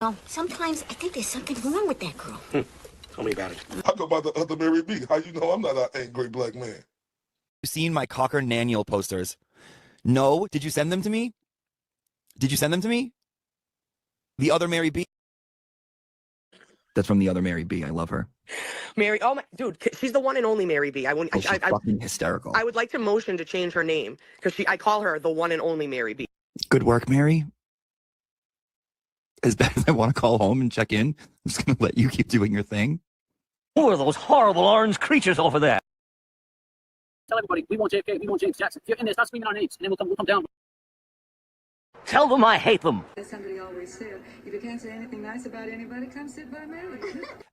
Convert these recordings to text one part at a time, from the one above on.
Well, sometimes I think there's something wrong with that girl. Tell me about it. How about the other Mary B? How you know I'm not an angry black man? You've seen my Cocker Naniel posters. No, did you send them to me? Did you send them to me? The other Mary B? That's from the other Mary B. I love her. Mary, oh my, dude, she's the one and only Mary B. She's fucking hysterical. I would like to motion to change her name because I call her the one and only Mary B. Good work, Mary. As bad as I want to call home and check in, I'm just going to let you keep doing your thing. Who are those horrible orange creatures over there? Tell everybody, we want JFK, we want James Jackson. If you're in there, start screaming our names, and then we'll come down. Tell them I hate them. As somebody always said, if you can't say anything nice about anybody, come sit by me.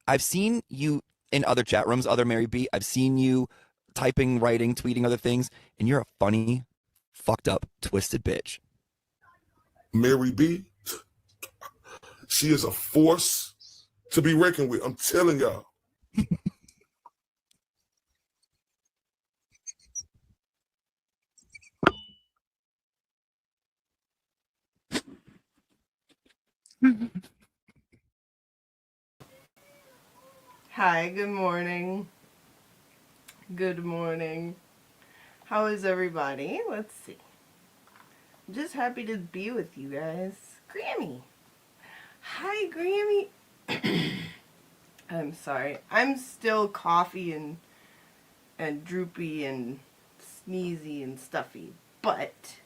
I've seen you in other chat rooms, other Mary B. I've seen you typing, writing, tweeting other things, and you're a funny, fucked up, twisted bitch. Mary B, she is a force to be reckoned with. I'm telling y'all. Hi, good morning. Good morning. How is everybody? Let's see. I'm just happy to be with you guys. Grammy. Hi, Grammy. I'm sorry. I'm still coffee and droopy and sneezy and stuffy, but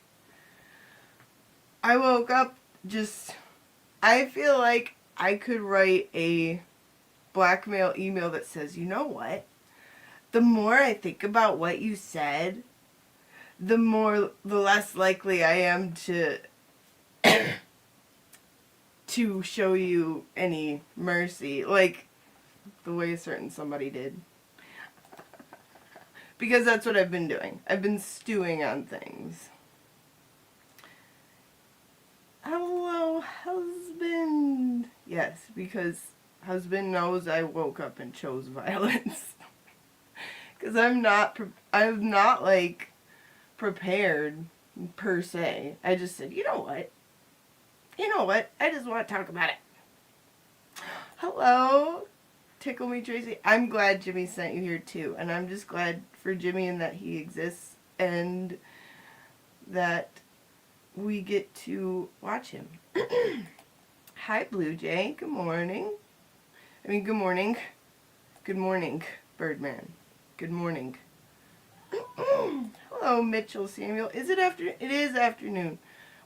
I woke up I feel like I could write a blackmail email that says, you know what? The more I think about what you said, the less likely I am to to show you any mercy, like the way a certain somebody did. Because that's what I've been doing. I've been stewing on things. Hello, husband. Yes, because husband knows I woke up and chose violence. Because I'm not like prepared per se. I just said, you know what? I just want to talk about it. Hello, Tickle Me Tracy. I'm glad Jimmy sent you here too. And I'm just glad for Jimmy and that he exists and that we get to watch him. Hi, Blue Jay. Good morning. Good morning. Good morning, Birdman. Good morning. Hello, Mitchell Samuel. It is afternoon.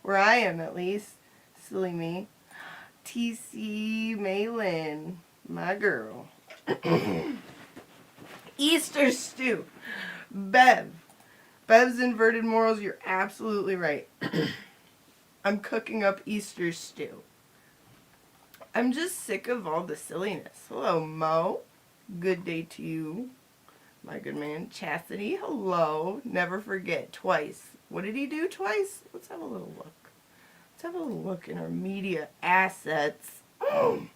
Where I am, at least. Silly me. TC Malin. My girl. Easter stew. Bev's inverted morals. You're absolutely right. I'm cooking up Easter stew. I'm just sick of all the silliness. Hello, Mo. Good day to you, my good man. Chastity, hello. Never forget, twice. What did he do twice? Let's have a little look. Let's have a little look in our media assets. Oh,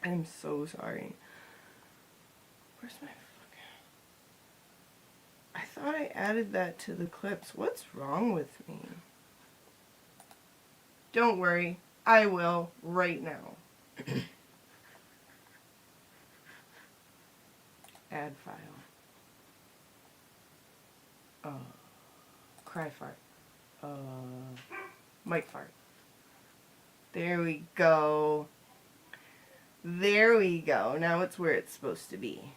I'm so sorry. Where's my fucking... I thought I added that to the clips. What's wrong with me? Don't worry. I will right now. Add file. Cry fart. Mic fart. There we go. There we go. Now it's where it's supposed to be.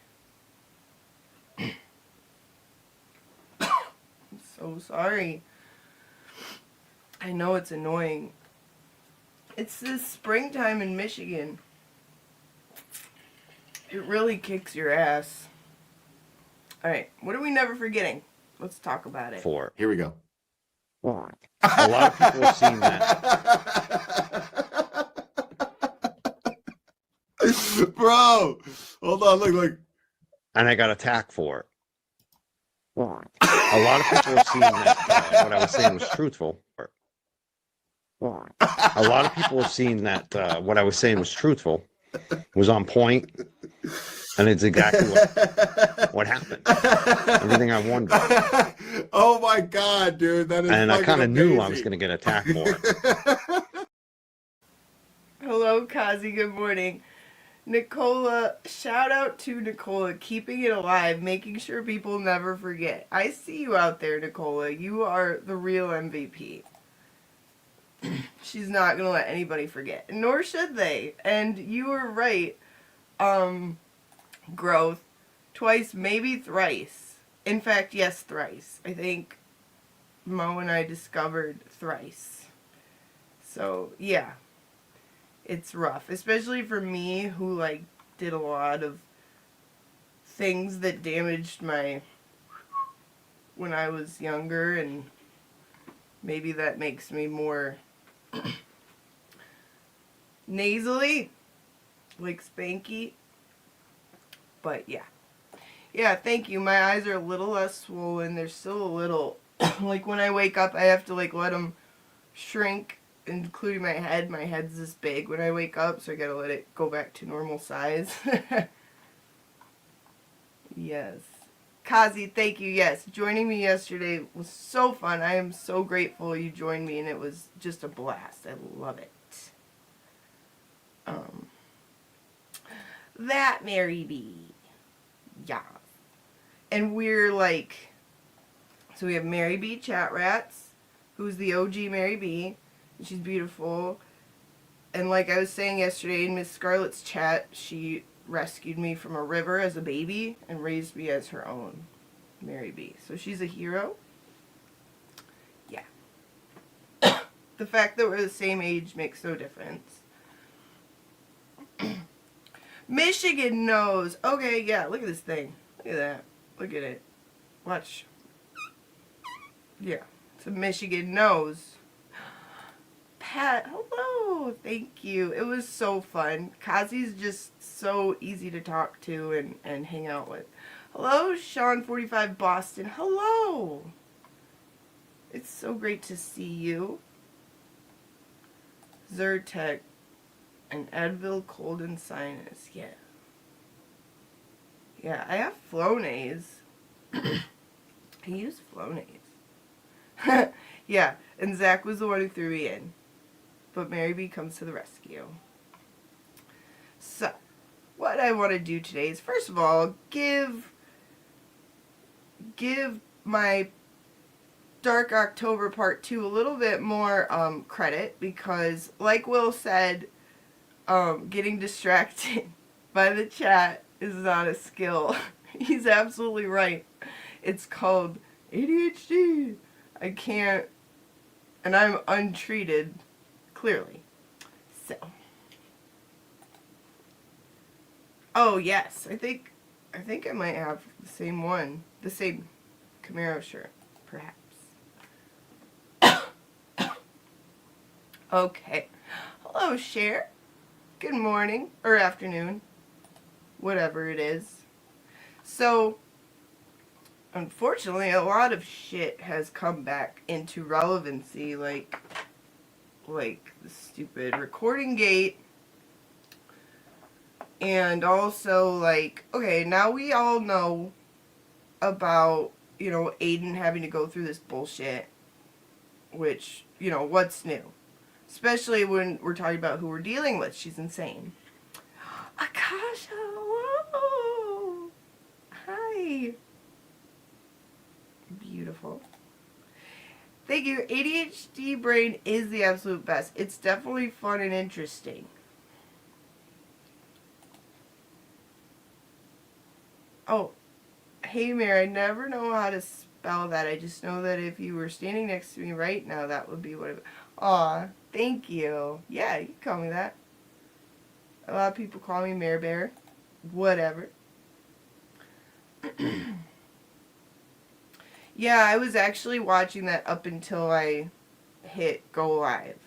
I'm so sorry. I know it's annoying. It's this springtime in Michigan. It really kicks your ass. Alright, what are we never forgetting? Let's talk about it. Here we go. A lot of people have seen that. Bro, hold on, look. And I got attacked for it. A lot of people have seen that what I was saying was truthful. A lot of people have seen that what I was saying was truthful, was on point, and it's exactly what happened. Everything I wondered. Oh my God, dude, that is. And I kind of amazing. knew I was going to get attacked for it. Hello, Kazi. Good morning. Nicola, shout out to Nicola, keeping it alive, making sure people never forget. I see you out there, Nicola. You are the real MVP. She's not going to let anybody forget, nor should they. And you were right. Growth. Twice, maybe thrice. In fact, yes, thrice. I think Mo and I discovered thrice. So, yeah. It's rough, especially for me who like did a lot of things that damaged my when I was younger, and maybe that makes me more nasally like Spanky. But yeah, thank you. My eyes are a little less swollen. They're still a little like when I wake up I have to like let them shrink, including my head. My head's this big when I wake up, so I gotta let it go back to normal size. Yes. Kazi, thank you. Yes, joining me yesterday was so fun. I am so grateful you joined me, and it was just a blast. I love it. That Mary B. Yeah. And we're like, so we have Mary B. Chat Rats, who's the OG Mary B. And she's beautiful. And like I was saying yesterday in Miss Scarlett's chat, she rescued me from a river as a baby and raised me as her own. Mary B. So she's a hero. Yeah. The fact that we're the same age makes no difference. Michigan knows. Okay, yeah, look at this thing. Look at that. Look at it. Watch. Yeah. So Michigan knows. Pat, hello. Thank you. It was so fun. Kazi's just so easy to talk to and hang out with. Hello, Sean45 Boston. Hello. It's so great to see you. Zyrtec and Advil cold and sinus. Yeah. Yeah, I have Flonase. I use Flonase. Yeah, and Zach was the one who threw me in. But Mary B comes to the rescue. So, what I want to do today is, first of all, give my Dark October Part 2 a little bit more credit, because, like Will said, getting distracted by the chat is not a skill. He's absolutely right. It's called ADHD. I can't, and I'm untreated, clearly. So. Oh yes, I think I might have the same one. The same Camaro shirt, perhaps. Okay. Hello, Cher. Good morning, or afternoon. Whatever it is. So, unfortunately, a lot of shit has come back into relevancy, like the stupid recording gate. And also, like, okay, now we all know about, you know, Aiden having to go through this bullshit. Which, you know, what's new? Especially when we're talking about who we're dealing with. She's insane. Akasha, whoa! Hi. Beautiful. Thank you. ADHD brain is the absolute best. It's definitely fun and interesting. Oh, hey Mary, I never know how to spell that. I just know that if you were standing next to me right now, that would be what it... Aw, thank you. Yeah, you can call me that. A lot of people call me Mare Bear. Whatever. Yeah, I was actually watching that up until I hit go live.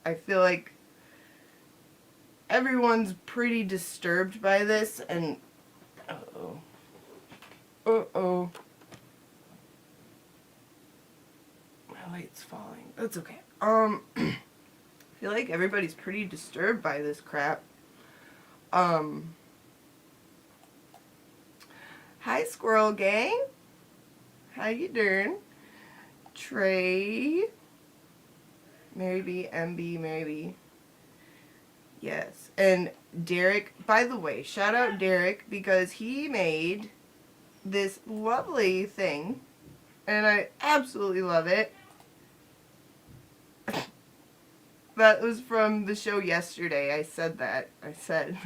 I feel like everyone's pretty disturbed by this, and uh-oh. Uh-oh. My light's falling. That's okay. I feel like everybody's pretty disturbed by this crap. Hi, Squirrel Gang. How you doing? Trey. Mary B, MB, Mary B. Yes. And Derek, by the way, shout out Derek, because he made this lovely thing, and I absolutely love it. That was from the show yesterday. I said that. I said,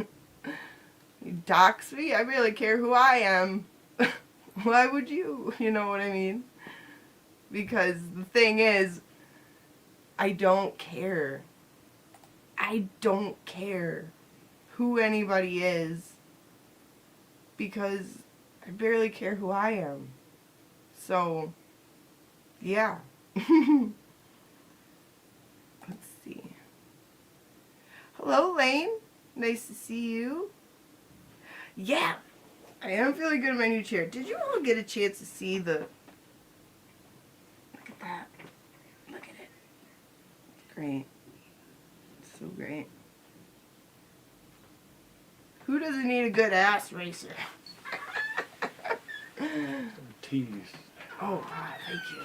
you dox me? I really care who I am. Why would you? You know what I mean? Because the thing is, I don't care. I don't care who anybody is, because I barely care who I am. So, yeah. Let's see. Hello, Lane. Nice to see you. Yeah, I am feeling good in my new chair. Did you all get a chance to see the... Look at that. Look at it. Great. So great. Who doesn't need a good ass racer? Tease. Oh, wow, thank you.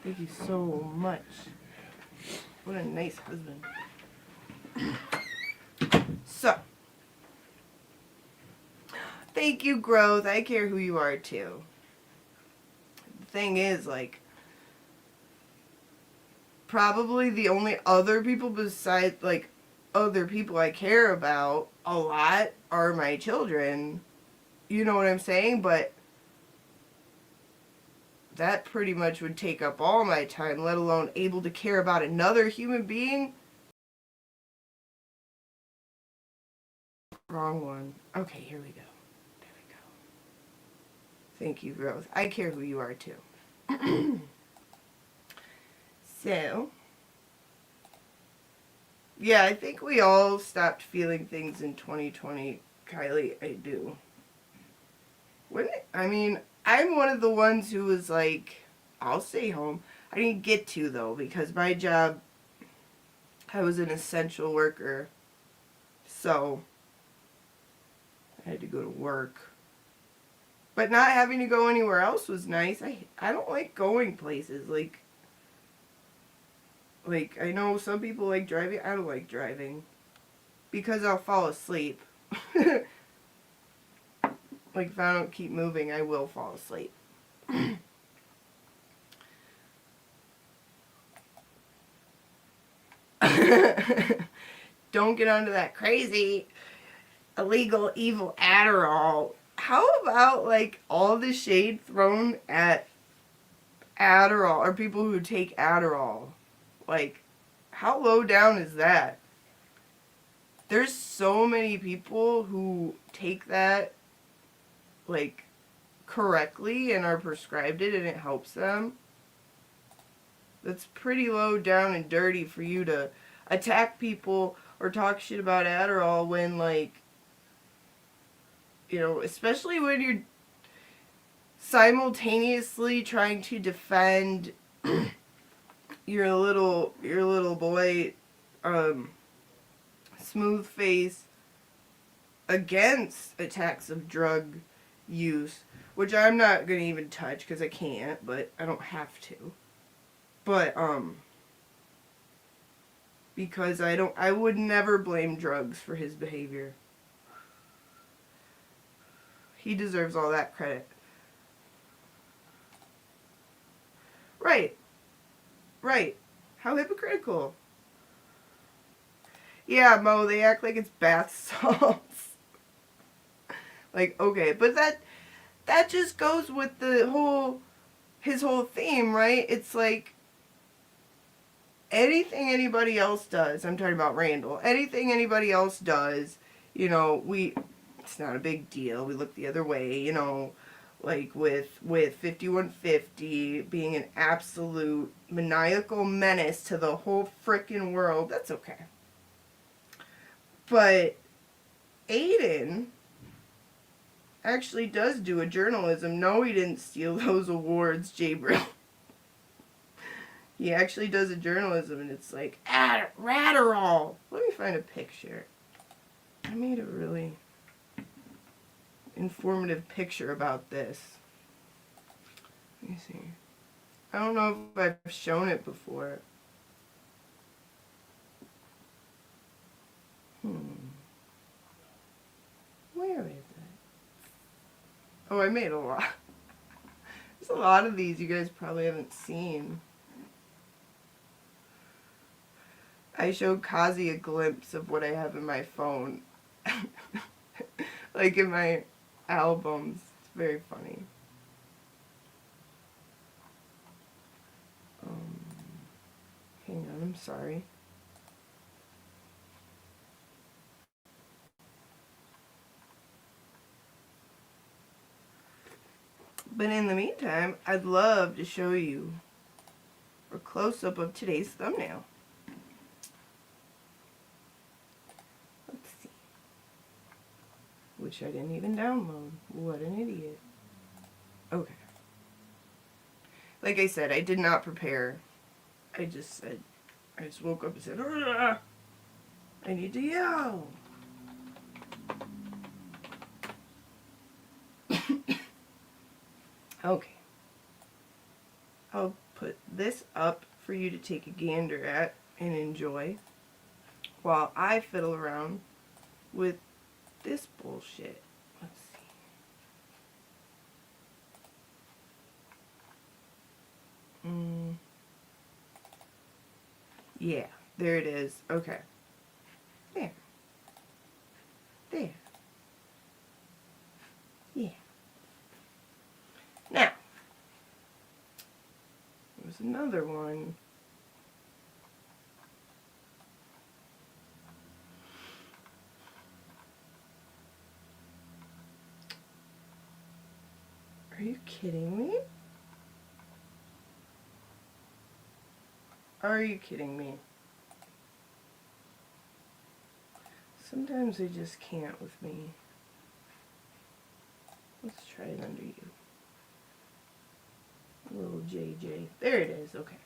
Thank you so much. What a nice husband. So, thank you, Growth. I care who you are, too. The thing is, like, probably the only other people besides, like, other people I care about a lot are my children. You know what I'm saying? But that pretty much would take up all my time, let alone able to care about another human being. Wrong one. Okay, here we go. There we go. Thank you, Growth. I care who you are, too. So, yeah, I think we all stopped feeling things in 2020. Kylie, I do. I mean, I'm one of the ones who was like, I'll stay home. I didn't get to, though, because my job, I was an essential worker. So, I had to go to work. But not having to go anywhere else was nice. I don't like going places. Like, I know some people like driving. I don't like driving. Because I'll fall asleep. Like, if I don't keep moving, I will fall asleep. Don't get onto that crazy, illegal, evil Adderall. How about, like, all the shade thrown at Adderall, or people who take Adderall? Like, how low down is that? There's so many people who take that, like, correctly and are prescribed it and it helps them. That's pretty low down and dirty for you to attack people or talk shit about Adderall when, like, you know, especially when you're simultaneously trying to defend your little boy, Smooth Face, against attacks of drug use, which I'm not gonna even touch because I can't, but I don't have to. But because I would never blame drugs for his behavior. He deserves all that credit. Right. Right. How hypocritical. Yeah, Mo, they act like it's bath salts. Like, okay, but that just goes with his whole theme, right? It's like, anything anybody else does, I'm talking about Randall, anything anybody else does, you know, it's not a big deal. We look the other way, you know, like with 5150 being an absolute maniacal menace to the whole frickin' world. That's okay. But Aiden actually does do a journalism. No, he didn't steal those awards, Jabril. He actually does a journalism, and it's like, Radderall. Let me find a picture. I made a really informative picture about this. Let me see. I don't know if I've shown it before. Oh, I made a lot. There's a lot of these you guys probably haven't seen. I showed Kazi a glimpse of what I have in my phone. Like in my albums. It's very funny. Hang on, I'm sorry. But in the meantime, I'd love to show you a close-up of today's thumbnail. Let's see. Which I didn't even download. What an idiot. Okay. Like I said, I did not prepare. I just woke up and said, "Ugh, I need to yell." Okay. I'll put this up for you to take a gander at and enjoy while I fiddle around with this bullshit. Let's see. Yeah, there it is. Okay. There. There. Yeah. Now, there's another one. Are you kidding me? Are you kidding me? Sometimes they just can't with me. Let's try it under you. Little JJ. There it is. Okay.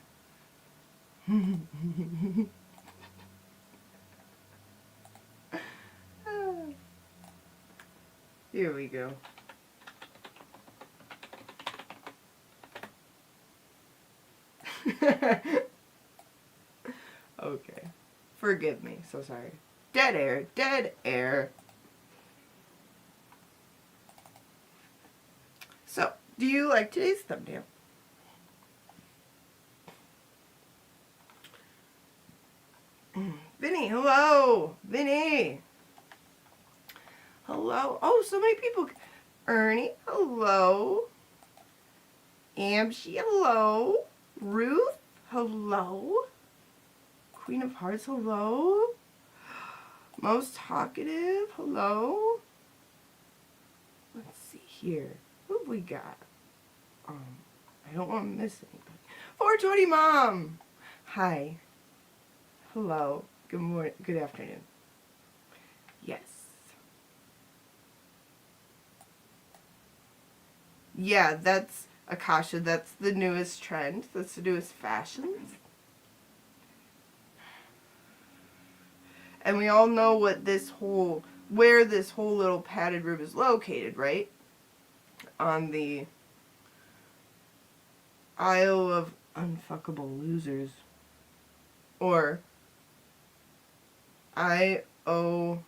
Here we go. Okay. Forgive me. So sorry. Dead air. Dead air. So, do you like today's thumbnail? Vinny, hello! Vinny! Hello! Oh, so many people. Ernie, hello! Amshi, hello! Ruth, hello! Queen of Hearts, hello! Most Talkative, hello! Let's see here. What have we got? I don't want to miss anybody. 420 Mom! Hi. Hello. Good morning. Good afternoon. Yes. Yeah, that's Akasha. That's the newest trend. That's the newest fashions. And we all know what this whole, where this whole little padded room is located, right? On the Isle of Unfuckable Losers. Or IOUL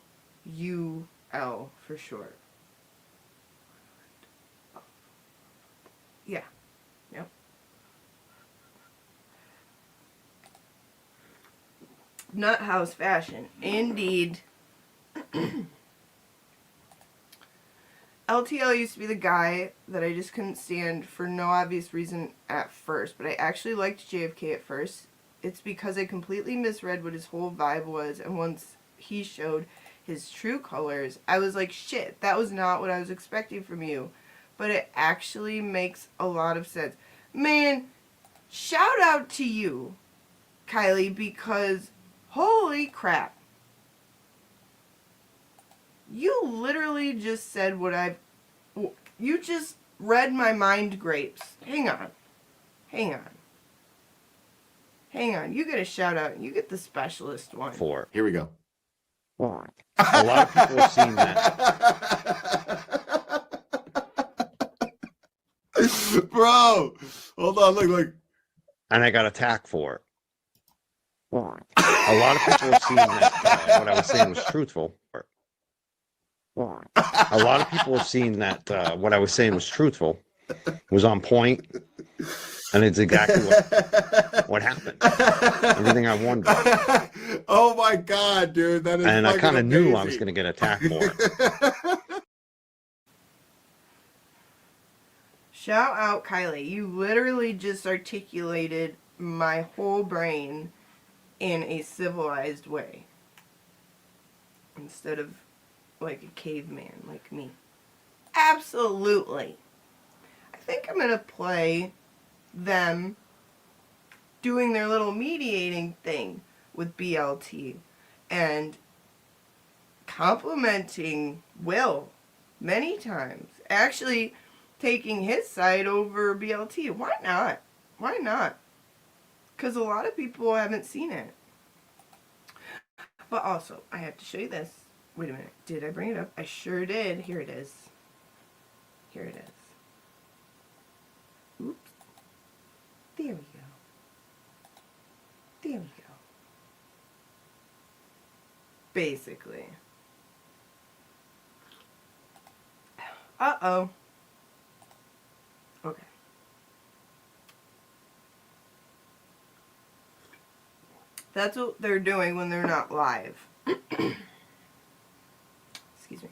for short. Yeah. Yep. Nut house fashion. Indeed. LTL used to be the guy that I just couldn't stand for no obvious reason at first, but I actually liked JFK at first. It's because I completely misread what his whole vibe was, and once he showed his true colors, I was like, shit, that was not what I was expecting from you. But it actually makes a lot of sense. Man, shout out to you, Kylie, because holy crap. You literally just said what you just read my mind grapes. Hang on. Hang on. Hang on, you get a shout out. You get the specialist one. Here we go. A lot of people have seen that. Bro, hold on, look. And I got attacked for it. A lot of people have seen that what I was saying was truthful. A lot of people have seen that what I was saying was truthful, was on point, and it's exactly what happened. Everything I wondered. Oh my God, dude, that is. And I kind of knew I was amazing. going to get attacked for it. Shout out, Kylie. You literally just articulated my whole brain in a civilized way. Instead of like a caveman like me. Absolutely. I think I'm going to play them doing their little mediating thing with BLT and complimenting Will many times. Actually taking his side over BLT. Why not? Why not? Because a lot of people haven't seen it. But also, I have to show you this. Wait a minute. Did I bring it up? I sure did. Here it is. Here it is. Oops. There we go. There we go. Basically. Uh-oh. Okay. That's what they're doing when they're not live. Excuse me.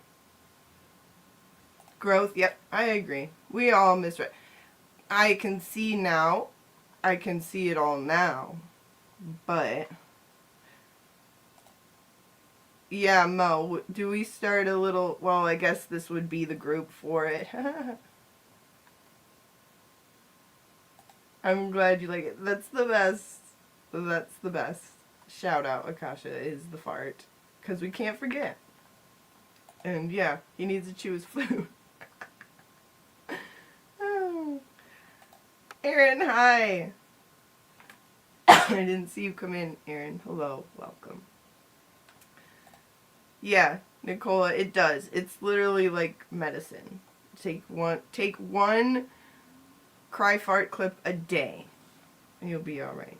Growth, yep, I agree. We all misread. I can see now. I can see it all now. But yeah, Mo, do we start a little, well, I guess this would be the group for it. I'm glad you like it. That's the best. That's the best. Shout out, Akasha is the fart. Because we can't forget. And yeah, he needs to chew his flute. Oh. Aaron, hi. I didn't see you come in, Aaron. Hello, welcome. Yeah, Nicola, it does. It's literally like medicine. Take one cry fart clip a day, and you'll be all right.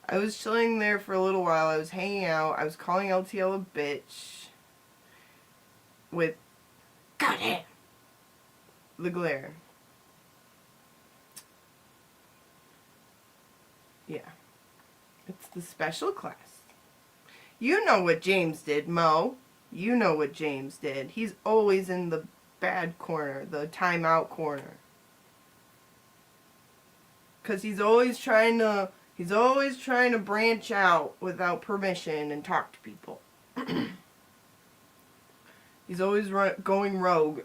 I was chilling there for a little while. I was hanging out. I was calling LTL a bitch with goddamn the glare. Yeah. It's the special class. You know what James did, Mo. You know what James did. He's always in the bad corner, the timeout corner. 'Cause he's always trying to branch out without permission and talk to people. He's always going rogue.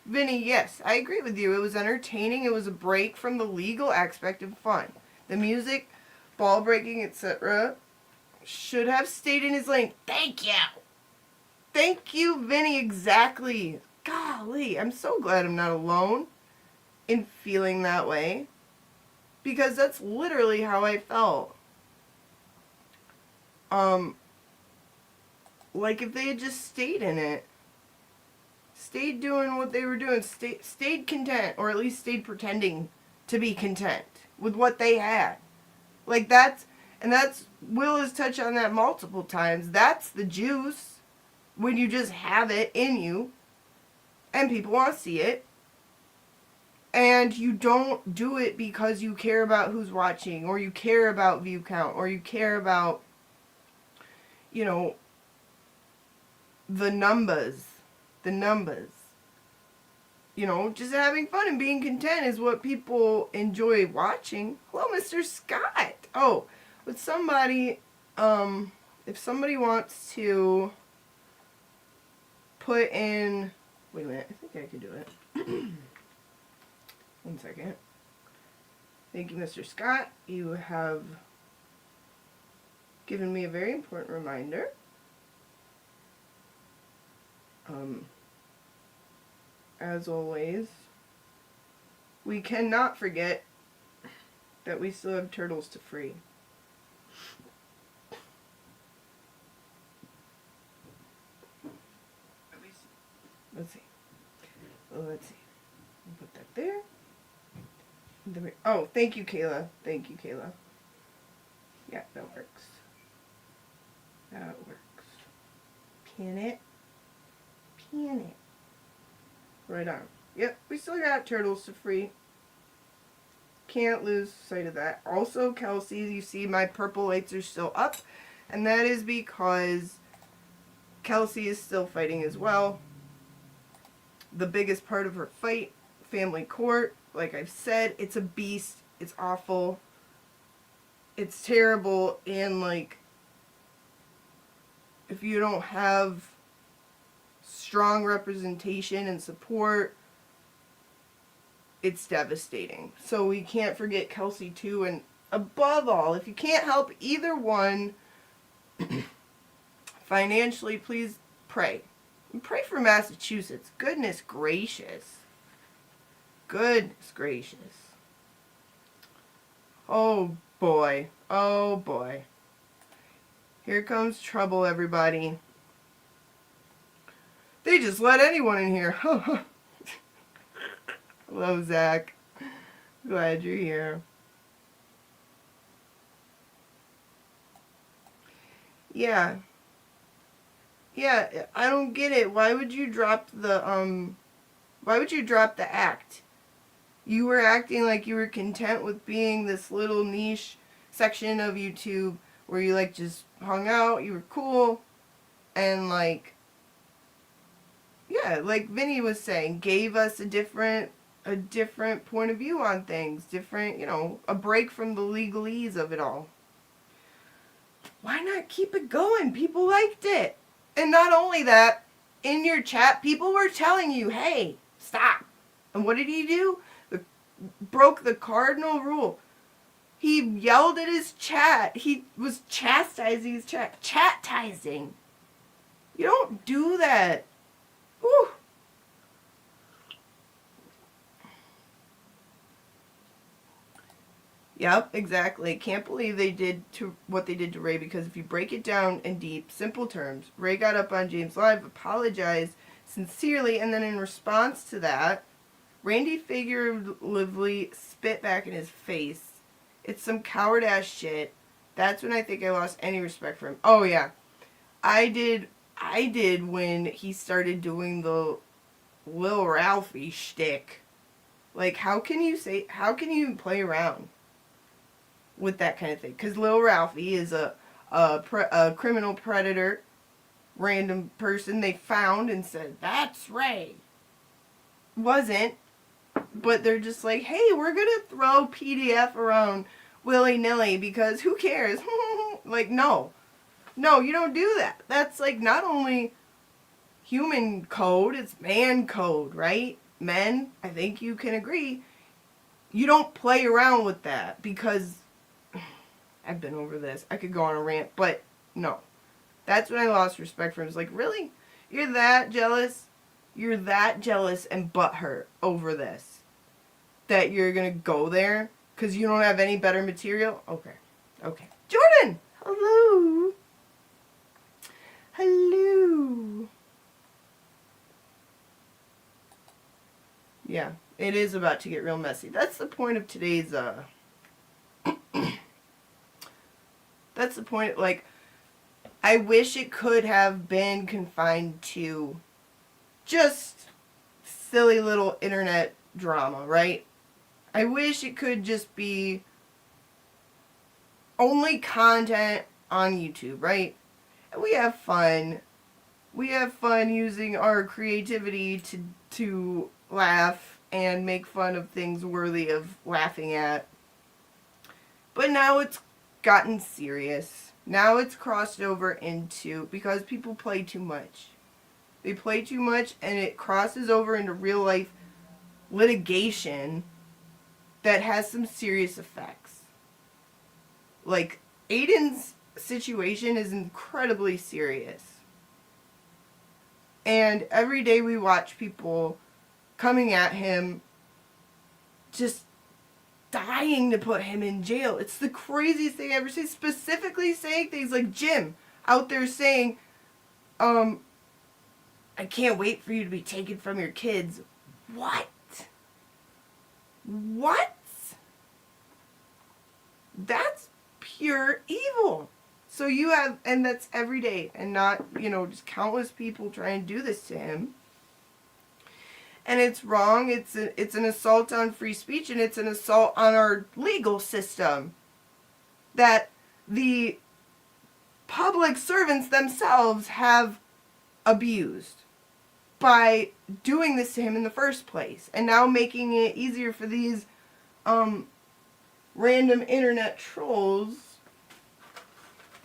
Vinny, yes, I agree with you. It was entertaining. It was a break from the legal aspect of fun. The music, ball breaking, etc. should have stayed in his lane. Thank you. Thank you, Vinny, exactly. Golly, I'm so glad I'm not alone in feeling that way. Because that's literally how I felt. Like if they had just stayed in it. Stayed doing what they were doing. Stayed content. Or at least stayed pretending to be content with what they had. Like that's Will has touched on that multiple times. That's the juice. When you just have it in you. And people want to see it. And you don't do it because you care about who's watching. Or you care about view count. Or you care about, you know, the numbers. The numbers. You know, just having fun and being content is what people enjoy watching. Hello, Mr. Scott. Oh, with somebody, if somebody wants to put in, wait a minute, I think I can do it. 1 second. Thank you, Mr. Scott. You have given me a very important reminder. As always, we cannot forget that we still have turtles to free. Let's see. Let's see. Put that there. Oh, thank you, Kayla. Thank you, Kayla. Yeah, that works. That works. Pin it. Pin it. Right on. Yep, we still got turtles to free. Can't lose sight of that. Also, Kelsey, you see my purple lights are still up. And that is because Kelsey is still fighting as well. The biggest part of her fight, family court. Like I've said, it's a beast. It's awful. It's terrible. And like, if you don't have strong representation and support, it's devastating. So we can't forget Kelsey too. And above all, if you can't help either one financially, please pray. And pray for Massachusetts. Goodness gracious. Goodness gracious. Oh boy. Oh boy. Here comes trouble, everybody. They just let anyone in here. Hello, Zach. Glad you're here. Yeah. Yeah, I don't get it. Why would you drop the act? You were acting like you were content with being this little niche section of YouTube where you like just hung out, you were cool, and like, yeah, like Vinny was saying, gave us a different point of view on things, different, you know, a break from the legalese of it all. Why not keep it going? People liked it. And not only that, in your chat, people were telling you, hey, stop. And what did he do? Broke the cardinal rule. He yelled at his chat. He was chastising his chat. Chatizing. You don't do that. Whew. Yep, exactly. Can't believe they did what they did to Ray, because if you break it down in deep, simple terms, Ray got up on James Live, apologized sincerely, and then in response to that, Randy figuratively spit back in his face. It's some coward ass shit. That's when I think I lost any respect for him. Oh yeah. I did when he started doing the Lil Ralphie shtick. Like, how can you even play around with that kind of thing? Because Lil Ralphie is a criminal predator, random person they found and said, that's Ray. Wasn't. But they're just like, hey, we're going to throw PDF around willy-nilly because who cares? Like, no. No, you don't do that. That's like not only human code, it's man code, right? Men, I think you can agree, you don't play around with that, because I've been over this. I could go on a rant, but no. That's when I lost respect for him. It's like, really? You're that jealous? You're that jealous and butthurt over this, that you're going to go there because you don't have any better material? Okay. Okay. Jordan! Hello! Hello! Yeah, it is about to get real messy. That's the point of today's, that's the point, like, I wish it could have been confined to just silly little internet drama, right? I wish it could just be only content on YouTube, right? And we have fun. We have fun using our creativity to laugh and make fun of things worthy of laughing at. But now it's gotten serious. Now it's crossed over into, because people play too much. They play too much, and it crosses over into real life litigation that has some serious effects. Like, Aiden's situation is incredibly serious. And every day we watch people coming at him, just dying to put him in jail. It's the craziest thing I ever seen. Specifically saying things like Jim out there saying, I can't wait for you to be taken from your kids. What? What? That's pure evil. So you have, and that's every day, and not, you know, just countless people trying to do this to him. And it's wrong. It's an assault on free speech, and it's an assault on our legal system that the public servants themselves have abused by doing this to him in the first place, and now making it easier for these random internet trolls,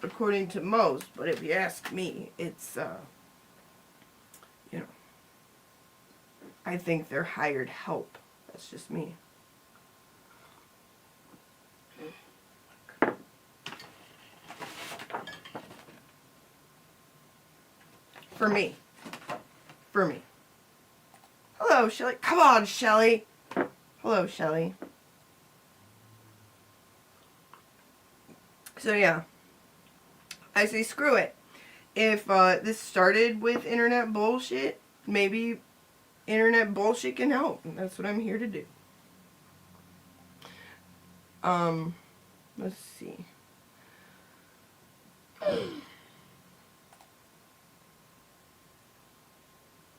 according to most. But if you ask me, it's you know, I think they're hired help. That's just me. For me. For me. Hello, Shelly. Come on, Shelly. Hello, Shelly. So yeah, I say screw it. If this started with internet bullshit, maybe internet bullshit can help. And that's what I'm here to do. Let's see.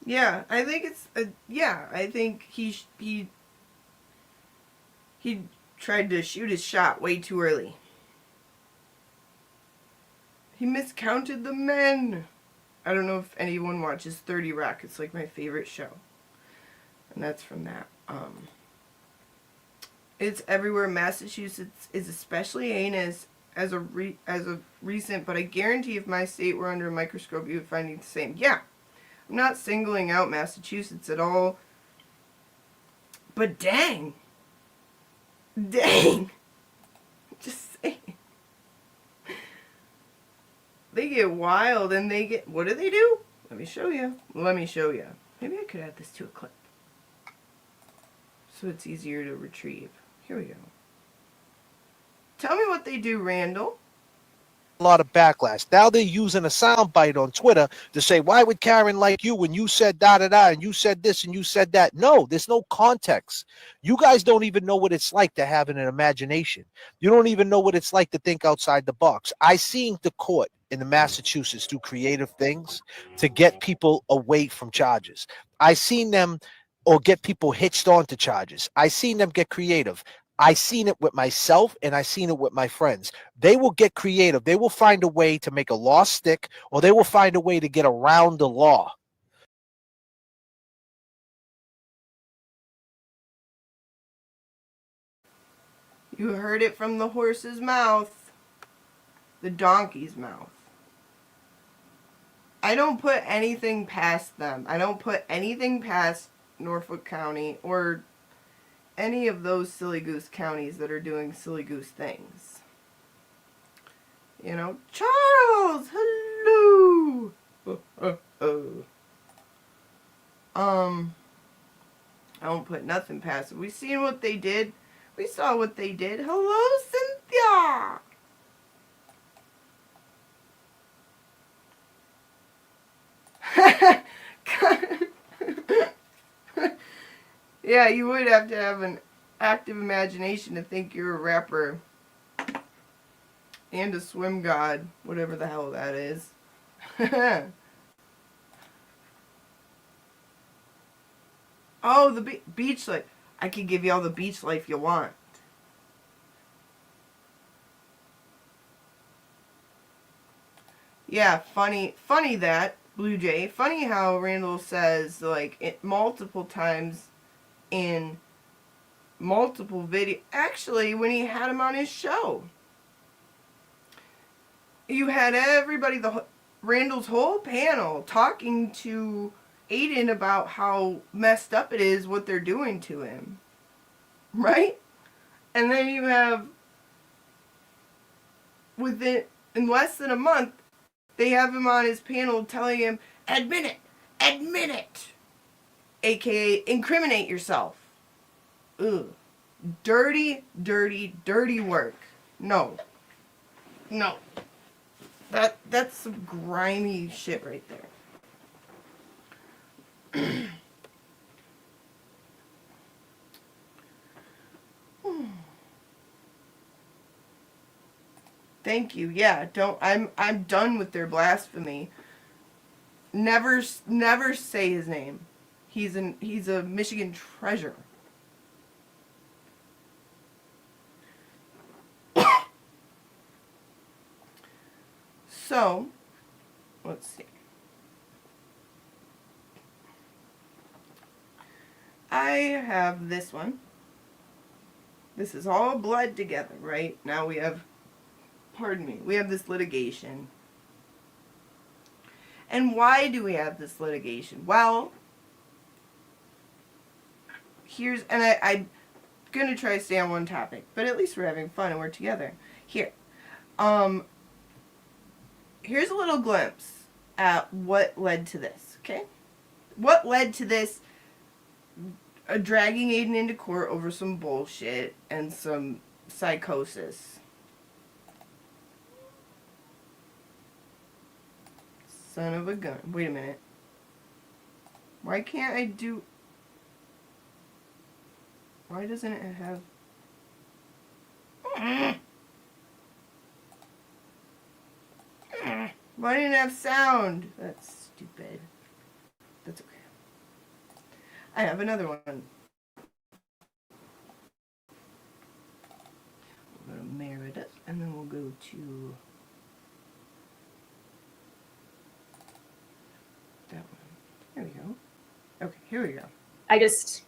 Yeah, I think it's yeah, I think he tried to shoot his shot way too early. He miscounted the men. I don't know if anyone watches 30 Rock. It's like my favorite show. And that's from that. It's everywhere. Massachusetts is especially heinous as of recent, but I guarantee if my state were under a microscope, you would find it the same. Yeah. I'm not singling out Massachusetts at all. But dang. Dang. Just saying. They get wild and they get... What do they do? Let me show you. Let me show you. Maybe I could add this to a clip, so it's easier to retrieve. Here we go. Tell me what they do, Randall. A lot of backlash. Now they're using a soundbite on Twitter to say, why would Karen like you when you said da-da-da and you said this and you said that? No, there's no context. You guys don't even know what it's like to have an imagination. You don't even know what it's like to think outside the box. I seen the court in the Massachusetts do creative things to get people away from charges. I seen them or get people hitched onto charges. I seen them get creative. I seen it with myself and I seen it with my friends. They will get creative. They will find a way to make a law stick, or they will find a way to get around the law. You heard it from the horse's mouth, the donkey's mouth. I don't put anything past them. I don't put anything past Norfolk County or any of those silly goose counties that are doing silly goose things. You know, Charles, hello. I don't put nothing past it. We seen what they did. We saw what they did. Hello, Cynthia. Yeah, you would have to have an active imagination to think you're a rapper and a swim god, whatever the hell that is. Oh, the beach life. I could give you all the beach life you want. Yeah, funny that, Blue Jay. Funny how Randall says, like, it multiple times in multiple videos. Actually, when he had him on his show, you had everybody, Randall's whole panel, talking to Aiden about how messed up it is what they're doing to him. Right? And then you have, in less than a month, they have him on his panel telling him, admit it, aka incriminate yourself. Ugh. Dirty, dirty, dirty work. No. That's some grimy shit right there. Thank you. Yeah, I'm done with their blasphemy. Never say his name. He's a Michigan treasure. So, let's see. I have this one. This is all bled together, right? Now we have, pardon me, we have this litigation. And why do we have this litigation? Well, I'm going to try to stay on one topic, but at least we're having fun and we're together. Here. Here's a little glimpse at what led to this, okay? What led to this dragging Aiden into court over some bullshit and some psychosis. Son of a gun. Wait a minute. Why can't I do... Why doesn't it have... Why didn't it have sound? That's stupid. That's okay. I have another one. We'll go to Meredith, and then we'll go to that one. There we go. Okay, here we go. I just,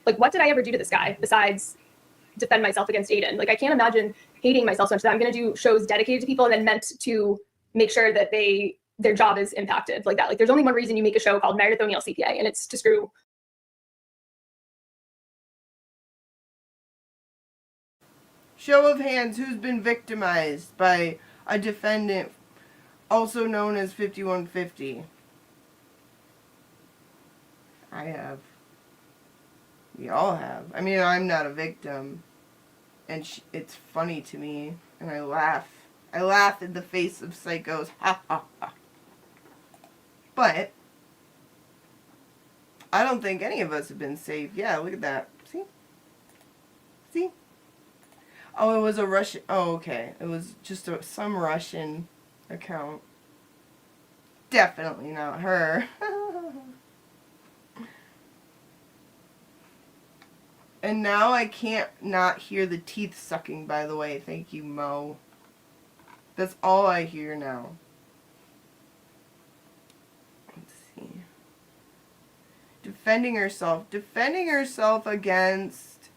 like, what did I ever do to this guy besides defend myself against Aiden? Like, I can't imagine hating myself so much that I'm going to do shows dedicated to people and then meant to make sure that their job is impacted like that. Like, there's only one reason you make a show called Meredith O'Neill CPA, and it's to screw. Show of hands, who's been victimized by a defendant, also known as 5150? I have. We all have. I mean, I'm not a victim, and it's funny to me, and I laugh. I laugh in the face of psychos. Ha ha ha. But I don't think any of us have been safe. Yeah, look at that. See? See? Oh, it was a Russian. Oh, okay. It was just some Russian account. Definitely not her. And now I can't not hear the teeth sucking, by the way. Thank you, Mo. That's all I hear now. Let's see. Defending herself. Defending herself against...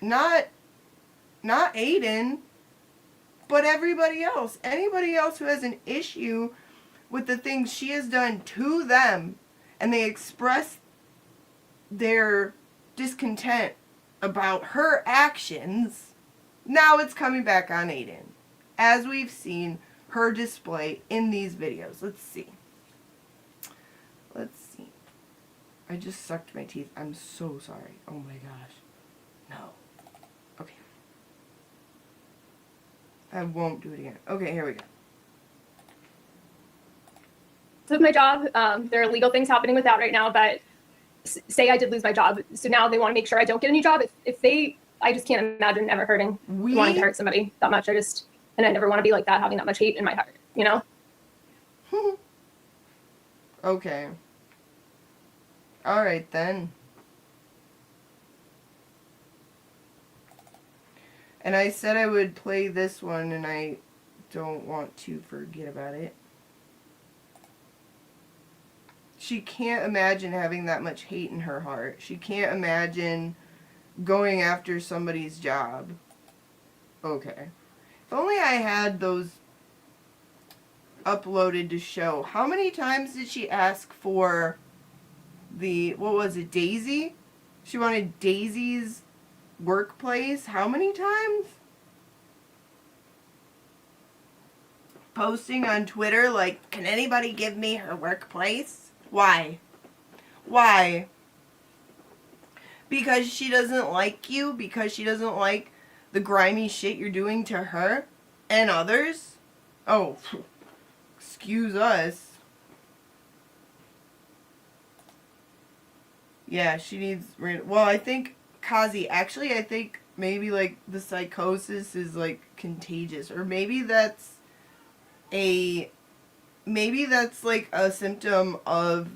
Not Aiden, but everybody else. Anybody else who has an issue with the things she has done to them, and they express their discontent about her actions, now it's coming back on Aiden, as we've seen her display in these videos. Let's see. Let's see. I just sucked my teeth. I'm so sorry. Oh my gosh. No. Okay. I won't do it again. Okay, here we go. With my job, there are legal things happening with that right now, but say I did lose my job, so now they want to make sure I don't get a new job. I just can't imagine ever wanting to hurt somebody that much. And I never want to be like that, having that much hate in my heart, you know? Okay. All right, then. And I said I would play this one, and I don't want to forget about it. She can't imagine having that much hate in her heart. She can't imagine going after somebody's job. Okay. If only I had those uploaded to show. How many times did she ask for the, what was it, Daisy? She wanted Daisy's workplace. How many times? Posting on Twitter like, can anybody give me her workplace? Why? Why? Because she doesn't like you? Because she doesn't like the grimy shit you're doing to her and others? Oh, excuse us. Yeah, she needs... Well, I think Kazi... Actually, I think maybe like the psychosis is like contagious, or maybe that's like a symptom of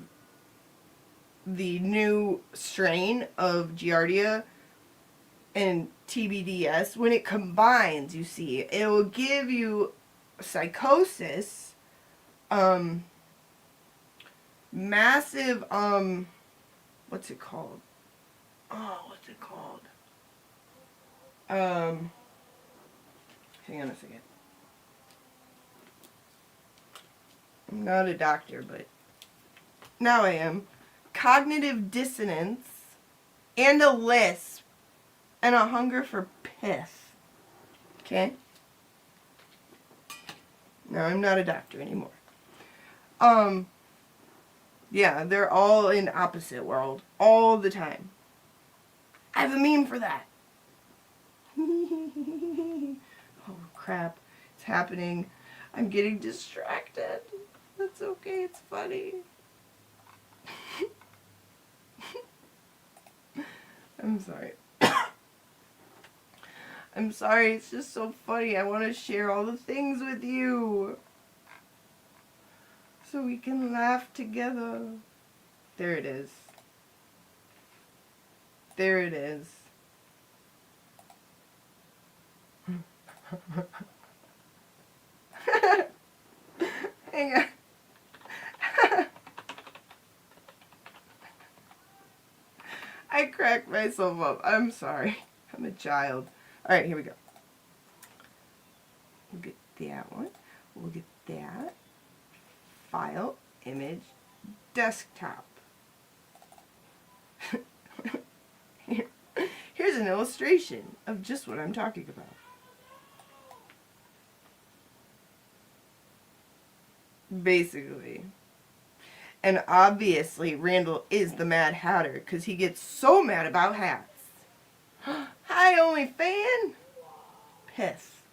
the new strain of Giardia and TBDS. When it combines, you see, it will give you psychosis, massive, what's it called? Hang on a second. I'm not a doctor, but now I am. Cognitive dissonance, and a lisp, and a hunger for pith. Okay? No, I'm not a doctor anymore. Yeah, they're all in opposite world all the time. I have a meme for that. Oh crap, it's happening. I'm getting distracted. That's okay, it's funny. I'm sorry. I'm sorry, it's just so funny. I want to share all the things with you, so we can laugh together. There it is. There it is. Hang on. I cracked myself up. I'm sorry. I'm a child. Alright, here we go. We'll get that one. We'll get that. File, image, desktop. Here's an illustration of just what I'm talking about. Basically. And obviously, Randall is the Mad Hatter, because he gets so mad about hats. Hi, OnlyFan! Pith.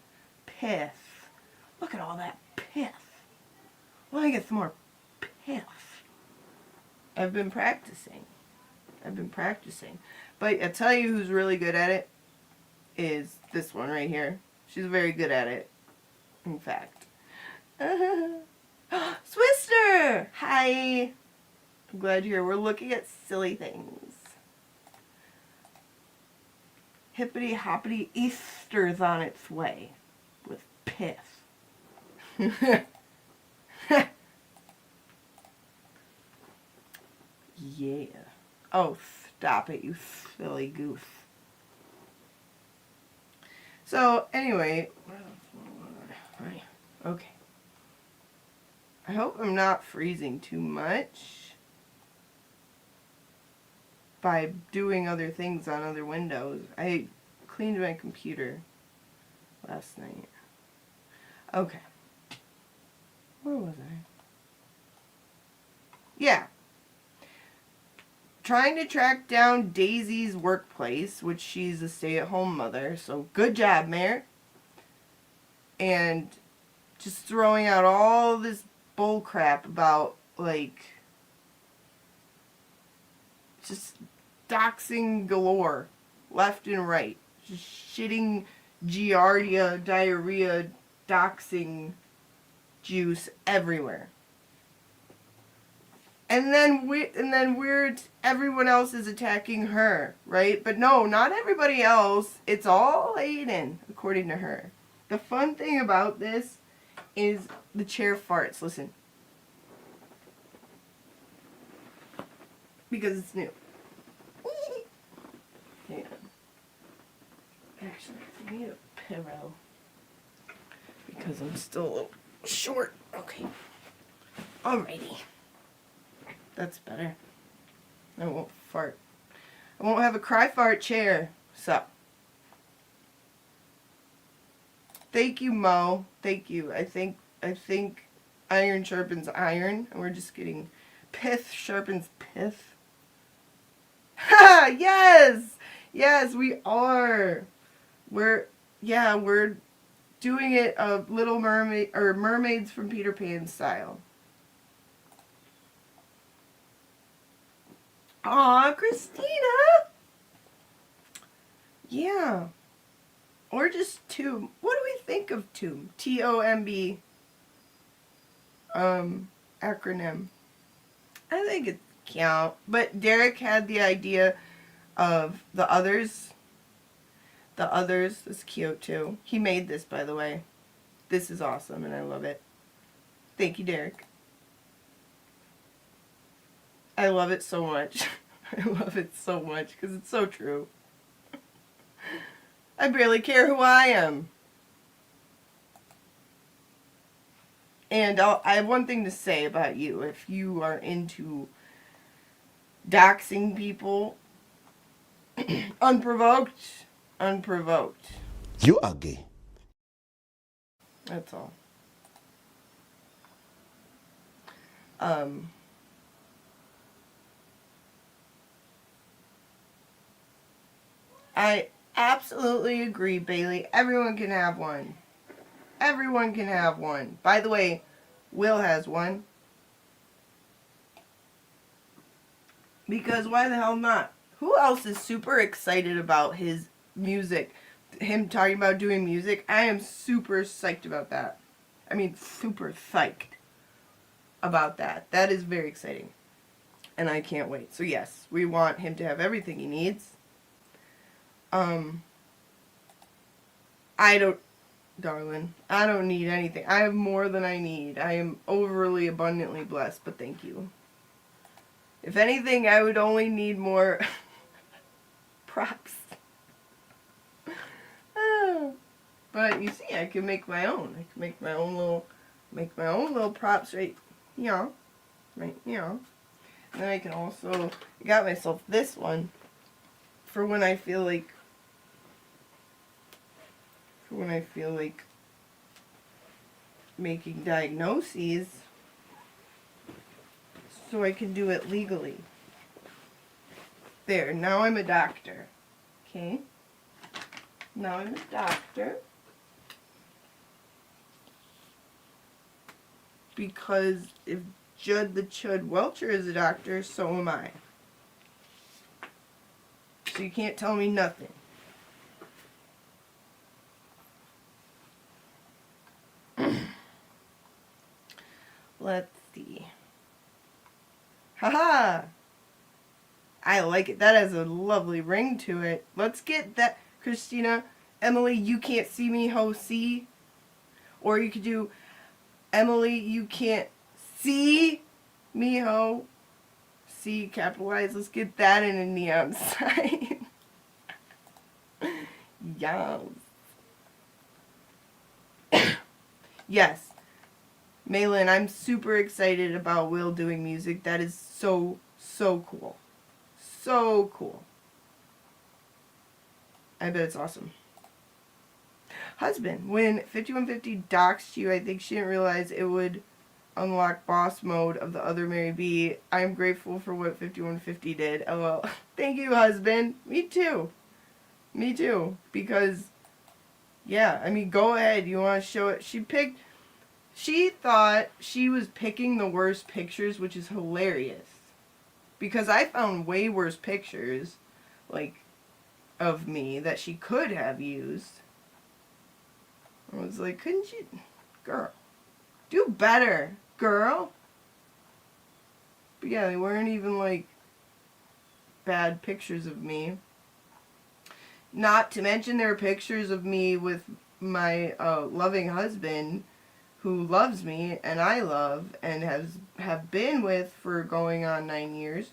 Pith. Look at all that pith. Well, I get some more pith. I've been practicing. But I tell you who's really good at it is this one right here. She's very good at it, in fact. Swister! Hi! I'm glad you're here. We're looking at silly things. Hippity hoppity Easter's on its way with pith. Yeah. Oh, stop it, you silly goose. So, anyway. Okay. I hope I'm not freezing too much by doing other things on other windows. I cleaned my computer last night. Okay. Where was I? Yeah. Trying to track down Daisy's workplace, which she's a stay-at-home mother, so good job, Mayor. And just throwing out all this bull crap about, like, just doxing galore, left and right. Just shitting giardia, diarrhea, doxing juice everywhere. And then everyone else is attacking her, right? But no, not everybody else. It's all Aiden, according to her. The fun thing about this is the chair farts. Listen. Because it's new. Hang on. Actually, I need a pillow. Because I'm still a little short. Okay. Alrighty. That's better. I won't fart. I won't have a cry fart chair. So. Thank you, Mo. Thank you. I think iron sharpens iron, and we're just getting pith sharpens pith. Ha! Yes! Yes, we are. We're doing it of Little Mermaid or Mermaids from Peter Pan style. Aw, Christina! Yeah. Or just Tomb. What do we think of Tomb? T-O-M-B. Acronym. I think it's cute. But Derek had the idea of the others. The others is cute too. He made this, by the way. This is awesome and I love it. Thank you, Derek. I love it so much. I love it so much because it's so true. I barely care who I am. And I have one thing to say about you. If you are into doxing people, unprovoked. You are gay. That's all. I absolutely agree, Bailey. Everyone can have one. Everyone can have one. By the way, Will has one. Because why the hell not? Who else is super excited about his music? Him talking about doing music? I am super psyched about that. I mean, super psyched about that. That is very exciting. And I can't wait. So yes, we want him to have everything he needs. Darling, I don't need anything. I have more than I need. I am overly abundantly blessed, but thank you. If anything, I would only need more props. But you see, I can make my own. I can make my own little props right here. Right here. And then I can also, I got myself this one for when I feel like making diagnoses, so I can do it legally. There, now I'm a doctor. Okay? Now I'm a doctor. Because if Judd the Chud Welcher is a doctor, so am I. So you can't tell me nothing. Let's see. Haha! I like it. That has a lovely ring to it. Let's get that. Christina, Emily, you can't see me, ho, see? Or you could do, Emily, you can't see me, ho. See, capitalized. Let's get that in a neon sign. Yes. Yes. Malin, I'm super excited about Will doing music. That is so, so cool. So cool. I bet it's awesome. Husband, when 5150 doxed you, I think she didn't realize it would unlock boss mode of the other Mary B. I'm grateful for what 5150 did. LOL. Thank you, husband. Me too. Me too. Because, yeah, I mean, go ahead. You want to show it? She thought she was picking the worst pictures, which is hilarious. Because I found way worse pictures, like, of me that she could have used. I was like, couldn't you? Girl. Do better, girl. But yeah, they weren't even, like, bad pictures of me. Not to mention there are pictures of me with my loving husband who loves me and I love and have been with for going on 9 years.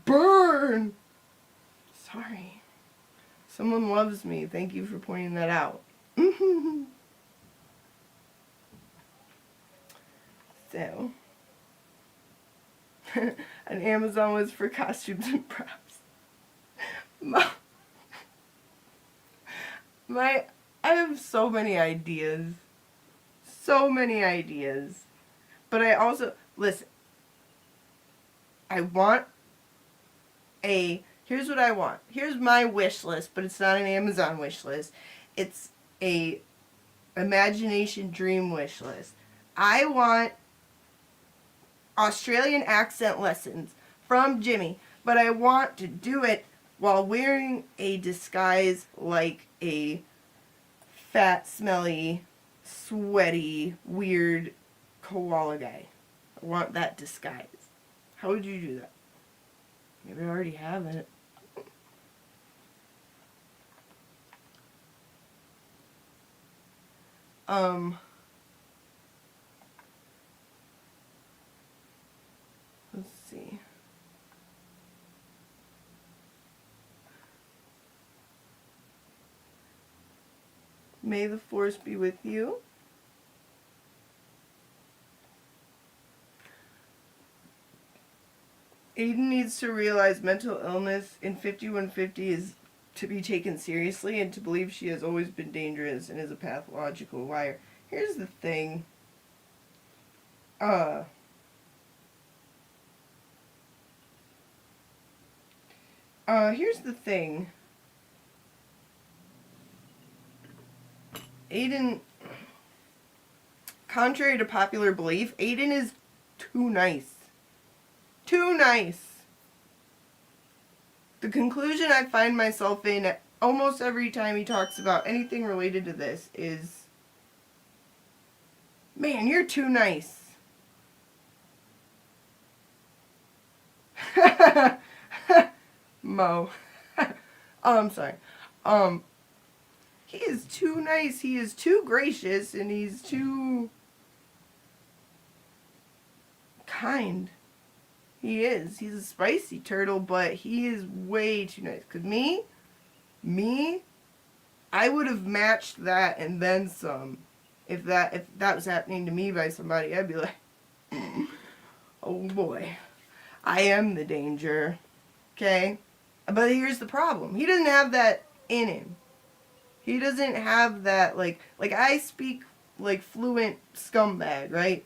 Burn! Sorry. Someone loves me. Thank you for pointing that out. So, an Amazon was for costumes and props. I have so many ideas. So many ideas. But I also, listen, I want here's what I want. Here's my wish list, but it's not an Amazon wish list. It's a imagination dream wish list. I want Australian accent lessons from Jimmy, but I want to do it while wearing a disguise like a fat, smelly, sweaty, weird koala guy. I want that disguise. How would you do that? Maybe I already have it. Let's see. May the force be with you. Aiden needs to realize mental illness in 5150 is to be taken seriously and to believe she has always been dangerous and is a pathological liar. Here's the thing. Here's the thing. Aiden, contrary to popular belief, Aiden is too nice. Too nice. The conclusion I find myself in almost every time he talks about anything related to this is, man, you're too nice. Mo. I'm sorry. He is too nice. He is too gracious, and he's too kind. He is. He's a spicy turtle, but he is way too nice. 'Cause me, I would have matched that and then some. If that was happening to me by somebody, I'd be like, oh boy, I am the danger. Okay? But here's the problem. He doesn't have that in him. He doesn't have that, like I speak like fluent scumbag, right?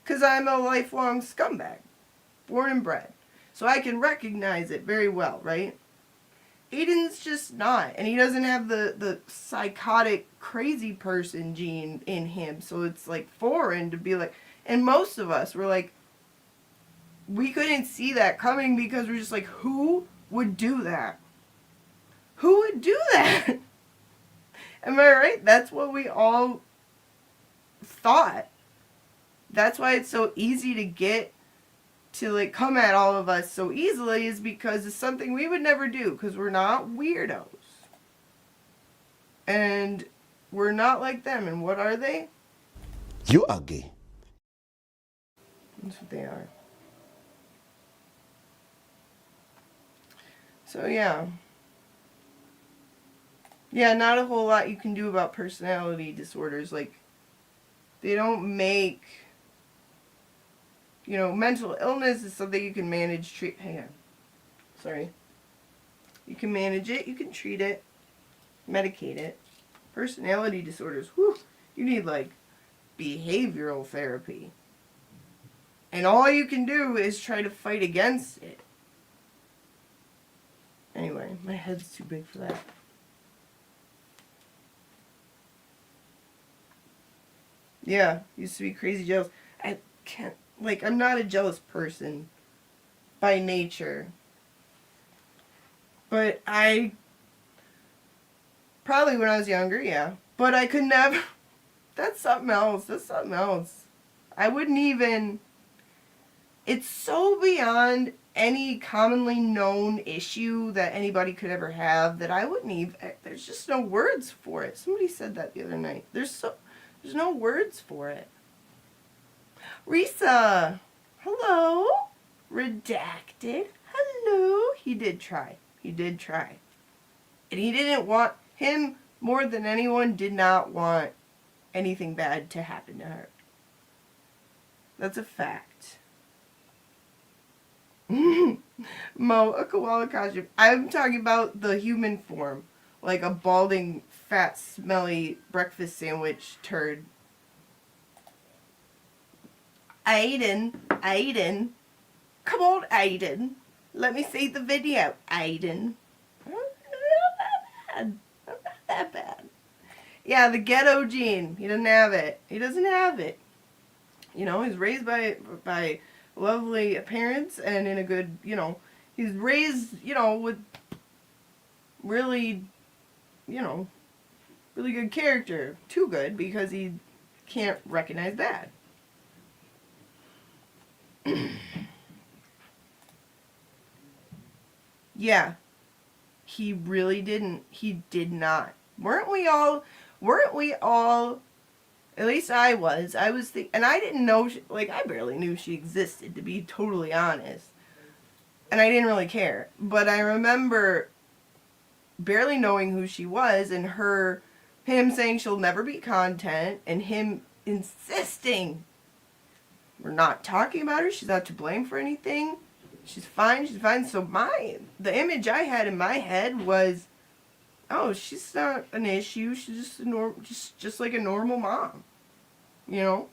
'Cause I'm a lifelong scumbag. Born and bred. So I can recognize it very well, right? Aiden's just not. And he doesn't have the psychotic, crazy person gene in him. So it's like foreign to be like, and most of us were like, we couldn't see that coming because we're just like, who would do that? Who would do that? Am I right? That's what we all thought. That's why it's so easy to get to like come at all of us so easily, is because it's something we would never do because we're not weirdos. And we're not like them. And what are they? You are gay. That's what they are. So yeah. Yeah, not a whole lot you can do about personality disorders. Like, they don't make, you know, mental illness is something you can manage, hang on. Sorry. You can manage it, you can treat it, medicate it. Personality disorders, whew, you need, like, behavioral therapy. And all you can do is try to fight against it. Anyway, my head's too big for that. Yeah, used to be crazy jealous. I can't, like, I'm not a jealous person by nature. But I, probably when I was younger, yeah. But I could never, that's something else, I wouldn't even, it's so beyond any commonly known issue that anybody could ever have that I wouldn't even, there's just no words for it. Somebody said that the other night. There's no words for it. Risa, hello. Redacted, hello. He did try. And he didn't want, him more than anyone did not want anything bad to happen to her. That's a fact. Mo, a koala costume. I'm talking about the human form. Like a balding, fat, smelly breakfast sandwich turd. Aiden. Come on, Aiden. Let me see the video, Aiden. Not that bad. Yeah, the ghetto gene. He doesn't have it. You know, he's raised by lovely parents and in a good, you know, he's raised, you know, with really, you know, really good character. Too good because he can't recognize bad. Yeah. He really didn't. He did not. Weren't we all, at least I was and I didn't know, I barely knew she existed, to be totally honest. And I didn't really care. But I remember barely knowing who she was and him saying she'll never be content and him insisting we're not talking about her, she's not to blame for anything. She's fine. So the image I had in my head was, oh, she's not an issue. She's just like a normal mom. You know?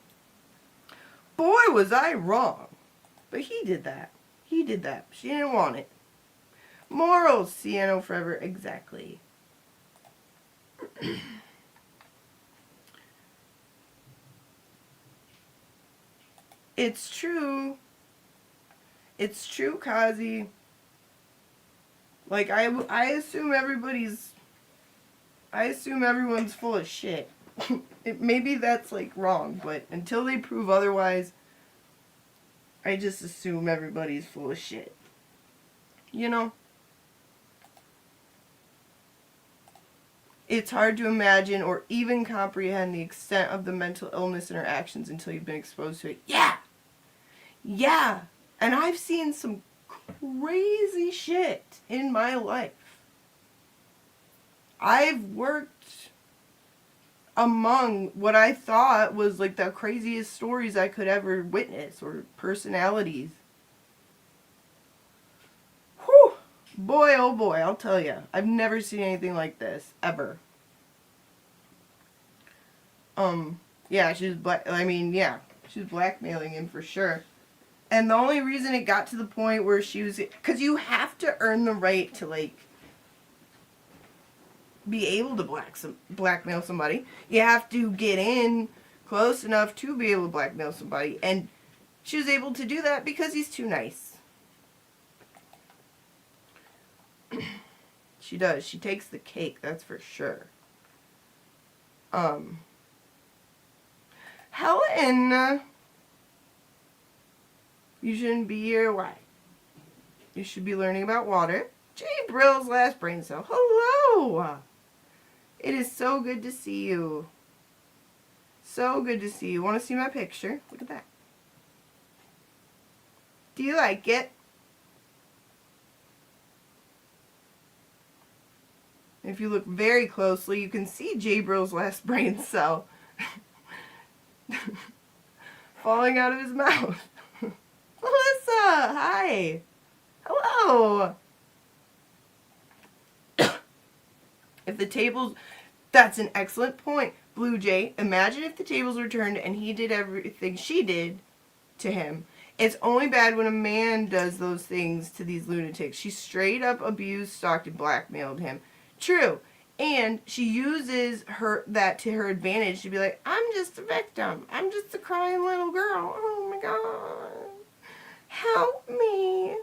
Boy, was I wrong. But he did that. She didn't want it. Morals, Ciano forever, exactly. It's true. It's true, Kazi. I assume everyone's full of shit. Maybe that's wrong, but until they prove otherwise, I just assume everybody's full of shit. You know? It's hard to imagine or even comprehend the extent of the mental illness in her actions until you've been exposed to it. Yeah! Yeah! And I've seen some crazy shit in my life. I've worked among what I thought was the craziest stories I could ever witness, or personalities. Whew! Boy, oh boy, I'll tell you. I've never seen anything like this, ever. Yeah, she was blackmailing him for sure. And the only reason it got to the point where she was, because you have to earn the right to be able to blackmail somebody. You have to get in close enough to be able to blackmail somebody. And she was able to do that because he's too nice. She does. She takes the cake, that's for sure. Helen, you shouldn't be here. Why? You should be learning about water. Jay Brill's last brain cell. Hello! It is so good to see you. So good to see you. Want to see my picture? Look at that. Do you like it? If you look very closely, you can see Jay Brill's last brain cell falling out of his mouth. Melissa, hi. Hello. If the tables, that's an excellent point, Blue Jay. Imagine if the tables were turned and he did everything she did to him. It's only bad when a man does those things to these lunatics. She straight up abused, stalked, and blackmailed him. True. And she uses that to her advantage to be like, I'm just a victim. I'm just a crying little girl. Oh my God. Help me.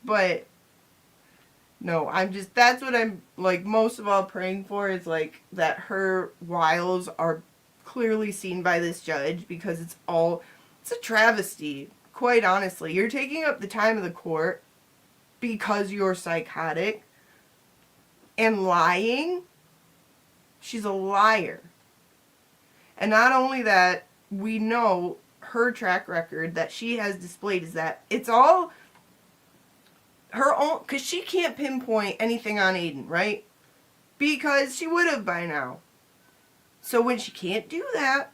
But no, that's what I'm most of all praying for, is that her wiles are clearly seen by this judge, because it's a travesty. Quite honestly, you're taking up the time of the court because you're psychotic and lying. She's a liar. And not only that, we know her track record that she has displayed is that it's all her own, because she can't pinpoint anything on Aiden, right? Because she would have by now. So when she can't do that,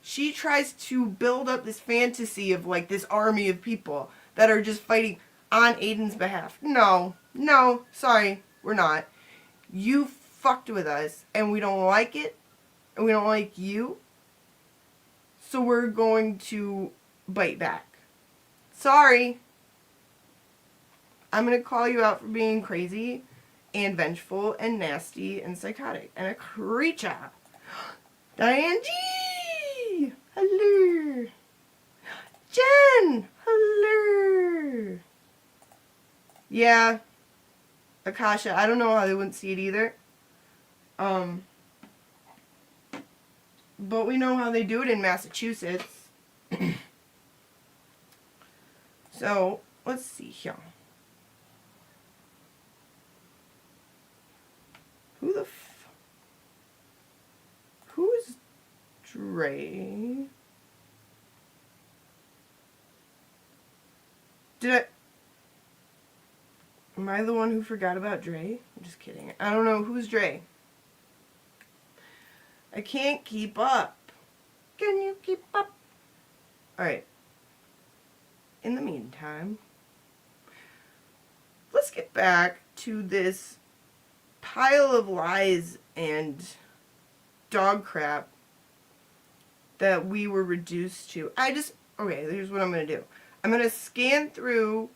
she tries to build up this fantasy of this army of people that are just fighting on Aiden's behalf. No, sorry, we're not. You fucked with us, and we don't like it, and we don't like you, so we're going to bite back. Sorry. I'm going to call you out for being crazy and vengeful and nasty and psychotic and a creature. Diane G! Hello. Jen! Hello. Yeah. Akasha, I don't know how they wouldn't see it either. But we know how they do it in Massachusetts. So, let's see here. Who is Dre? Am I the one who forgot about Dre? I'm just kidding. I don't know. Who's Dre? I can't keep up. Can you keep up? Alright. In the meantime, let's get back to this pile of lies and dog crap that we were reduced to. Okay, here's what I'm going to do. I'm going to scan through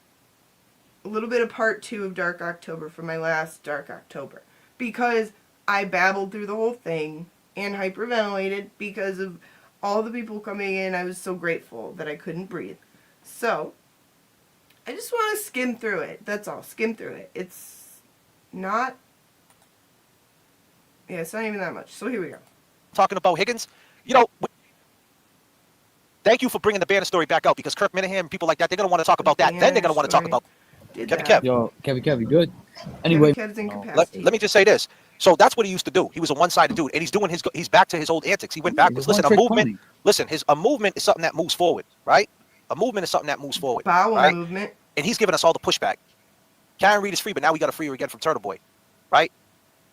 a little bit of part 2 of Dark October from my last Dark October, because I babbled through the whole thing and hyperventilated because of all the people coming in. I was so grateful that I couldn't breathe. So, I just want to skim through it. That's all. Skim through it. It's not even that much. So here we go. Talking about Higgins, you know, thank you for bringing the Banner story back out, because Kirk Minahan and people like that, they're going to want to talk about that. Then they're going to want to talk about Kevin Kev. Yo, Kevin, good. Anyway, let me just say this. So that's what he used to do. He was a one-sided dude, and he's back to his old antics. He went backwards. Listen, a movement is something that moves forward, right? A movement is something that moves forward. Bowel movement. And he's giving us all the pushback. Karen Reed is free, but now we got to free her again from Turtle Boy, right?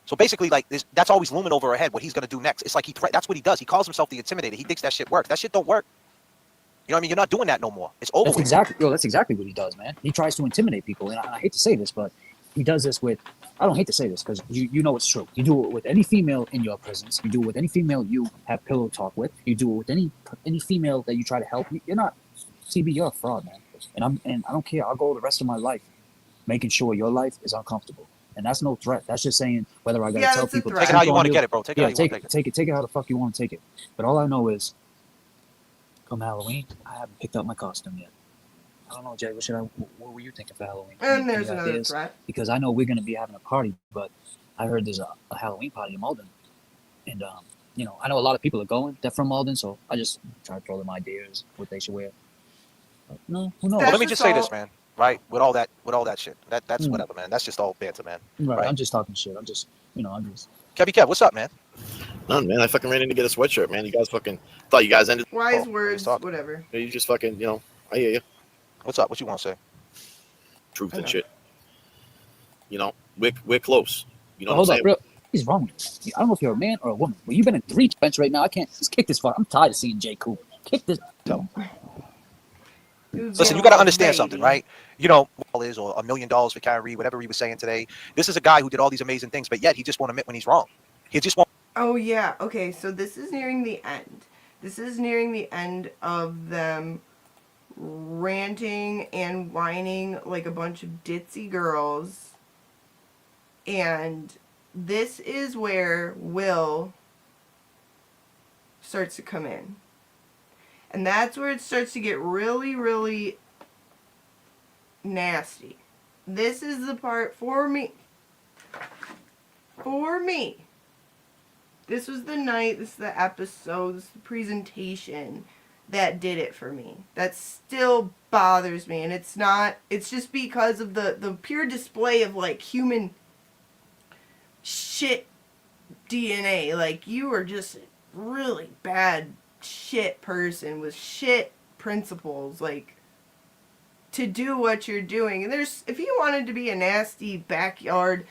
So basically, like, that's always looming over our head, what he's going to do next. It's like that's what he does. He calls himself the Intimidator. He thinks that shit works. That shit don't work. You know what I mean? You're not doing that no more. It's over. That's exactly what he does, man. He tries to intimidate people, and I hate to say this, but he does this with, I don't hate to say this, because you know it's true. You do it with any female in your presence. You do it with any female you have pillow talk with. You do it with any female that you try to help. You're not, CB, you're a fraud, man. And I don't care. I'll go the rest of my life making sure your life is uncomfortable. And that's no threat. That's just saying whether I gotta tell people. Take it how you want to get it, bro. Take it how you want to take it. Take it how the fuck you want to take it. But all I know is, come Halloween, I haven't picked up my costume yet. I don't know, Jay. What were you thinking for Halloween? And there's another threat. Because I know we're gonna be having a party, but I heard there's a Halloween party in Malden, and you know, I know a lot of people are going. They're from Malden, so I just try to throw them ideas what they should wear. But no, who knows? Well, let me just say this, man. Right, with all that shit, that's whatever, man. That's just all banter, man. Right. I'm just talking shit. I'm just. Kevy Kev, what's up, man? None, man. I fucking ran in to get a sweatshirt, man. You guys fucking thought you guys ended. Wise words, whatever. You just fucking, I hear you. What's up? What you want to say? Truth and shit. You know, we're close. You know hold what I'm up, bro. He's wrong with you. I don't know if you're a man or a woman. Well, you've been in 3 bench right now. I can't just kick this fuck. I'm tired of seeing Jay Cooper. Kick this. No. Listen, you got to understand something, right? You know, or $1 million for Karen Reed, whatever he was saying today. This is a guy who did all these amazing things, but yet he just won't admit when he's wrong. He just won't. Oh, yeah. Okay, so this is nearing the end. This is nearing the end of them ranting and whining like a bunch of ditzy girls. And this is where Will starts to come in. And that's where it starts to get really, really nasty. This is the part for me. This was the night, this is the episode, this is the presentation that did it for me. That still bothers me. And it's just because of the pure display of like human shit DNA. Like, you are just really bad shit person with shit principles, like, to do what you're doing. And if you wanted to be a nasty backyard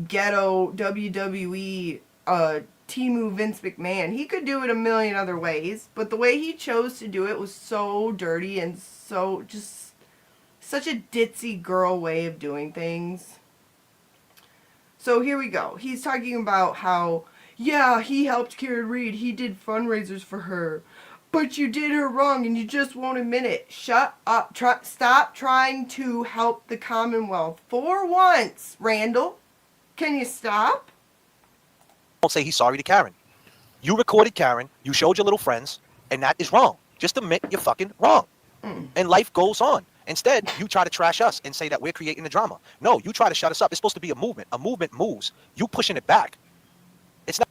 ghetto WWE Timu Vince McMahon, he could do it a million other ways, but the way he chose to do it was so dirty and so just such a ditzy girl way of doing things. So here we go. He's talking about how, yeah, he helped Karen Reed. He did fundraisers for her. But you did her wrong and you just won't admit it. Shut up. Stop trying to help the Commonwealth. For once, Randall. Can you stop? Don't say he's sorry to Karen. You recorded Karen. You showed your little friends. And that is wrong. Just admit you're fucking wrong. And life goes on. Instead, you try to trash us and say that we're creating the drama. No, you try to shut us up. It's supposed to be a movement. A movement moves. You pushing it back. It's not.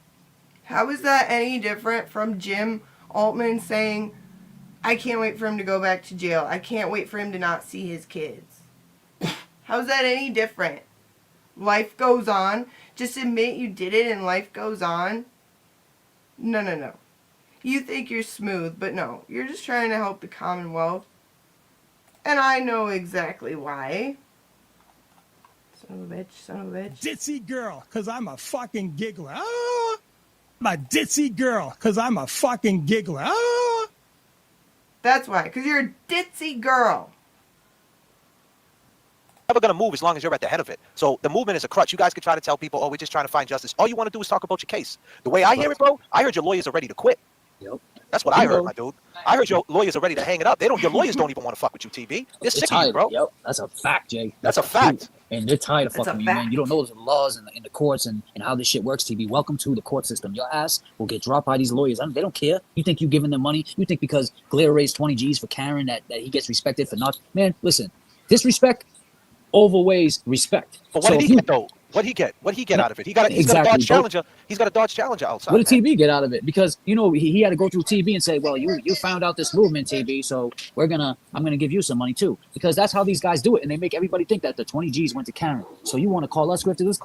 How is that any different from Jim Altman saying, I can't wait for him to go back to jail. I can't wait for him to not see his kids. How's that any different? Life goes on. Just admit you did it and life goes on. No. You think you're smooth, but no. You're just trying to help the Commonwealth. And I know exactly why. Son of a bitch. Ditzy girl, because I'm a fucking giggler. Oh, I'm a ditzy girl, because I'm a fucking giggler. Oh. That's why, because you're a ditzy girl. Never going to move as long as you're at the head of it. So the movement is a crutch. You guys could try to tell people, oh, we're just trying to find justice. All you want to do is talk about your case. The way I hear it, bro, I heard your lawyers are ready to quit. Yep. That's what I heard, my dude. I heard your lawyers are ready to hang it up. Your lawyers don't even want to fuck with you, TV. They're sick of you, bro. Yep, that's a fact, Jay. That's a fact. And they're tired of fucking you, man. You don't know the laws and the courts and how this shit works, TV. Welcome to the court system. Your ass will get dropped by these lawyers. They don't care. You think you giving them money? You think because Blair raised 20 G's for Karen that he gets respected for not? Man, listen, disrespect overweighs respect. But what did he get, though? What'd he get out of it? He's got a Dodge Challenger. He's got a Dodge Challenger outside. What did TB get out of it? Because he had to go through TB and say, well, you found out this movement, TB, so I'm gonna give you some money too. Because that's how these guys do it, and they make everybody think that the 20 G's went to Karen. So you want to call us grifted? Let's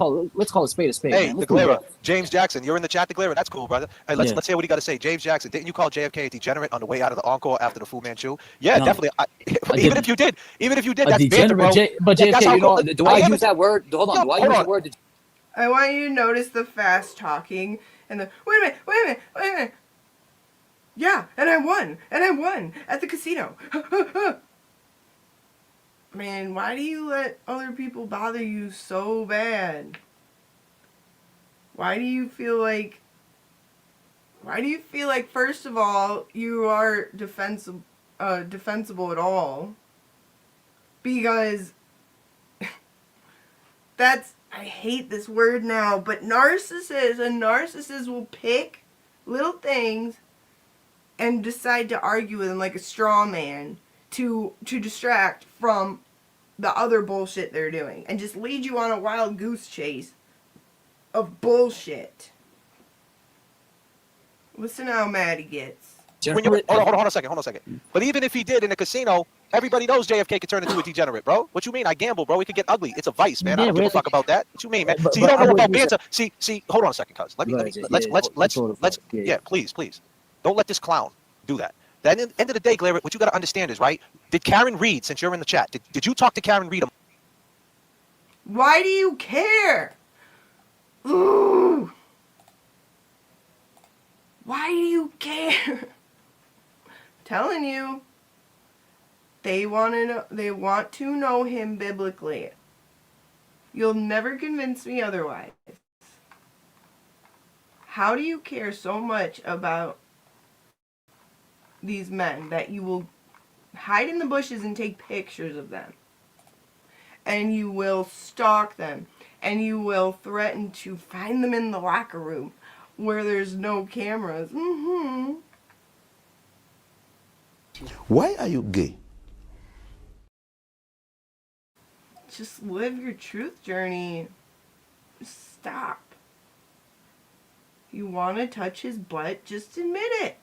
call a spade a spade. Hey, DeGlera, James Jackson, you're in the chat, DeGlera. That's cool, brother. Hey, let's hear what he got to say. James Jackson, didn't you call JFK a degenerate on the way out of the encore after the Fu Manchu? Yeah, no, definitely. Even if you did, that's banter, bro. But JFK, do I use that word? Hold on. Do I use the word? I want you to notice the fast talking and the wait a minute. Yeah, and I won at the casino. Man, why do you let other people bother you so bad? Why do you feel like first of all you are defensible at all? Because I hate this word now, but a narcissist will pick little things and decide to argue with them like a straw man to distract from the other bullshit they're doing and just lead you on a wild goose chase of bullshit. Listen how mad he gets. Hold on a second. But even if he did in a casino, everybody knows JFK could turn into a degenerate, bro. What you mean? I gamble, bro. It could get ugly. It's a vice, man. I don't give a fuck about that. What you mean, man? See, you don't know about banter. See. Hold on a second, cuz. Please. Don't let this clown do that. Then, at the end of the day, Glare, what you got to understand is, right? Did Karen Reed, since you're in the chat, did you talk to Karen Reed? Why do you care? Ooh. Why do you care? Telling you, they want to know him biblically. You'll never convince me otherwise. How do you care so much about these men that you will hide in the bushes and take pictures of them? And you will stalk them. And you will threaten to find them in the locker room where there's no cameras. Why are you gay? Just live your truth journey. Stop. You want to touch his butt? Just admit it.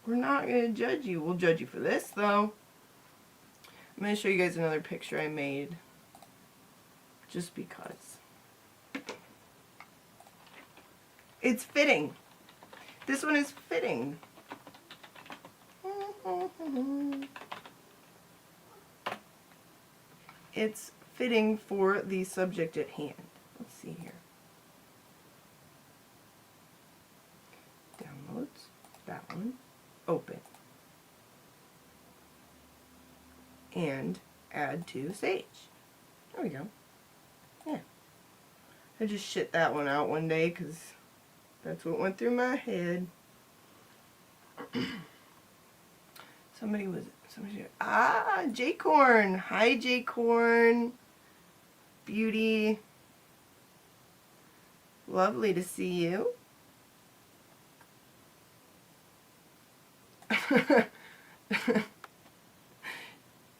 We're not going to judge you. We'll judge you for this, though. I'm going to show you guys another picture I made. Just because. It's fitting. This one is fitting. It's fitting for the subject at hand. Let's see here. Downloads. That one. Open. And add to Sage. There we go. Yeah. I just shit that one out one day because that's what went through my head. Somebody, J-Corn. Hi, J-Corn. Beauty. Lovely to see you.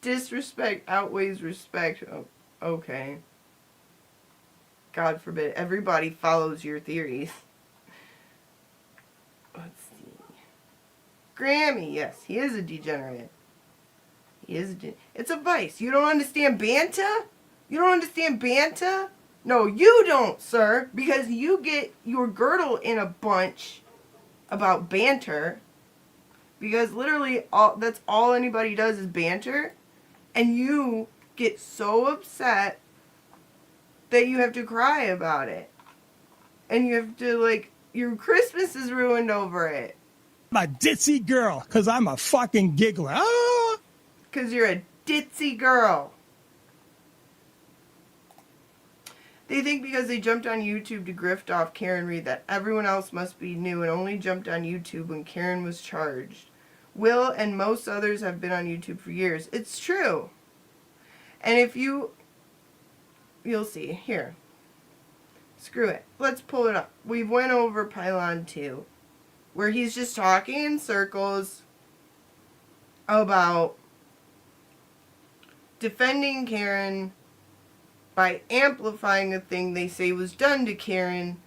disrespect outweighs respect. Oh, okay. God forbid. Everybody follows your theories. Let's see. Grammy, yes, he is a degenerate. He is it's a vice. You don't understand banter? You don't understand banter? No, you don't, sir, because you get your girdle in a bunch about banter. Because literally that's all anybody does is banter, and you get so upset that you have to cry about it. And you have to, like, your Christmas is ruined over it. I'm a ditzy girl, because I'm a fucking giggler. Ah! Because you're a ditzy girl. They think because they jumped on YouTube to grift off Karen Reed that everyone else must be new and only jumped on YouTube when Karen was charged. Will and most others have been on YouTube for years. It's true. And if you'll see. Here. Screw it. Let's pull it up. We went over Pylon 2, where he's just talking in circles about defending Karen by amplifying a thing they say was done to Karen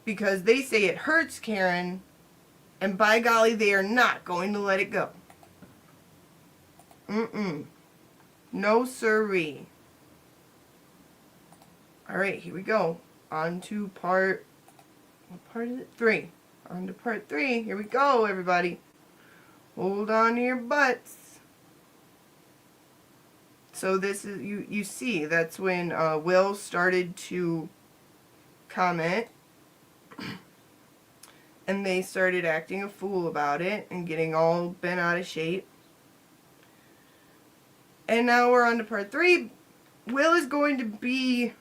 because they say it hurts Karen, and by golly, they are not going to let it go. No siree. Alright, here we go. On to part... What part is it? 3. On to part 3. Here we go, everybody. Hold on to your butts. So this is, you see, that's when Will started to comment. And they started acting a fool about it and getting all bent out of shape. And now we're on to part 3. Will is going to be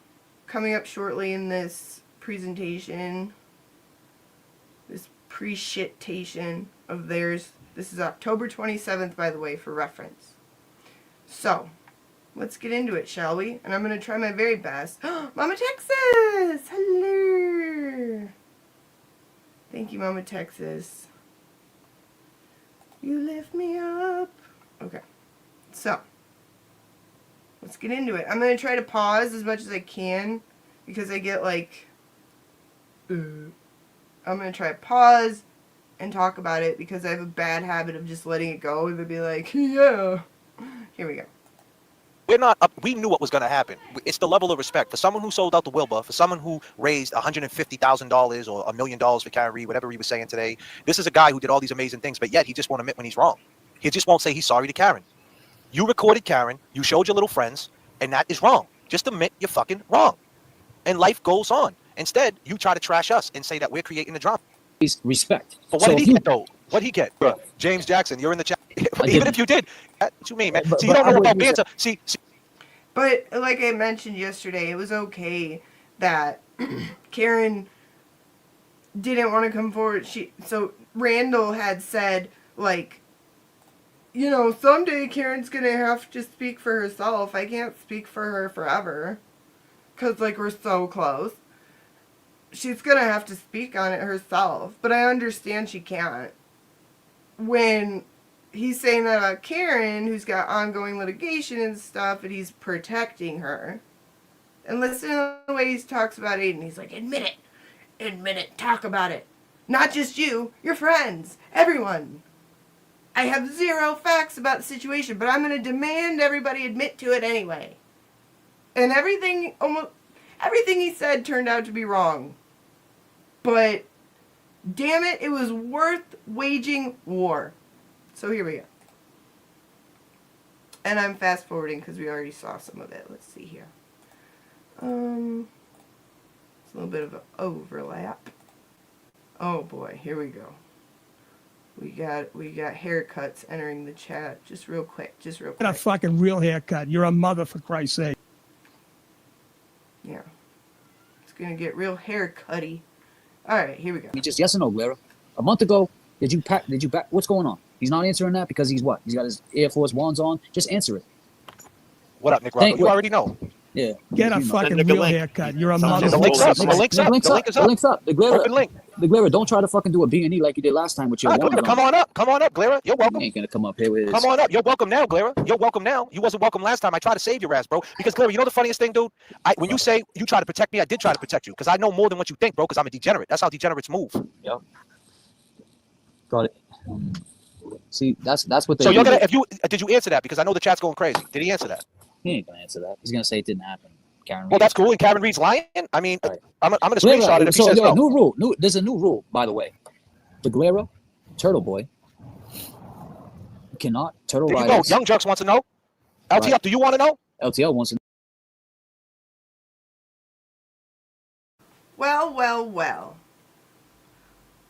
coming up shortly in this presentation. This pre-shitation of theirs. This is October 27th, by the way, for reference. So, let's get into it, shall we? And I'm going to try my very best. Mama Texas! Hello! Thank you, Mama Texas. You lift me up. Okay. So, let's get into it. I'm going to try to pause as much as I can because I get like... I'm going to try to pause and talk about it because I have a bad habit of just letting it go and then be like, yeah. Here we go. We're not up. We knew what was going to happen. It's the level of respect for someone who sold out the Wilbur, for someone who raised $150,000 or $1 million for Karen Reed, whatever he was saying today. This is a guy who did all these amazing things, but yet he just won't admit when he's wrong. He just won't say he's sorry to Karen. You recorded Karen, you showed your little friends, and that is wrong. Just admit you're fucking wrong. And life goes on. Instead, you try to trash us and say that we're creating the drama. Respect. But what did he get, though? What did he get? Bro, James Jackson, you're in the chat. Even if you did, that's what you mean, man. See, you don't know about banter. See. But like I mentioned yesterday, it was okay that Karen didn't want to come forward. So Randall had said, like, you know, someday Karen's going to have to speak for herself. I can't speak for her forever. Because, like, we're so close. She's going to have to speak on it herself. But I understand she can't. When he's saying that about Karen, who's got ongoing litigation and stuff, and he's protecting her. And listen to the way he talks about Aiden. He's like, admit it, talk about it. Not just you, your friends, everyone. I have zero facts about the situation, but I'm going to demand everybody admit to it anyway. And almost everything he said turned out to be wrong. But, damn it, it was worth waging war. So here we go. And I'm fast forwarding because we already saw some of it. Let's see here. It's a little bit of an overlap. Oh boy, here we go. We got haircuts entering the chat. Just real quick. Get a fucking real haircut. You're a mother, for Christ's sake. Yeah. It's gonna get real haircutty. Alright, here we go. Just yes or no, Glera. A month ago, did you back? What's going on? He's not answering that because he's what? He's got his Air Force Ones on. Just answer it. What up, Nick Rocco? You already know. Yeah. Get a fucking real haircut. You're a mother. The link's up. The link is up. The link's up. The Glera. Open link. The Glera, don't try to fucking do a B&E like you did last time with your Glera, come on up, Glera. You're welcome. You ain't gonna come up here with his... Come on up. You're welcome now, Glera. You're welcome now. You wasn't welcome last time. I tried to save your ass, bro. Because Glera, you know the funniest thing, dude? When you say you try to protect me, I did try to protect you because I know more than what you think, bro. Because I'm a degenerate. That's how degenerates move. Yep. Got it. See, that's what they. So you're gonna did you answer that? Because I know the chat's going crazy. Did he answer that? He ain't gonna answer that. He's gonna say it didn't happen. Karen Reed. Well, that's cool. And Karen Reed's lying. I mean, right. I'm gonna screenshot it if he says no. New rule. There's a new rule, by the way. The Glera, Turtle Boy, cannot turtle There you riders. go. Young Jerks wants to know. LTL, right. Do you want to know? LTL wants to know. Well.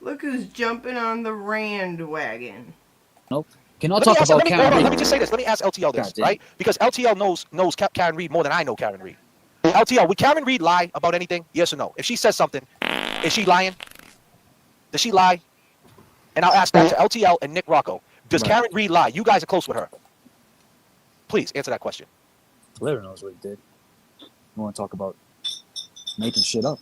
Look who's jumping on the Rand wagon. Nope. Cannot talk about Karen Reed. Let me just say this. Let me ask LTL this, right? Because LTL knows Karen Reed more than I know Karen Reed. LTL, would Karen Reed lie about anything? Yes or no? If she says something, is she lying? Does she lie? And I'll ask that to LTL and Nick Rocco. Does Karen Reed lie? You guys are close with her. Please answer that question. Glera knows what he did. You want to talk about making shit up?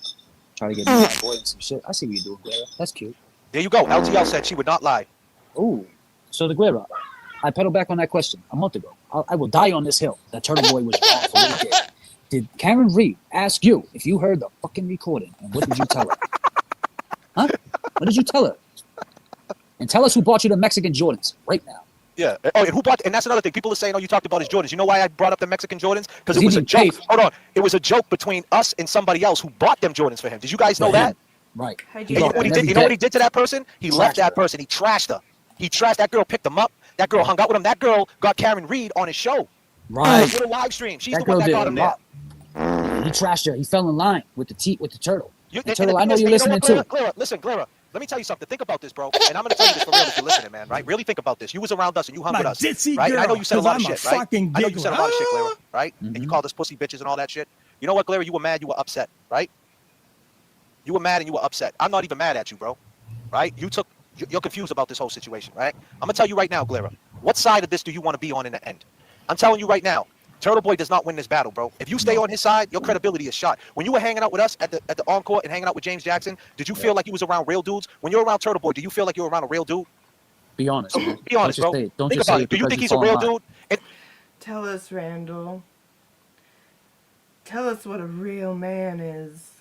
Try to get my boy and some shit. I see what you're doing, Glera. That's cute. There you go. LTL said she would not lie. Ooh. So the Glera, I pedaled back on that question a month ago. I will die on this hill that Turtle Boy was wrong for what he did. Did Karen Reed ask you if you heard the fucking recording? And what did you tell her? Huh? What did you tell her? And tell us who bought you the Mexican Jordans right now. Yeah. Oh, and who bought? And that's another thing. People are saying, "Oh, you talked about his Jordans." You know why I brought up the Mexican Jordans? Because it was a joke. Hold on. It was a joke between us and somebody else who bought them Jordans for him. Did you guys know that? Right. You know what he did? You know what he did to that person? He left that person. He trashed her. He trashed that girl. Picked him up. That girl hung out with him. That girl got Karen Reed on his show. Right. With a live stream. She's the one that got him there. He trashed her. He fell in line with the turtle. The turtle, I know you're listening too. Glera, listen, Glera. Let me tell you something. Think about this, bro. And I'm going to tell you this for real if you're listening, man, right? Really think about this. You was around us and you hung with us, right? And I know you said a lot of shit, right? I know you said a lot of shit, Glera, right? And you called us pussy bitches and all that shit. You know what, Glera? You were mad. You were upset, right? You were mad and you were upset. I'm not even mad at you, bro, right? You're confused about this whole situation, right? I'm going to tell you right now, Glera. What side of this do you want to be on in the end? I'm telling you right now. Turtle Boy does not win this battle, bro. If you stay on his side, your credibility is shot. When you were hanging out with us at the Encore and hanging out with James Jackson, did you feel like you was around real dudes? When you're around Turtle Boy, do you feel like you're around a real dude? Be honest, man. Be honest, bro. Think about it. Do you think he's a real dude? Tell us, Randall. Tell us what a real man is.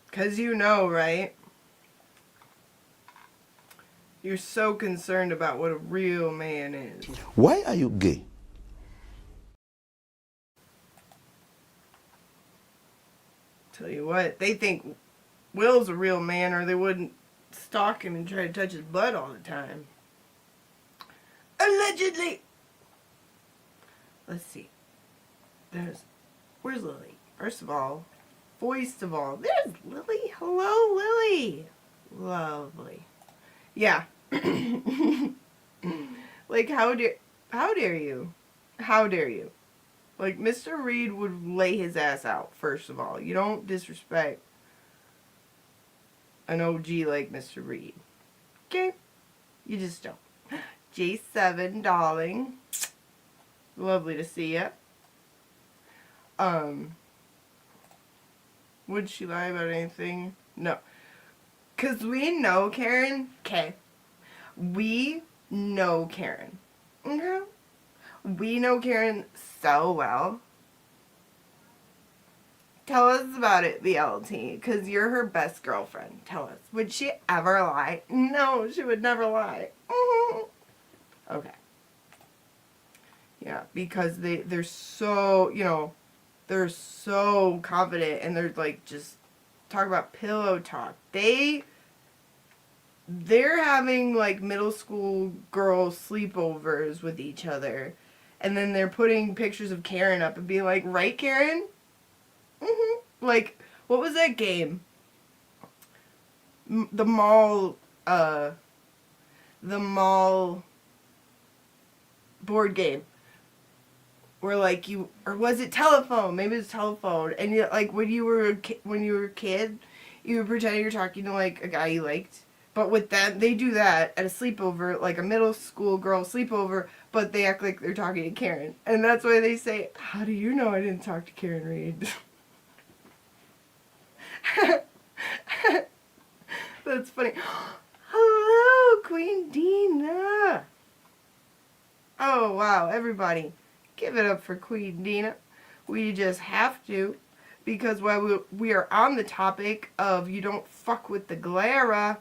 Because you know, right? You're so concerned about what a real man is. Why are you gay? Tell you what, they think Will's a real man or they wouldn't stalk him and try to touch his butt all the time. Allegedly. Let's see. Where's Lily? First of all, there's Lily. Hello, Lily. Lovely. Yeah. Like, how dare you? How dare you? Like, Mr. Reed would lay his ass out, first of all. You don't disrespect an OG like Mr. Reed. Okay? You just don't. J7, darling. Lovely to see ya. Would she lie about anything? No. Because we know Karen. Okay. We know Karen. Okay? We know Karen so well. Tell us about it, BLT, because you're her best girlfriend. Tell us. Would she ever lie? No, she would never lie. Okay. Yeah, because they're so, they're so confident and they're like just talk about pillow talk. They're having like middle school girl sleepovers with each other. And then they're putting pictures of Karen up and being like, right, Karen? Like, what was that game? The mall board game. Where like or was it telephone? Maybe it was telephone. And you, like when you were a kid, you would pretend you're talking to like a guy you liked. But with them, they do that at a sleepover, like a middle school girl sleepover, but they act like they're talking to Karen. And that's why they say, how do you know I didn't talk to Karen Reed? That's funny. Hello, Queen Dina. Oh, wow, everybody. Give it up for Queen Dina. We just have to, because while we are on the topic of you don't fuck with the Glara,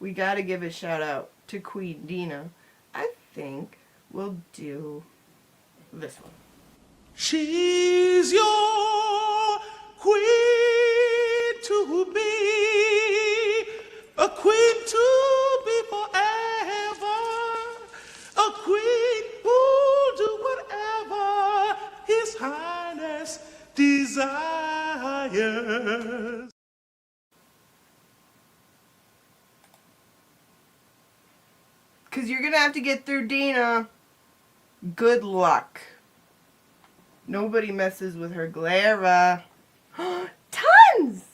we gotta give a shout out to Queen Dina. I think we'll do this one. She's your queen to be, a queen to be forever, a queen who'll do whatever His Highness desires. Because you're gonna have to get through Dina. Good luck. Nobody messes with her Glara. Tons!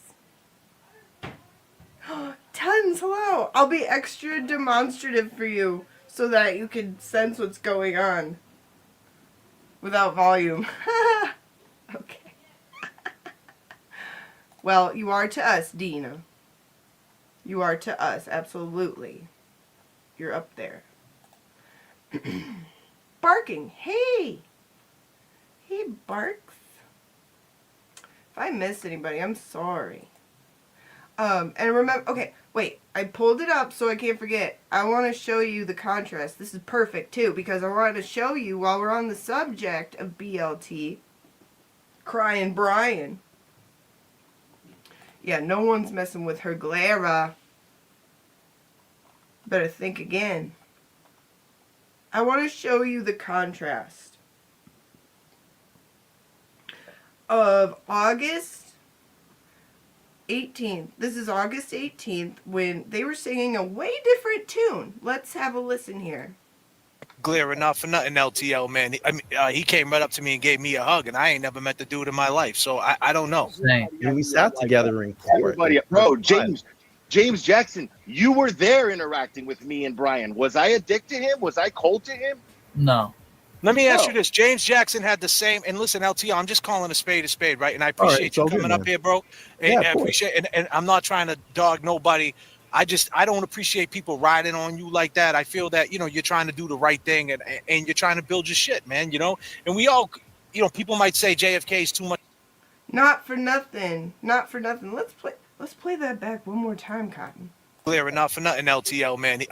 Tons, hello. I'll be extra demonstrative for you so that you can sense what's going on without volume. Okay. Well, you are to us, Dina. You are to us, absolutely. You're up there. Barking. Hey! He barks. If I missed anybody, I'm sorry. And remember, okay, wait, I pulled it up so I can't forget. I want to show you the contrast. This is perfect too, because I wanted to show you while we're on the subject of BLT, Crying Brian. Yeah, no one's messing with her Glara. Better think again. I want to show you the contrast of August 18th. This is August 18th when they were singing a way different tune. Let's have a listen here. Glare enough for nothing, LTL, man. He came right up to me and gave me a hug, and I ain't never met the dude in my life, so I don't know. And we sat together in court. Everybody, bro, James Jackson, you were there interacting with me and Brian. Was I a dick to him? Was I cold to him? No. Let me ask you this. James Jackson had the same, and listen, LTL, I'm just calling a spade, right? And I appreciate you coming up here, bro. And I appreciate, and I'm not trying to dog nobody. I don't appreciate people riding on you like that. I feel that, you're trying to do the right thing and you're trying to build your shit, man, and we all, people might say JFK is too much. Not for nothing. Not for nothing. Let's play that back one more time, Cotton. Clear enough for nothing, LTL, man.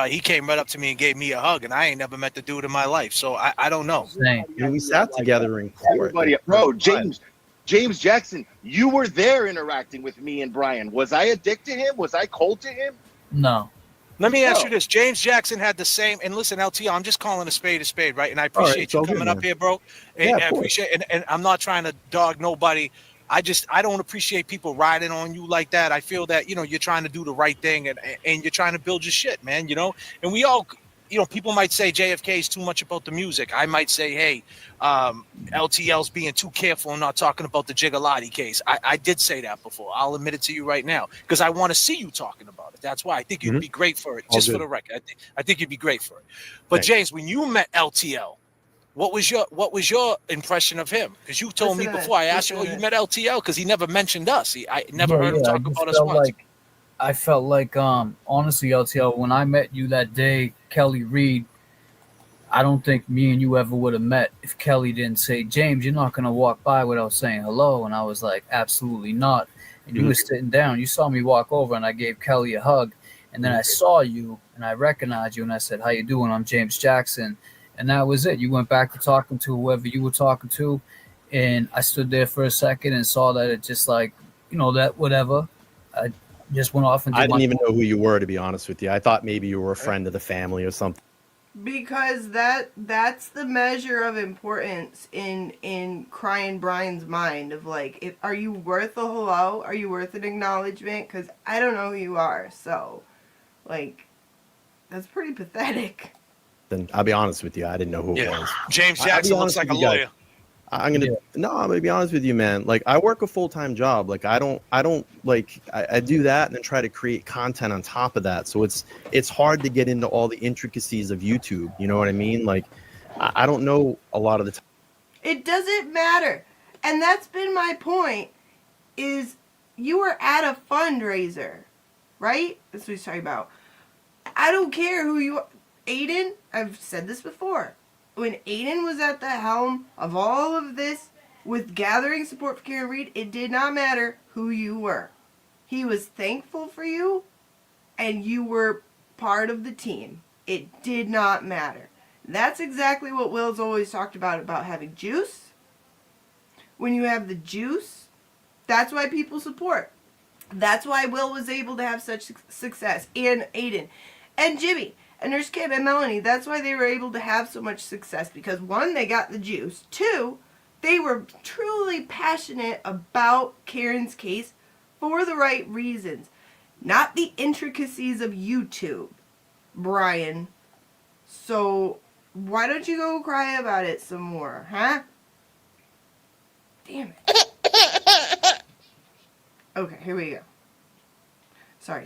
He came right up to me and gave me a hug, and I ain't never met the dude in my life, so I don't know. And we sat together in court. Everybody, bro, James Jackson, you were there interacting with me and Brian. Was I a dick to him? Was I cold to him? No. Let me ask you this. James Jackson had the same, and listen, LTL, I'm just calling a spade, right? And I appreciate you coming up here, bro. And I appreciate, and I'm not trying to dog nobody. I don't appreciate people riding on you like that. I feel that, you're trying to do the right thing and you're trying to build your shit, man, and we all, people might say JFK is too much about the music. I might say, hey, LTL's being too careful and not talking about the Gigalotti case. I did say that before. I'll admit it to you right now because I want to see you talking about it. That's why I think you'd be great for it, just for the record. I think you'd be great for it. But thanks. James, when you met LTL, what was your impression of him? Because you told me before. I asked you, you met LTL because he never mentioned us. I never heard him talk about us once. I felt like, honestly, LTL, when I met you that day, Kelly Reed, I don't think me and you ever would have met if Kelly didn't say, James, you're not going to walk by without saying hello. And I was like, absolutely not. And you were sitting down. You saw me walk over and I gave Kelly a hug. And then I saw you and I recognized you and I said, how you doing? I'm James Jackson. And that was it. You went back to talking to whoever you were talking to. And I stood there for a second and saw that it just like, that whatever. I just went off and I didn't even know who you were, to be honest with you. I thought maybe you were a friend of the family or something. Because that's the measure of importance in Crying Brian's mind of like, are you worth a hello? Are you worth an acknowledgement? Because I don't know who you are. So, like, that's pretty pathetic. Then I'll be honest with you, I didn't know who it was. James Jackson looks like a lawyer. I'm gonna be honest with you, man. Like, I work a full-time job. Like, I don't like, I do that and then try to create content on top of that. So it's hard to get into all the intricacies of YouTube. You know what I mean? Like, I don't know a lot of the time. It doesn't matter. And that's been my point, is you were at a fundraiser, right? That's what he's talking about. I don't care who you are. Aiden, I've said this before. When Aiden was at the helm of all of this with gathering support for Karen Reed, it did not matter who you were. He was thankful for you, and you were part of the team. It did not matter. That's exactly what Will's always talked about having juice. When you have the juice, that's why people support. That's why Will was able to have such success. And Aiden. And Jimmy. And Nurse Kim and Melanie. That's why they were able to have so much success. Because one, they got the juice. Two, they were truly passionate about Karen's case for the right reasons. Not the intricacies of YouTube, Brian. So, why don't you go cry about it some more, huh? Damn it. Okay, here we go. Sorry.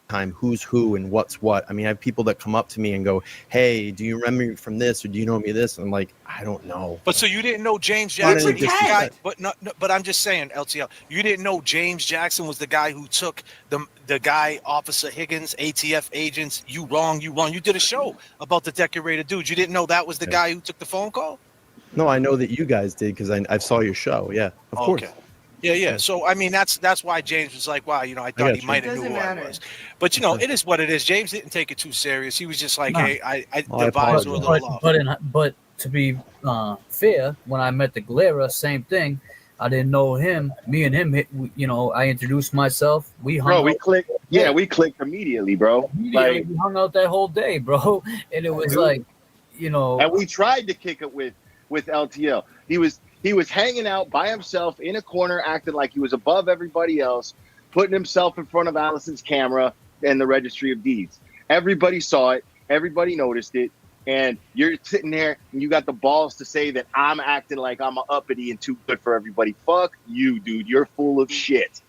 Time who's who and what's what. I mean, I have people that come up to me and go, "Hey, do you remember me from this, or do you know me this?" And I'm like, I don't know. But so you didn't know James Jackson was the guy? But no, but I'm just saying, LTL, you didn't know James Jackson was the guy who took the guy, Officer Higgins, ATF agents. You wrong. You did a show about the decorated dude. You didn't know that was the guy who took the phone call? No, I know that you guys did because I saw your show. Yeah, of course. Yeah. So I mean, that's why James was like, wow, I thought he might have knew who I was. But it is what it is. James didn't take it too serious. He was just like, hey, the vibes were a little off. But to be fair, when I met the Galera, same thing. I didn't know him. Me and him, I introduced myself. We hung out. We clicked. Yeah, we clicked immediately, bro. We hung out that whole day, bro. And it was like, And we tried to kick it with LTL. He was hanging out by himself in a corner, acting like he was above everybody else, putting himself in front of Allison's camera and the Registry of Deeds. Everybody saw it. Everybody noticed it. And you're sitting there and you got the balls to say that I'm acting like I'm an uppity and too good for everybody. Fuck you, dude. You're full of shit.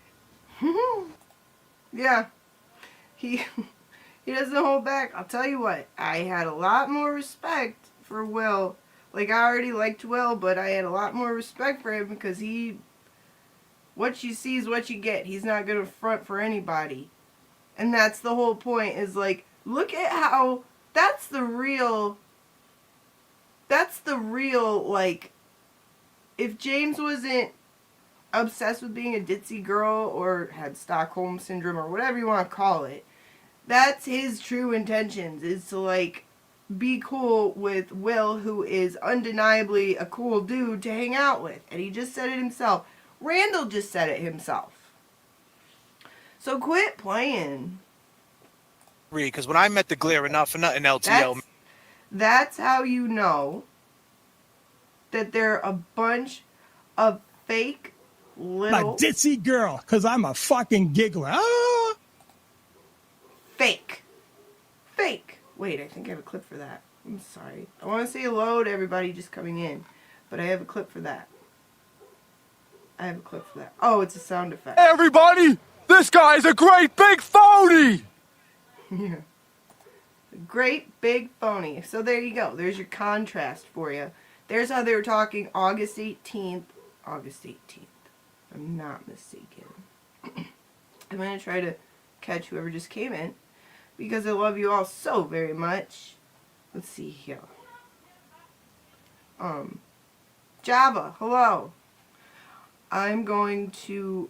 Yeah. He doesn't hold back. I'll tell you what. I had a lot more respect for Will. Like, I already liked Will, but I had a lot more respect for him because what you see is what you get. He's not going to front for anybody. And that's the whole point, is like, look at how, that's the real, like, if James wasn't obsessed with being a ditzy girl or had Stockholm Syndrome or whatever you want to call it, that's his true intentions, is to, like, be cool with Will, who is undeniably a cool dude to hang out with. And he just said it himself. Randall just said it himself. So quit playing. Because when I met the Glare, not for nothing, LTL. That's how you know that they're a bunch of fake little... A ditzy girl, because I'm a fucking giggler. Ah! Fake. Wait, I think I have a clip for that. I'm sorry. I want to say hello to everybody just coming in, but I have a clip for that. Oh, it's a sound effect. Everybody, this guy's a great big phony! Yeah. A great big phony. So there you go. There's your contrast for you. There's how they were talking August 18th. If I'm not mistaken. I'm going to try to catch whoever just came in, because I love you all so very much. Let's see here. Java, hello. I'm going to...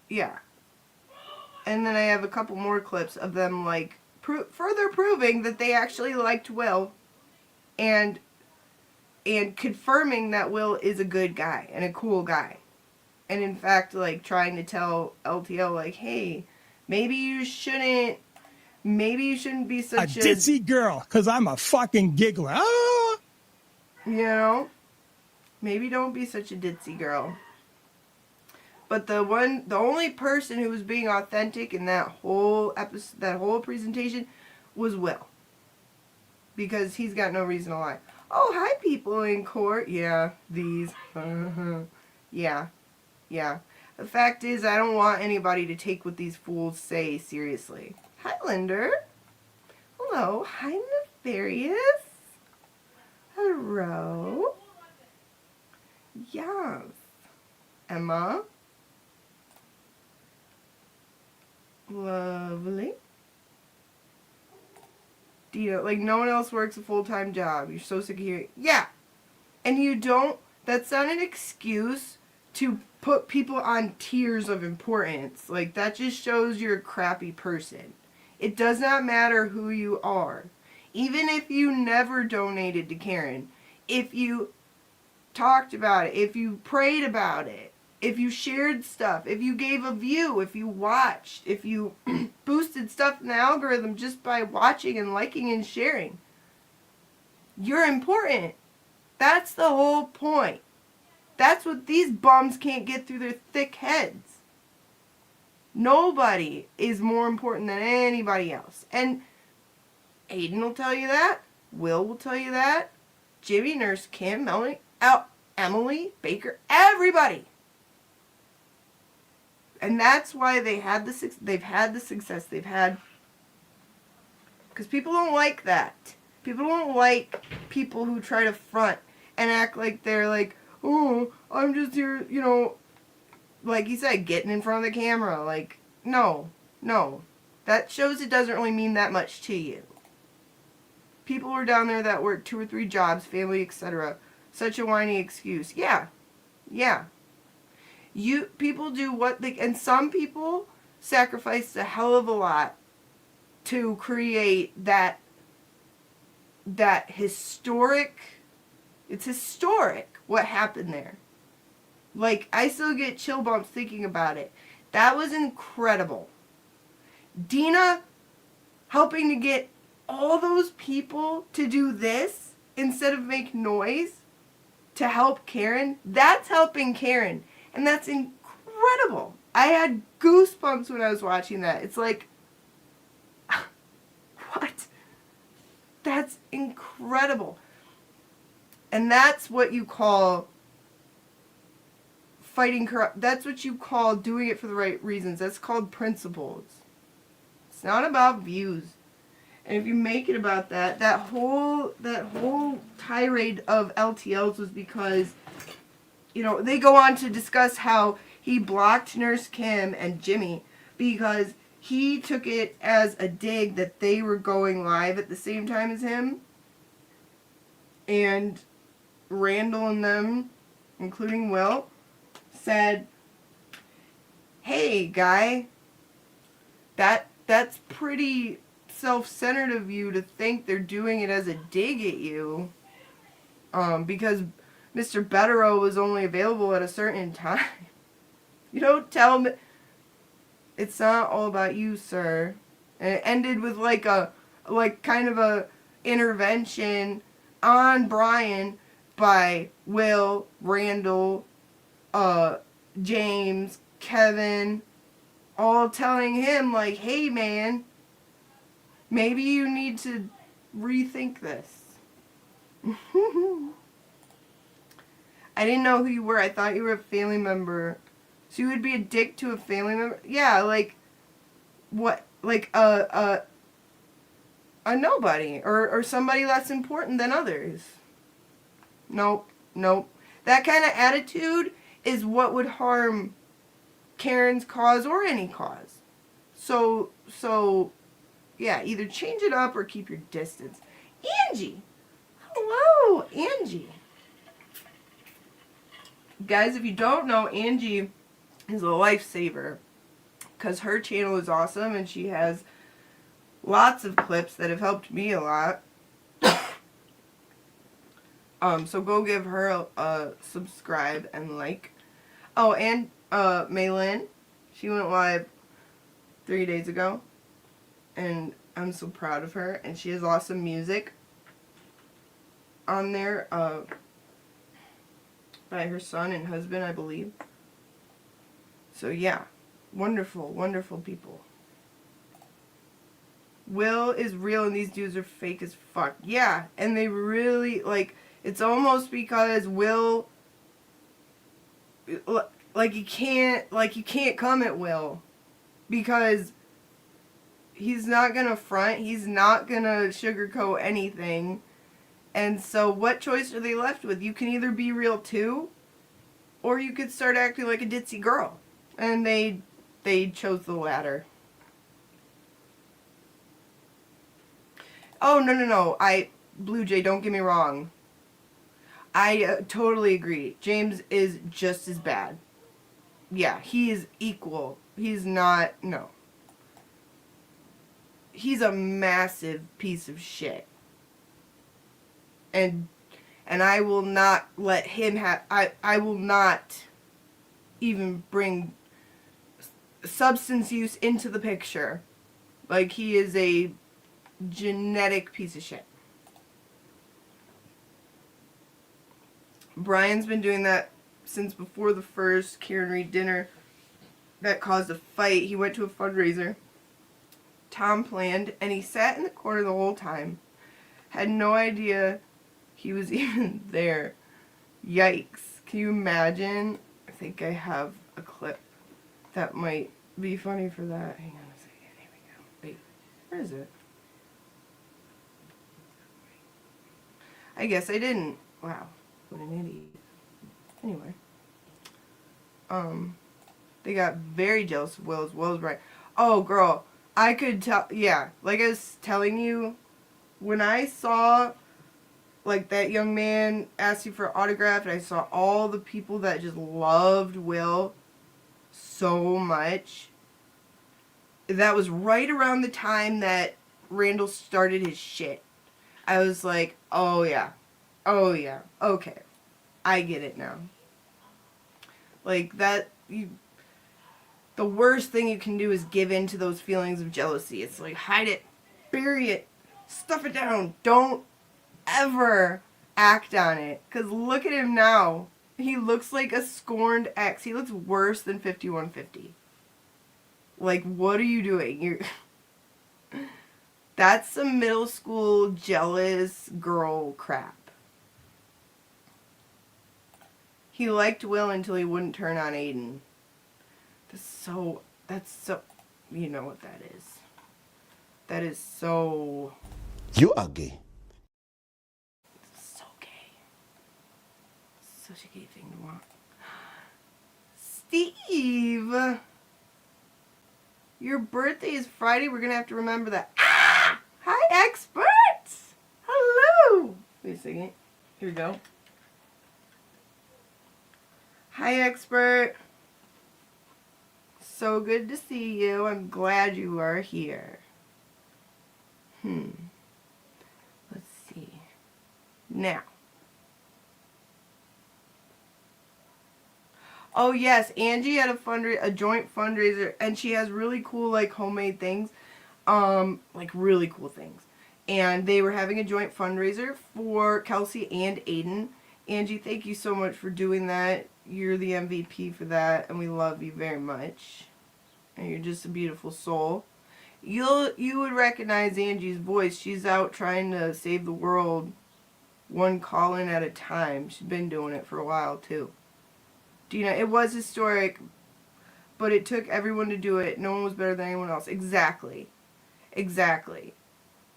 Yeah. And then I have a couple more clips of them, like, further proving that they actually liked Will. And confirming that Will is a good guy and a cool guy. And in fact, like, trying to tell LTL, like, hey... Maybe you shouldn't be such a ditzy girl, because I'm a fucking giggler. Ah! Maybe don't be such a ditzy girl. But the only person who was being authentic in that whole episode, that whole presentation, was Will. Because he's got no reason to lie. Oh, hi, people in court. Yeah, these. Yeah. The fact is, I don't want anybody to take what these fools say seriously. Hi, Linder. Hello. Hi, Nefarious. Hello. Yes. Emma. Lovely. Dina, like no one else works a full-time job. You're so sick of hearing. Yeah. And you don't, that's not an excuse to put people on tiers of importance. Like that just shows you're a crappy person. It does not matter who you are. Even if you never donated to Karen, if you talked about it, if you prayed about it, if you shared stuff, if you gave a view, if you watched, if you boosted stuff in the algorithm just by watching and liking and sharing, you're important. That's the whole point. That's what these bums can't get through their thick heads. Nobody is more important than anybody else. And Aiden will tell you that. Will tell you that. Jimmy, Nurse Kim, Melanie, Emily, Baker, everybody. And that's why they've had the success they've had. Because people don't like that. People don't like people who try to front and act like they're like, oh, I'm just here, you know, like he said, getting in front of the camera. Like, no. That shows it doesn't really mean that much to you. People are down there that work 2 or 3 jobs, family, etc. Such a whiny excuse. Yeah. People do what they, and some people sacrifice a hell of a lot to create that historic, it's historic what happened there. Like, I still get chill bumps thinking about it. That was incredible. Dina helping to get all those people to do this instead of make noise to help Karen, that's helping Karen. And that's incredible. I had goosebumps when I was watching that. It's like, what? That's incredible. And that's what you call fighting corrupt. That's what you call doing it for the right reasons. That's called principles. It's not about views. And if you make it about that whole tirade of LTLs was because, you know, they go on to discuss how he blocked Nurse Kim and Jimmy because he took it as a dig that they were going live at the same time as him. And Randall and them, including Will, said, hey, guy, that's pretty self-centered of you to think they're doing it as a dig at you. Because Mr. Betterow was only available at a certain time. You don't tell me. It's not all about you, sir. And it ended with kind of a intervention on Brian by Will, Randall, James, Kevin, all telling him like, hey man, maybe you need to rethink this. I didn't know who you were. I thought you were a family member. So you would be a dick to a family member? Yeah, like, what? Like, a nobody. Or somebody less important than others. Nope. That kind of attitude is what would harm Karen's cause or any cause. So, yeah, either change it up or keep your distance. Angie! Hello, Angie. Guys, if you don't know, Angie is a lifesaver because her channel is awesome and she has lots of clips that have helped me a lot. So go give her a subscribe and like. Oh, and Maylin, she went live 3 days ago and I'm so proud of her, and she has awesome music on there by her son and husband, I believe. So yeah, wonderful people. Will is real and these dudes are fake as fuck. Yeah, and they really, like, it's almost because Will, like, you can't come at Will because he's not gonna front, he's not gonna sugarcoat anything. And so what choice are they left with? You can either be real too, Or you could start acting like a ditzy girl. And they chose the latter. Oh, no. Blue Jay, don't get me wrong. I totally agree. James is just as bad. Yeah, he is equal. He's not, no. He's a massive piece of shit. And I will not let him have, I will not even bring substance use into the picture. Like, he is a genetic piece of shit. Brian's been doing that since before the first Karen Reed dinner that caused a fight. He went to a fundraiser. Tom planned, and he sat in the corner the whole time. Had no idea he was even there. Yikes. Can you imagine? I think I have a clip that might be funny for that. Hang on a second. Here we go. Wait. Where is it? I guess I didn't. Wow. What an idiot. Anyway. They got very jealous of Will as well as Brian. Oh, girl. I could tell. Yeah. Like I was telling you, when I saw, like, that young man ask you for an autograph, and I saw all the people that just loved Will so much, that was right around the time that Randall started his shit. I was like, oh yeah, okay, I get it now. Like, that, the worst thing you can do is give in to those feelings of jealousy. It's like, hide it, bury it, stuff it down. Don't ever act on it. Because look at him now. He looks like a scorned ex. He looks worse than 5150. Like, what are you doing? That's some middle school jealous girl crap. He liked Will until he wouldn't turn on Aiden. That's so, you know what that is. That is so... You are gay. So gay. Such a gay thing to want. Steve! Your birthday is Friday. We're going to have to remember that. Ah! Hi, experts! Hello! Wait a second. Here we go. Hi, expert. So good to see you. I'm glad you are here. Let's see. Now. Oh yes, Angie had a joint fundraiser, and she has really cool, like, homemade things. Like, really cool things. And they were having a joint fundraiser for Kelsey and Aiden. Angie, thank you so much for doing that. You're the MVP for that, and we love you very much. And you're just a beautiful soul. You would recognize Angie's voice. She's out trying to save the world one call-in at a time. She's been doing it for a while, too. Do you know, it was historic, but it took everyone to do it. No one was better than anyone else. Exactly. Exactly.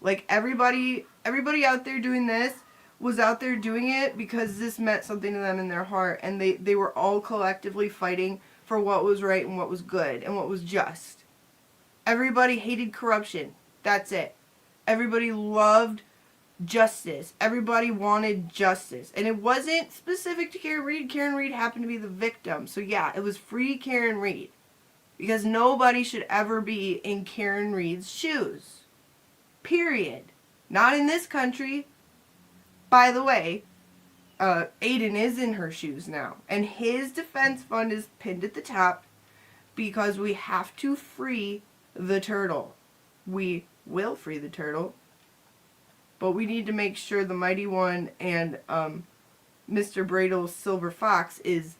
Like, everybody out there doing this was out there doing it because this meant something to them in their heart, and they were all collectively fighting for what was right and what was good and what was just. Everybody hated corruption. That's it. Everybody loved justice. Everybody wanted justice. And it wasn't specific to Karen Reed. Karen Reed happened to be the victim. So yeah, it was free Karen Reed. Because nobody should ever be in Karen Reed's shoes. Period. Not in this country. By the way, Aiden is in her shoes now. And his defense fund is pinned at the top because we have to free the turtle. We will free the turtle. But we need to make sure the Mighty One and Mr. Bradle's Silver Fox is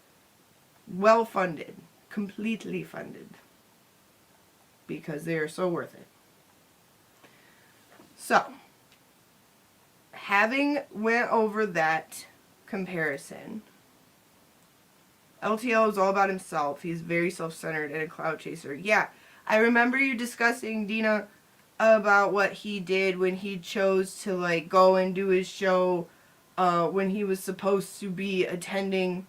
well funded. Completely funded. Because they are so worth it. So, having went over that comparison, LTL is all about himself. He's very self-centered and a clout chaser. Yeah, I remember you discussing, Dina, about what he did when he chose to, like, go and do his show when he was supposed to be attending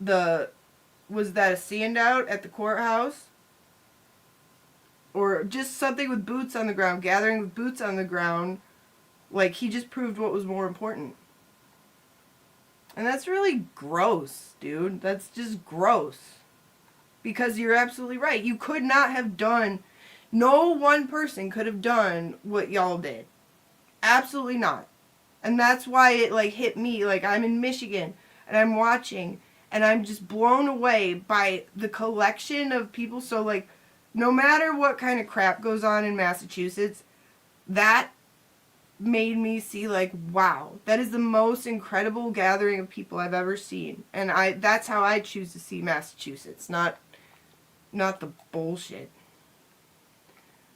was that a standout at the courthouse? Or just something with boots on the ground, gathering with boots on the ground. Like, he just proved what was more important. And that's really gross, dude. That's just gross. Because you're absolutely right. You could not have done, no one person could have done what y'all did. Absolutely not. And that's why it, like, hit me. Like, I'm in Michigan, and I'm watching, and I'm just blown away by the collection of people. So, like, no matter what kind of crap goes on in Massachusetts, that made me see, like, wow, that is the most incredible gathering of people I've ever seen. And that's how I choose to see Massachusetts, not the bullshit.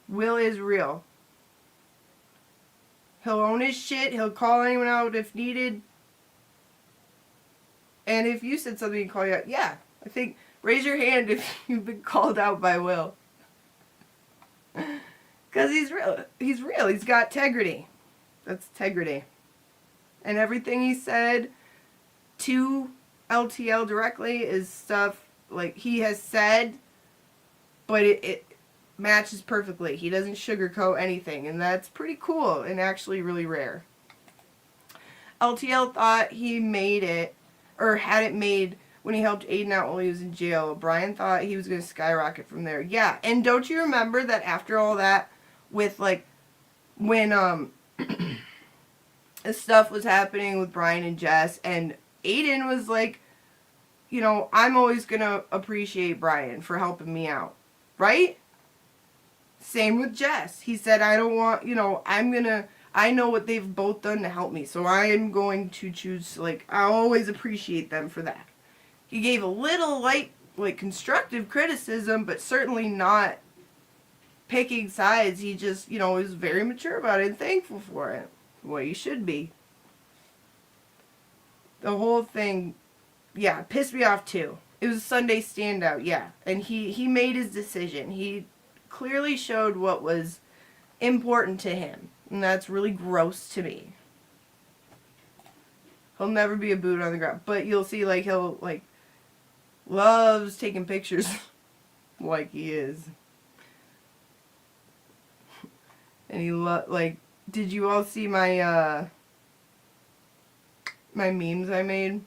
Will is real. He'll own his shit. He'll call anyone out if needed. And if you said something and call you out, yeah, I think, raise your hand if you've been called out by Will. Because he's real. He's real. He's got integrity. That's integrity. And everything he said to LTL directly is stuff, like, he has said, but it matches perfectly. He doesn't sugarcoat anything. And that's pretty cool and actually really rare. LTL thought he made it, or had it made, when he helped Aiden out while he was in jail. Brian thought he was going to skyrocket from there. Yeah, and don't you remember that after all that, with, like, when stuff was happening with Brian and Jess, and Aiden was like, you know, I'm always going to appreciate Brian for helping me out. Right? Same with Jess. He said, I don't want, you know, I know what they've both done to help me, so I am going to choose, like, I always appreciate them for that. He gave a little light, like, constructive criticism, but certainly not picking sides. He just, you know, was very mature about it and thankful for it. The way you should be. The whole thing, yeah, pissed me off too. It was a Sunday standout, yeah. And he made his decision. He clearly showed what was important to him. And that's really gross to me. He'll never be a boot on the ground. But you'll see, like, he'll, like, loves taking pictures like he is. And he like, did you all see my my memes I made?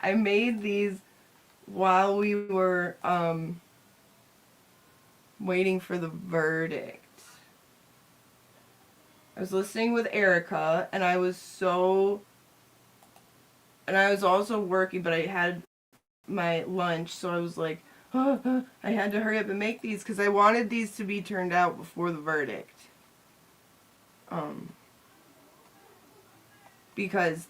I made these while we were waiting for the verdict. I was listening with Erica, and I was also working, but I had my lunch, so I was like, I had to hurry up and make these because I wanted these to be turned out before the verdict. Because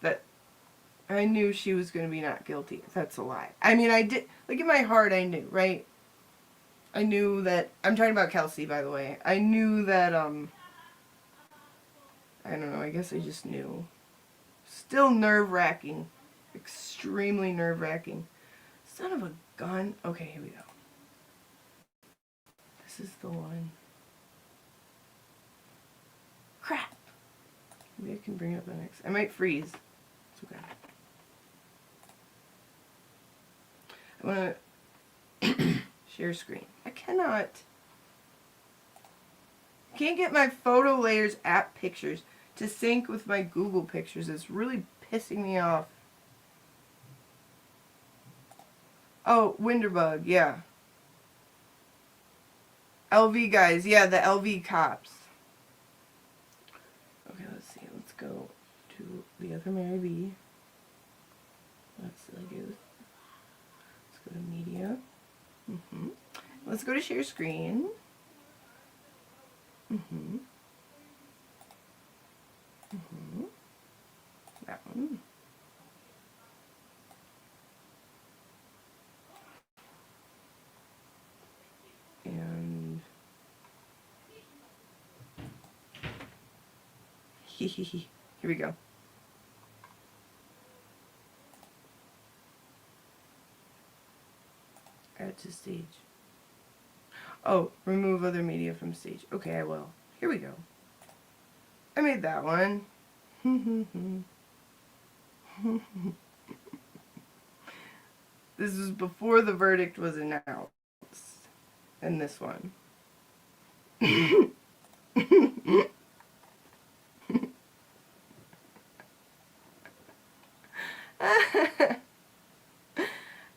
I knew she was going to be not guilty. That's a lie. I mean, I did, like, in my heart, I knew, right? I knew that, I'm talking about Kelsey, by the way. I knew that, I don't know, I guess I just knew. Still nerve-wracking. Extremely nerve-wracking. Son of a gun. Okay, here we go. This is the one. Crap. Maybe I can bring it up the next. I might freeze. It's okay. I want to share screen. I cannot. I can't get my photo layers app pictures to sync with my Google pictures. It's really pissing me off. Oh, Winterbug, yeah. LV guys, yeah, the LV cops. Okay, let's see. Let's go to the other Mary B. Let's go to media. Let's go to share screen. That one. And here we go. Add to stage. Oh, remove other media from stage. Okay, I will. Here we go. I made that one. This was before the verdict was announced. And this one.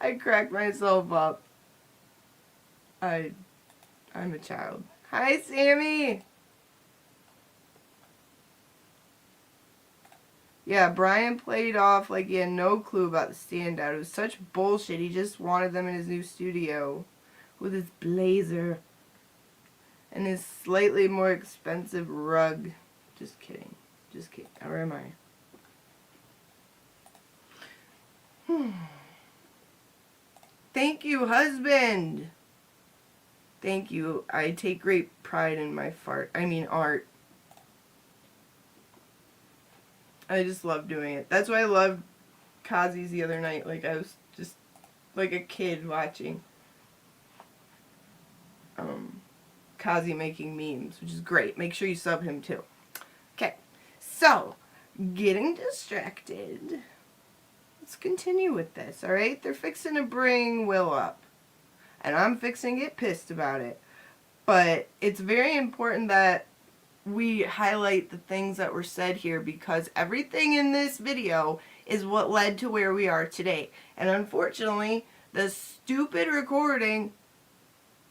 I cracked myself up. I'm a child. Hi, Sammy. Yeah, Brian played off like he had no clue about the standout. It was such bullshit. He just wanted them in his new studio with his blazer and his slightly more expensive rug. Just kidding. Just kidding. Where am I? Thank you, husband. Thank you. I take great pride in my art. I just love doing it. That's why I loved Kazi's the other night. Like, I was just like a kid watching Kazi making memes, which is great. Make sure you sub him too. Okay, so getting distracted. Let's continue with this, alright? They're fixing to bring Will up. And I'm fixing to get pissed about it. But it's very important that we highlight the things that were said here, because everything in this video is what led to where we are today. And unfortunately, the stupid recording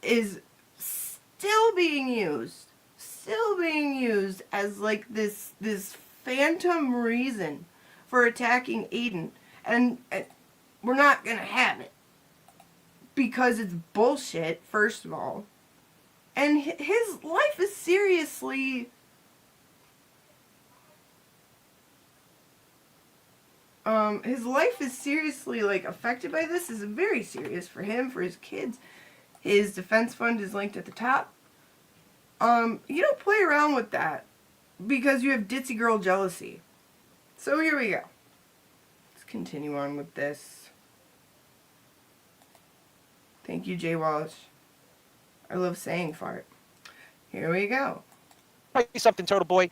is still being used as like this phantom reason for attacking Aiden. And we're not gonna have it, because it's bullshit, first of all. And his life is seriously like affected by this. This is very serious for him, for his kids. His defense fund is linked at the top. You don't play around with that because you have ditzy girl jealousy. So here we go. Let's continue on with this. Thank you, Jay Walsh. I love saying fart. Here we go. Something, Turtle Boy.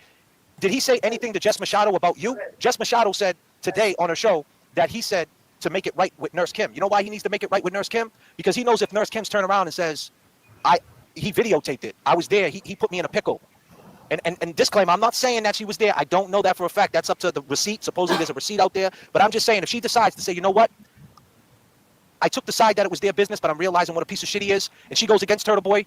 Did he say anything to Jess Machado about you? Jess Machado said today on her show that he said to make it right with Nurse Kim. You know why he needs to make it right with Nurse Kim? Because he knows if Nurse Kim's turn around and says, he videotaped it. I was there. He put me in a pickle. And disclaimer, I'm not saying that she was there. I don't know that for a fact. That's up to the receipt. Supposedly there's a receipt out there. But I'm just saying, if she decides to say, you know what? I took the side that it was their business, but I'm realizing what a piece of shit he is, and she goes against Turtle Boy,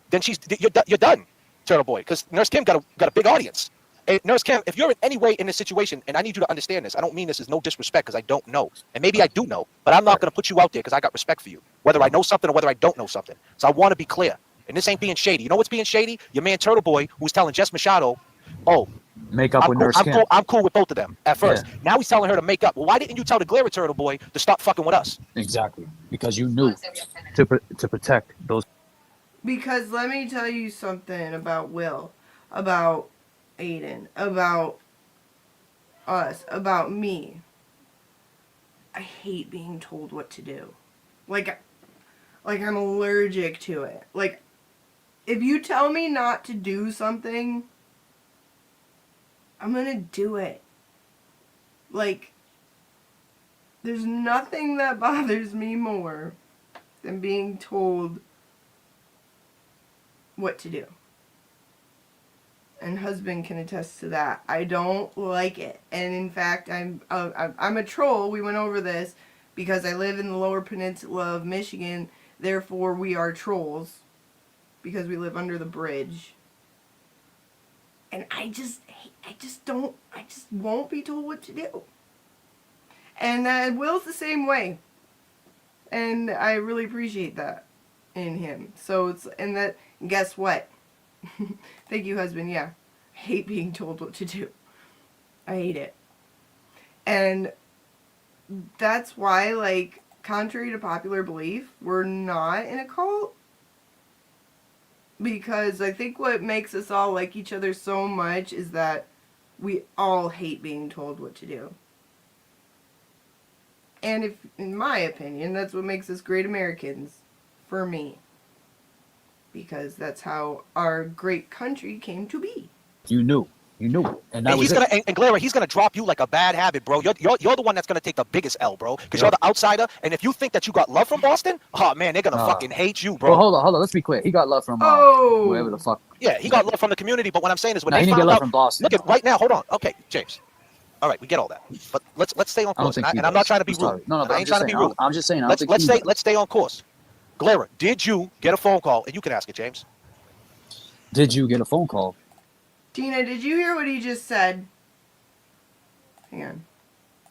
then you're done, Turtle Boy, because Nurse Kim got a big audience. And Nurse Kim, if you're in any way in this situation, and I need you to understand this, I don't mean this as no disrespect, because I don't know, and maybe I do know, but I'm not going to put you out there because I got respect for you, whether I know something or whether I don't know something. So I want to be clear, and this ain't being shady. You know what's being shady? Your man Turtle Boy, who's telling Jess Machado, oh, make up with Nurse Kim. I'm cool with both of them at first. Yeah. Now he's telling her to make up. Well, why didn't you tell the Glera Turtle Boy to stop fucking with us? Exactly. Because you knew to protect those. Because let me tell you something about Will, about Aiden, about us, about me. I hate being told what to do. Like I'm allergic to it. Like, if you tell me not to do something, I'm gonna do it. Like, there's nothing that bothers me more than being told what to do. And husband can attest to that. I don't like it. And in fact, I'm a troll. We went over this because I live in the lower peninsula of Michigan. Therefore, we are trolls because we live under the bridge. And I just won't be told what to do. And Will's the same way. And I really appreciate that in him. So guess what? Thank you, husband. Yeah. I hate being told what to do. I hate it. And that's why, like, contrary to popular belief, we're not in a cult. Because I think what makes us all like each other so much is that we all hate being told what to do. And in my opinion, that's what makes us great Americans, for me. Because that's how our great country came to be. You knew You knew it, and that And was he's it. gonna and Glera, he's gonna drop you like a bad habit, bro. You're the one that's gonna take the biggest L, bro, because you're the outsider. And if you think that you got love from Boston, oh man, they're gonna fucking hate you, bro. Well, hold on. Let's be clear. He got love from wherever the fuck. Yeah, he got love from the community. But what I'm saying is when Nah, they he didn't get found love out, from Boston. look at right now. Hold on. Okay, James. All right, we get all that. But let's stay on I don't course. think he And I'm not does. trying to be I'm sorry. rude. No, And but I I'm ain't just trying to be saying. rude. I'm just saying. I don't think he does. Let's stay on course. Glera, did you get a phone call? And you can ask it, James. Did you get a phone call? Tina, did you hear what he just said? Hang on.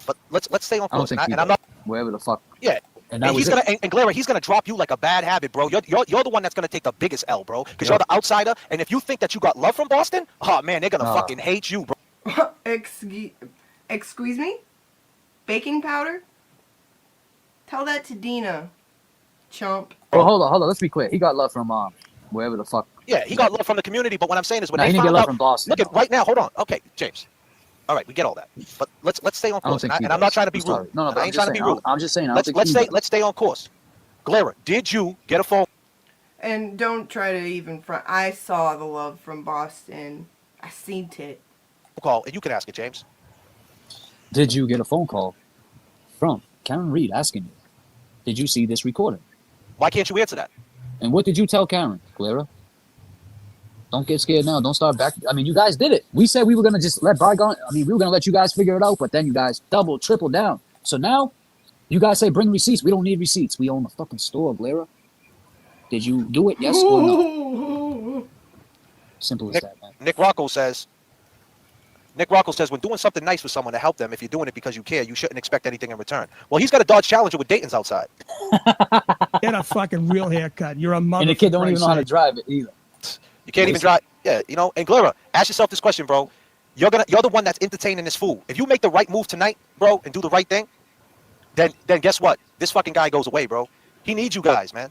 But let's stay on I don't course. think he And I'm does. not. Wherever the fuck. Yeah. And that And was he's gonna and Glera, he's gonna drop you like a bad habit, bro. You're the one that's gonna take the biggest L, bro, because you're the outsider. And if you think that you got love from Boston, oh man, they're gonna fucking hate you, bro. Excuse me? Baking powder? Tell that to Dina, chump. Well, hold on. Let's be clear. He got love from wherever the fuck. Yeah, he got love from the community. But what I'm saying is when Nah, they he didn't get found love out, from Boston. look at right now. Hold on. Okay, James. All right, we get all that. But let's stay on I don't course. think And he I'm not does. trying to be I'm sorry. rude. No, but I I'm ain't just trying to be saying. rude. I'm just saying. I don't think he does. Let's stay on course. Glera, did you get a phone And don't try to even front. I saw the love from Boston. I seen it. call? And you can ask it, James. Did you get a phone call from Karen Reed asking you, did you see this recording? Why can't you answer that? And what did you tell Karen, Clara? Don't get scared now. Don't start back. I mean, you guys did it. We said we were going to just let bygone. I mean, we were going to let you guys figure it out, but then you guys double, triple down. So now you guys say bring receipts. We don't need receipts. We own the fucking store, Clara. Did you do it? Yes or no? Simple as that, man. Nick Rocco says, when doing something nice for someone to help them, if you're doing it because you care, you shouldn't expect anything in return. Well, he's got a Dodge Challenger with Dayton's outside. Get a fucking real haircut. You're a mother. And the kid don't even know how to drive it either. You can't even drive. Yeah, you know. And Glera, ask yourself this question, bro. You're the one that's entertaining this fool. If you make the right move tonight, bro, and do the right thing, then guess what? This fucking guy goes away, bro. He needs you guys, man.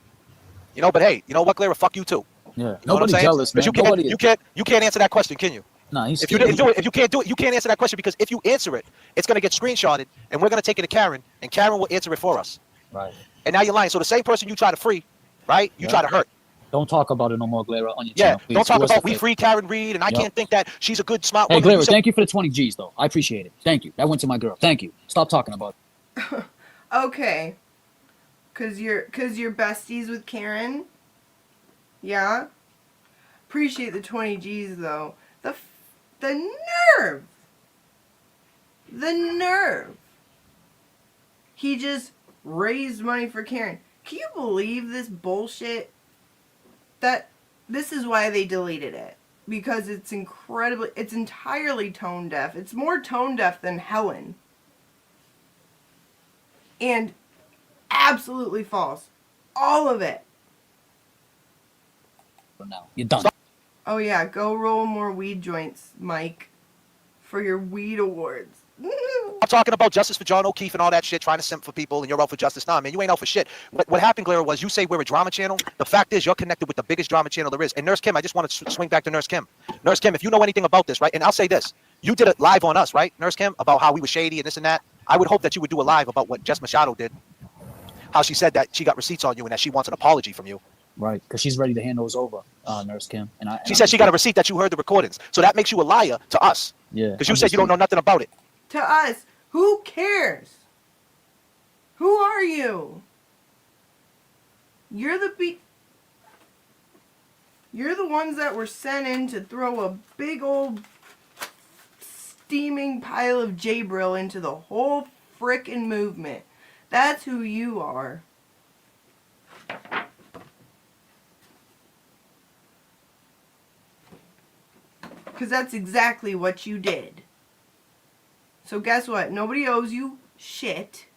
You know, but hey, you know what, Glera? Fuck you too. Yeah. You know what I'm Nobody's saying? jealous, man. Because you can't answer that question, can you? Nah, he's If you didn't do it, if you can't do it, you can't answer that question because if you answer it, it's gonna get screenshotted, and we're gonna take it to Karen, and Karen will answer it for us. Right. And now you're lying. So the same person you try to free, right? You try to hurt. Don't talk about it no more, Glera, on your Yeah. channel. Please. Don't talk Do us about a we favor. free Karen Reed, and I can't think that she's a good, smart Hey, woman. Glera, thank you for the 20 G's, though. I appreciate it. Thank you. That went to my girl. Thank you. Stop talking about it. Okay. Cause you're besties with Karen. Yeah. Appreciate the 20 G's though. The nerve. The nerve. He just raised money for Karen. Can you believe this bullshit? This is why they deleted it. Because it's entirely tone deaf. It's more tone deaf than Helen. And absolutely false. All of it. For now. You're done. Oh yeah, go roll more weed joints, Mike, for your weed awards. I'm talking about justice for John O'Keefe and all that shit, trying to simp for people, and you're out for justice. Nah, man, you ain't out for shit. What happened, Glera, was you say we're a drama channel. The fact is, you're connected with the biggest drama channel there is. And Nurse Kim, I just want to swing back to Nurse Kim. Nurse Kim, if you know anything about this, right? And I'll say this: you did it live on us, right, Nurse Kim, about how we were shady and this and that. I would hope that you would do a live about what Jess Machado did, how she said that she got receipts on you and that she wants an apology from you. Right, because she's ready to hand those over, Nurse Kim. She said she got a receipt that you heard the recordings. So that makes you a liar to us. Yeah. Because you said you don't know nothing about it. To us, who cares? Who are you? You're the ones that were sent in to throw a big old steaming pile of J-Brill into the whole frickin' movement. That's who you are. Because that's exactly what you did. So guess what? Nobody owes you shit.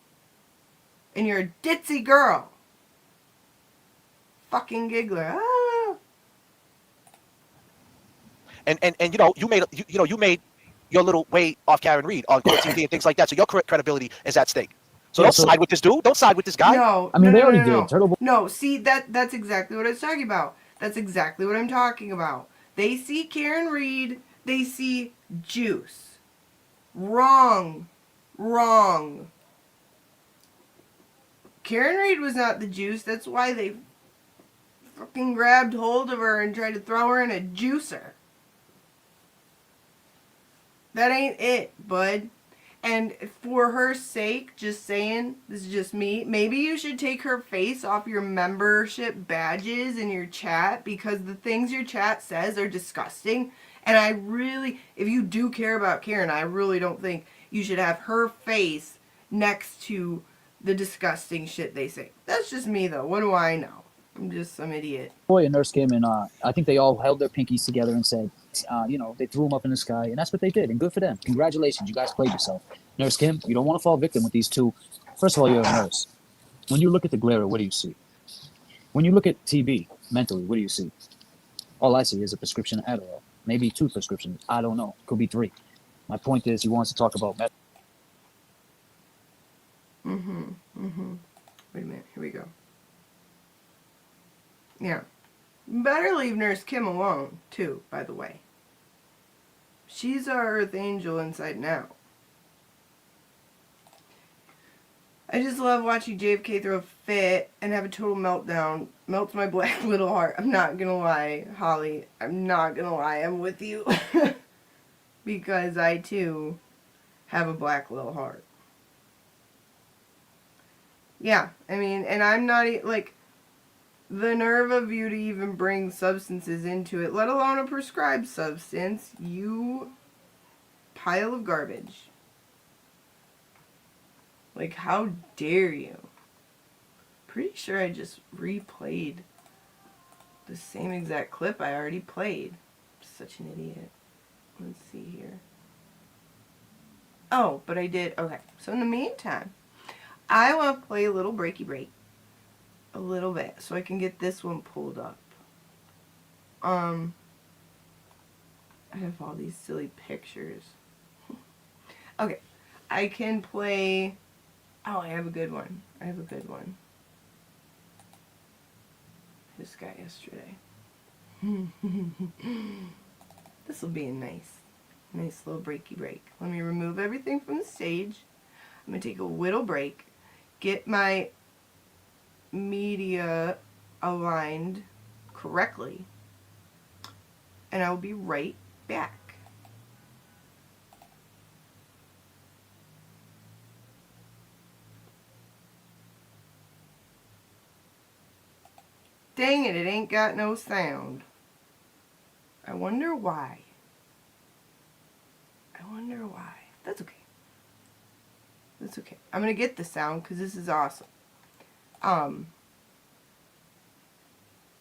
And you're a ditzy girl. Fucking giggler. Ah. And you know, you made your little way off Karen Reed on TV and things like that. So your credibility is at stake. So don't side with this dude. Don't side with this guy. No. I mean, no, they already no. did. Turtle. No, see, that's exactly what I was talking about. That's exactly what I'm talking about. They see Karen Reed. They see juice. Wrong. Wrong. Karen Reed was not the juice. That's why they fucking grabbed hold of her and tried to throw her in a juicer. That ain't it, bud. And for her sake, just saying, this is just me, maybe you should take her face off your membership badges in your chat, because the things your chat says are disgusting. And I really, if you do care about Karen, I really don't think you should have her face next to the disgusting shit they say. That's just me, though. What do I know? I'm just some idiot. Boy and Nurse Kim, and I think they all held their pinkies together and said, you know, they threw them up in the sky, and that's what they did, and good for them. Congratulations, you guys played yourself. Nurse Kim, you don't want to fall victim with these two. First of all, you're a nurse. When you look at the glare, what do you see? When you look at TB mentally, what do you see? All I see is a prescription of Adderall. Maybe 2 prescriptions. I don't know. Could be 3. My point is, he wants to talk about Wait a minute. Here we go. Yeah. Better leave Nurse Kim alone, too, by the way. She's our Earth Angel inside now. I just love watching JFK throw a fit and have a total meltdown. Melts my black little heart. I'm not gonna lie, Holly. I'm not gonna lie. I'm with you. Because I, too, have a black little heart. Yeah, I mean, and I'm not, like, the nerve of you to even bring substances into it, let alone a prescribed substance, you pile of garbage. Like, how dare you? Pretty sure I just replayed the same exact clip I already played. Such an idiot. Let's see here. Oh, but I did. Okay, so in the meantime, I want to play a little breaky break. A little bit, so I can get this one pulled up. I have all these silly pictures. Okay, I can play... Oh, I have a good one. This guy yesterday. This will be a nice little breaky break. Let me remove everything from the stage. I'm going to take a little break, get my media aligned correctly, and I'll be right back. Dang it, it ain't got no sound. I wonder why. That's okay. I'm gonna get the sound because this is awesome.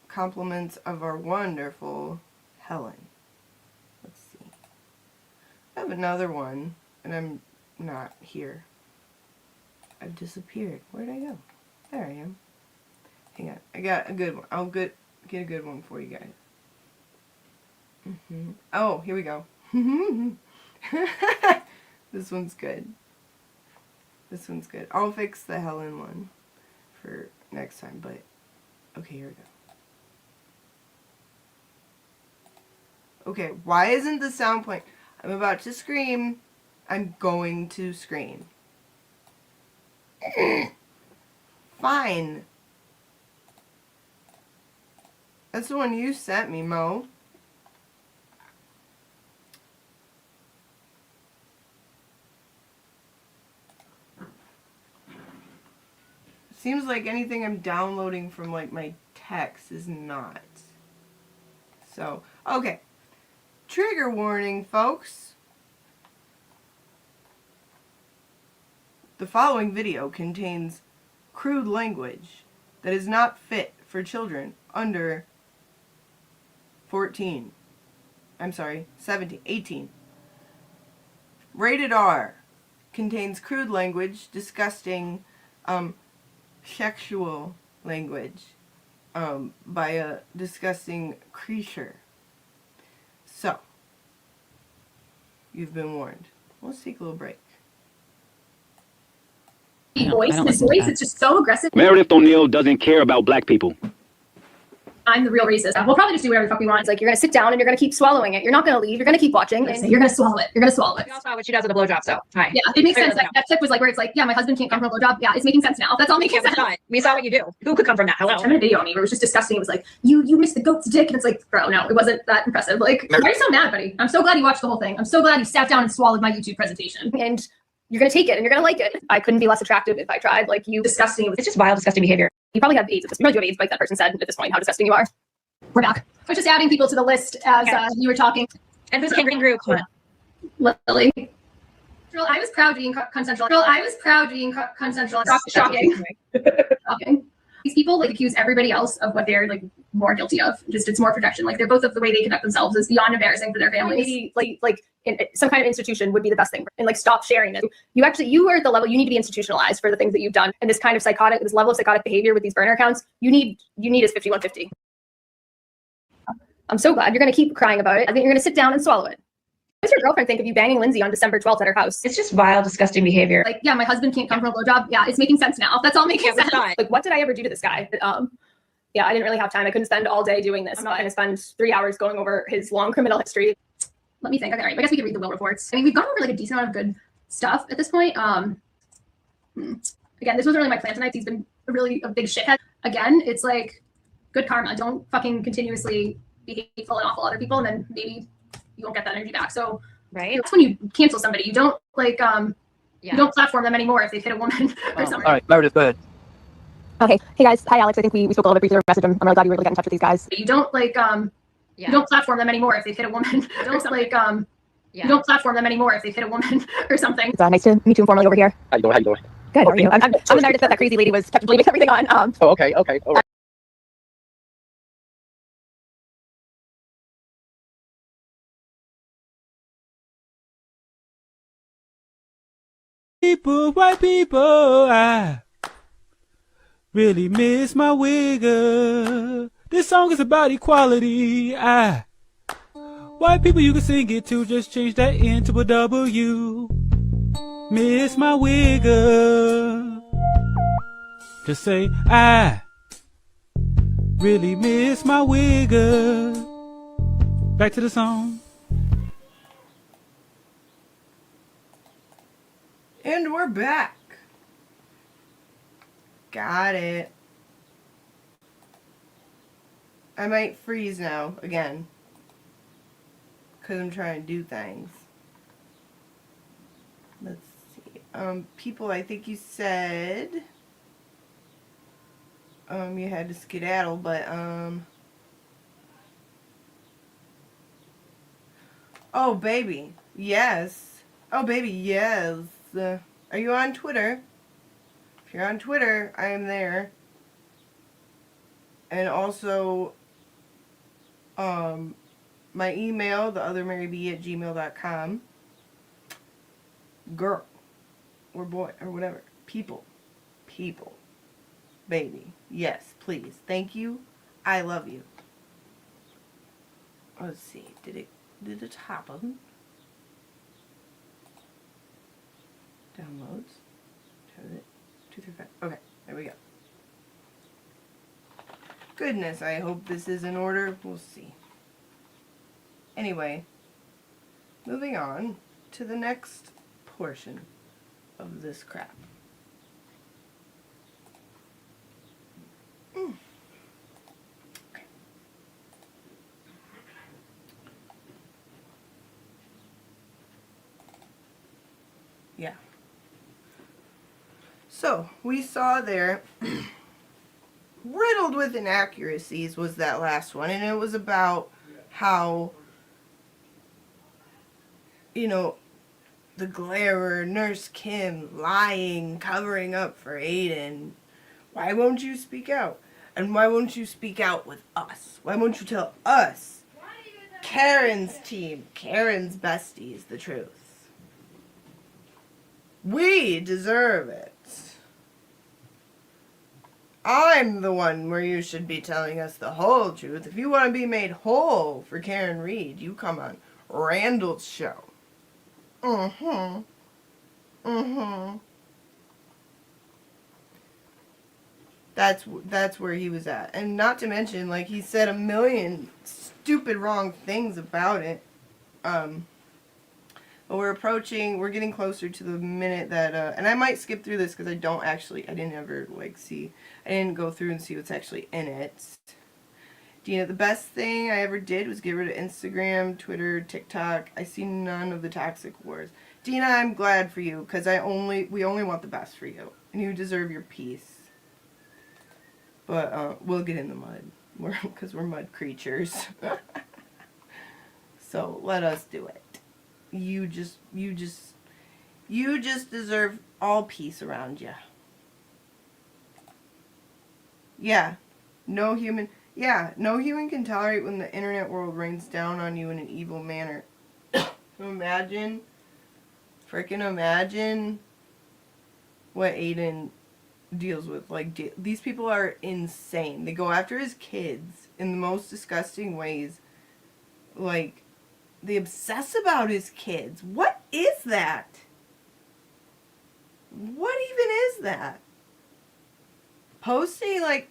Compliments of our wonderful Helen. Let's see. I have another one, and I'm not here. I've disappeared. Where'd I go? There I am. Hang on. I got a good one. I'll get a good one for you guys. Oh, here we go. This one's good. I'll fix the Helen one for next time, but okay, here we go. Okay, why isn't the sound playing? I'm about to scream. I'm going to scream. Fine. That's the one you sent me, Mo. Seems like anything I'm downloading from like my text is not. So, okay. Trigger warning, folks. The following video contains crude language that is not fit for children under 14. I'm sorry, 17, 18. Rated R. Contains crude language, disgusting, sexual language, by a disgusting creature. So, you've been warned. Let's take a little break. His voice, it's just so aggressive. Meredith O'Neill doesn't care about black people. I'm the real racist. We'll probably just do whatever the fuck we want. It's like, you're going to sit down and you're going to keep swallowing it. You're not going to leave. You're going to keep watching. And you're going to swallow it. You're going to swallow it. That's not what she does with a blowjob, so hi. Yeah, it makes sense. That tip was like where it's like, yeah, my husband can't come from a blowjob. Yeah, it's making sense now. That's all making sense. We saw what you do. Who could come from that? Hello. I made a video on me where it was just disgusting. It was like, you missed the goat's dick. And it's like, bro, no, it wasn't that impressive. Like, why are you so mad, buddy? I'm so glad you watched the whole thing. I'm so glad you sat down and swallowed my YouTube presentation. And you're going to take it and you're going to like it. I couldn't be less attractive if I tried. Like, you disgusting. It's just vile, disgusting behavior. You probably have AIDS at this. You probably do have AIDS, like that person said at this point, how disgusting you are. We're back. I was just adding people to the list as you were talking. And who's King Green Group? Lily. Girl, I was proud being consensual. Shocking. Shocking. These people like accuse everybody else of what they're like more guilty of. Just it's more protection. Like they're both of the way they conduct themselves is beyond embarrassing for their families. Maybe like in some kind of institution would be the best thing. And like stop sharing this. You are at the level you need to be institutionalized for the things that you've done. And this kind of this level of psychotic behavior with these burner accounts, you need is 5150. I'm so glad you're going to keep crying about it. I think you're going to sit down and swallow it. What does your girlfriend think of you banging Lindsay on December 12th at her house? It's just vile, disgusting behavior. Like, yeah, my husband can't come from a blowjob. Yeah, it's making sense now. That's all making sense. Like, what did I ever do to this guy? Yeah, I didn't really have time. I couldn't spend all day doing this. I'm not going to spend 3 hours going over his long criminal history. Let me think. Okay, all right. I guess we could read the will reports. I mean, we've gone over like a decent amount of good stuff at this point. Again, this wasn't really my plan tonight. He's been a big shithead. Again, it's like good karma. Don't fucking continuously be hateful and awful to other people, and then maybe you won't get that energy back. So right, that's when you cancel somebody. You don't like you don't platform them anymore if they've hit a woman or something. All right, Meredith, go ahead. Okay, hey guys, hi Alex. I think we spoke a little bit briefly over message. I'm really glad you were able to get in touch with these guys. You don't like you don't platform them anymore if they've hit a woman. Don't like you don't platform them anymore if they've hit a woman or something. It's nice to meet you informally over here. How you doing? Good. How are you? I'm the Meredith that crazy lady was kept blaming everything on. Oh, okay, all right. White people, I really miss my wigger. This song is about equality. White people, you can sing it too. Just change that N to a W. Miss my wigger. Just say I really miss my wigger. Back to the song. And we're back. Got it. I might freeze now again. Because I'm trying to do things. Let's see. People, I think you said you had to skedaddle, but oh baby, yes. Oh baby, yes. Are you on Twitter? If you're on Twitter, I am there. And also, my email, theothermaryb@gmail.com. Girl, or boy, or whatever. People. Baby. Yes, please. Thank you. I love you. Let's see. Did it happen? Downloads. 235. Okay, there we go. Goodness, I hope this is in order. We'll see. Anyway, moving on to the next portion of this crap. Okay. Yeah. So, we saw there, riddled with inaccuracies was that last one, and it was about how, you know, the glarer, Nurse Kim, lying, covering up for Aiden. Why won't you speak out? And why won't you speak out with us? Why won't you tell us, Karen's team, Karen's besties, the truth? We deserve it. I'm the one where you should be telling us the whole truth. If you want to be made whole for Karen Reed, you come on Randall's show. That's where he was at. And not to mention, like, he said a million stupid wrong things about it. But we're getting closer to the minute that, and I might skip through this because I didn't ever, like, I didn't go through and see what's actually in it. Dina, the best thing I ever did was get rid of Instagram, Twitter, TikTok. I see none of the toxic wars. Dina, I'm glad for you because we only want the best for you. And you deserve your peace. But we'll get in the mud because we're mud creatures. So let us do it. You just deserve all peace around you. Yeah, no human can tolerate when the internet world rains down on you in an evil manner. Imagine what Aiden deals with. Like, these people are insane. They go after his kids in the most disgusting ways. Like, they obsess about his kids. What is that? What even is that? Posting, like,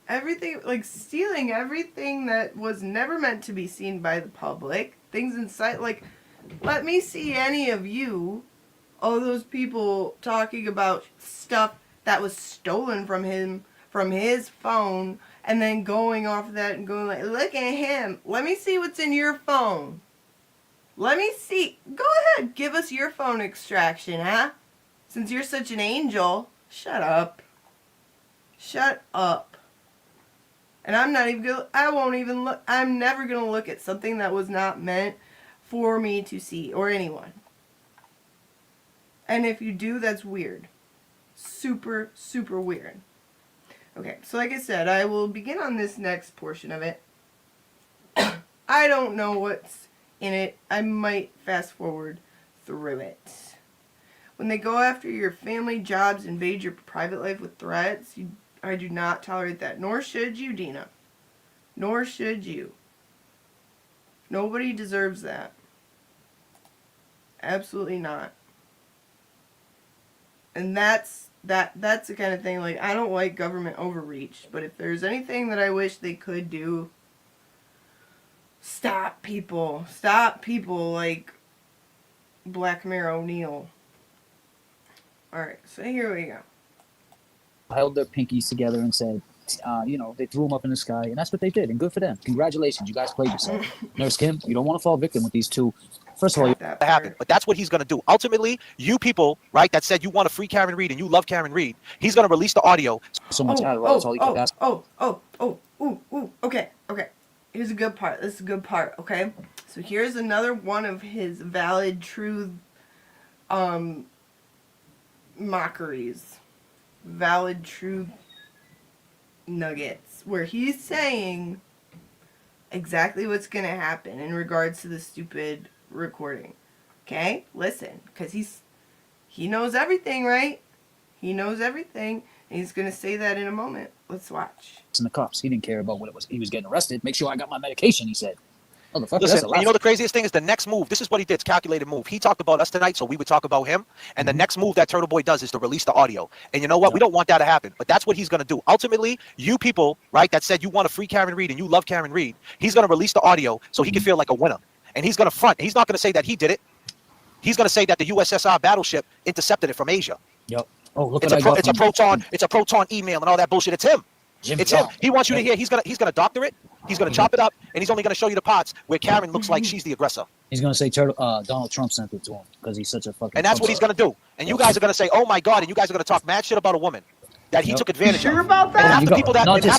everything, like, stealing everything that was never meant to be seen by the public. Things inside, like, let me see any of you, all those people talking about stuff that was stolen from him, from his phone, and then going off of that and going like, look at him. Let me see what's in your phone. Let me see. Go ahead. Give us your phone extraction, huh? Since you're such an angel. Shut up. Shut up. And I'm not even gonna, I won't even look, I'm never going to look at something that was not meant for me to see, or anyone. And if you do, that's weird. Super, super weird. Okay, so like I said, I will begin on this next portion of it. I don't know what's in it. I might fast forward through it. When they go after your family, jobs, invade your private life with threats, I do not tolerate that. Nor should you, Dina. Nor should you. Nobody deserves that. Absolutely not. And that's the kind of thing, like, I don't like government overreach, but if there's anything that I wish they could do, stop people like Black Mirror O'Neill. Alright, so here we go. Held their pinkies together and said, they threw them up in the sky, and that's what they did, and good for them. Congratulations, you guys played yourself. Nurse Kim, you don't want to fall victim with these two. First of all, that happened, but that's what he's going to do. Ultimately, you people, right, that said you want to free Karen Reed and you love Karen Reed, he's going to release the audio. So much okay. Here's a good part. This is a good part, okay? So here's another one of his valid truth mockeries. Valid truth nuggets. Where he's saying exactly what's going to happen in regards to the stupid recording. Okay? Listen. Because he knows everything, right? He knows everything. And he's going to say that in a moment. Let's watch. In the cops. He didn't care about what it was. He was getting arrested. Make sure I got my medication, he said. Listen, you know the craziest thing is the next move. This is what he did. It's calculated move. He talked about us tonight, so we would talk about him. And the next move that Turtle Boy does is to release the audio. And you know what? We don't want that to happen. But that's what he's going to do. Ultimately, you people, right, that said you want to free Karen Reed and you love Karen Reed, he's going to release the audio so he can feel like a winner. And he's going to front. He's not going to say that he did it. He's going to say that the USSR battleship intercepted it from Asia. Yep. Oh, look it's a proton email and all that bullshit. It's him. It's him. He wants you to hear. He's gonna doctor it. He's gonna chop it up, and he's only gonna show you the parts where Karen looks like she's the aggressor. He's gonna say Donald Trump sent it to him because he's such a fucking. And that's what he's gonna do. And you guys are gonna say, "Oh my God!" And you guys are gonna talk mad shit about a woman that he took advantage of. About that? And half the people that, let me just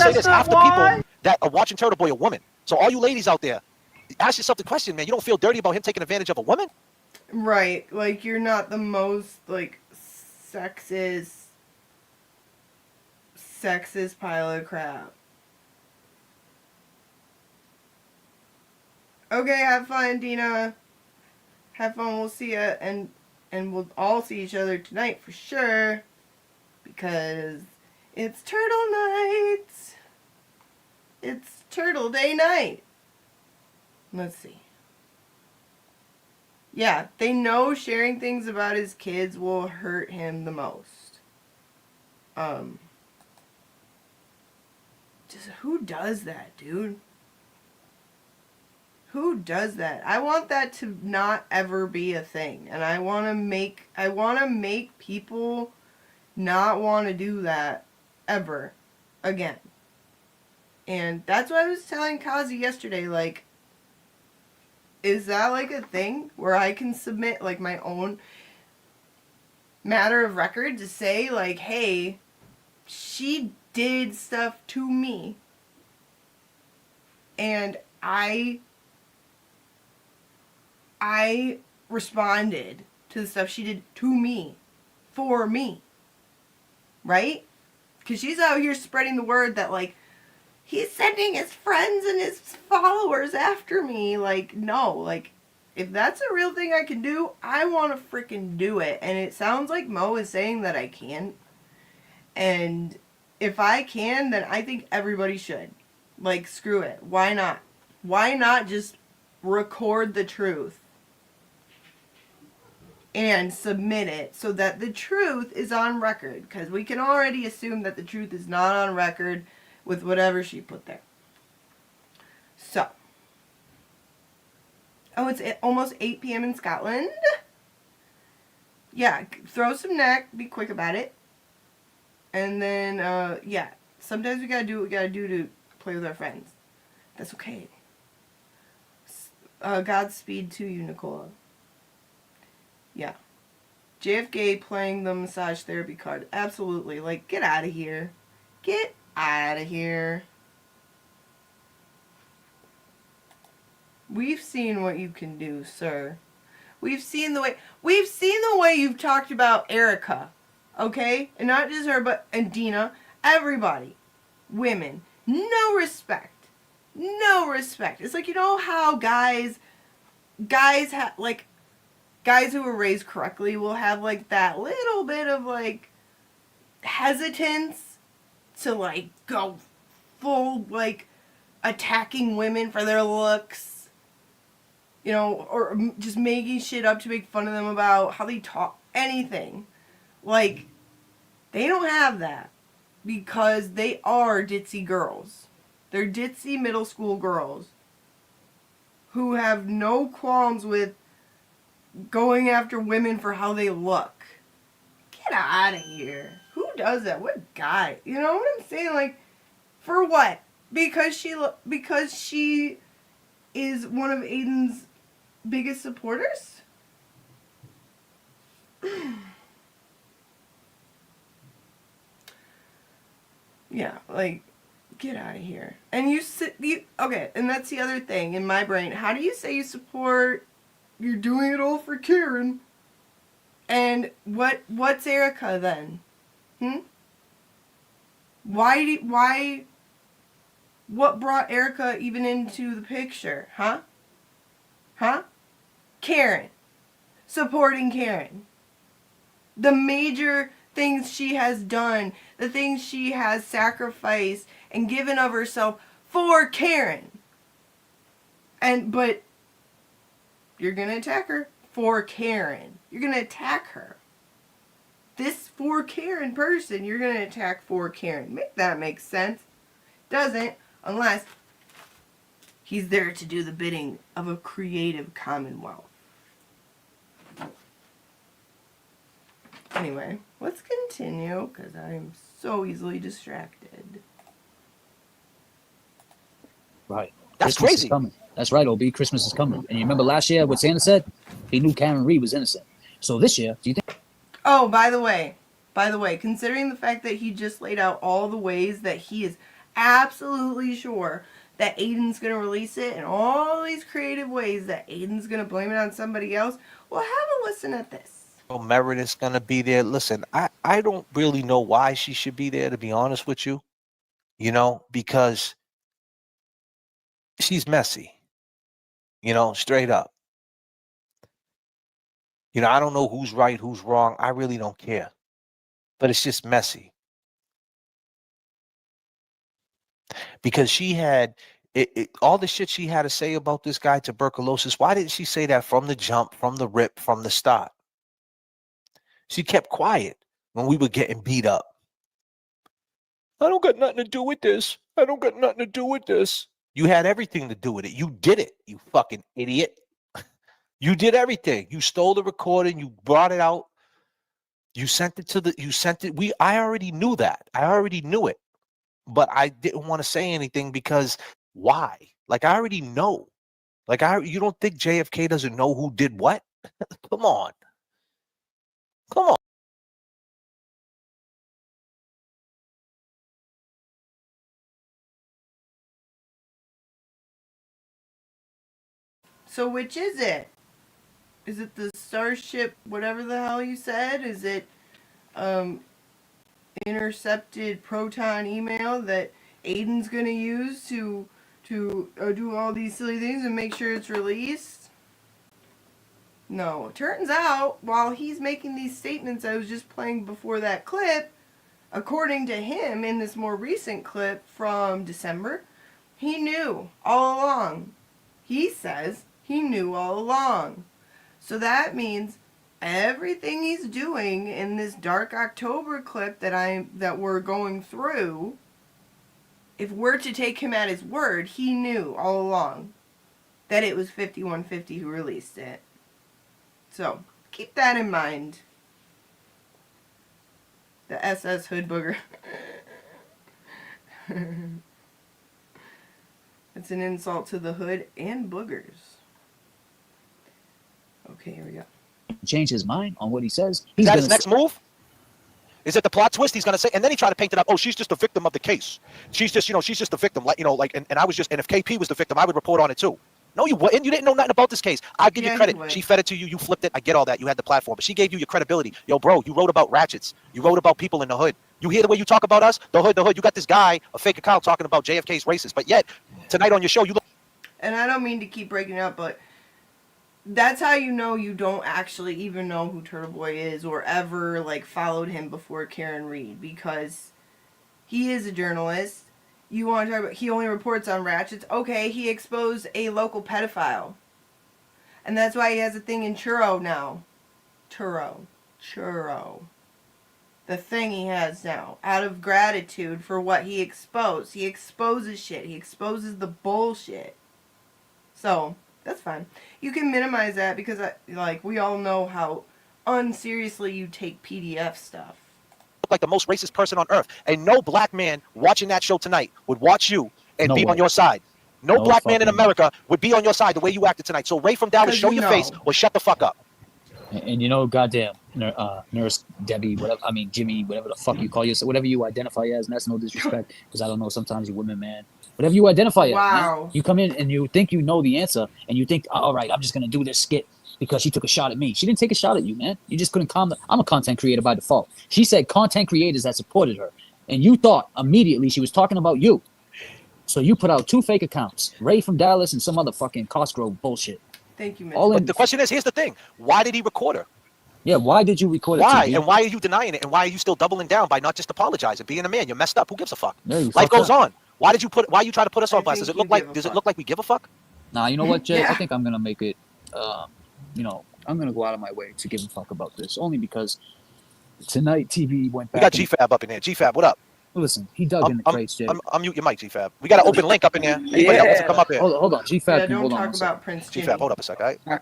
say this: half the people that are watching Turtle Boy are women. So all you ladies out there, ask yourself the question, man. You don't feel dirty about him taking advantage of a woman? Right. Like, you're not the most, like, sexist pile of crap. Okay, have fun, Dina. Have fun. We'll see ya, and we'll all see each other tonight for sure, because it's Turtle Night. It's Turtle Day night. Let's see. Yeah, they know sharing things about his kids will hurt him the most. just who does that, dude? Who does that? I want that to not ever be a thing, and I want to make people not want to do that ever again. And that's what I was telling Kazi yesterday, like, is that like a thing where I can submit like my own matter of record to say like, hey, she did stuff to me and I responded to the stuff she did to me, for me, right? Because she's out here spreading the word that, like, he's sending his friends and his followers after me. Like, no, like, if that's a real thing I can do, I want to freaking do it. And it sounds like Mo is saying that I can. And if I can, then I think everybody should. Like, screw it. Why not? Why not just record the truth and submit it so that the truth is on record? Because we can already assume that the truth is not on record with whatever she put there. So. Oh, it's almost 8 p.m. in Scotland. Yeah, throw some neck. Be quick about it. And then, yeah. Sometimes we gotta do what we gotta do to play with our friends. That's okay. Godspeed to you, Nicola. Yeah. JFK playing the massage therapy card. Absolutely. Like, get out of here. Get out of here. We've seen what you can do, sir. We've seen the way you've talked about Erica. Okay? And not just her, but and Dina. Everybody. Women. No respect. No respect. It's like, you know how guys have, like, guys who were raised correctly will have, like, that little bit of, like, hesitance to, like, go full, like, attacking women for their looks, you know, or just making shit up to make fun of them about how they talk, anything. Like, they don't have that because they are ditzy girls. They're ditzy middle school girls who have no qualms with going after women for how they look. Get out of here. Who does that? What guy? You know what I'm saying? Like, for what? Because she is one of Aiden's biggest supporters? Yeah, like, get out of here. And okay, and that's the other thing in my brain. How do you say you support, you're doing it all for Karen? And what's Erica then? What brought Erica even into the picture? Huh? Karen. Supporting Karen. The major things she has done, the things she has sacrificed and given of herself for Karen. But you're going to attack her for Karen. You're going to attack her. This for Karen person, you're going to attack for Karen. That makes sense. Doesn't, unless he's there to do the bidding of a creative commonwealth. Anyway, let's continue, because I am so easily distracted. Right. That's Christmas crazy. Is coming. That's right, OB. Christmas is coming. And you remember last year what Santa said? He knew Karen Reed was innocent. So this year, do you think... Oh, by the way, considering the fact that he just laid out all the ways that he is absolutely sure that Aiden's going to release it and all these creative ways that Aiden's going to blame it on somebody else, well, have a listen at this. Meredith's gonna be there. Listen, I don't really know why she should be there, to be honest with you. You know, because she's messy. You know, straight up. You know, I don't know who's right, who's wrong. I really don't care. But it's just messy. Because she had all the shit she had to say about this guy, tuberculosis. Why didn't she say that from the jump, from the rip, from the start? She kept quiet when we were getting beat up. I don't got nothing to do with this. I don't got nothing to do with this. You had everything to do with it. You did it, you fucking idiot. You did everything. You stole the recording. You brought it out. You sent it to the. You sent it. I already knew that. I already knew it, but I didn't want to say anything because why? Like I already know. Like you don't think JFK doesn't know who did what? Come on. Come on. So which is it? Is it the Starship, whatever the hell you said? Is it intercepted proton email that Aiden's gonna use to do all these silly things and make sure it's released? No. Turns out, while he's making these statements I was just playing before that clip, according to him in this more recent clip from December, he knew all along. He says he knew all along. So that means everything he's doing in this Dark October clip that we're going through, if we're to take him at his word, he knew all along that it was 5150 who released it. So keep that in mind. The SS Hood Booger. It's an insult to the hood and boogers. Okay, here we go. Change his mind on what he says. Is that his next move? Is it the plot twist he's going to say? And then he tried to paint it up. Oh, she's just a victim of the case. She's just, she's just a victim. Like, and I was just, and if KP was the victim, I would report on it too. No, you wouldn't. You didn't know nothing about this case. I'll give you credit. She fed it to you. You flipped it. I get all that. You had the platform. But she gave you your credibility. Yo, bro, you wrote about ratchets. You wrote about people in the hood. You hear the way you talk about us? The hood. You got this guy, a fake account, talking about JFK's racist. But yet, tonight on your show, you look. And I don't mean to keep breaking it up, but that's how you know you don't actually even know who Turtle Boy is or ever followed him before Karen Reed, because he is a journalist. You want to talk about he only reports on ratchets? Okay, he exposed a local pedophile. And that's why he has a thing in Churro now. Churro. The thing he has now. Out of gratitude for what he exposed. He exposes shit. He exposes the bullshit. So, that's fine. You can minimize that because, we all know how unseriously you take PDF stuff. Like the most racist person on earth. And no black man watching that show tonight would watch you and be on your side. No black man in America would be on your side the way you acted tonight. So Ray from Dallas, show your face or shut the fuck up. And goddamn, Nurse Debbie, Jimmy, whatever the fuck you call yourself, whatever you identify as, and that's no disrespect, because I don't know, sometimes you women, man. Whatever you identify as, man, you come in and you think you know the answer, and you think, all right, I'm just going to do this skit because she took a shot at me. She didn't take a shot at you, man. You just couldn't comment. I'm a content creator by default. She said content creators that supported her, and you thought immediately she was talking about you. So you put out 2 fake accounts, Ray from Dallas and some other fucking Costco bullshit. Thank you, man. But the question is, here's the thing. Why did he record her? Yeah, why did you record it? Why? And why are you denying it? And why are you still doubling down by not just apologizing, being a man? You're messed up. Who gives a fuck? Yeah, life goes on. Why are you trying to put us on blast? Does it look like we give a fuck? Nah, you know what, Jay? I think I'm gonna make it I'm gonna go out of my way to give a fuck about this. Only because tonight TV went back. We got GFAB up in here. GFAB, what up? Listen, he dug in the crates, Jay. I'm mute your mic, GFAB. We got an open link up in there. Anybody else wants to come up here? Hold on, GFAB. Yeah, don't talk about Prince Jimmy. GFAB, hold up a sec, all right?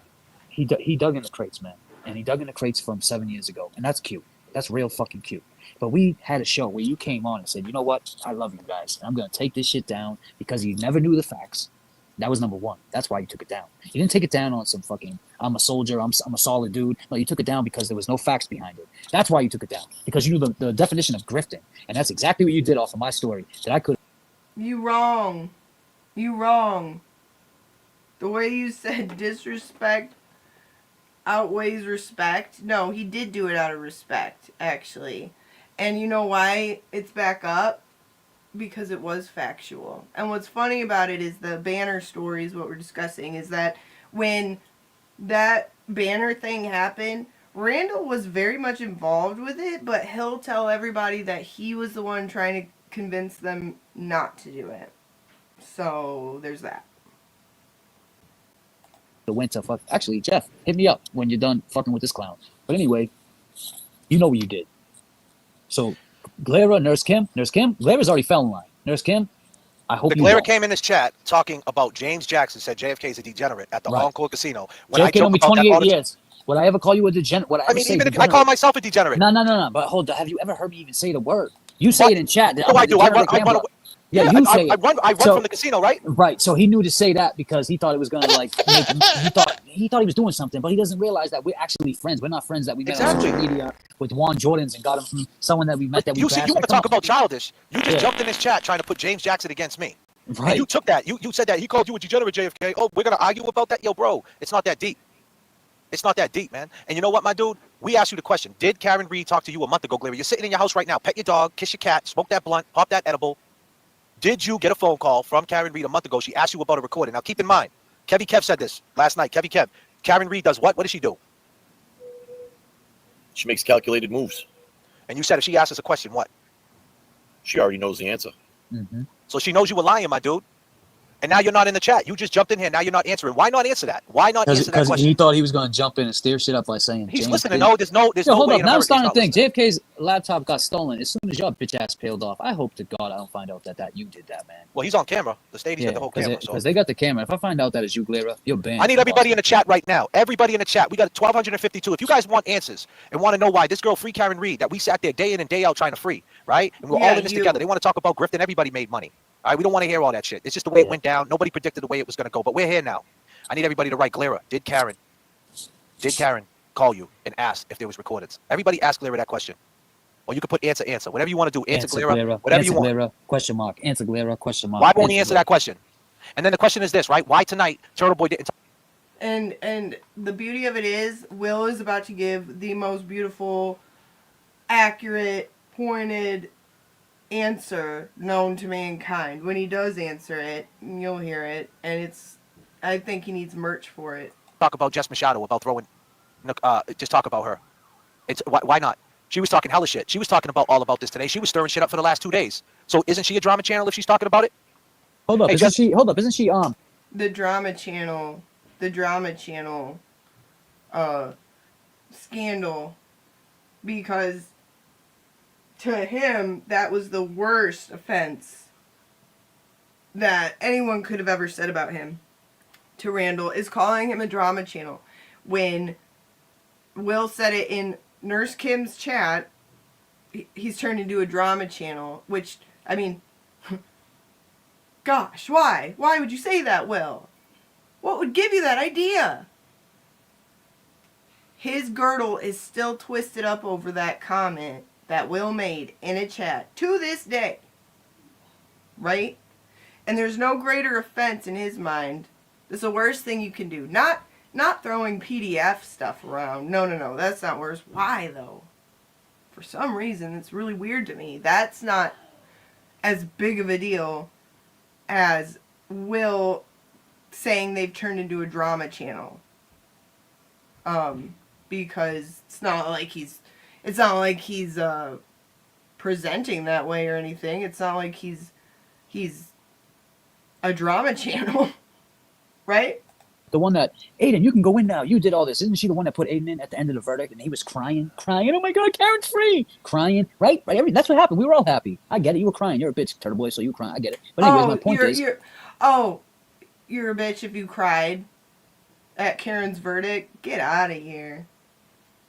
He dug in the crates, man. And he dug in the crates from 7 years ago. And that's cute. That's real fucking cute. But we had a show where you came on and said, you know what? I love you guys. I'm going to take this shit down because you never knew the facts. That was number one. That's why you took it down. You didn't take it down on some fucking, I'm a soldier, I'm a solid dude. No, you took it down because there was no facts behind it. That's why you took it down. Because you knew the definition of grifting. And that's exactly what you did off of my story. That I could. You wrong. You wrong. The way you said disrespect outweighs respect. No, he did do it out of respect, actually. And you know why it's back up? Because it was factual. And what's funny about it is the banner stories, what we're discussing, is that when that banner thing happened, Randall was very much involved with it, but he'll tell everybody that he was the one trying to convince them not to do it. So there's that. The winter fuck. Actually, Jeff, hit me up when you're done fucking with this clown. But anyway, you know what you did. So, Glera, Nurse Kim, Glera's already fell in line. Nurse Kim, I hope the you Glera don't. came in this chat talking about James Jackson said JFK is a degenerate at the Right. Encore Casino. When JFK I joke told me about that 28 all the years. Would I ever call you a degenerate? Would I ever I mean, say even if I degenerate? call myself a degenerate. No. But hold on. Have you ever heard me even say the word? You say it in chat. That Oh, I'm a I do. I run degenerate gambler. away. Yeah, Yeah, you say I it. run So- from the casino, right? Right. So he knew to say that because he thought it was gonna like make him, he thought he was doing something, but he doesn't realize that we're actually friends. We're not friends that we met on social media with Juan Jordans and got him from someone that we met that we You see, bashed. you want to Come talk about childish? You just Yeah. jumped in this chat trying to put James Jackson against me. Right. And you took that. You said that he called you a degenerate, JFK. Oh, we're gonna argue about that, yo, bro. It's not that deep. It's not that deep, man. And you know what, my dude? We asked you the question. Did Karen Reed talk to you a month ago, Glary? You're sitting in your house right now. Pet your dog, kiss your cat, smoke that blunt, pop that edible. Did you get a phone call from Karen Reed a month ago? She asked you about a recording. Now, keep in mind, Kevy Kev said this last night. Kevy Kev. Karen Reed does what? What does she do? She makes calculated moves. And you said if she asks us a question, what? She already knows the answer. So she knows you were lying, my dude. And now you're not in the chat. You just jumped in here. Now you're not answering. Why not answer that? Why not answer that Because question? he thought he was going to jump in and steer shit up by saying He's JFK. listening. No, there's no hold way up. in Now I'm America starting to he's think JFK's laptop got stolen as soon as your bitch ass peeled off. I hope to God I don't find out that you did that, man. Well, he's on camera. The stadium's got the whole camera. So Because they got the camera. If I find out that it's you, Glera, you're banned. I need everybody in the chat right now. Everybody in the chat. We got 1,252. If you guys want answers and want to know why this girl free Karen Reed that we sat there day in and day out trying to free, right? And we're all in this together. They want to talk about grift and everybody made money. All right, we don't want to hear all that shit. It's just the way it went down. Nobody predicted the way it was going to go, but we're here now. I need everybody to write Glera. Did Karen call you and ask if there was recordings? Everybody ask Glera that question. Or you can put answer. Whatever you want to do. Answer Glera. Whatever you want. Glera, question mark. Answer Glera, question mark. Why won't he answer that question? And then the question is this, right? Why tonight Turtle Boy didn't And the beauty of it is, Will is about to give the most beautiful, accurate, pointed answer known to mankind. When he does answer it, you'll hear it, and I think he needs merch for it. talk about Jess Machado, about throwing, just talk about her. It's why not? She was talking hella shit. She was talking about all about this today. She was stirring shit up for the last 2 days. So isn't she a drama channel if she's talking about it? Hold up, Hey, isn't she The drama channel scandal, because to him that was the worst offense that anyone could have ever said about him. To Randall is calling him a drama channel. When Will said it in Nurse Kim's chat, he's turned into a drama channel, which, I mean, gosh, why? Why would you say that, Will? What would give you that idea? His girdle is still twisted up over that comment that Will made in a chat to this day. Right? And there's no greater offense in his mind. That's the worst thing you can do. Not throwing PDF stuff around. No. That's not worse. Why, though? For some reason, it's really weird to me. That's not as big of a deal as Will saying they've turned into a drama channel. Because it's not like he's presenting that way or anything. It's not like he's a drama channel. Right? the one that, Aiden, you can go in now. You did all this. Isn't she the one that put Aiden in at the end of the verdict? And he was crying. Oh my God, Karen's free. Crying, right? That's what happened. We were all happy. I get it. You were crying. You're a bitch, Turtle Boy, so you were crying. I get it. But anyways, my point is. You're a bitch if you cried at Karen's verdict. Get out of here.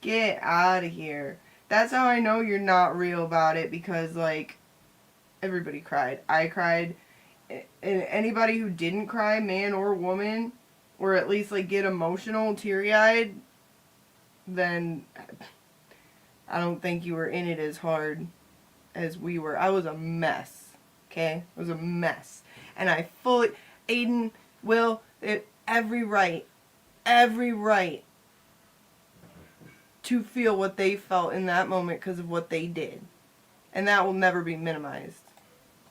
Get out of here. That's how I know you're not real about it, because, like, everybody cried. I cried. And anybody who didn't cry, man or woman, or at least, like, get emotional, teary-eyed, then I don't think you were in it as hard as we were. I was a mess, okay? I was a mess. And I fully... Aiden, Will, every right to feel what they felt in that moment because of what they did. And that will never be minimized.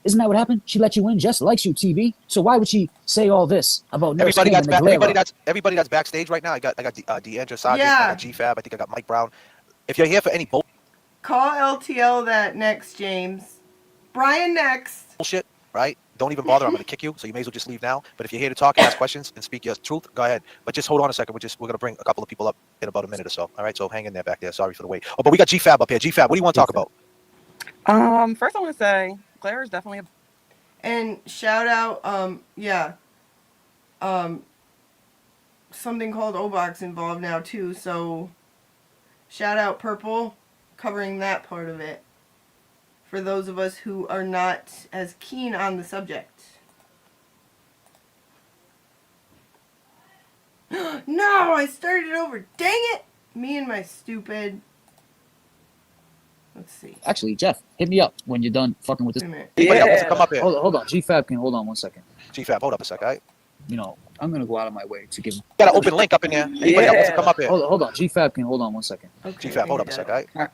Isn't that what happened? She let you in. Jess likes you, TV. So why would she say all this about Nurse Kim and the Glera? Everybody that's backstage right now. I got Deandra Sargent, I got GFab, I think I got Mike Brown. If you're here for any Call LTL that next, James. Brian next. bullshit, right? Don't even bother. I'm going to kick you, so you may as well just leave now. But if you're here to talk and ask questions and speak your truth, go ahead. But just hold on a second. We're going to bring a couple of people up in about a minute or so. All right, so hang in there back there. Sorry for the wait. Oh, but we got GFab up here. GFab, what do you want to talk about? First I want to say Claire is definitely And shout out, something called O-Box involved now too, so shout out Purple covering that part of it for those of us who are not as keen on the subject. No, I started over. Dang it! Me and my stupid... Let's see. Actually, Jeff, hit me up when you're done fucking with this. Anybody else wants to come up here? Hold on. GFAB can hold on 1 second. GFAB, hold up a second, all right? You know, I'm going to go out of my way to give... Got an open link up in there. Anybody else wants to come up here? Hold on. GFAB can hold on 1 second. Okay, GFAB, hold up a second, all right?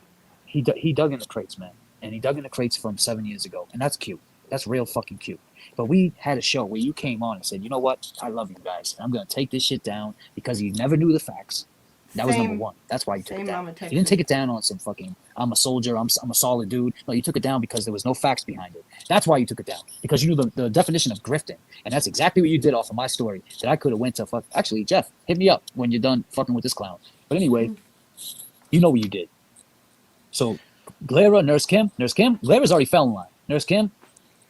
He dug in the crates, man. And he dug in the crates from 7 years ago. And that's cute. That's real fucking cute. But we had a show where you came on and said, you know what? I love you guys. I'm going to take this shit down because you never knew the facts. That was number one. That's why you took it down. You didn't take it down on some fucking, I'm a soldier, I'm a solid dude. No, you took it down because there was no facts behind it. That's why you took it down. Because you knew the definition of grifting. And that's exactly what you did off of my story. That I could have went to fuck. Actually, Jeff, hit me up when you're done fucking with this clown. But anyway, you know what you did. So, Glera, Nurse Kim, Glera's already fell in line. Nurse Kim,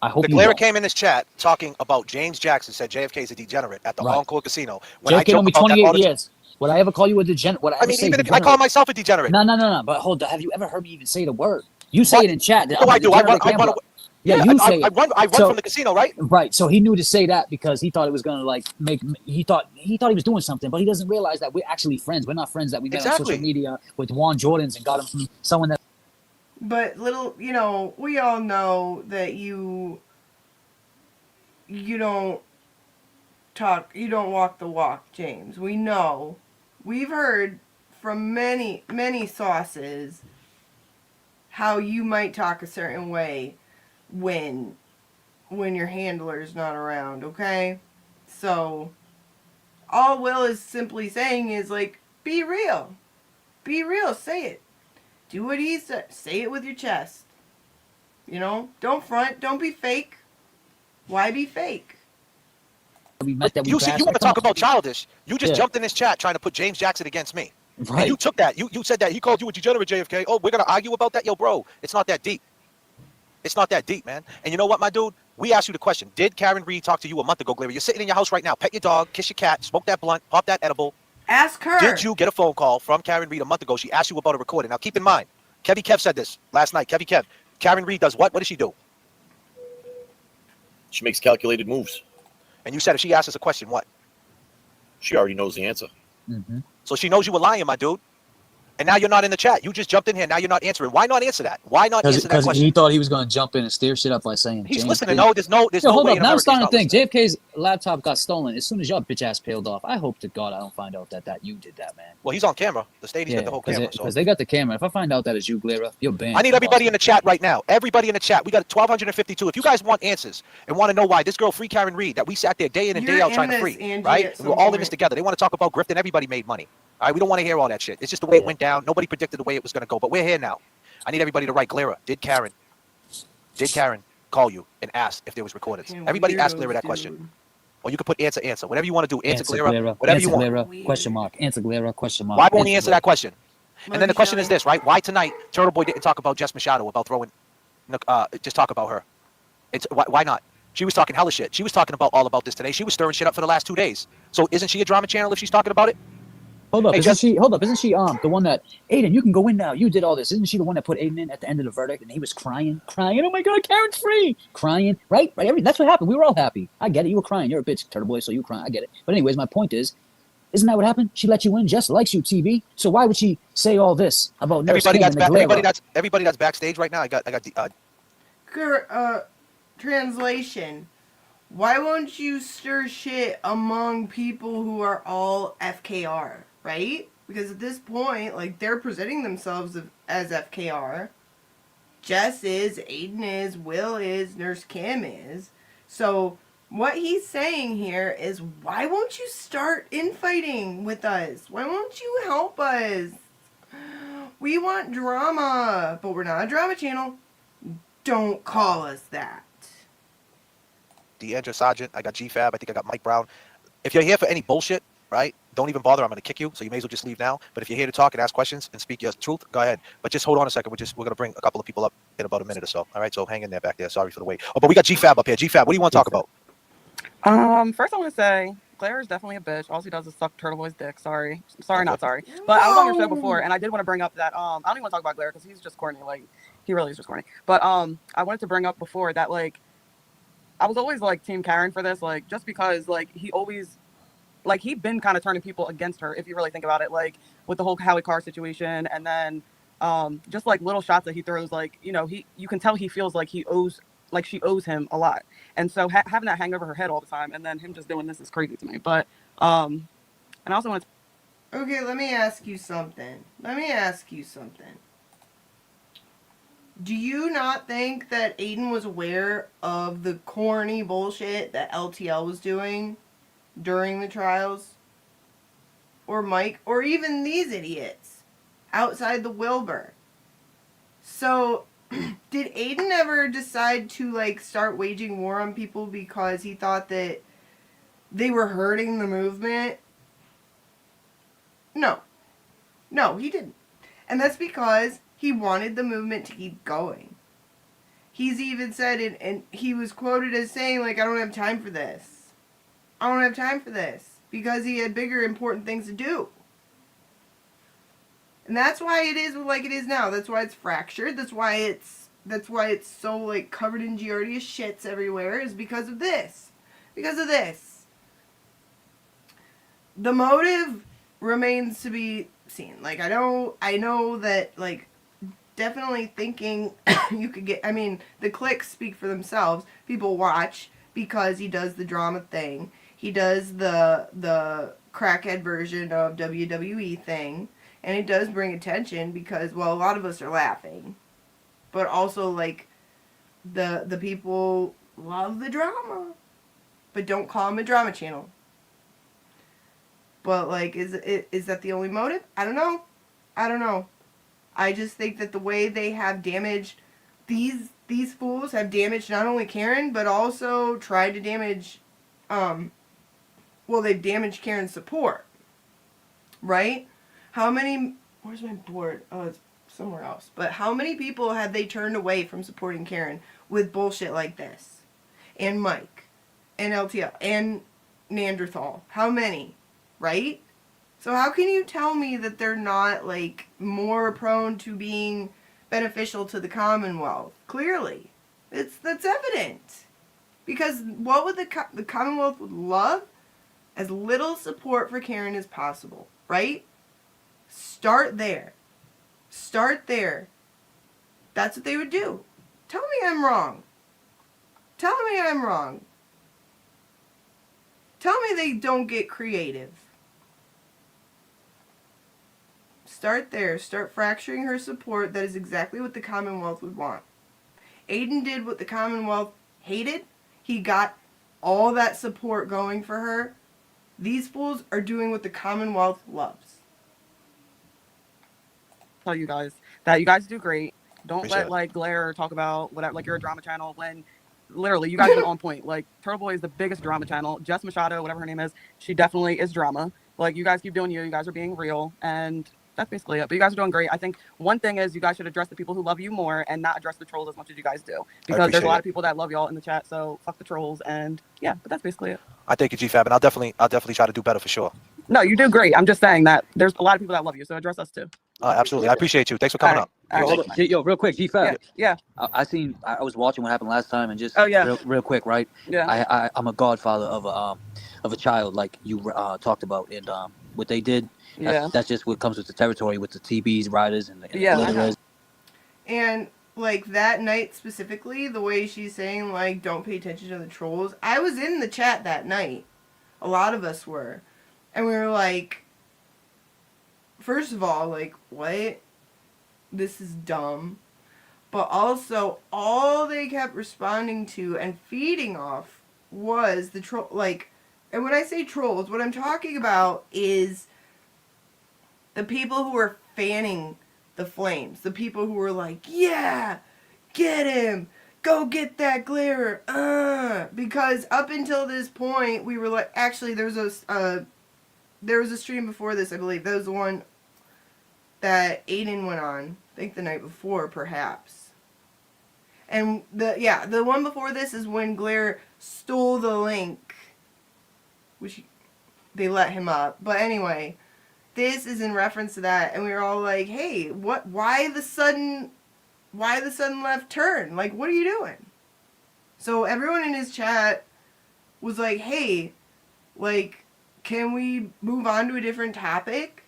I hope the you Glera don't. came in this chat talking about James Jackson said JFK is a degenerate at the Encore Casino. When JFK told me 28 years. Would I ever call you a degenerate? I mean, even if I call myself a degenerate. No. But hold on. Have you ever heard me even say the word? You say it in chat. No, I do. I run away. Yeah, you say I run from the casino, right? Right. So he knew to say that because he thought it was gonna like make. He thought he was doing something, but he doesn't realize that we're actually friends. We're not friends that we met on social media with Juan Jordans and got him from someone that. But we all know that you don't talk, you don't walk the walk, James. We know. We've heard from many, many sources how you might talk a certain way when your handler's not around, okay? So, all Will is simply saying is, like, be real. Be real, say it. Do what he said. Say it with your chest. Don't front, don't be fake. Why be fake? We met that. You want to talk about childish? You just jumped in this chat trying to put James Jackson against me. Right. And you took that. You said that he called you a degenerate, JFK. Oh, we're gonna argue about that, yo, bro. It's not that deep. It's not that deep, man. And you know what, my dude? We asked you the question. Did Karen Reed talk to you a month ago, Glary? You're sitting in your house right now. Pet your dog, kiss your cat, smoke that blunt, pop that edible. Ask her. Did you get a phone call from Karen Reed a month ago? She asked you about a recording. Now, keep in mind, Kevy Kev said this last night. Kevy Kev. Karen Reed does what? What does she do? She makes calculated moves. And you said if she asks us a question, what? She already knows the answer. Mm-hmm. So she knows you were lying, my dude. And now you're not in the chat. You just jumped in here. Now you're not answering. Why not answer that? Why not answer that question? Because he thought he was going to jump in and steer shit up by saying he's James listening. K. There's no hold way up. in Now I'm America starting to he's think JFK's laptop got stolen as soon as your bitch ass peeled off. I hope to God I don't find out that you did that, man. Well, he's on camera. The stadium's got the whole camera. Because they got the camera. If I find out that it's you, Glera, you're banned. I need everybody in the chat right now. Everybody in the chat. We got 1,252. If you guys want answers and want to know why this girl free Karen Reed that we sat there day in and day out trying to free, Angie, right? We're all in this together. They want to talk about grift and everybody made money. All right, we don't want to hear all that shit. It's just the way it went down. Nobody predicted the way it was going to go, but we're here now. I need everybody to write Glera. Did Karen call you and ask if there was recordings? Everybody ask Glera that question. Or you can put answer. Whatever you want to do. Answer Glera. Whatever you want. Glera, question mark. Answer Glera, question mark. Why won't he answer that question? And then the question is this, right? Why tonight Turtle Boy didn't talk about Jess Machado, about throwing, just talk about her? It's why not? She was talking hella shit. She was talking all about this today. She was stirring shit up for the last 2 days. So isn't she a drama channel if she's talking about it? Hold up, isn't she the one that Aiden, you can go in now. You did all this. Isn't she the one that put Aiden in at the end of the verdict and he was crying? Oh my God, Karen's free. Crying, right? That's what happened. We were all happy. I get it. You were crying. You're a bitch, Turtle Boy, so you were crying. I get it. But anyways, my point is, isn't that what happened? She let you in. Jess likes you, TV. So why would she say all this about Nurse Kim and everybody that's backstage right now? I got the translation. Why won't you stir shit among people who are all FKR, right? Because at this point, like, they're presenting themselves as FKR. Jess is, Aiden is, Will is, Nurse Kim is. So what he's saying here is, why won't you start infighting with us? Why won't you help us? We want drama, but we're not a drama channel. Don't call us that. D'Andre Sargent, I got GFAB, I think I got Mike Brown. If you're here for any bullshit, right, don't even bother. I'm going to kick you, so you may as well just leave now. But if you're here to talk and ask questions and speak your truth, go ahead. But just hold on a second. We're going to bring a couple of people up in about a minute or so. All right, so hang in there back there. Sorry for the wait. Oh, but we got GFab up here. GFab, what do you want to talk about? First I want to say Claire is definitely a bitch. All she does is suck Turtle Boy's dick. Sorry, not sorry. But I was on your show before, and I did want to bring up that I don't even want to talk about Claire because he's just corny. Like he really is just corny. But I wanted to bring up before that like I was always like Team Karen for this, like just because like he always like he'd been kind of turning people against her if you really think about it, like with the whole Howie Carr situation, and then just like little shots that he throws, like you can tell he feels like she owes him a lot, and so having that hang over her head all the time, and then him just doing this is crazy to me. But and I also want to. Okay, let me ask you something. Do you not think that Aiden was aware of the corny bullshit that LTL was doing during the trials? Or Mike, or even these idiots outside the Wilbur? So, did Aiden ever decide to, like, start waging war on people because he thought that they were hurting the movement? No. No, he didn't. And that's because he wanted the movement to keep going. He's even said it, and he was quoted as saying, like, I don't have time for this. I don't have time for this. Because he had bigger, important things to do. And that's why it is like it is now. That's why it's fractured. That's why it's so, like, covered in Giardia shits everywhere, is because of this. Because of this. The motive remains to be seen. Like, I know that, like, definitely thinking you could get, I mean, the clicks speak for themselves. People watch because he does the drama thing. He does the crackhead version of WWE thing. And it does bring attention because, well, a lot of us are laughing. But also, like, the people love the drama. But don't call him a drama channel. But, like, is that the only motive? I don't know. I just think that the way they have damaged, these fools have damaged not only Karen, but also tried to damage, well, they've damaged Karen's support. Right? How many, where's my board? Oh, it's somewhere else. But how many people have they turned away from supporting Karen with bullshit like this? And Mike, and LTL, and Neanderthal. How many? Right? So how can you tell me that they're not, like, more prone to being beneficial to the Commonwealth? Clearly. That's evident. Because what would the Commonwealth would love? As little support for Karen as possible. Right? Start there. Start there. That's what they would do. Tell me I'm wrong. Tell me I'm wrong. Tell me they don't get creative. Start there. Start fracturing her support. That is exactly what the Commonwealth would want. Aiden did what the Commonwealth hated. He got all that support going for her. These fools are doing what the Commonwealth loves. Tell you guys that you guys do great. Don't Appreciate let it. like Glare talk about whatever, like you're a drama channel when literally you guys are on point. Like Turtle Boy is the biggest drama channel. Jess Machado, whatever her name is, she definitely is drama. Like you guys keep doing you guys are being real, and that's basically it. But you guys are doing great. I think one thing is you guys should address the people who love you more and not address the trolls as much as you guys do. Because there's a lot of people that love y'all in the chat, so fuck the trolls, and yeah, but that's basically it. I thank you, GFab, and I'll definitely try to do better for sure. No, you do great. I'm just saying that there's a lot of people that love you, so address us too. Absolutely. I appreciate you. Thanks for coming up. All right. Hold on. Yo, real quick, G5. Yeah. I was watching what happened last time, and just yeah. real quick, right? Yeah. I'm a godfather of a child, like you talked about, and what they did. That's just what comes with the territory, with the TBs, riders, and the And like that night specifically, the way she's saying like don't pay attention to the trolls. I was in the chat that night. A lot of us were, and we were like, first of all, like, what? This is dumb. But also, all they kept responding to and feeding off was the troll, like, and when I say trolls, what I'm talking about is the people who are fanning the flames. The people who were like, yeah, get him. Go get that Glare. Because up until this point, we were like, actually, there's a there was a stream before this, I believe. That was the one that Aiden went on. I think the night before, perhaps. And the one before this is when Glare stole the link, which they let him up. But anyway, this is in reference to that, and we were all like, "Hey, what? Why the sudden left turn? Like, what are you doing?" So everyone in his chat was like, "Hey, like, can we move on to a different topic?"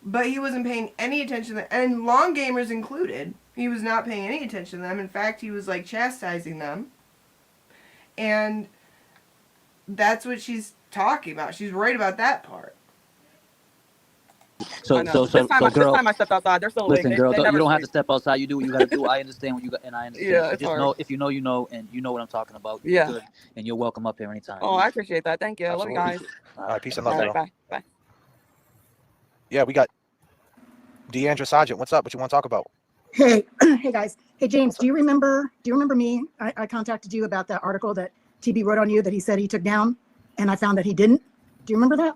But he wasn't paying any attention to them, and long gamers included. He was not paying any attention to them. In fact, he was like chastising them. And that's what she's talking about. She's right about that part. So this time I stepped outside. They're still listen, late. girl, They you never don't have to sleep. step outside. You do what you got to do. I understand what you got, and I understand. Yeah, So it's just hard. know, if you know, you know, and you know what I'm talking about. You're Yeah. good, and you're welcome up here anytime. Oh, I appreciate that. Thank you. Love you guys. All right, peace and love, All right, girl. bye. Bye. Yeah, we got Deandra Sargent. What's up? What you want to talk about? Hey, hey guys. Hey James, do you remember me? I contacted you about that article that TB wrote on you that he said he took down, and I found that he didn't. Do you remember that?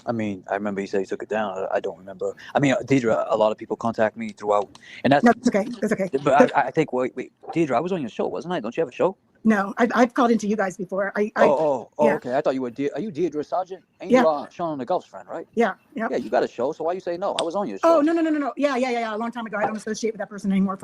I mean, I remember he said he took it down. I don't remember. I mean, Deidre, a lot of people contact me throughout, and that's No, it's okay. It's okay. But I think wait, Deidre, I was on your show, wasn't I? Don't you have a show? No, I've called into you guys before. Oh, yeah. okay. I thought you were. Are you Deidre Sargent? Ain't Yeah. you Sean the Gulf's friend, right? Yeah. Yeah, you got a show. So why you say no? I was on your show. Oh no. Yeah. A long time ago. I don't associate with that person anymore.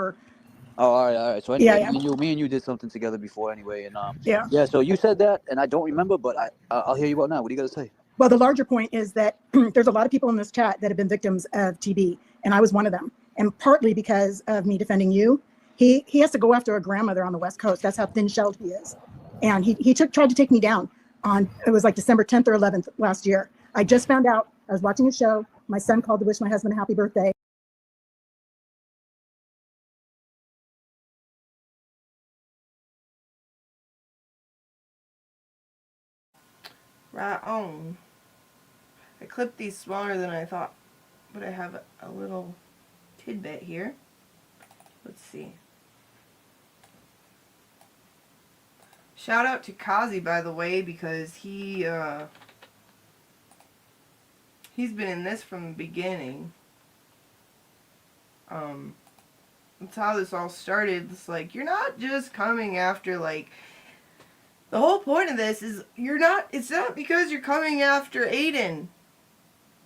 Oh, all right. So anyway, Yeah. me and you did something together before anyway, and Yeah. yeah. So you said that, and I don't remember, but I'll hear you out now. What do you got to say? Well, the larger point is that there's a lot of people in this chat that have been victims of TB, and I was one of them. And partly because of me defending you, he has to go after a grandmother on the West Coast. That's how thin-shelled he is. And he tried to take me down on, it was like December 10th or 11th last year. I just found out, I was watching a show. My son called to wish my husband a happy birthday. Right on. I clipped these smaller than I thought, but I have a little tidbit here. Let's see. Shout out to Kazi, by the way, because he's been in this from the beginning. That's how this all started. It's like, you're not just coming after, like, the whole point of this is it's not because you're coming after Aiden.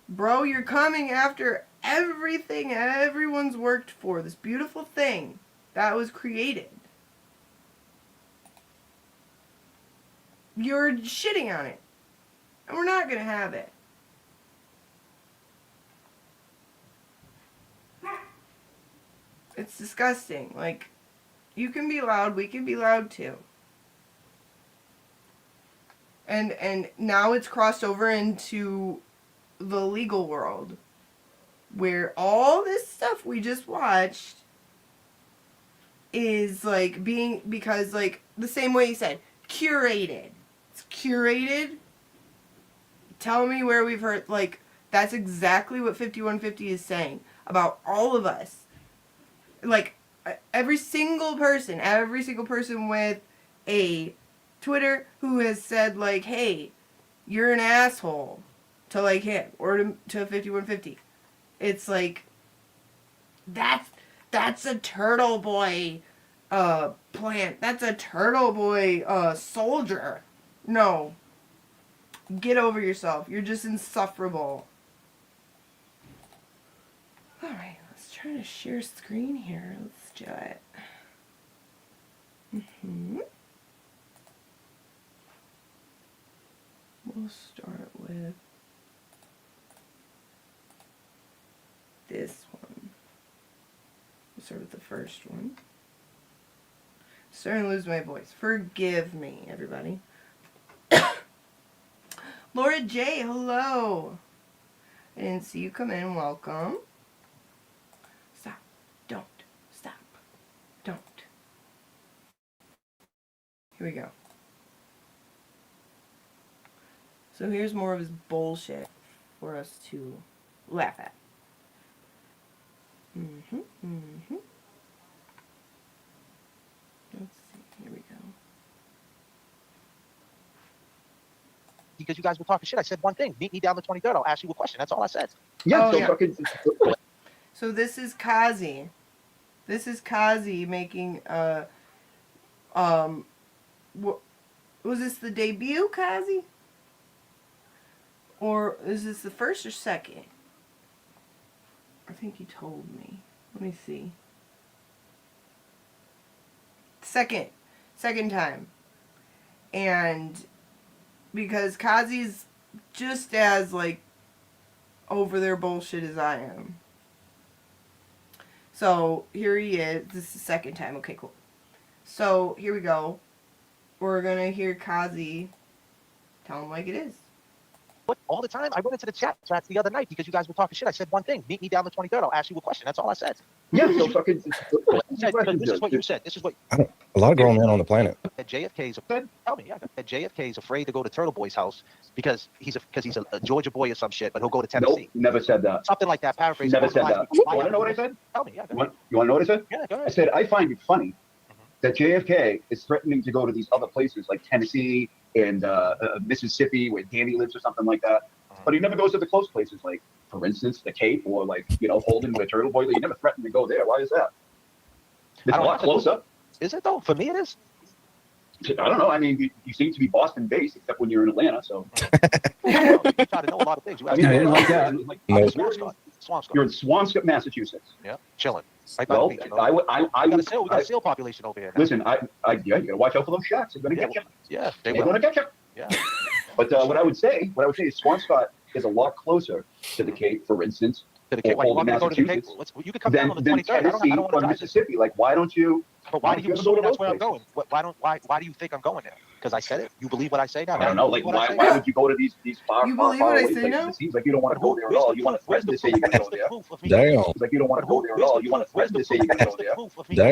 Bro, you're coming after everything everyone's worked for. This beautiful thing that was created. You're shitting on it. And we're not going to have it. It's disgusting. Like, you can be loud, we can be loud too. And now it's crossed over into the legal world, where all this stuff we just watched is like because like the same way you said, curated. It's curated. Tell me where we've heard, like, that's exactly what 5150 is saying about all of us. Like, every single person with a Twitter who has said, like, hey, you're an asshole to, like, him or to 5150. It's like, that's a Turtle Boy plant. That's a Turtle Boy soldier. No. Get over yourself. You're just insufferable. Alright, let's try to share screen here. Let's do it. We'll start with this one. We'll start with the first one. Starting to lose my voice. Forgive me, everybody. Laura J, hello. I didn't see you come in. Welcome. Stop. Don't. Stop. Don't. Here we go. So here's more of his bullshit for us to laugh at. Let's see. Here we go. because you guys were talking shit. I said one thing. Meet me down the 23rd. I'll ask you a question. That's all I said. Yeah. Oh, so yeah. fucking. So this is Kazi. This is Kazi making what was this, the debut, Kazi? Or is this the first or second? I think you told me. Let me see. Second time. And because Kazi's just as like over their bullshit as I am. So here he is. This is the second time. Okay, cool. So here we go. We're gonna hear Kazi tell him like it is. What? All the time? I went into the chats the other night because you guys were talking shit. I said one thing. Meet me down the 23rd. I'll ask you a question. That's all I said. Yeah. So fucking. This is what you said. This is what. A lot of grown men on the planet. That JFK is tell me, yeah. That JFK is afraid to go to Turtle Boy's house because he's a Georgia boy or some shit, but he'll go to Tennessee. Nope, never said that. Something like that. Paraphrase. Never said that. You want to know what I said? Tell me, yeah. You want to know what I said? Yeah, go ahead. I said I find it funny that JFK is threatening to go to these other places like Tennessee and Mississippi where Danny lives or something like that. But he never goes to the close places, like, for instance, the Cape or, like, Holden with Turtle Boy. He never threatened to go there. Why is that? It's a lot closer. Is it, though? For me, it is. I don't know. I mean, you seem to be Boston-based, except when you're in Atlanta, so. You try to know a lot of things. I didn't like that. Swampscott. You're in Swampscott, Massachusetts. Yeah, chilling. Right well, by the beach, we got a seal population over here. Listen, yeah, you got to watch out for those sharks. They're going to get you. Yeah, they're going to get you. Yeah. But what I would say is Swampscott is a lot closer to the Cape, for instance. To the Cape? Why you want me to go to the Cape? You could come down on the 23rd. I don't want to drive Mississippi. Like, why don't you? But why do you assume that's where I'm going? Why do you think I'm going there? Because I said it. You believe what I say now? I don't know. Like, why would you go to these far away places? It seems like you don't want to go there at all. You want to threaten to say you're going to go there. Damn. It's like you don't want to go there at all. You want to threaten to say you're going to go there.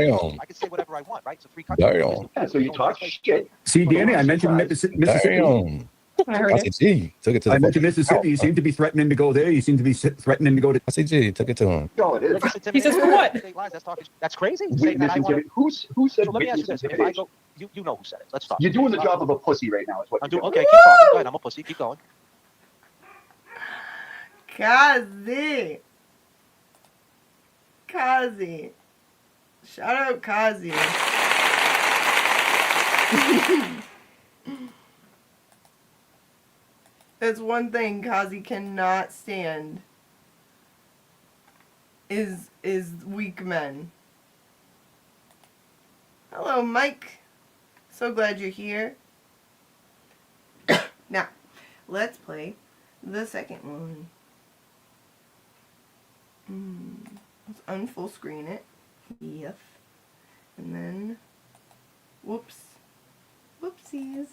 Damn. I can say whatever I want, right? It's a free country. Damn. Yeah, so you talk shit. See, Danny, I mentioned Mississippi. Damn. I said, G, took it to the I mentioned Mississippi. You seem to be threatening to go there. You seem to be threatening to go to. I said, G, took it to him. No, it is. He says, for what? That's crazy. Who said so let me ask you this. If I go, you know who said it. Let's stop. You're doing the job of a pussy right now. Is what I'm you're doing. doing. Okay, keep talking. Go ahead. I'm a pussy. Keep going. Kazi. Shout out Kazi. That's one thing Kazi cannot stand is weak men. Hello, Mike. So glad you're here. Now, let's play the second one. Let's unfull screen it. Yes. And then, whoops. Whoopsies.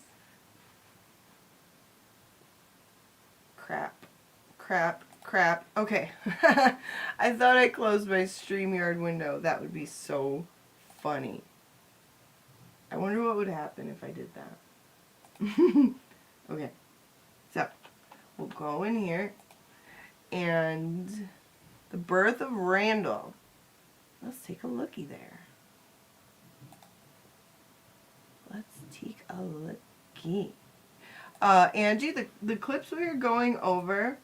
Crap. Okay. I thought I closed my StreamYard window. That would be so funny. I wonder what would happen if I did that. Okay. So, we'll go in here. And the birth of Randall. Let's take a looky there. Let's take a looky. Angie, the clips we were going over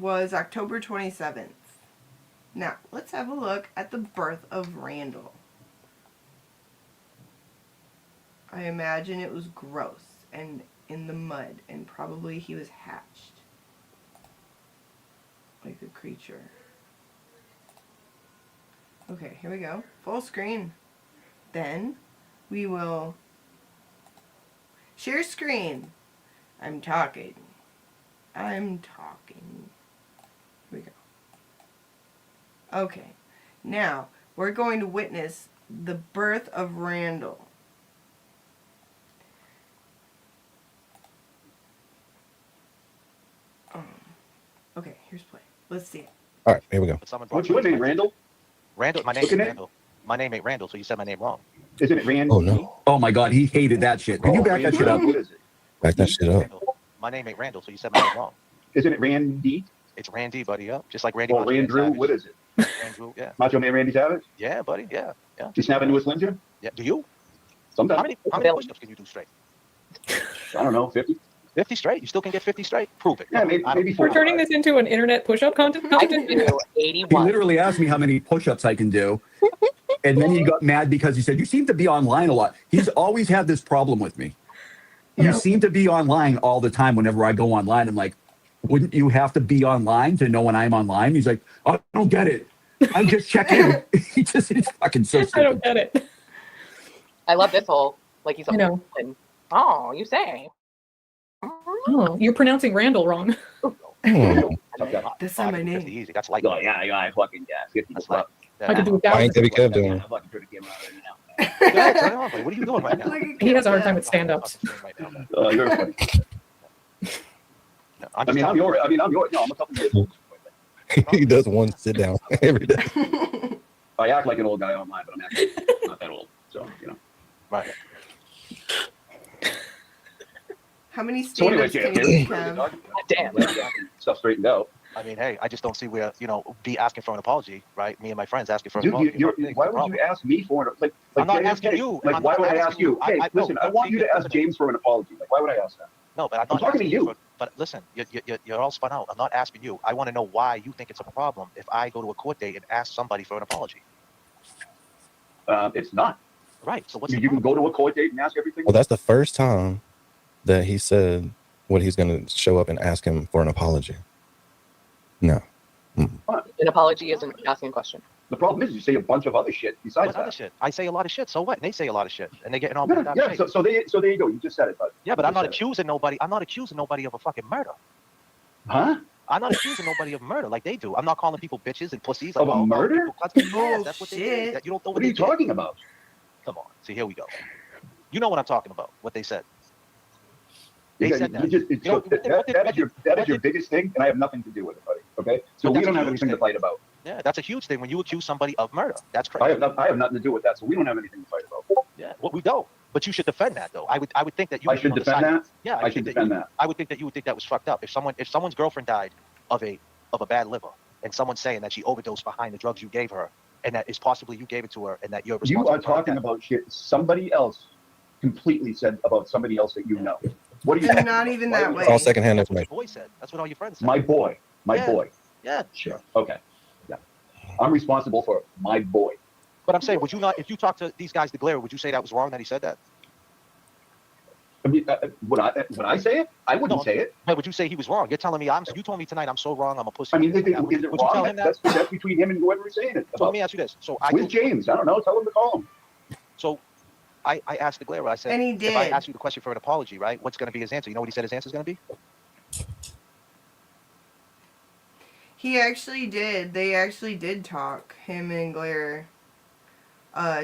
was October 27th. Now, let's have a look at the birth of Randall. I imagine it was gross and in the mud, and probably he was hatched like a creature. Okay, here we go. Full screen. Then we will share screen. I'm talking. Here we go. Okay. Now, we're going to witness the birth of Randall. Okay, here's play. Let's see it. All right, here we go. What's your name, Randall? Randall, my name is Randall. My name ain't Randall, so you said my name wrong. Isn't it Randall? Oh, no. Oh, my God. He hated that shit. Can you back that shit up? What is it? Back that shit up. My name ain't Randall, so you said my name wrong. Isn't it Randy? It's Randy, buddy, up. Just like Randy. Or Randrew? What is it? Andrew, yeah. Macho Man Randy Savage? Yeah, buddy, yeah. You snap into a Slim Jim? Yeah. Do you? Sometimes. How many push-ups can you do straight? I don't know, 50. 50 straight. You still can get 50 straight. Prove it. Yeah, maybe We're 40. turning this into an internet push-up contest. I can do He 81. literally asked me how many push-ups I can do. And then he got mad because he said, you seem to be online a lot. He's always had this problem with me. You seem to be online all the time whenever I go online. I'm like, wouldn't you have to be online to know when I'm online? He's like, I don't get it. I'm just checking. He's fucking so stupid. I don't get it. I love this whole, like he's I know. Oh, you say. Oh, you're pronouncing Randall wrong. That's not my name. Easy. That's like, oh, yeah, fucking, 50. That's like, I could do I ain't a Debbie Kev doing. What are you doing right now? He has a hard time with stand-ups. You're funny. I'm yours. No, I'm a couple years old. He does one sit down every day. I act like an old guy online, but I'm actually not that old. So, Right. How many So anyway, stand-ups can you have? Damn. Stuff straightened out. I mean, hey, I just don't see where, be asking for an apology, right? Me and my friends asking for an Dude, apology. why would you ask me for it? I'm not asking you. Like, why would I ask you? Hey, listen, I want you to ask James for an apology. Like, why would I ask that? No, but I'm talking to you. But listen, you're all spun out. I'm not asking you. I want to know why you think it's a problem if I go to a court date and ask somebody for an apology. It's not. Right. So what's you can go to a court date and ask everything. Well, that's the first time that he said what he's going to show up and ask him for an apology. No. An apology isn't asking a question. The problem is you say a bunch of other shit besides that. Other shit? I say a lot of shit. So what? And they say a lot of shit, and they getting all Yeah, bent out. yeah. So there you go. You just said it, bud. Yeah, but I'm not accusing nobody. I'm not accusing nobody of a fucking murder. Huh? I'm not accusing nobody of murder like they do. I'm not calling people bitches and pussies. Of a murder? Yes, that's what they did. You don't know What are you talking about? Come on. See, here we go. You know what I'm talking about. What they said. They Yeah, said that. That is your biggest thing, and I have nothing to do with it, buddy. Okay, so we don't have anything to fight about. Yeah, that's a huge thing when you accuse somebody of murder. That's crazy. I have nothing to do with that, so we don't have anything to fight about. Yeah, well, we don't. But you should defend that, though. I would think that you. I should defend that. Yeah, I should defend that. I would think that you would think that was fucked up. If someone's girlfriend died of a bad liver, and someone's saying that she overdosed behind the drugs you gave her, and that is possibly you gave it to her, and that you're responsible. You are talking about shit somebody else completely said about somebody else that you know. What do you? Not even that way. All secondhand That's what information. your boy said. That's what all your friends said. My boy. Yeah. Sure. Okay. Yeah. I'm responsible for my boy. But I'm saying, would you not, if you talk to these guys, DeGlaire, would you say that was wrong that he said that? I mean, would I say it? I wouldn't say it. But would you say he was wrong? You're telling me you told me tonight I'm so wrong. I'm a pussy. I mean, is it would you wrong? tell him that? That's between him and whoever is saying it. So let me ask you this. So with James, I don't know. Tell him to call him. So I asked DeGlaire, I said, And he if I did. ask you the question for an apology, right? What's going to be his answer? You know what he said his answer is going to be? He actually did. They actually did talk. Him and Glare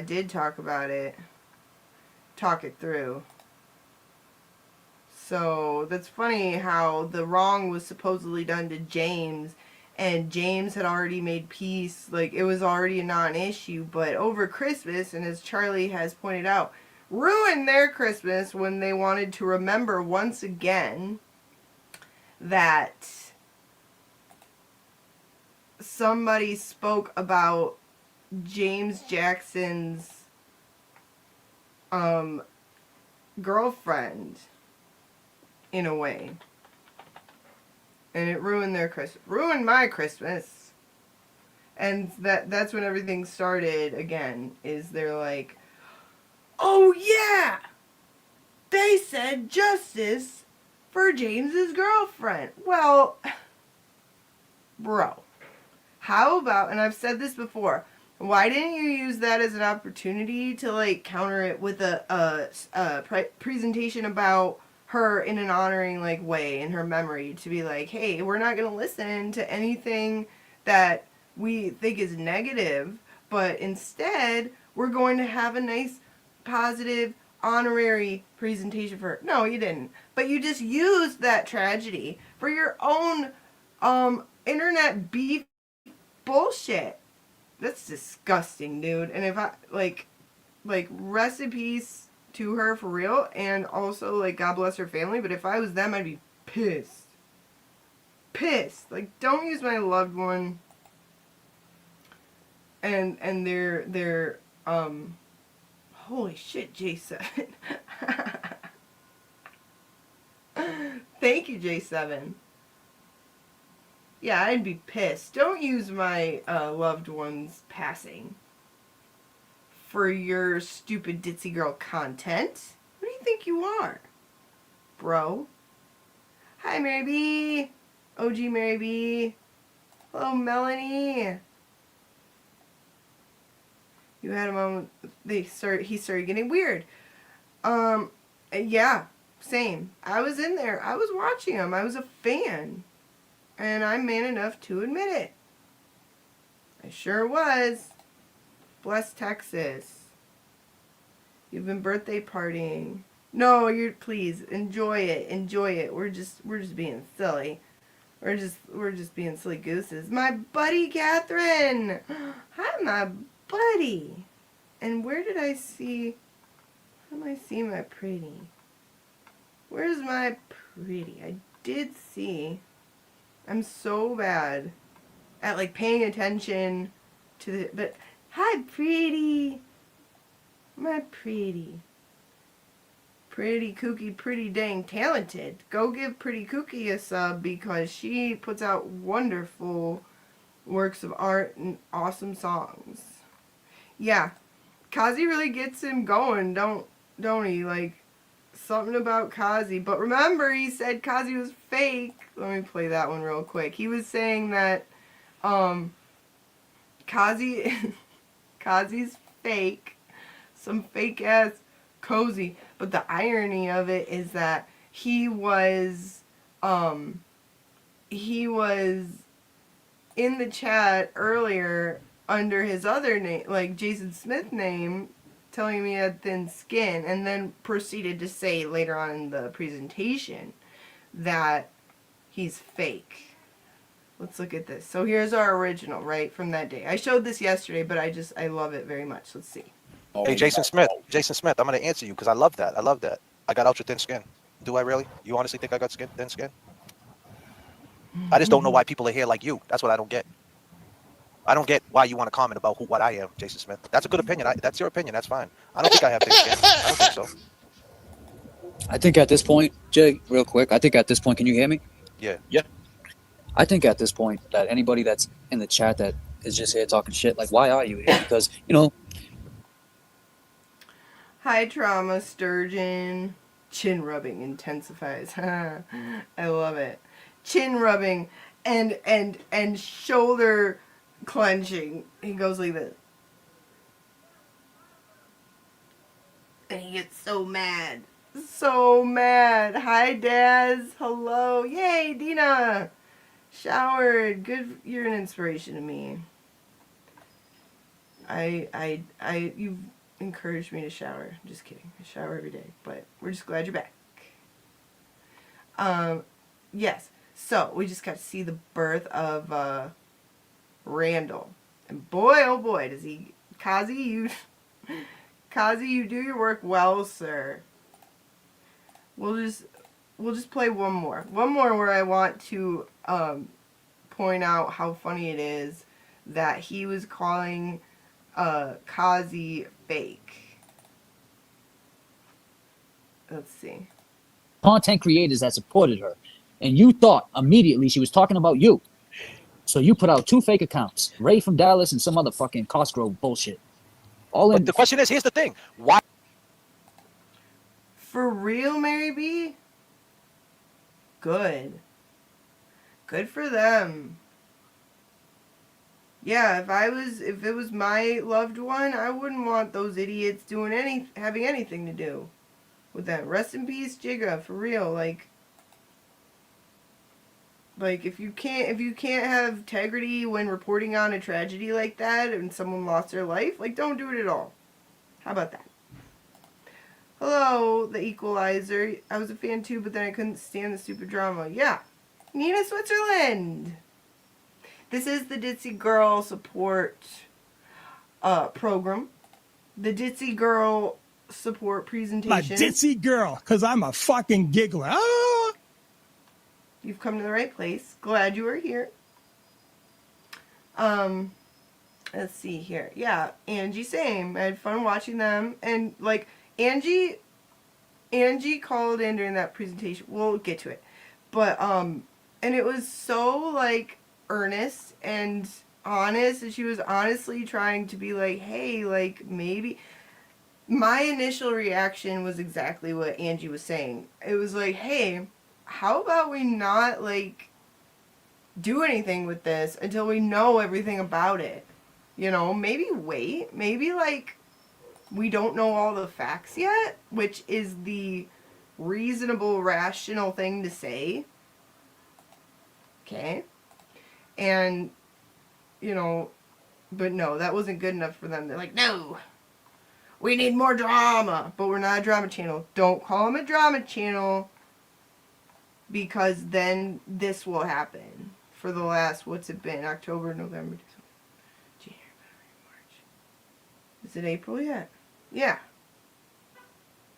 did talk about it. Talk it through. So that's funny how the wrong was supposedly done to James, and James had already made peace. Like, it was already a non-issue, but over Christmas, and as Charlie has pointed out, ruined their Christmas when they wanted to remember once again that somebody spoke about James Jackson's girlfriend in a way. And it ruined their Christmas. Ruined my Christmas. And that's when everything started again. Is they're like, oh yeah! They said justice for James's girlfriend. Well, bro. How about, and I've said this before, why didn't you use that as an opportunity to like counter it with a presentation about her in an honoring like way in her memory, to be like, hey, we're not going to listen to anything that we think is negative, but instead we're going to have a nice positive honorary presentation for her. No, you didn't. But you just used that tragedy for your own internet beef bullshit. That's disgusting, dude. And if I like rest in peace to her for real, and also like God bless her family, but if I was them, I'd be pissed. Like, don't use my loved one and their holy shit, J7. Thank you, J7. Yeah, I'd be pissed. Don't use my loved one's passing for your stupid ditzy girl content. Who do you think you are, bro? Hi, Mary B. OG Mary B. Hello, Melanie. You had a moment. He started getting weird. Yeah, same. I was in there. I was watching him. I was a fan. And I'm man enough to admit it. I sure was. Bless Texas. You've been birthday partying. No, please enjoy it. Enjoy it. We're just being silly. We're just being silly gooses. My buddy Catherine. Hi, my buddy. And where did I see? How do I see my pretty? Where's my pretty? I did see. I'm so bad at like paying attention to the. But hi, pretty. My pretty. Pretty Kooky, pretty dang talented. Go give Pretty Kooky a sub because she puts out wonderful works of art and awesome songs. Yeah, Kazi really gets him going, don't he? Like, something about Kazi. But remember, he said Kazi was fake. Let me play that one real quick. He was saying that Kazi's fake. Some fake ass cozy. But the irony of it is that he was in the chat earlier under his other name, like Jason Smith name, telling me he had thin skin, and then proceeded to say later on in the presentation that he's fake. Let's look at this. So here's our original, right, from that day. I showed this yesterday, but I love it very much. Let's see. Hey, Jason Smith, I'm going to answer you because I love that. I got ultra thin skin. Do I really? You honestly think I got thin skin? I just don't know why people are here like you. That's what I don't get. I don't get why you want to comment about what I am, Jason Smith. That's a good opinion. That's your opinion. That's fine. I don't think I have thin skin. I don't think so. I think at this point, Jay, real quick, I think at this point, can you hear me? Yeah. I think at this point that anybody that's in the chat that is just here talking shit, like, why are you here? Because, High trauma sturgeon. Chin rubbing intensifies. I love it. Chin rubbing and shoulder clenching. He goes like this. And he gets so mad. So mad. Hi, Daz. Hello. Yay, Dina. Showered. Good. You're an inspiration to me. You've encouraged me to shower. Just kidding. I shower every day, but we're just glad you're back. Yes. So we just got to see the birth of Randall, and boy, oh boy, does he, Kazi, you do your work well, sir. We'll just play one more where I want to point out how funny it is that he was calling Kazi fake. Let's see. content creators that supported her, and you thought immediately she was talking about you. So you put out 2 fake accounts, Ray from Dallas and some other fucking Costco bullshit. But the question is, here's the thing. Why? For real, Mary B? Good. Good for them. Yeah, if it was my loved one, I wouldn't want those idiots having anything to do with that. Rest in peace, Jigga, for real. Like if you can't have integrity when reporting on a tragedy like that and someone lost their life, like, don't do it at all. How about that? Hello, the Equalizer. I was a fan too, but then I couldn't stand the stupid drama. Yeah. Nina Switzerland. This is the Ditzy Girl support program. The Ditzy Girl support presentation. My ditzy girl, because I'm a fucking giggler. Ah! You've come to the right place. Glad you are here. Let's see here. Yeah, Angie, same. I had fun watching them. And, like, Angie Angie called in during that presentation. We'll get to it. But, and it was so, like, earnest and honest, and she was honestly trying to be like, hey, like, maybe... My initial reaction was exactly what Angie was saying. It was like, hey, how about we not, like, do anything with this until we know everything about it? You know, maybe wait. Maybe, like, we don't know all the facts yet, which is the reasonable, rational thing to say. Okay? And, you know, but no, that wasn't good enough for them. They're like, no, we need more drama. But we're not a drama channel. Don't call them a drama channel, because then this will happen. For the last, what's it been? October, November, December, January, February, March. Is it April yet? Yeah.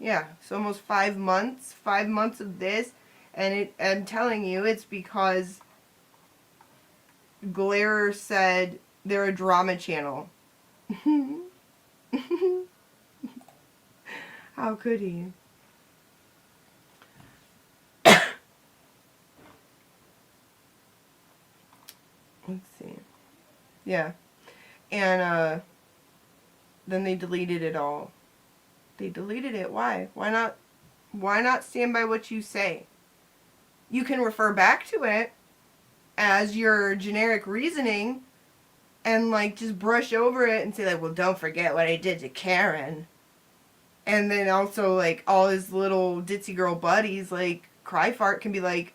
Yeah, so almost 5 months. 5 months of this. And I'm telling you, it's because Glare said they're a drama channel. How could he? Let's see. Yeah. And then they deleted it all. They deleted it. Why? Why not stand by what you say? You can refer back to it as your generic reasoning and, like, just brush over it and say, like, well, don't forget what I did to Karen. And then also, like, all his little ditzy girl buddies, like, Cryfart can be like,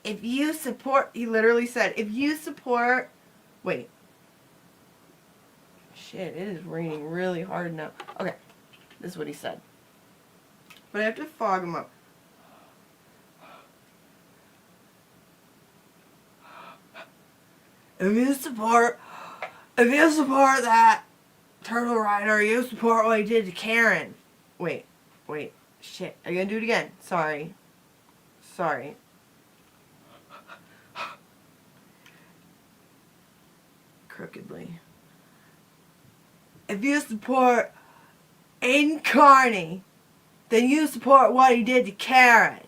if you support, he literally said, if you support, wait. Shit, it is raining really hard now. Okay, this is what he said. But I have to fog him up. If you support that Turtle Rider, you support what he did to Karen. Wait, shit, I gotta do it again. Sorry. Crookedly. If you support Aiden Carney, then you support what he did to Karen.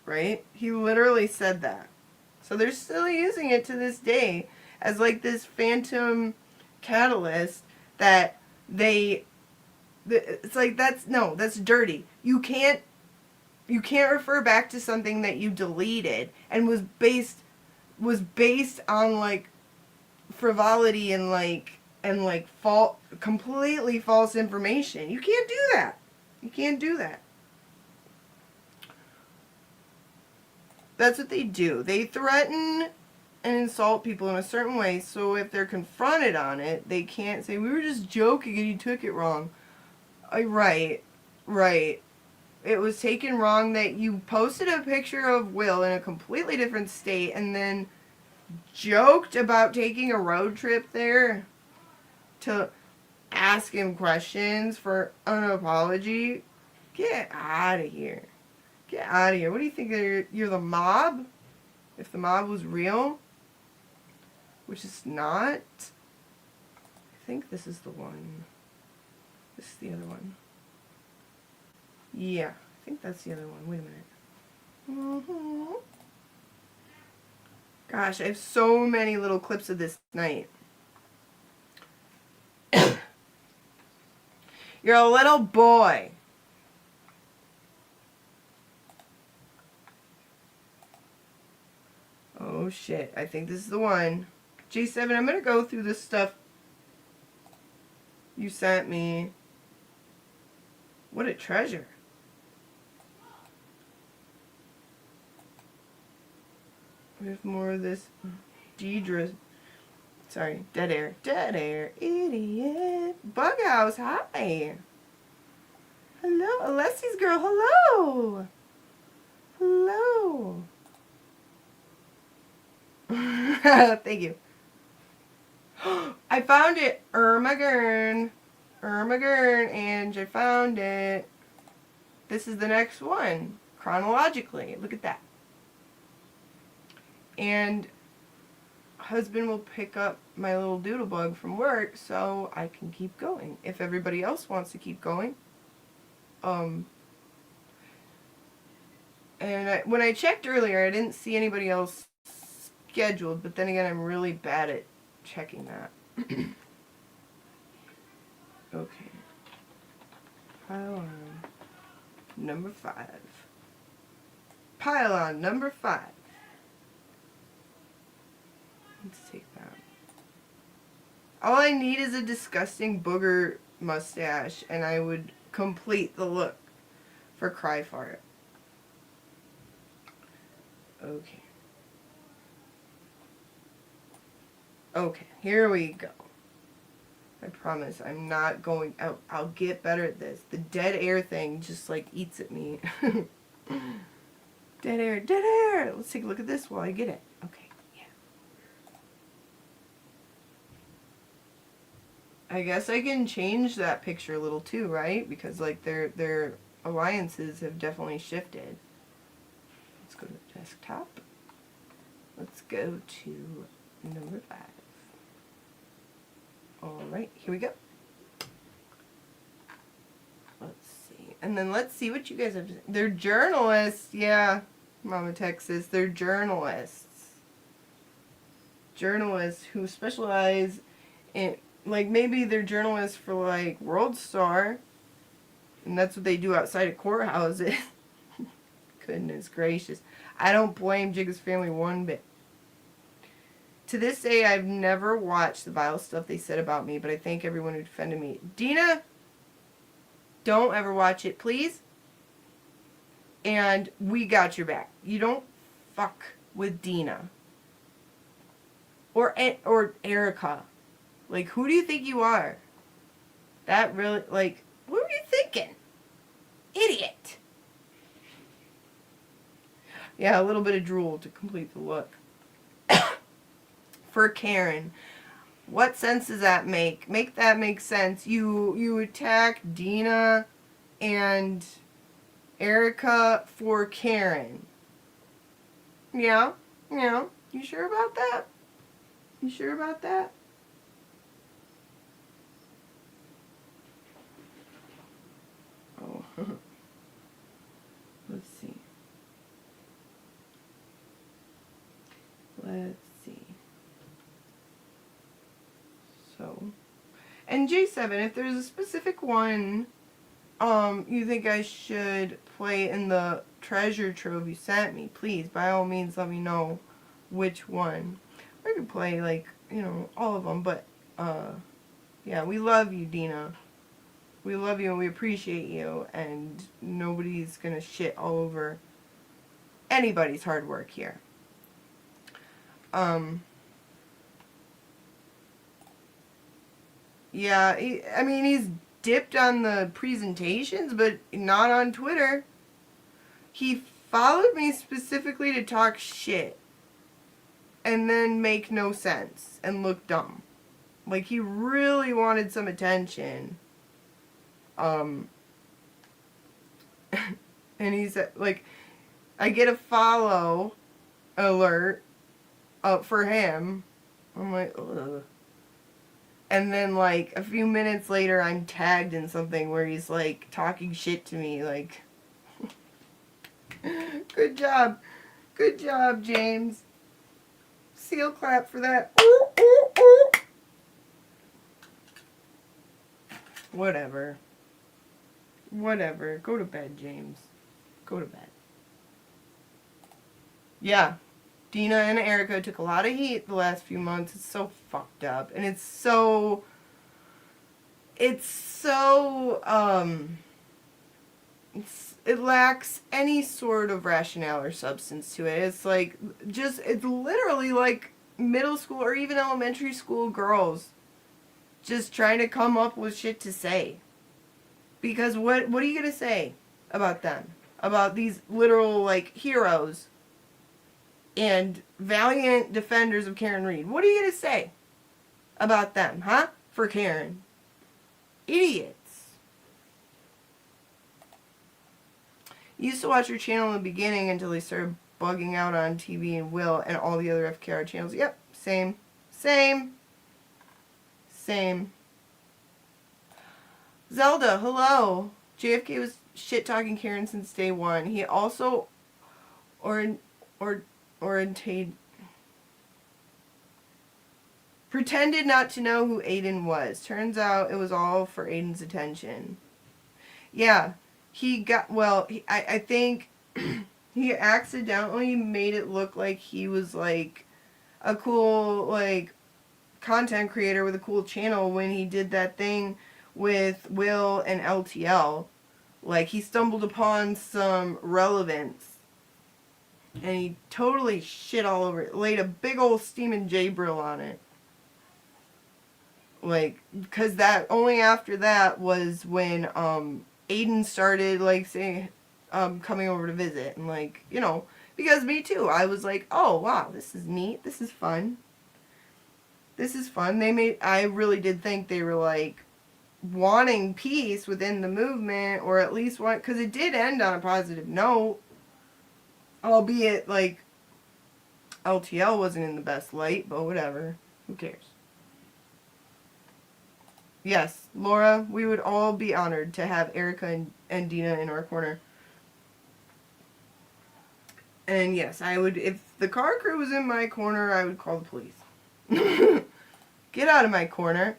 Right? He literally said that. So they're still using it to this day as, like, this phantom catalyst that it's like, that's dirty. You can't refer back to something that you deleted and was based on, like, frivolity and completely false information. You can't do that. That's what they do. They threaten and insult people in a certain way, so if they're confronted on it, they can't say, we were just joking and you took it wrong. Right. It was taken wrong that you posted a picture of Will in a completely different state and then joked about taking a road trip there to ask him questions for an apology. Get out of here. What do you think? You're the mob? If the mob was real? Which is not. I think this is the one. This is the other one. Yeah, I think that's the other one. Wait a minute. Gosh, I have so many little clips of this night. You're a little boy. Oh shit, I think this is the one. J7, I'm gonna go through this stuff you sent me. What a treasure. We have more of this Dead air, idiot. Bughouse, hi. Hello, Alessi's girl, hello. Thank you. I found it. Ermagern, Ange, I found it. This is the next one, chronologically. Look at that. And husband will pick up my little doodlebug from work so I can keep going. If everybody else wants to keep going. And when I checked earlier, I didn't see anybody else scheduled, but then again, I'm really bad at checking that. Okay. Pylon number 5. Pylon number 5. Let's take that. All I need is a disgusting booger mustache, and I would complete the look for Cry Fart. Okay. Okay, here we go. I promise I'm not going out. I'll get better at this. The dead air thing just like eats at me. Dead air, dead air. Let's take a look at this while I get it. Okay, yeah. I guess I can change that picture a little too, right? Because like their alliances have definitely shifted. Let's go to the desktop. Let's go to number 5. Alright, here we go. Let's see. And then let's see what you guys have to say. They're journalists. Yeah, Mama Texas. They're journalists. Journalists who specialize in, like, maybe they're journalists for, like, World Star. And that's what they do outside of courthouses. Goodness gracious. I don't blame Jigga's family one bit. To this day, I've never watched the vile stuff they said about me, but I thank everyone who defended me. Dina, don't ever watch it, please. And we got your back. You don't fuck with Dina. Or Erica. Like, who do you think you are? That really, like, what were you thinking? Idiot. Yeah, a little bit of drool to complete the look. For Karen. What sense does that make? Make that make sense. You attack Dina and Erica for Karen. Yeah? Yeah. You sure about that? You sure about that? Oh. Let's see. Let's see. So, and J7, if there's a specific one you think I should play in the treasure trove you sent me, please, by all means, let me know which one. I could play, like, you know, all of them, but, yeah, we love you, Dina. We love you and we appreciate you, and nobody's gonna shit all over anybody's hard work here. Yeah, I mean, he's dipped on the presentations, but not on Twitter. He followed me specifically to talk shit and then make no sense and look dumb. Like, he really wanted some attention. And he's like, I get a follow alert for him. I'm like, ugh. And then, like, a few minutes later, I'm tagged in something where he's, like, talking shit to me, like, good job. Good job, James. Seal clap for that. Ooh, ooh, ooh. Whatever. Whatever. Go to bed, James. Go to bed. Yeah. Dina and Erica took a lot of heat the last few months. It's so fucked up. And it lacks any sort of rationale or substance to it. It's like, it's literally like middle school or even elementary school girls just trying to come up with shit to say. Because what are you going to say about them? About these literal, like, heroes and valiant defenders of Karen Reed. What are you going to say about them, huh? For Karen. Idiots. Used to watch your channel in the beginning until they started bugging out on TV and Will and all the other FKR channels. Yep, same. Same. Same. Zelda, hello. JFK was shit-talking Karen since day one. He also pretended not to know who Aiden was. Turns out it was all for Aiden's attention. Yeah, he got, well, I think he accidentally made it look like he was, like, a cool, like, content creator with a cool channel when he did that thing with Will and LTL. Like, he stumbled upon some relevance and he totally shit all over it. Laid a big old steaming J-Brill on it. Like, because that, only after that was when, Aiden started, like, saying, coming over to visit. And, like, you know, because me too. I was like, oh, wow, this is neat. This is fun. This is fun. I really did think they were, like, wanting peace within the movement, or at least want, because it did end on a positive note. Albeit, like, LTL wasn't in the best light, but whatever. Who cares? Yes, Laura, we would all be honored to have Erica and Dina in our corner. And yes, I would, if the car crew was in my corner, I would call the police. Get out of my corner.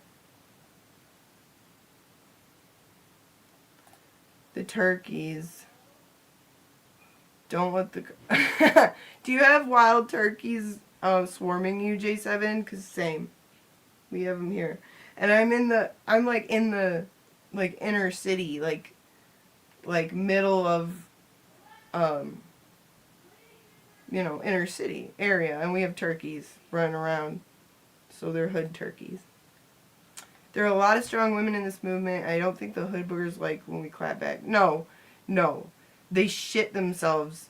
The turkeys. Don't let the... Do you have wild turkeys swarming you, J7? Because same. We have them here. And I'm like in the, like, inner city, like middle of, you know, inner city area. And we have turkeys running around. So they're hood turkeys. There are a lot of strong women in this movement. I don't think the hood boogers like when we clap back. No. They shit themselves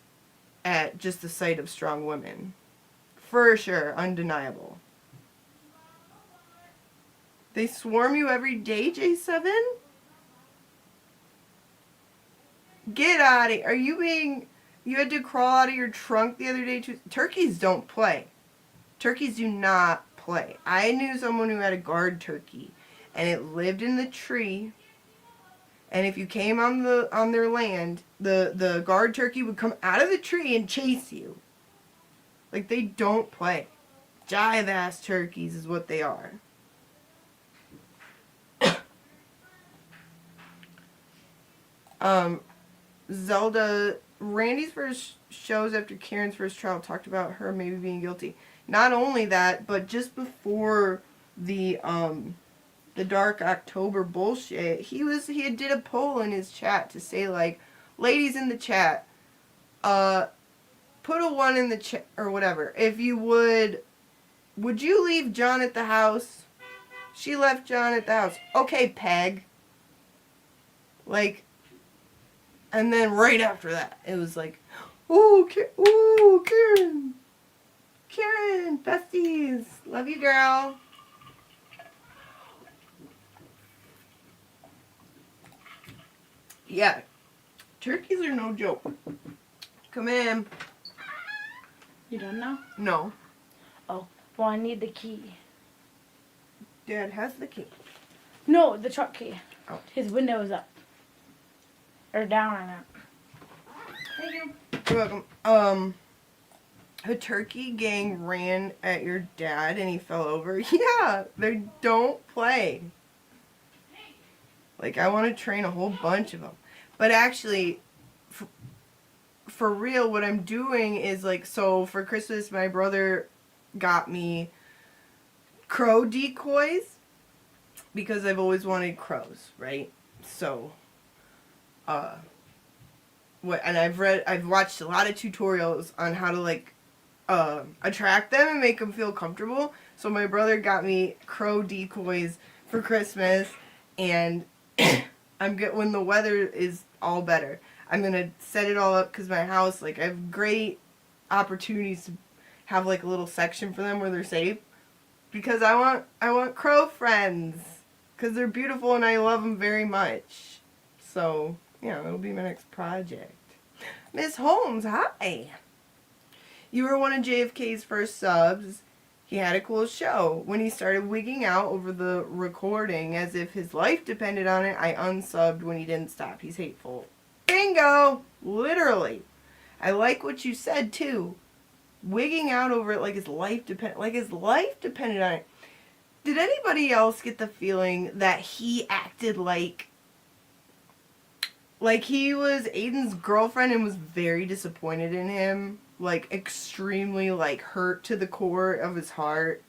at just the sight of strong women. For sure. Undeniable. They swarm you every day, J7? Get out of here. Are you being... You had to crawl out of your trunk the other day too? Turkeys don't play. Turkeys do not play. I knew someone who had a guard turkey. And it lived in the tree. And if you came on their land, the guard turkey would come out of the tree and chase you. Like, they don't play. Jive-ass turkeys is what they are. Zelda, Randy's first shows after Karen's first trial talked about her maybe being guilty. Not only that, but just before the Dark October bullshit, he had did a poll in his chat to say, like, ladies in the chat, put a 1 in the chat, or whatever. If you would you leave John at the house? She left John at the house. Okay, Peg. Like, and then right after that, it was like, ooh, Karen. Karen, besties. Love you, girl. Yeah, turkeys are no joke. Come in. You done now? No. Oh, well, I need the key. Dad has the key. No, the truck key. Oh. His window is up. Or down on it. Thank you. You're welcome. A turkey gang ran at your dad and he fell over. Yeah, they don't play. Like, I want to train a whole bunch of them. But actually, for real, what I'm doing is, like, so for Christmas, my brother got me crow decoys because I've always wanted crows, right? So, and I've watched a lot of tutorials on how to, like, attract them and make them feel comfortable. So my brother got me crow decoys for Christmas, and when the weather is all better, I'm gonna set it all up because my house, like, I have great opportunities to have, like, a little section for them where they're safe, because I want crow friends because they're beautiful and I love them very much. So yeah, it'll be my next project. Miss Holmes, hi. You were one of JFK's first subs. He had a cool show. When he started wigging out over the recording as if his life depended on it, I unsubbed when he didn't stop. He's hateful. Bingo! Literally. I like what you said, too. Wigging out over it like his life depended on it. Did anybody else get the feeling that he acted like he was Aiden's girlfriend and was very disappointed in him? Like, extremely, like, hurt to the core of his heart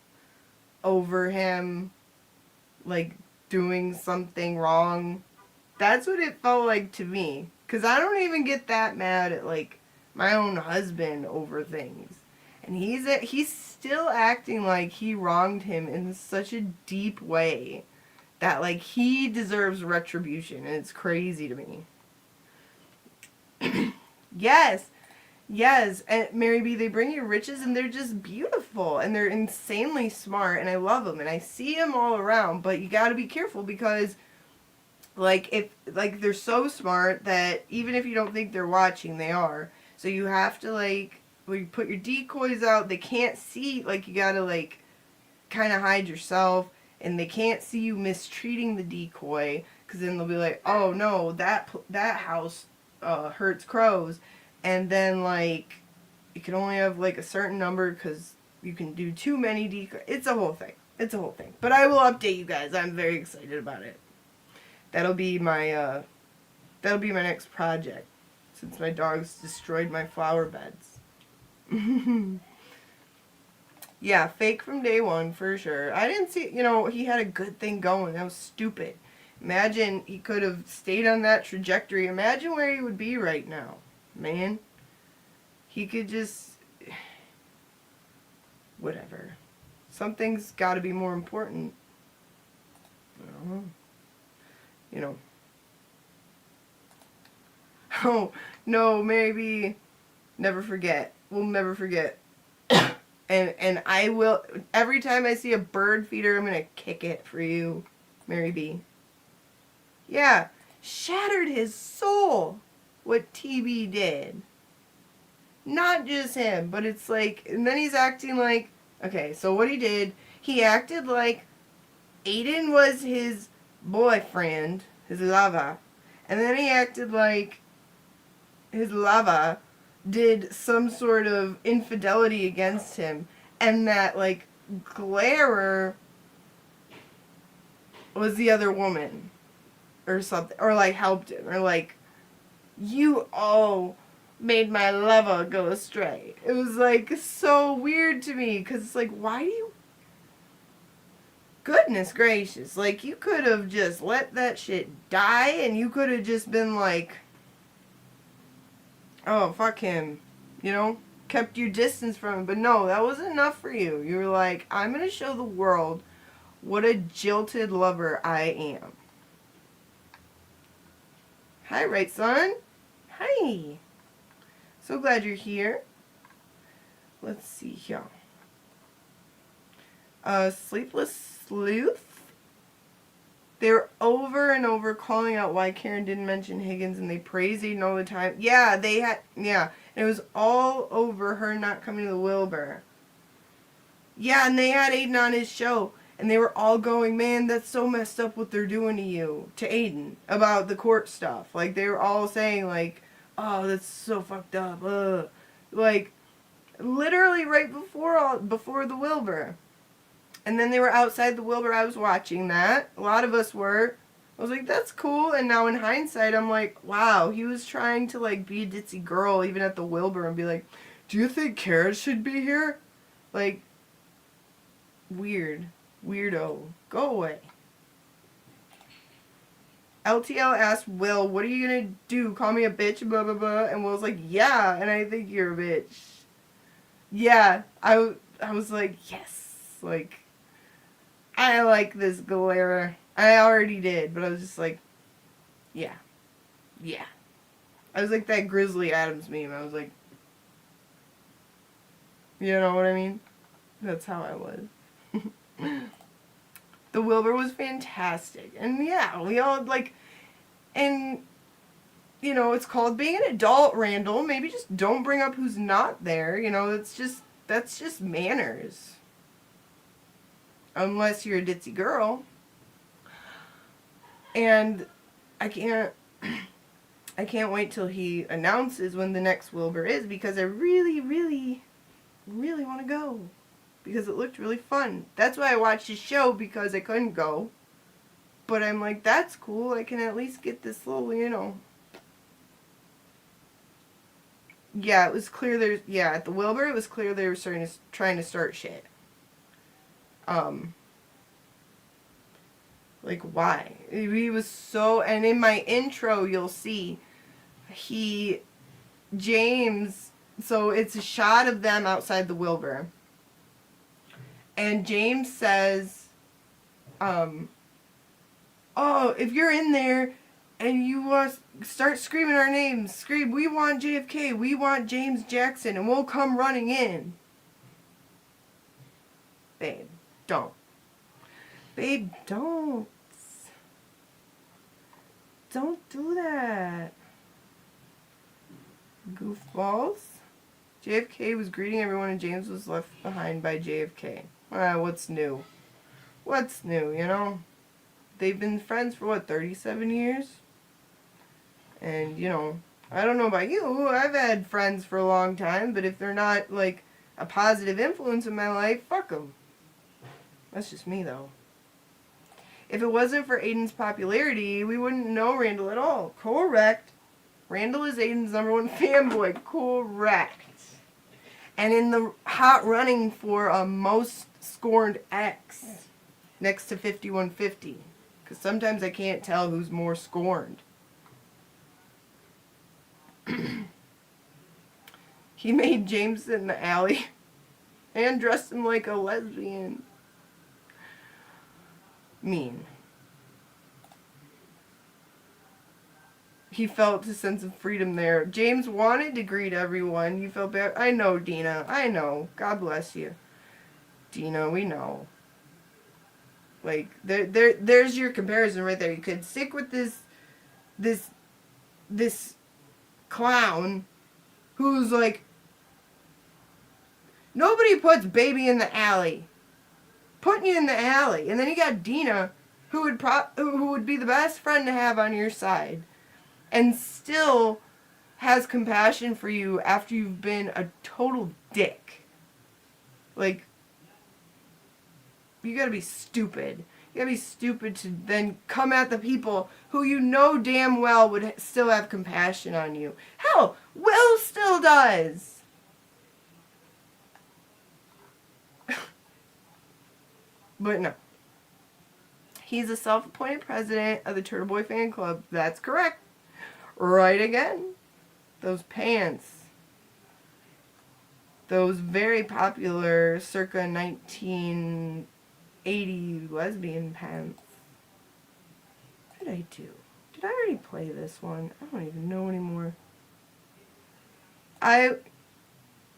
over him, like, doing something wrong. That's what it felt like to me. Because I don't even get that mad at, like, my own husband over things. And he's still acting like he wronged him in such a deep way that, like, he deserves retribution. And it's crazy to me. Yes. Yes, and Mary B, they bring you riches and they're just beautiful and they're insanely smart and I love them and I see them all around, but you got to be careful because they're so smart that even if you don't think they're watching, they are. So you have to when you put your decoys out, they can't see, you got to kind of hide yourself and they can't see you mistreating the decoy because then they'll be like, "Oh no, that house hurts crows." And then, you can only have, a certain number because you can do too many decoys. It's a whole thing. It's a whole thing. But I will update you guys. I'm very excited about it. That'll be my next project. Since my dogs destroyed my flower beds. Yeah, fake from day one, for sure. I didn't see, he had a good thing going. That was stupid. Imagine he could have stayed on that trajectory. Imagine where he would be right now. Man, he could just, whatever. Something's got to be more important. Oh, no, maybe, never forget. We'll never forget. and I will, every time I see a bird feeder, I'm going to kick it for you, Mary B. Yeah, shattered his soul. What TB did. Not just him, but it's and then he's acting okay, so what he did, he acted like Aiden was his boyfriend, his lover, and then he acted like his lover did some sort of infidelity against him, and that, Glairer was the other woman, or something, or, helped him, or, you all made my lover go astray. It was, so weird to me, because it's why do you... Goodness gracious, you could have just let that shit die, and you could have just been oh, fuck him, kept your distance from him, but no, that wasn't enough for you. You were I'm gonna show the world what a jilted lover I am. Hi, right son. Hi. So glad you're here. Let's see here. Sleepless Sleuth. They're over and over calling out why Karen didn't mention Higgins and they praise Aiden all the time. Yeah, they had, yeah. And it was all over her not coming to the Wilbur. Yeah, and they had Aiden on his show. And they were all going, man, that's so messed up what they're doing to you, to Aiden, about the court stuff. They were all saying, oh, that's so fucked up. Literally right before the Wilbur. And then they were outside the Wilbur. I was watching that. A lot of us were. I was like, that's cool. And now in hindsight, I'm like, wow, he was trying to, be a ditzy girl even at the Wilbur and be like, do you think Karen should be here? Weird. Weirdo. Go away. LTL asked Will, what are you gonna do? Call me a bitch, blah, blah, blah. And Will's like, yeah, and I think you're a bitch. Yeah, I was like, yes. I like this Galera. I already did, but I was just like, yeah. Yeah. I was like that Grizzly Adams meme. I was like, you know what I mean? That's how I was. The Wilbur was fantastic. And yeah, we all and it's called being an adult, Randall. Maybe just don't bring up who's not there. That's just manners. unless you're a ditzy girl. And I can't wait till he announces when the next Wilbur is, because I really, really, really want to go. Because it looked really fun. That's why I watched his show, because I couldn't go. But I'm like, that's cool. I can at least get this little, you know. Yeah, it was clear there's, yeah, at the Wilbur, it was clear they were trying to start shit. Like, why? He was so, and in my intro, you'll see, James, so it's a shot of them outside the Wilbur. And James says, oh, if you're in there and you want to start screaming our names, scream, we want JFK, we want James Jackson, and we'll come running in. Babe, don't. Babe, don't. Don't do that. Goofballs. JFK was greeting everyone and James was left behind by JFK. What's new? What's new, you know? They've been friends for, what, 37 years? And, you know, I don't know about you. I've had friends for a long time, but if they're not, like, a positive influence in my life, fuck them. That's just me, though. If it wasn't for Aiden's popularity, we wouldn't know Randall at all. Correct. Randall is Aiden's #1 fanboy. Correct. And in the hot running for a most scorned ex, next to 5150. Because sometimes I can't tell who's more scorned. He made James sit in the alley and dressed him like a lesbian. Mean. He felt a sense of freedom there. James wanted to greet everyone. You felt bad. I know, Dina. I know. God bless you. Dina, we know. Like, there's your comparison right there. You could stick with this clown who's like, nobody puts baby in the alley. Putting you in the alley. And then you got Dina, who would be the best friend to have on your side. And still has compassion for you after you've been a total dick. Like, you gotta be stupid. You gotta be stupid to then come at the people who you know damn well would still have compassion on you. Hell, Will still does. But no. He's a self-appointed president of the Turtle Boy fan club. That's correct. Right again. Those pants. Those very popular circa 1980 lesbian pants. What did I do? Did I already play this one? I don't even know anymore.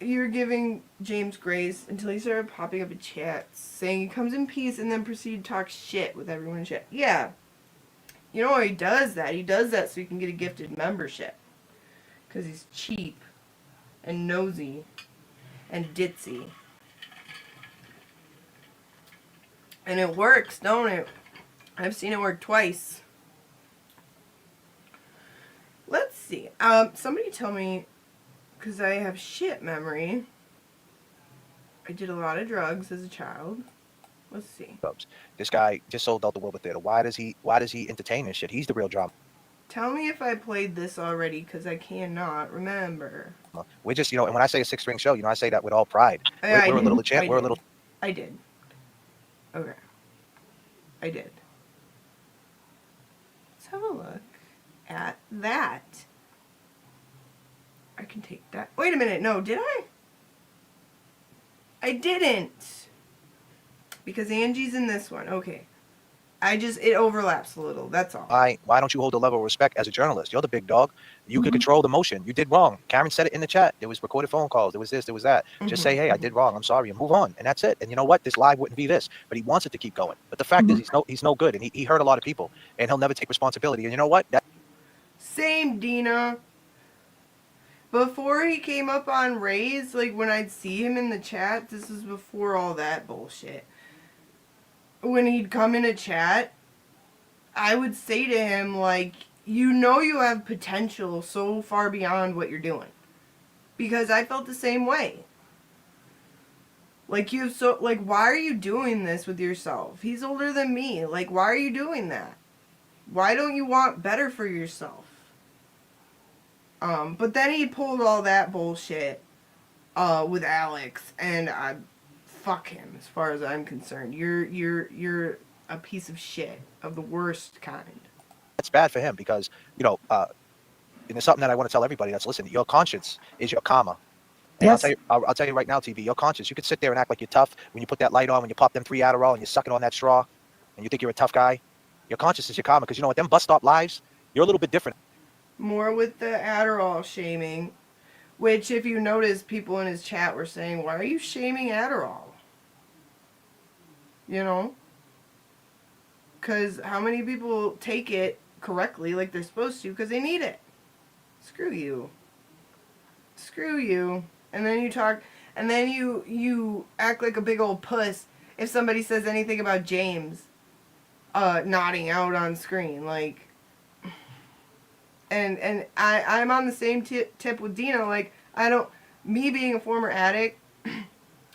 You were giving James grace until he started popping up in chats saying he comes in peace and then proceeded to talk shit with everyone in chat. Yeah. You know why he does that? He does that so he can get a gifted membership. Because he's cheap and nosy and ditzy. And it works, don't it? I've seen it work twice. Let's see. Somebody tell me, because I have shit memory. I did a lot of drugs as a child. Let's see. This guy just sold out the Wilbur Theater. Why does he entertain this shit? He's the real drama. Tell me if I played this already, because I cannot remember. We're just, and when I say a 6-string show, I say that with all pride. I We're a little champ. We're a little. I did. Okay. I did. Let's have a look at that. I can take that. Wait a minute. No, did I? I didn't. Because Angie's in this one. Okay. It overlaps a little. That's all. Why don't you hold a level of respect as a journalist? You're the big dog. You could control the motion. You did wrong. Karen said it in the chat. There was recorded phone calls. There was this. There was that. Just say, hey, I did wrong. I'm sorry, and move on. And that's it. And you know what? This live wouldn't be this. But he wants it to keep going. But the fact is, he's no good, and he hurt a lot of people, and he'll never take responsibility. And you know what? Same, Dina. Before he came up on Raise, like when I'd see him in the chat, this was before all that bullshit. when he'd come in a chat, I would say to him, like, you know you have potential so far beyond what you're doing. Because I felt the same way. Like, why are you doing this with yourself? He's older than me. Like, why are you doing that? Why don't you want better for yourself? But then he pulled all that bullshit with Alex, and fuck him as far as I'm concerned. You're a piece of shit of the worst kind. It's bad for him because, you know, and it's something that I want to tell everybody that's listening. Your conscience is your karma. And Yes. I'll tell you right now, TV, your conscience, you could sit there and act like you're tough when you put that light on, when you pop them 3 Adderall and you're sucking on that straw and you think you're a tough guy. Your conscience is your karma because, you know what, them bus stop lives, you're a little bit different. More with the Adderall shaming, which if you notice, people in his chat were saying, why are you shaming Adderall? You know? Because how many people take it correctly like they're supposed to because they need it? Screw you. Screw you. And then you talk, and then you act like a big old puss if somebody says anything about James nodding out on screen. Like, and I'm on the same tip with Dina. Like, me being a former addict,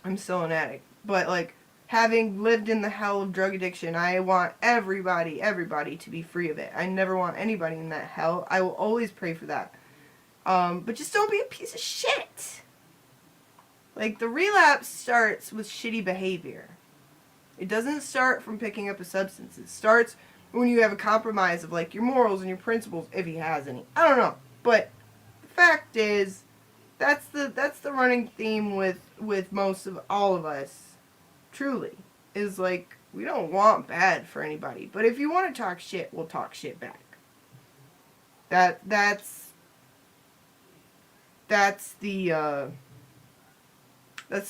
I'm still an addict, but like, having lived in the hell of drug addiction, I want everybody to be free of it. I never want anybody in that hell. I will always pray for that. But just don't be a piece of shit. Like, the relapse starts with shitty behavior. It doesn't start from picking up a substance. It starts when you have a compromise of, like, your morals and your principles, if he has any. I don't know. But the fact is, that's the running theme with most of all of us, truly, is, like, we don't want bad for anybody. But if you want to talk shit, we'll talk shit back. That's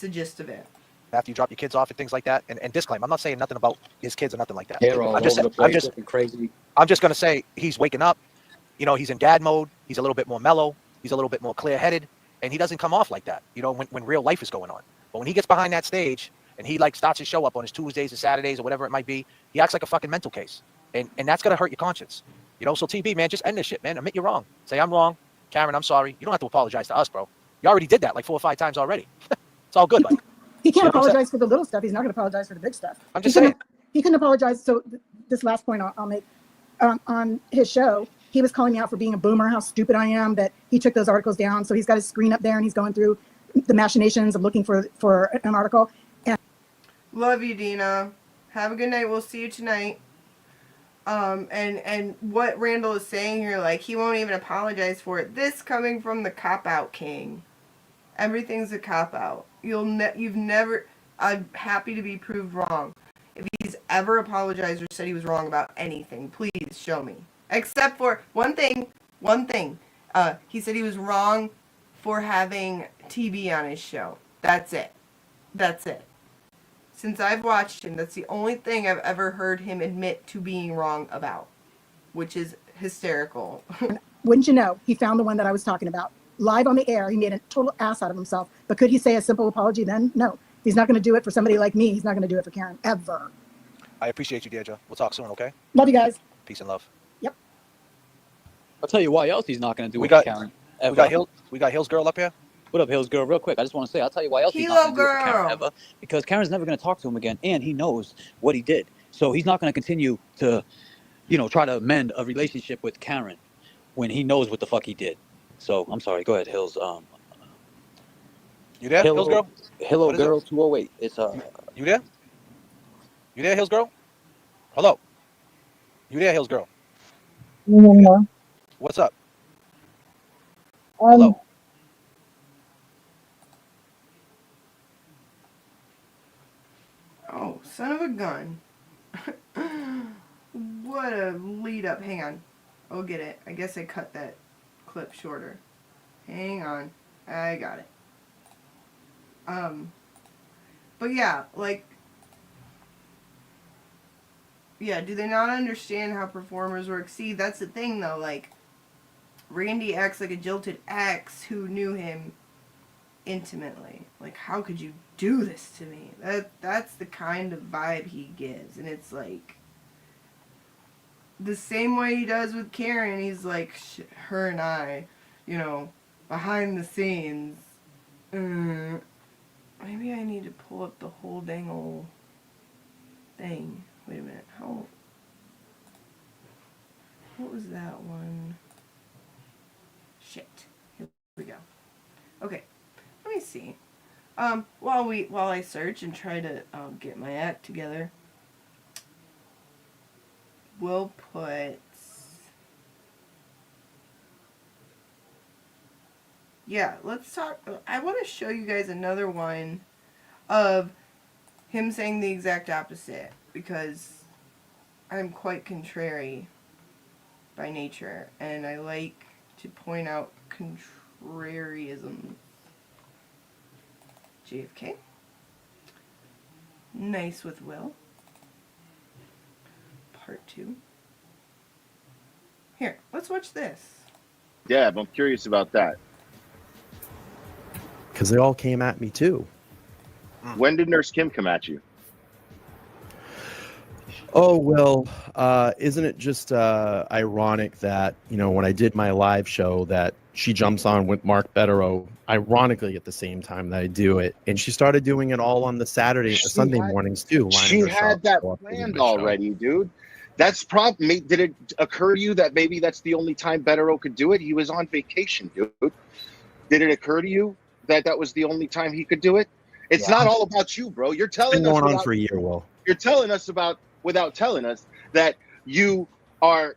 the gist of it. After you drop your kids off and things like that, and disclaimer, I'm not saying nothing about his kids or nothing like that. Hair all I'm just over the place, looking crazy. I'm just gonna say he's waking up. You know, he's in dad mode. He's a little bit more mellow. He's a little bit more clear-headed, and he doesn't come off like that. You know, when real life is going on. But when he gets behind that stage and he like starts to show up on his Tuesdays or Saturdays or whatever it might be, he acts like a fucking mental case, and that's gonna hurt your conscience. You know, so TB, man, just end this shit, man. Admit you're wrong. Say I'm wrong, Karen. I'm sorry. You don't have to apologize to us, bro. You already did that like 4 or 5 times already. It's all good, buddy. He can't apologize for the little stuff. He's not going to apologize for the big stuff. I'm just saying. He couldn't apologize. So this last point I'll make on his show, he was calling me out for being a boomer, how stupid I am, that he took those articles down. So he's got his screen up there and he's going through the machinations of looking for an article. And Love you, Dina. Have a good night. We'll see you tonight. And what Randall is saying here, like, he won't even apologize for it. This coming from the cop-out king. Everything's a cop-out. You've never... I'm happy to be proved wrong. If he's ever apologized or said he was wrong about anything, please show me. Except for one thing. He said he was wrong for having TV on his show. That's it. Since I've watched him, that's the only thing I've ever heard him admit to being wrong about, which is hysterical. wouldn't you know, he found the one that I was talking about. Live on the air, he made a total ass out of himself. But could he say a simple apology then? No. If he's not going to do it for somebody like me, he's not going to do it for Karen, ever. I appreciate you, Deirdre. We'll talk soon, okay? Love you guys. Peace and love. Yep. I'll tell you why else he's not going to do We it got- for Karen. We got Hill's girl up here. What up, Hills girl? Real quick, I just want to say, I'll tell you why else he's not going to do it for Karen ever. Because Karen's never going to talk to him again, and he knows what he did. So he's not going to continue to, try to mend a relationship with Karen when he knows what the fuck he did. So I'm sorry. Go ahead, Hills. You there, Hills girl? Hello, What is girl. it? 208. It's You there? You there, Hills girl? Hello. You there, Hills girl? What's up? Hello. Oh, son of a gun. What a lead up. Hang on. I'll get it. I guess I cut that clip shorter. Hang on. I got it. But yeah, do they not understand how performers work? See, that's the thing though, Randy acts like a jilted ex who knew him intimately. Like, how could you do this to me? That's the kind of vibe he gives. And it's like, the same way he does with Karen, he's like, her and I, you know, behind the scenes. Maybe I need to pull up the whole dang old thing. Wait a minute. What was that one? Shit. Here we go. Okay. Let me see. While I search and try to get my act together, we'll put... Yeah, let's talk. I want to show you guys another one of him saying the exact opposite, because I'm quite contrary by nature, and I like to point out contrariism. JFK. Nice with Will. Part 2. Here, let's watch this. Yeah, I'm curious about that. Because they all came at me too. When did Nurse Kim come at you? Oh, well, isn't it just ironic that, you know, when I did my live show that she jumps on with Mark Betterow, ironically at the same time that I do it. And she started doing it all on the Sunday mornings too. She had that planned already, dude. That's probably, did it occur to you that maybe that's the only time Betterow could do it? He was on vacation, dude. Did it occur to you that that was the only time he could do it? It's not all about you, bro. You're telling us going on for a year, Will. You're telling us without telling us that you are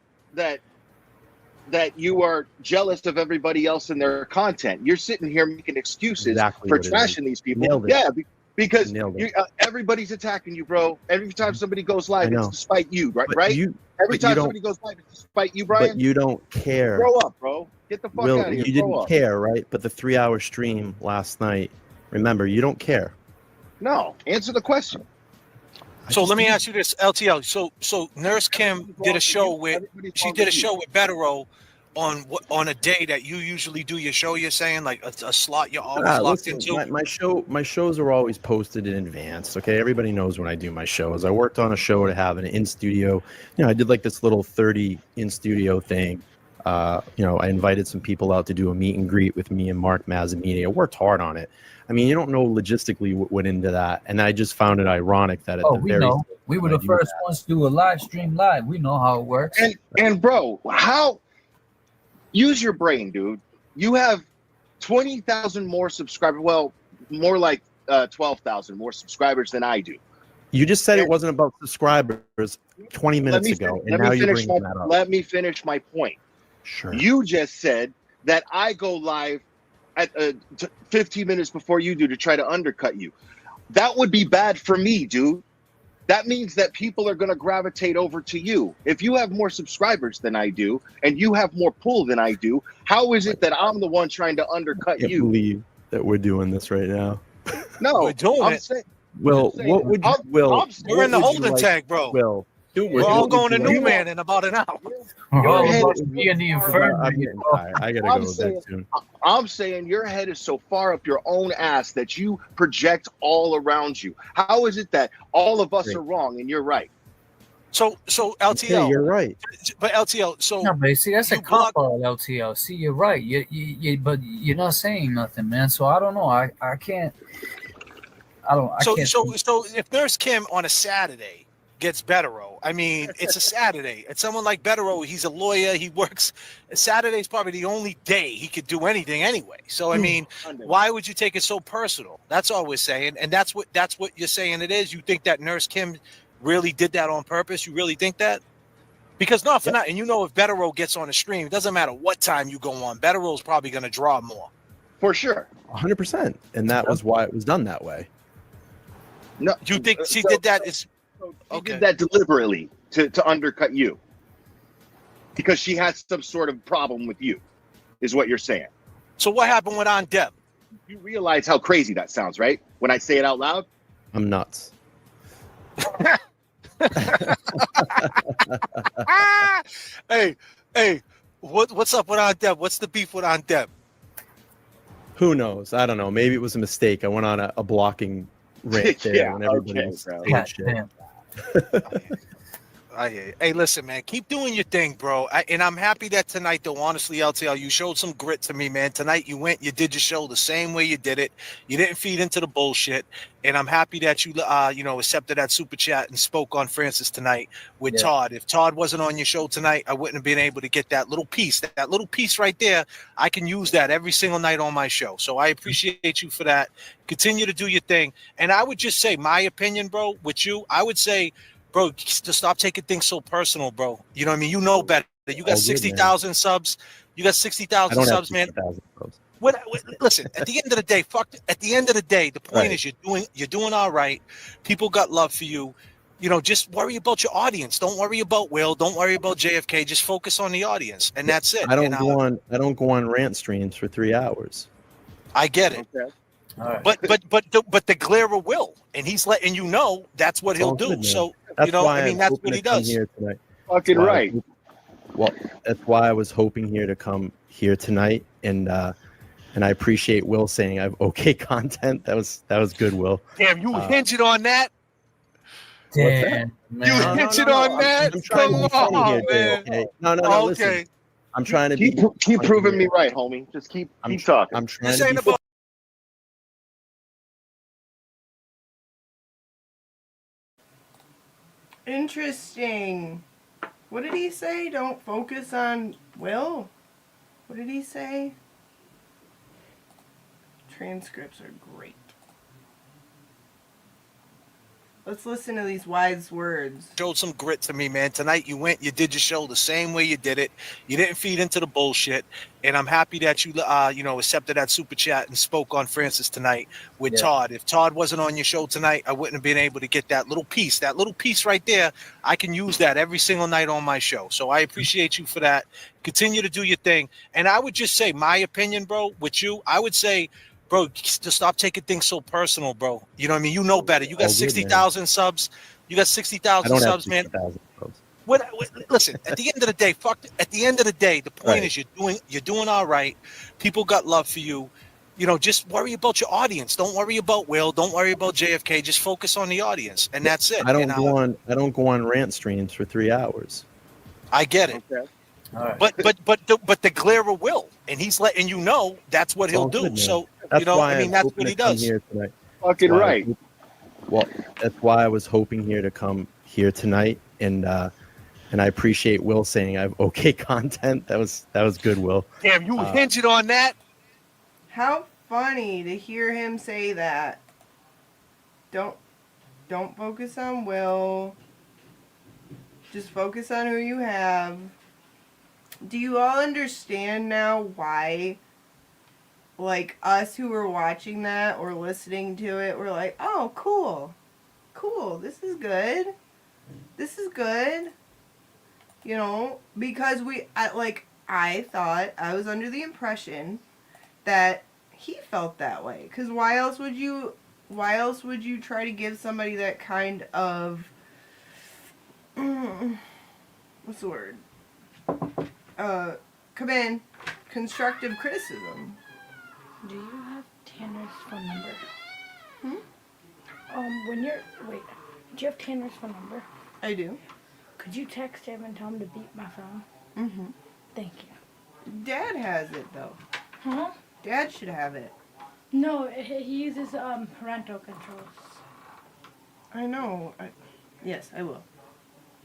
jealous of everybody else and their content. You're sitting here making excuses for trashing these people. Yeah, because everybody's attacking you, bro. Every time somebody goes live, it's despite you, right? Every time somebody goes live, it's despite you, Brian. But you don't care. Grow up, bro. Get the fuck out of here. You didn't care, right? But the 3-hour stream last night, remember, you don't care. No, answer the question. So let me ask you this, LTL. So Nurse Kim did a show with Betterow on a day that you usually do your show. You're saying like a slot you're always locked into. My shows are always posted in advance. Okay, everybody knows when I do my shows. I worked on a show to have an in studio. You know, I did like this little 30 in studio thing. You know, I invited some people out to do a meet and greet with me and Mark Mazzamini. I worked hard on it. I mean, you don't know logistically what went into that, and I just found it ironic that we were the first ones to do a live stream live. We know how it works. And bro, use your brain, dude. You have 20,000 more subscribers. Well, more like 12,000 more subscribers than I do. You just said it wasn't about subscribers 20 minutes ago, and now you're bringing that up. Let me finish my point. Sure. You just said that I go live at 15 minutes before you do to try to undercut you. That would be bad for me, dude. That means that people are going to gravitate over to you. If you have more subscribers than I do, and you have more pull than I do, how is it that I'm the one trying to undercut you? I can't believe that we're doing this right now. No, we're doing it. What would you, Will? We're in the holding tank, bro. Will. We're all going to Newman in about an hour. I gotta go to bed soon. I'm saying your head is so far up your own ass that you project all around you. How is it that all of us are wrong and you're right? So LTL, okay, you're right. But LTL, but see, that's a cop out, LTL. See, you're right. But you're not saying nothing, man. So I don't know. I can't. So if Nurse Kim on a Saturday gets Betterow, I mean, it's a Saturday. And someone like Betterow, he's a lawyer. He works. Saturday's probably the only day he could do anything anyway. So I mean, why would you take it so personal? That's all we're saying, and that's what you're saying. It is. You think that Nurse Kim really did that on purpose? You really think that? Because not for nothing. And you know, if Betterow gets on the stream, it doesn't matter what time you go on. Betterow's probably going to draw more. For sure. 100%. And that was why it was done that way. No, you think she did that? She did that deliberately to undercut you because she has some sort of problem with you, is what you're saying. So what happened with Aunt Deb? You realize how crazy that sounds, right? When I say it out loud? I'm nuts. Hey, what's up with Aunt Deb? What's the beef with Aunt Deb? Who knows? I don't know. Maybe it was a mistake. I went on a blocking rant there Yeah, when everybody okay, was bro. saying God shit. damn. I hear you. Hey, listen, man, keep doing your thing, bro. And I'm happy that tonight, though, honestly, LTL, you showed some grit to me, man. Tonight, you did your show the same way you did it. You didn't feed into the bullshit. And I'm happy that you, accepted that super chat and spoke on Francis tonight with Todd. If Todd wasn't on your show tonight, I wouldn't have been able to get that little piece. That little piece right there, I can use that every single night on my show. So I appreciate you for that. Continue to do your thing. And I would just say, my opinion, bro, with you, I would say, bro, to stop taking things so personal, bro. You know what I mean? You know better. You got All good, 60,000 subs. You got I 60,000 don't have subs, man. 60,000 subs. Listen, at the end of the day, at the end of the day, the point Right. is you're doing all right. People got love for you. You know, just worry about your audience. Don't worry about Will. Don't worry about JFK. Just focus on the audience, and that's it. I don't And, go on rant streams for 3 hours. I get it. Okay. All right. But the glare will, and he's letting you know that's what he'll all do. good, man. So That's why I mean, I'm that's hoping what he to come does. here tonight. Fucking Why- right. Well, that's why I was hoping here to come here tonight, and I appreciate Will saying I have okay content. That was good, Will. Damn, you hinted on that. Damn, You man. hinted on that. I'm trying to be Come funny on, here, man. Dave, okay? No, listen. Okay. I'm trying to Keep be funny proving me here. right, homie. Just keep I'm talking. I'm trying This to ain't be about. Interesting. What did he say? Don't focus on Will? What did he say? Transcripts are great. Let's listen to these wise words. Showed some grit to me, man. Tonight you did your show the same way you did it. You didn't feed into the bullshit, and I'm happy that you accepted that super chat and spoke on Francis tonight with Todd. If Todd wasn't on your show tonight, I wouldn't have been able to get that little piece. That little piece right there, I can use that every single night on my show. So I appreciate you for that. Continue to do your thing, and I would just say, my opinion, bro, with you, I would say, bro, to stop taking things so personal, bro. You know what I mean? You know better. You got All good, 60,000 subs. You got I 60,000 don't have subs, man. 60,000 subs. Listen, at the end of the day, at the end of the day, the point Right. is you're doing all right. People got love for you. You know, just worry about your audience. Don't worry about Will. Don't worry about JFK. Just focus on the audience, and that's it. I don't And, go on rant streams for 3 hours. I get it. Okay. All right. But the glare will, and he's letting you know that's what he'll all do. good, man. So That's why I mean, I'm that's hoping what he to come does. here tonight. Fucking Why- right. Well, that's why I was hoping here to come here tonight, and I appreciate Will saying I have okay content. That was good, Will. Damn, you hinted on that. How funny to hear him say that. Don't focus on Will. Just focus on who you have. Do you all understand now why, like, us who were watching that or listening to it were like, oh, cool, this is good, you know, because I thought, I was under the impression that he felt that way, because why else would you try to give somebody that kind of, what's the word? Constructive criticism. Do you have Tanner's phone number? Hmm? Do you have Tanner's phone number? I do. Could you text him and tell him to beep my phone? Mm-hmm. Thank you. Dad has it, though. Huh? Dad should have it. No, he uses parental controls. I know. Yes, I will.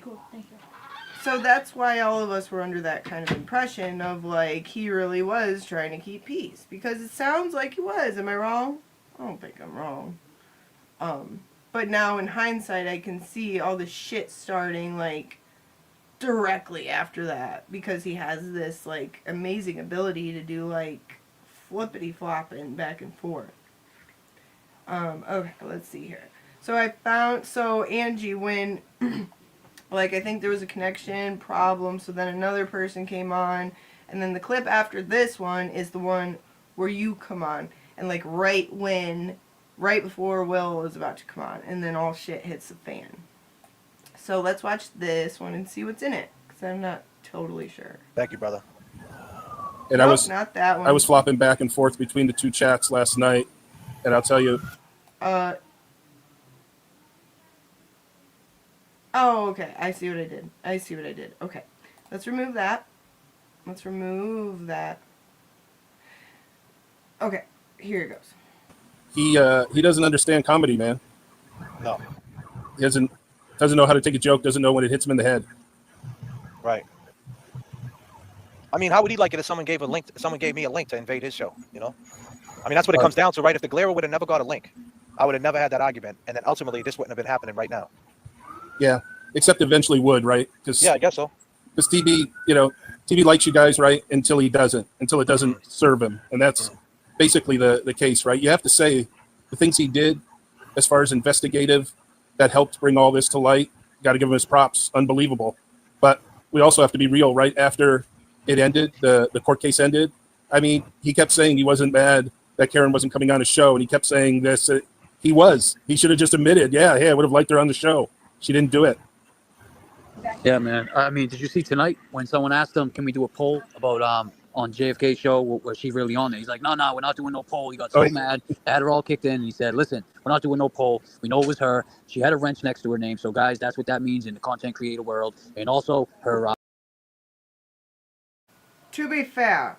Cool, thank you. So that's why all of us were under that kind of impression of, like, he really was trying to keep peace. Because it sounds like he was. Am I wrong? I don't think I'm wrong. But now in hindsight, I can see all the shit starting, like, directly after that. Because he has this, like, amazing ability to do, like, flippity-flopping back and forth. Okay, let's see here. So Angie, when... like, I think there was a connection problem, so then another person came on, and then the clip after this one is the one where you come on, and, like, right before Will was about to come on, and then all shit hits the fan. So let's watch this one and see what's in it, because I'm not totally sure. Thank you, brother. And Nope, not that one. I was flopping back and forth between the two chats last night, and I'll tell you. Oh, okay. I see what I did. Okay. Let's remove that. Okay. Here it goes. He doesn't understand comedy, man. No. He doesn't know how to take a joke, doesn't know when it hits him in the head. Right. I mean, how would he like it if someone gave me a link to invade his show, you know? I mean, that's what it comes down to, right? If the Glare would have never got a link, I would have never had that argument, and then ultimately this wouldn't have been happening right now. Yeah, except eventually would, right? Yeah, I guess so. Because TB, TB likes you guys, right? Until it doesn't serve him. And that's basically the case, right? You have to say the things he did as far as investigative that helped bring all this to light. Got to give him his props. Unbelievable. But we also have to be real, right? After it ended, the court case ended. I mean, he kept saying he wasn't mad that Karen wasn't coming on his show. And he kept saying this. He was. He should have just admitted, yeah, hey, I would have liked her on the show. She didn't do it. Yeah, man. I mean, did you see tonight when someone asked him, can we do a poll about on JFK show, was she really on there? He's like, no, we're not doing no poll. He got so mad, had her all kicked in, and he said, listen, we're not doing no poll. We know it was her. She had a wrench next to her name. So, guys, that's what that means in the content creator world. And also her... To be fair,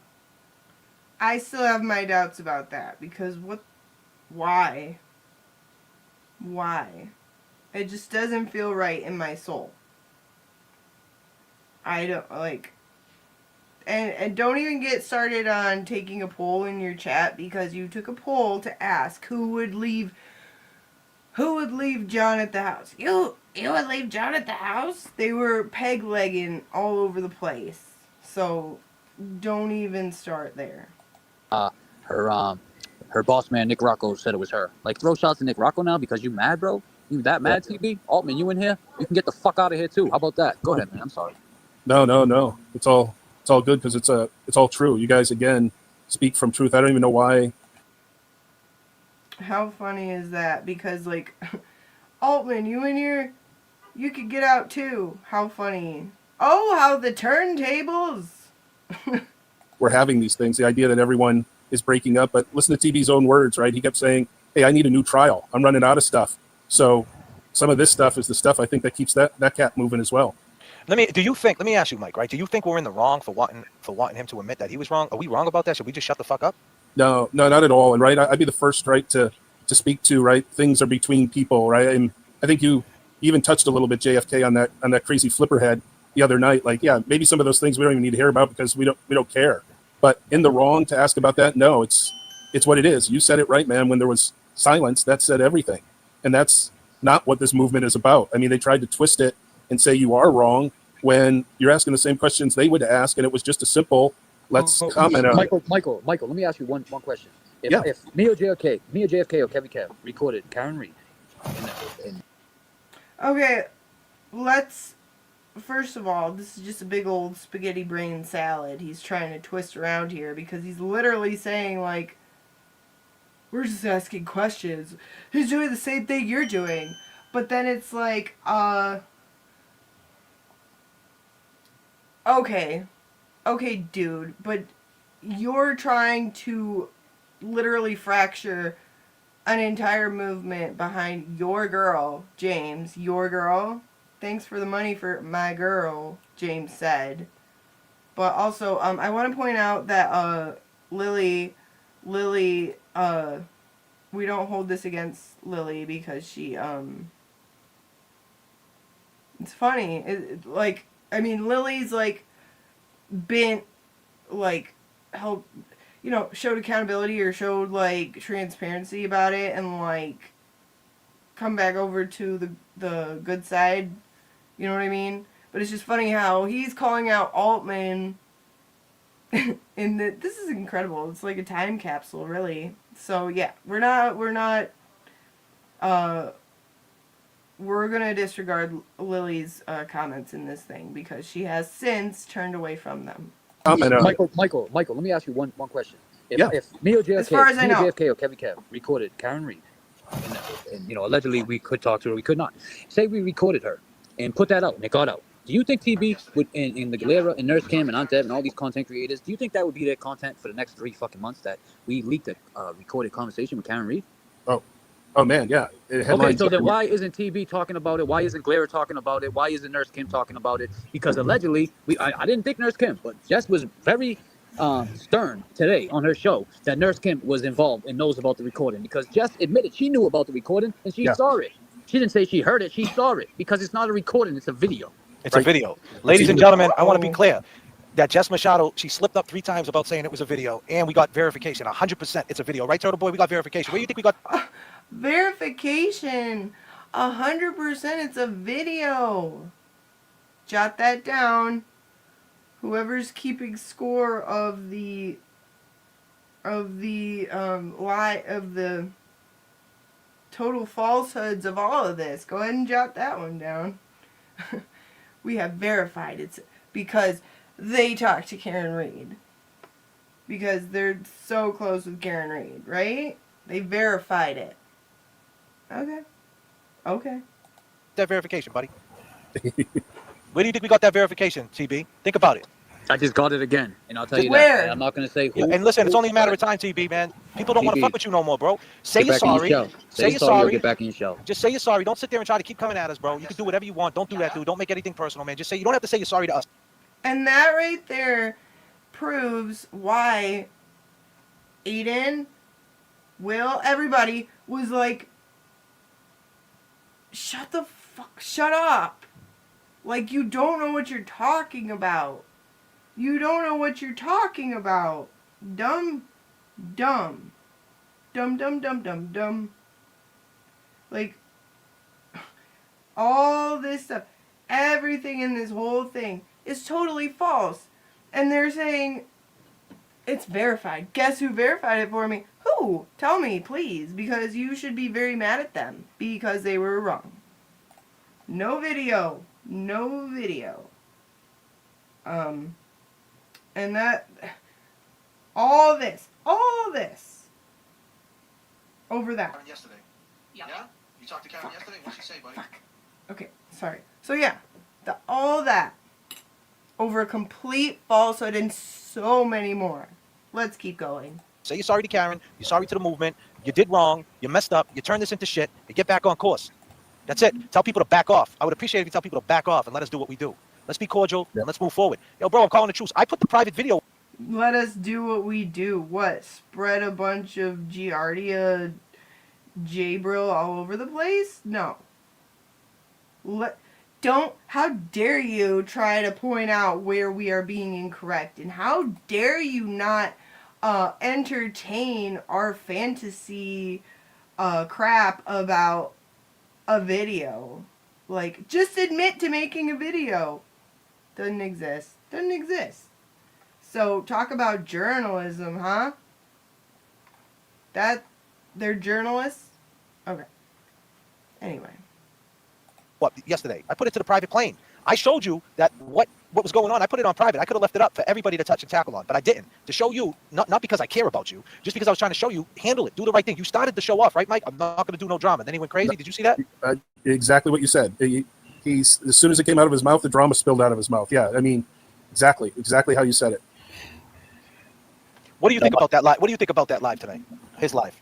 I still have my doubts about that, because why? It just doesn't feel right in my soul. I don't, like... And don't even get started on taking a poll in your chat, because you took a poll to ask who would leave John at the house. You would leave John at the house? They were peg-legging all over the place. So don't even start there. Her boss man, Nick Rocco, said it was her. Like, throw shots at Nick Rocco now because you mad, bro? You that mad, TB? Altman, you in here? You can get the fuck out of here, too. How about that? Go ahead, man. I'm sorry. No. It's all good because it's all true. You guys, again, speak from truth. I don't even know why. How funny is that? Because, like, Altman, you could get out, too. How funny. Oh, how the turntables. We're having these things. The idea that everyone is breaking up. But listen to TB's own words, right? He kept saying, hey, I need a new trial. I'm running out of stuff. So some of this stuff is the stuff I think that keeps that cat moving as well. Let me ask you, Mike, right? Do you think we're in the wrong for wanting him to admit that he was wrong? Are we wrong about that? Should we just shut the fuck up? No, not at all. And right, I'd be the first, right, to speak to, right? Things are between people, right? And I think you even touched a little bit, JFK, on that crazy flipper head the other night. Like, yeah, maybe some of those things we don't even need to hear about because we don't care. But in the wrong to ask about that? No, it's what it is. You said it right, man. When there was silence, that said everything. And that's not what this movement is about. I mean, they tried to twist it and say you are wrong when you're asking the same questions they would ask, and it was just a simple, let's comment on it. Michael, let me ask you one question. If me or JFK or Kevin Kev recorded Karen Reed. Okay, first of all, this is just a big old spaghetti brain salad he's trying to twist around here, because he's literally saying, like, we're just asking questions. He's doing the same thing you're doing. But then it's like, okay, dude, but you're trying to literally fracture an entire movement behind your girl, James, your girl. Thanks for the money for my girl, James said. But also, I want to point out that Lily, we don't hold this against Lily because she, it's funny. Lily's, like, been, like, help, showed accountability or showed, like, transparency about it and, like, come back over to the good side. You know what I mean? But it's just funny how he's calling out Altman. And this is incredible. It's like a time capsule, really. So yeah, we're gonna disregard Lily's comments in this thing because she has since turned away from them. Michael, let me ask you one question. If me or JFK, as far as I know, JFK or Kevin Kev recorded Karen Reed, and allegedly we could talk to her, we could not. Say we recorded her and put that out, and it got out. Do you think TB would in the Galera and Nurse Cam and Aunt Dev and all these content creators, do you think that would be their content for the next 3 fucking months, that we leaked a recorded conversation with Karen Reed? Oh man, yeah. Okay, so then why isn't TB talking about it? Why isn't Galera talking about it? Why isn't Nurse Kim talking about it? Because allegedly, I didn't think Nurse Kim, but Jess was very stern today on her show that Nurse Kim was involved and knows about the recording, because Jess admitted she knew about the recording and she saw it. She didn't say she heard it, she saw it, because it's not a recording, it's a video. It's a video. Ladies and gentlemen, I want to be clear that Jess Machado, she slipped up 3 times about saying it was a video, and we got verification. 100% it's a video. Right, Turtle Boy? We got verification. Where do you think we got? Verification. 100% it's a video. Jot that down. Whoever's keeping score of the total falsehoods of all of this, go ahead and jot that one down. We have verified it's because they talked to Karen Reed. Because they're so close with Karen Reed, right? They verified it. Okay. That verification, buddy. Where do you think we got that verification, TB? Think about it. I just got it again, and I'll tell you Where? that. I'm not going to say who. And listen, it's only a matter of time, TB, man. People don't want to fuck with you no more, bro. Say you're sorry. Say you're sorry. Get back in your shell. Just say you're sorry. Don't sit there and try to keep coming at us, bro. You can do whatever you want. Don't do that, dude. Don't make anything personal, man. Just say, you don't have to say you're sorry to us. And that right there proves why Aiden, Will, everybody was like, shut up. Like, you don't know what you're talking about. You don't know what you're talking about. Dumb. Like, all this stuff, everything in this whole thing is totally false. And they're saying it's verified. Guess who verified it for me? Who? Tell me, please, because you should be very mad at them because they were wrong. No video. And that, all this, over that. Yesterday. Yeah? You talked to Karen yesterday? What'd she say, buddy? Okay, sorry. So yeah, all that over a complete falsehood and so many more. Let's keep going. Say you're sorry to Karen. You're sorry to the movement. You did wrong. You messed up. You turned this into shit. And get back on course. That's it. Tell people to back off. I would appreciate it if you tell people to back off and let us do what we do. Let's be cordial and let's move forward. Yo, bro, I'm calling the truce. I put the private video. Let us do what we do. What? Spread a bunch of Giardia Jabril all over the place? No. How dare you try to point out where we are being incorrect, and how dare you not entertain our fantasy crap about a video. Like, just admit to making a video. Doesn't exist. So, talk about journalism, huh? They're journalists? Okay. Anyway. What, yesterday? I put it to the private plane. I showed you that what was going on. I put it on private. I could have left it up for everybody to touch and tackle on, but I didn't. To show you, not because I care about you, just because I was trying to show you, handle it, do the right thing. You started the show off, right, Mike? I'm not going to do no drama. Then he went crazy. Did you see that? Exactly what you said. He's as soon as it came out of his mouth, the drama spilled out of his mouth. Yeah, I mean, exactly how you said it. What do you think about that live? What do you think about that live tonight? His live.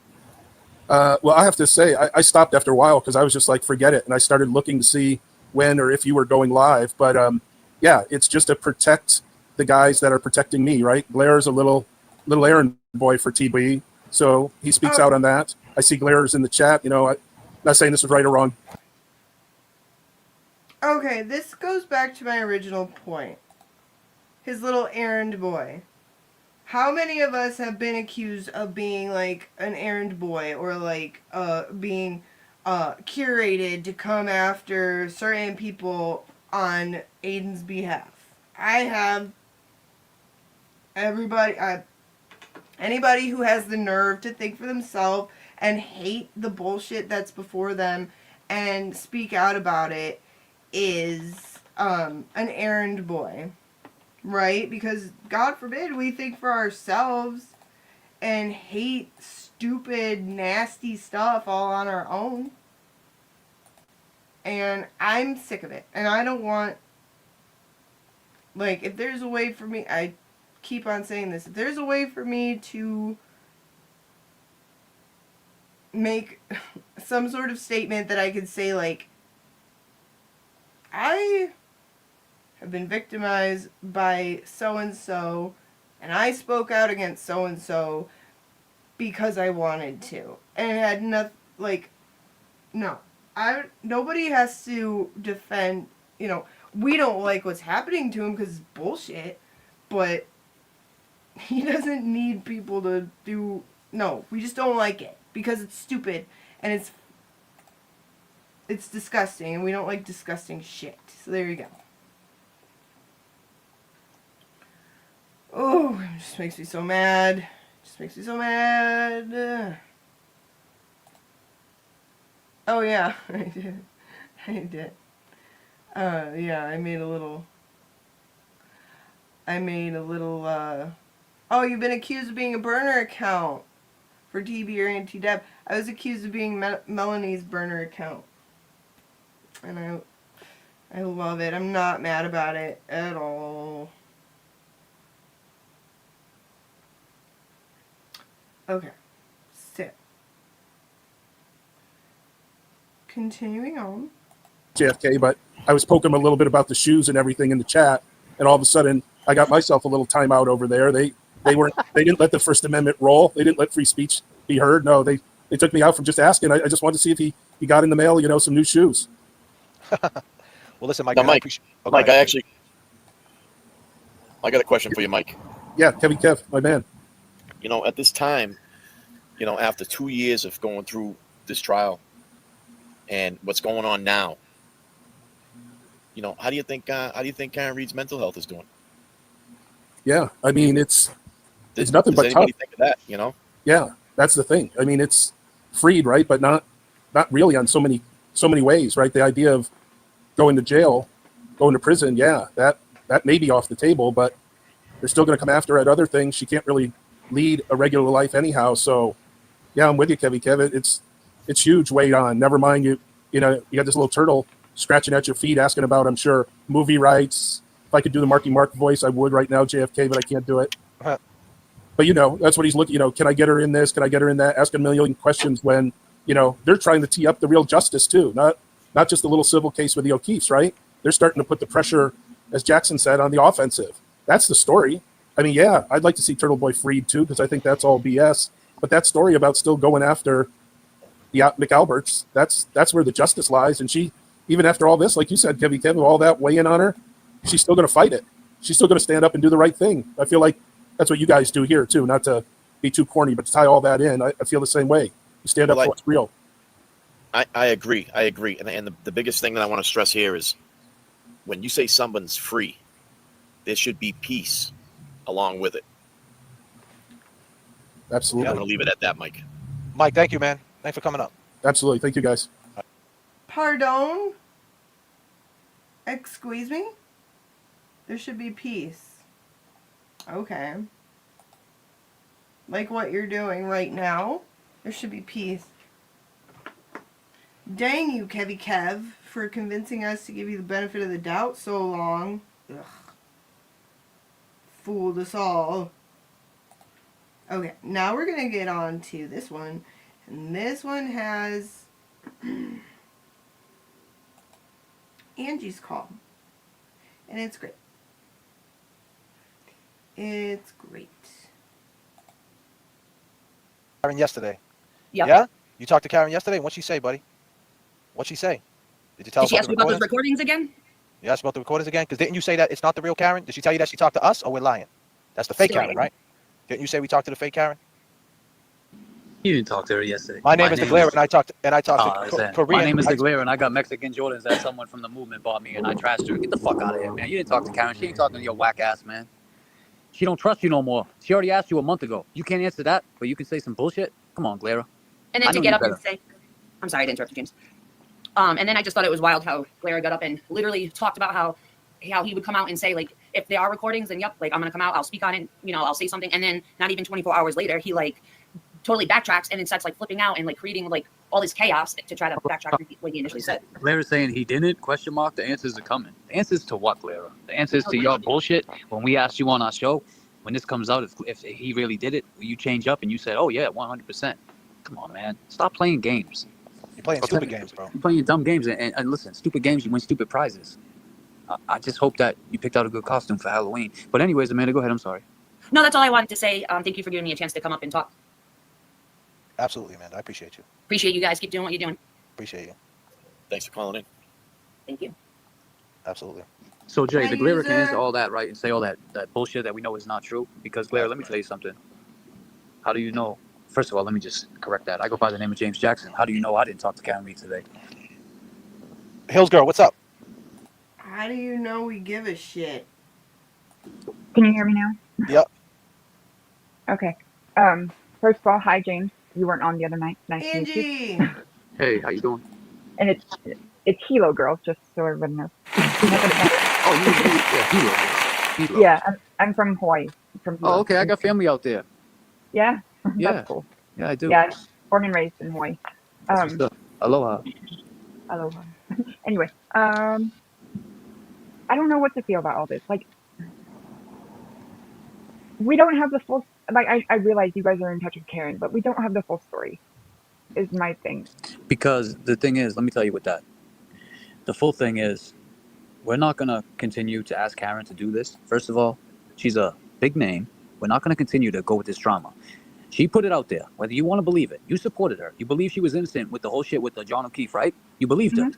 Well, I have to say, I stopped after a while because I was just like, forget it. And I started looking to see when or if you were going live. But yeah, it's just to protect the guys that are protecting me, right? Glaire's a little errand boy for TB. So he speaks out on that. I see Glaire's in the chat. You know, I'm not saying this is right or wrong. Okay, this goes back to my original point. His little errand boy. How many of us have been accused of being like an errand boy or like being curated to come after certain people on Aiden's behalf? I have. Anybody who has the nerve to think for themselves and hate the bullshit that's before them and speak out about it is an errand boy. Right? Because, God forbid, we think for ourselves and hate stupid, nasty stuff all on our own. And I'm sick of it. And I don't want like, if there's a way for me, I keep on saying this, if there's a way for me to make some sort of statement that I could say, like, I have been victimized by so-and-so, and I spoke out against so-and-so because I wanted to. And it had nothing, like, no. Nobody has to defend, you know, we don't like what's happening to him because it's bullshit, but he doesn't need people to do, no, we just don't like it because it's stupid and it's disgusting, and we don't like disgusting shit. So there you go. Oh, it just makes me so mad. It just makes me so mad. Oh yeah, I did. Yeah, I made a little, oh, you've been accused of being a burner account for DB or anti-deb. I was accused of being Melanie's burner account. And I love it. I'm not mad about it at all. Okay. So, continuing on. JFK, but I was poking him a little bit about the shoes and everything in the chat, and all of a sudden I got myself a little timeout over there. They didn't let the First Amendment roll. They didn't let free speech be heard. No, they took me out from just asking. I just wanted to see if he got in the mail, you know, some new shoes. Well, listen, Mike. Now, Mike, Mike, I got a question for you, Mike. Yeah, Kev, my man. You know, at this time, you know, after 2 years of going through this trial and what's going on now, you know, how do you think Karen Reed's mental health is doing? Yeah, I mean, it's nothing but tough. Does anybody think of that, you know? Yeah, that's the thing. I mean, it's freed, right? But not really on so many ways, right? The idea of going to jail, going to prison, yeah, that may be off the table, but they're still going to come after her at other things. She can't really lead a regular life anyhow. So, yeah, I'm with you, Kevin. It's huge weight on. Never mind you know, you got this little turtle scratching at your feet, asking about, I'm sure, movie rights. If I could do the Marky Mark voice, I would right now, JFK, but I can't do it. But, you know, that's what he's looking, you know, can I get her in this? Can I get her in that? Asking a million questions when, you know, they're trying to tee up the real justice too, not just the little civil case with the O'Keefes, right? They're starting to put the pressure, as Jackson said, on the offensive. That's the story. I mean, yeah, I'd like to see Turtle Boy freed too, because I think that's all BS. But that story about still going after the McAlberts, that's where the justice lies. And she, even after all this, like you said, Kevin, all that weighing on her, she's still going to fight it. She's still going to stand up and do the right thing. I feel like that's what you guys do here too, not to be too corny, but to tie all that in, I feel the same way. You stand up for what's real. I agree. And the biggest thing that I want to stress here is when you say someone's free, there should be peace along with it. Absolutely. I'm going to leave it at that, Mike. Mike, thank you, man. Thanks for coming up. Absolutely. Thank you, guys. Pardon? Excuse me? There should be peace. Okay. Like what you're doing right now, there should be peace. Dang you, Kev, for convincing us to give you the benefit of the doubt so long. Ugh. Fooled us all. Okay, now we're going to get on to this one. And this one has Angie's call. And it's great. It's great. Karen yesterday. Yep. Yeah? You talked to Karen yesterday? What'd she say, buddy? What'd she say? Did you tell Did us she ask you about those recordings again? You asked about the recordings again? Because didn't you say that it's not the real Karen? Did she tell you that she talked to us, or we're lying? That's the fake Karen, right? Didn't you say we talked to the fake Karen? You didn't talk to her yesterday. My name is DeGlaire, and I talked to Korean. My name is DeGlaire, and I got Mexican Jordans that someone from the movement bought me, and I trashed her. Get the fuck out of here, man. You didn't talk to Karen. She ain't talking to your whack ass, man. She don't trust you no more. She already asked you a month ago. You can't answer that, but you can say some bullshit? Come on, Glera. And then to get up and say, I'm sorry to interrupt you, James. And then I just thought it was wild how Glera got up and literally talked about how he would come out and say, like, if there are recordings, then yep, like, I'm going to come out, I'll speak on it, you know, I'll say something. And then not even 24 hours later, he, like, totally backtracks and then starts like flipping out and like creating like all this chaos to try to backtrack what he initially said. Glara's saying he didn't, question mark. The answers are coming. The answers to what, Glara? The answers to your bullshit. When we asked you on our show, when this comes out, if he really did it, you change up and you said, oh yeah, 100%. Come on, man. Stop playing games. You're playing stupid games, bro. You're playing dumb games. And listen, stupid games, you win stupid prizes. I just hope that you picked out a good costume for Halloween. But anyways, Amanda, go ahead. I'm sorry. No, that's all I wanted to say. Thank you for giving me a chance to come up and talk. Absolutely, Amanda. I appreciate you. Appreciate you guys. Keep doing what you're doing. Appreciate you. Thanks for calling in. Thank you. Absolutely. So, Jay, the Glare can answer all that, right? And say all that bullshit that we know is not true. Because, Glare, let me tell you something. How do you know? First of all, let me just correct that. I go by the name of James Jackson. How do you know I didn't talk to Karen Reed today? Hills girl, what's up? How do you know we give a shit? Can you hear me now? Yep. Okay. First of all, hi James. You weren't on the other night. Nice to meet you. Angie! Hey, how you doing? And it's Hilo Girls, just so everybody knows. Oh, Hilo. Yeah, I'm from Hawaii. Oh, okay. I got family out there. Yeah. Yeah. That's cool. Yeah, I do. Yeah, born and raised in Hawaii. That's what's up. Aloha. Aloha. Anyway, I don't know what to feel about all this. Like, we don't have the full. Like, I realize you guys are in touch with Karen, but we don't have the full story. Is my thing. Because the thing is, let me tell you with that. The full thing is, we're not going to continue to ask Karen to do this. First of all, she's a big name. We're not going to continue to go with this drama. She put it out there, whether you want to believe it. You supported her. You believe she was innocent with the whole shit with the John O'Keefe, right? You believed her.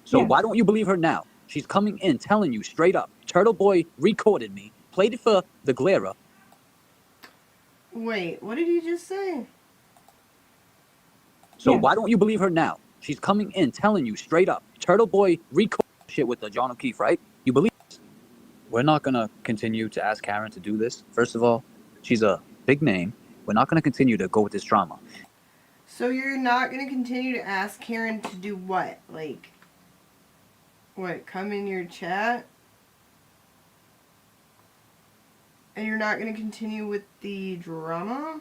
So why don't you believe her now? She's coming in telling you straight up, Turtle Boy recorded me, played it for the Glare. Wait, what did you just say? So why don't you believe her now? She's coming in telling you straight up, Turtle Boy recorded shit with the John O'Keefe, right? You believe it? We're not going to continue to ask Karen to do this. First of all, she's a big name. We're not going to continue to go with this drama. So you're not going to continue to ask Karen to do what? Like, what, come in your chat? And you're not going to continue with the drama?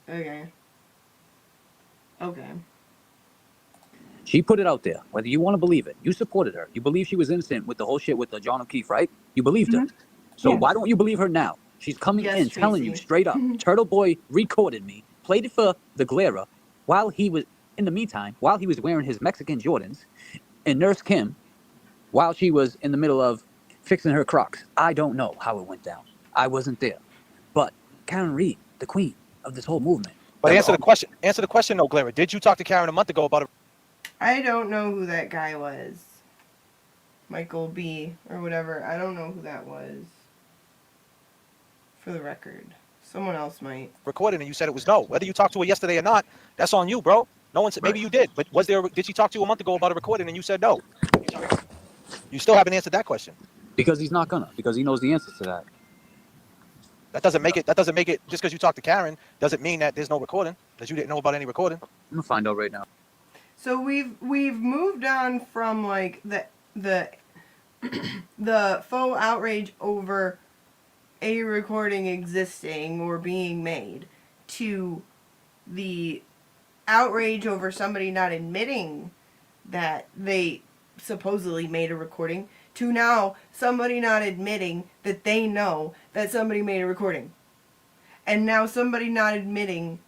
Okay. Okay. She put it out there, whether you want to believe it. You supported her. You believe she was innocent with the whole shit with the John O'Keefe, right? You believed her. So why don't you believe her now? She's coming in telling you straight up, Turtle Boy recorded me, played it for the Glare, while he was, in the meantime, while he was wearing his Mexican Jordans, and Nurse Kim, while she was in the middle of fixing her Crocs. I don't know how it went down. I wasn't there. But Karen Reed, the queen of this whole movement. But answer the question. Answer the question, though, Glare. Did you talk to Karen a month ago about it? I don't know who that guy was. Michael B. or whatever. I don't know who that was. For the record. Someone else might. Recorded, and you said it was no. Whether you talked to her yesterday or not, that's on you, bro. No one said, maybe you did, but did she talk to you a month ago about a recording and you said no? You still haven't answered that question. Because he's not gonna, because he knows the answer to that. That doesn't make it, just because you talked to Karen, doesn't mean that there's no recording, that you didn't know about any recording. I'm gonna find out right now. So we've moved on from like the faux outrage over a recording existing or being made to the outrage over somebody not admitting that they supposedly made a recording to now somebody not admitting that they know that somebody made a recording. And now somebody not admitting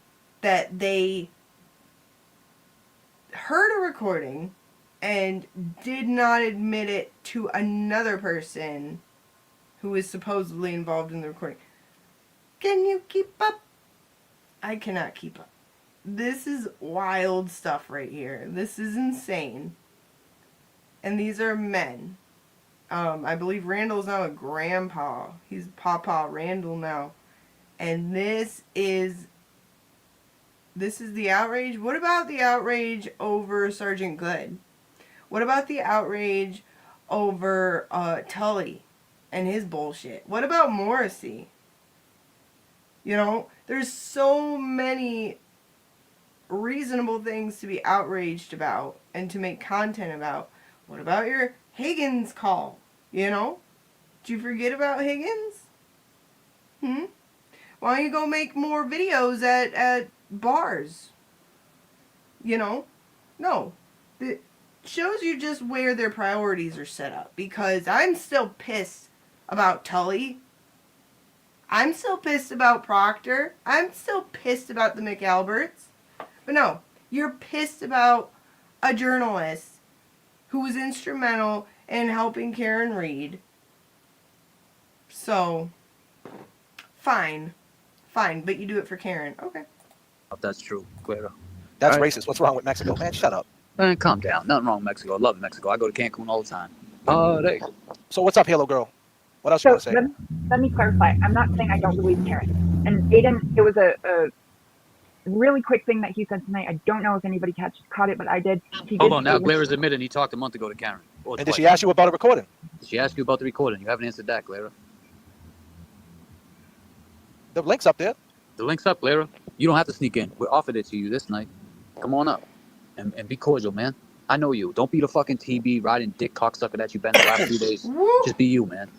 that they heard a recording and did not admit it to another person who is supposedly involved in the recording. Can you keep up? I cannot keep up. This is wild stuff right here. This is insane. And these are men. I believe Randall's now a grandpa. He's Papa Randall now. And this is the outrage. What about the outrage over Sergeant Good? What about the outrage over Tully and his bullshit? What about Morrissey? You know, there's so many reasonable things to be outraged about and to make content about. What about your Higgins call? You know? Did you forget about Higgins? Why don't you go make more videos at bars? You know? No. It shows you just where their priorities are set up. Because I'm still pissed about Tully. I'm still pissed about Proctor. I'm still pissed about the McAlberts. But no, you're pissed about a journalist who was instrumental in helping Karen Reed. So, fine. Fine, but you do it for Karen. Okay. If that's true, Clara. That's All right. racist. What's wrong with Mexico, man? Shut up. Man, calm down. Nothing wrong with Mexico. I love Mexico. I go to Cancun all the time. There you go. So what's up, Halo Girl? What else you want to say? Let me clarify. I'm not saying I don't believe Karen. And Aiden, it was a really quick thing that he said tonight. I don't know if anybody caught it, but I did. Hold on. Now, Clara's admitted he talked a month ago to Karen. Or And did twice. she ask you about a recording? Did she ask you about the recording? You haven't answered that, Clara. The link's up there. The link's up, Clara. You don't have to sneak in. We offered it to you this night. Come on up. And be cordial, man. I know you. Don't be the fucking TB riding dick cocksucker that you've been the last few days. Just be you, man.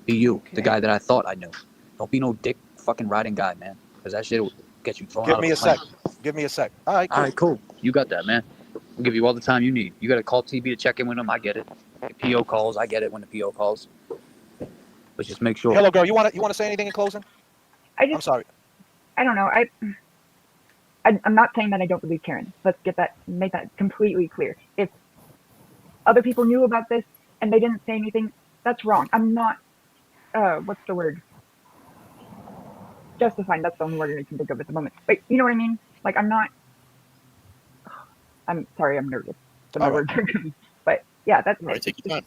Be you. The guy that I thought I knew. Don't be no dick fucking riding guy, man. Because that shit will get you thrown out Give of me the a sec. plane. Give me a sec. All right, cool. All right, cool. You got that, man. I'll give you all the time you need. You got to call TB to check in with him. I get it. The PO calls. I get it when the PO calls. But just make sure. Hello, girl. You want to say anything in closing? I'm sorry. I don't know. I'm not saying that I don't believe Karen. Let's make that completely clear. If other people knew about this and they didn't say anything, that's wrong. I'm not, what's the word? Justifying, that's the only word I can think of at the moment. But you know what I mean? Like, I'm sorry, I'm nervous. So my words are coming. But yeah, that's All right, take your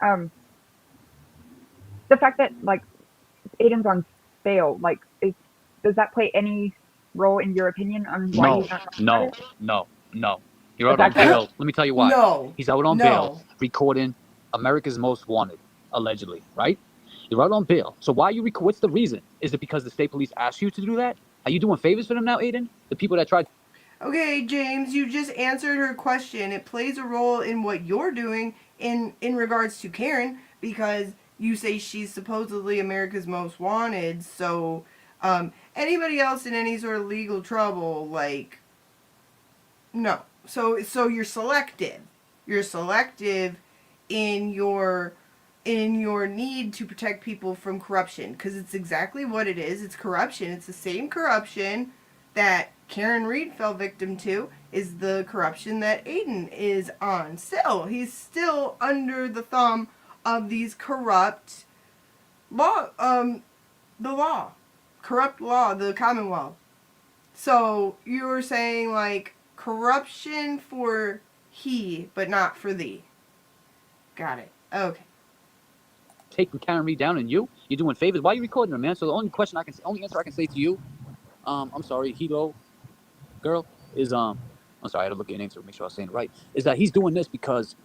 time. The fact that, like, Aiden's on bail, like, does that play any role in your opinion on why he's not talking about it? No. You're out on bail. Let me tell you why. No. He's out on bail recording America's Most Wanted, allegedly, right? You're out on bail. So why you what's the reason? Is it because the state police asked you to do that? Are you doing favors for them now, Aiden? The people that tried. Okay, James, you just answered her question. It plays a role in what you're doing in regards to Karen, because you say she's supposedly America's Most Wanted. So anybody else in any sort of legal trouble, like, no. So you're selective. You're selective in your need to protect people from corruption, because it's exactly what it is. It's corruption. It's the same corruption that Karen Reed fell victim to, is the corruption that Aiden is on. Still, he's still under the thumb of these corrupt law, corrupt law, the Commonwealth. So you were saying, like, corruption for he, but not for thee. Got it. Okay. Taking Karen Reed down, and you're doing favors. Why are you recording her, man? So the only answer I can say to you, I'm sorry, Hilo girl, is I'm sorry, I had to look at your name to make sure I was saying it right. Is that he's doing this because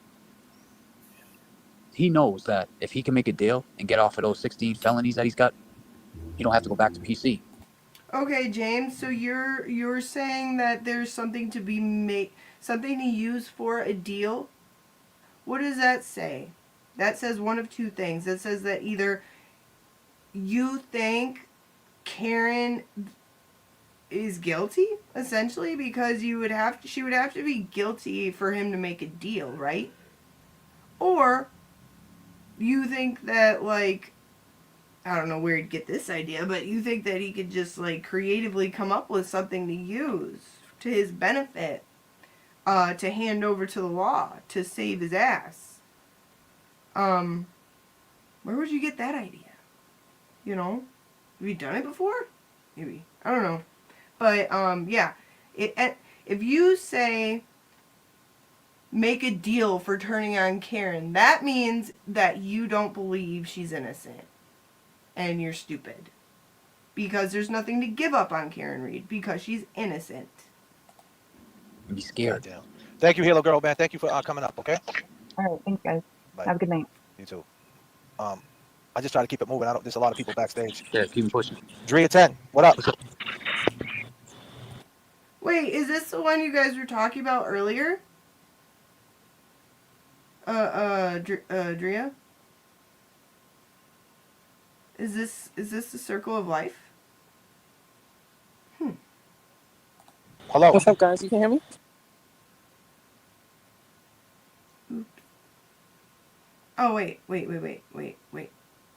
he knows that if he can make a deal and get off of those 16 felonies that he's got, he don't have to go back to PC. Okay, James. So you're saying that there's something to be something to use for a deal. What does that say? That says one of two things. That says that either you think Karen is guilty, essentially, because she would have to be guilty for him to make a deal, right? Or you think that, like, I don't know where he'd get this idea, but you think that he could just, like, creatively come up with something to use to his benefit, to hand over to the law, to save his ass. Where would you get that idea? You know? Have you done it before? Maybe. I don't know. But, yeah. If you say, make a deal for turning on Karen, that means that you don't believe she's innocent. And you're stupid. Because there's nothing to give up on Karen Reed, because she's innocent. Be scared. Goddamn. Thank you, Halo Girl, man. Thank you for coming up, okay? All right, thanks, guys. Bye. Have a good night. You too. I just try to keep it moving. There's a lot of people backstage. Yeah, keep pushing. Drea 10, what up? Wait, is this the one you guys were talking about earlier? Drea? Is this the circle of life? Hello. What's up, guys? You can hear me? Oh, wait.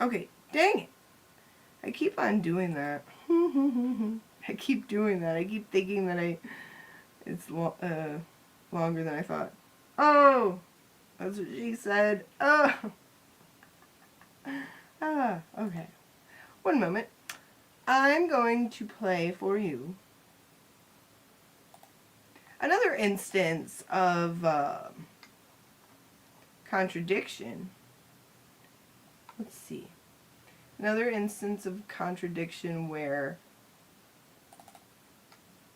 Okay, dang it. I keep on doing that. I keep doing that. I keep thinking that it's longer than I thought. Oh, that's what she said. Oh. Okay. One moment. I'm going to play for you another instance of contradiction. Let's see. Another instance of contradiction where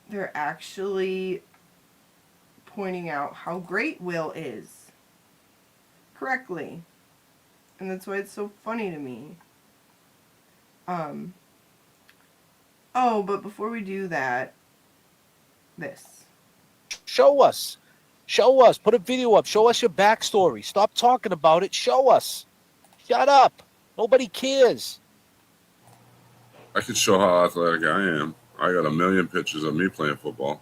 they're actually pointing out how great Will is correctly. And that's why it's so funny to me. Oh, but before we do that, this. Show us. Show us. Put a video up. Show us your backstory. Stop talking about it. Show us. Shut up. Nobody cares. I can show how athletic I am. I got a million pictures of me playing football.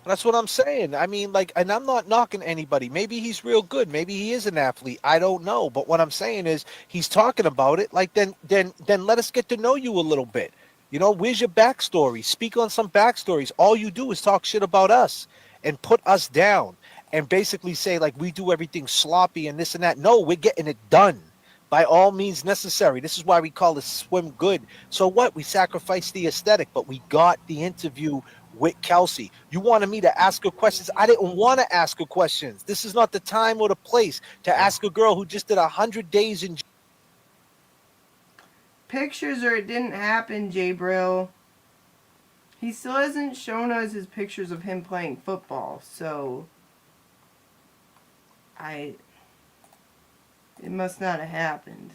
That's what I'm saying. I mean, like, and I'm not knocking anybody. Maybe he's real good. Maybe he is an athlete. I don't know. But what I'm saying is he's talking about it. Like, then let us get to know you a little bit. You know, where's your backstory? Speak on some backstories. All you do is talk shit about us and put us down and basically say, like, we do everything sloppy and this and that. No, we're getting it done by all means necessary. This is why we call it swim good. So what? We sacrificed the aesthetic, but we got the interview with Kelsey. You wanted me to ask her questions. I didn't want to ask her questions. This is not the time or the place to ask a girl who just did 100 days in jail. Pictures or it didn't happen, J Brill. He still hasn't shown us his pictures of him playing football, so it must not have happened.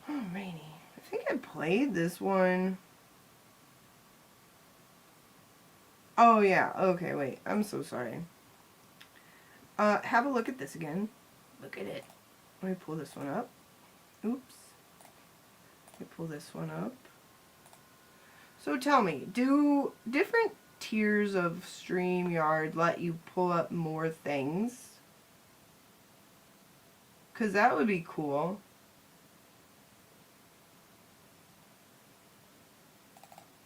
Alrighty. I think I played this one. Oh yeah, okay, wait. I'm so sorry. Have a look at this again. Look at it. Let me pull this one up. Oops. Let me pull this one up. So tell me, do different tiers of StreamYard let you pull up more things? Because that would be cool.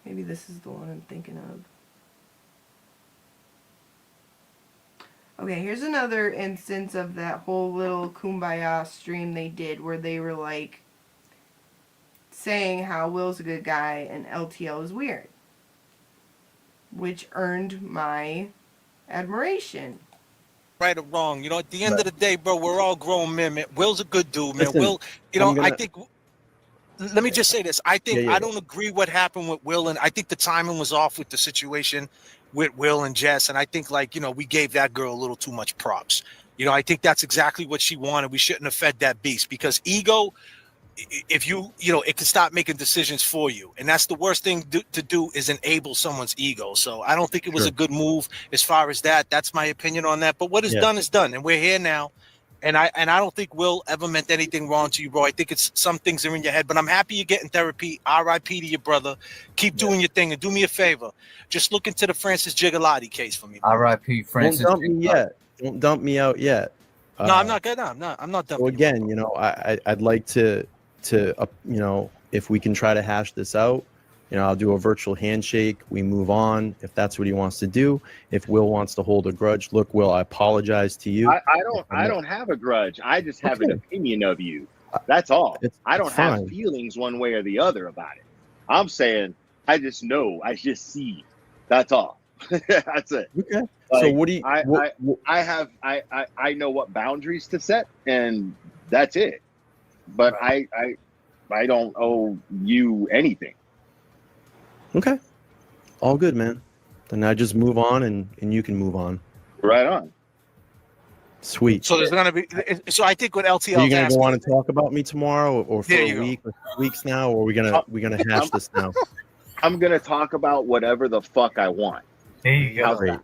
Maybe this is the one I'm thinking of. Okay, here's another instance of that whole little kumbaya stream they did where they were like saying how Will's a good guy and LTL is weird, which earned my admiration. Right or wrong, you know, at the end of the day, bro, we're all grown men, man. Will's a good dude, man. Listen, Will, you know, I think, let me just say this. I think, I don't agree what happened with Will, and I think the timing was off with the situation with Will and Jess, and I think, like, you know, we gave that girl a little too much props. You know, I think that's exactly what she wanted. We shouldn't have fed that beast, because ego, if you know, it can stop making decisions for you, and that's the worst thing to do is enable someone's ego. So I don't think it was a good move as far as that. That's my opinion on that. But what is done is done, and we're here now. And I don't think Will ever meant anything wrong to you, bro. I think it's some things are in your head, but I'm happy you're getting therapy. R.I.P. to your brother. Keep doing your thing, and do me a favor. Just look into the Francis Gigalotti case for me. R.I.P. Francis. Don't dump me yet. Don't dump me out yet. No, I'm not good. No, I'm not done. So again, you know, I'd like to you know, if we can try to hash this out, you know, I'll do a virtual handshake. We move on if that's what he wants to do. If Will wants to hold a grudge, look, Will, I apologize to you. I don't have a grudge. I just have an opinion of you. That's all. I don't have feelings one way or the other about it. I'm saying I just know. I just see. That's all. That's it. Okay. Like, so what do you? I know what boundaries to set, and that's it. But I don't owe you anything. Okay. All good, man. Then I just move on, and you can move on. Right on. Sweet. So there's gonna be. So I think what LTL. Are you gonna go on and talk about me tomorrow, or for a week, or 2 weeks now, or are we gonna hash this now? I'm gonna talk about whatever the fuck I want. There you go.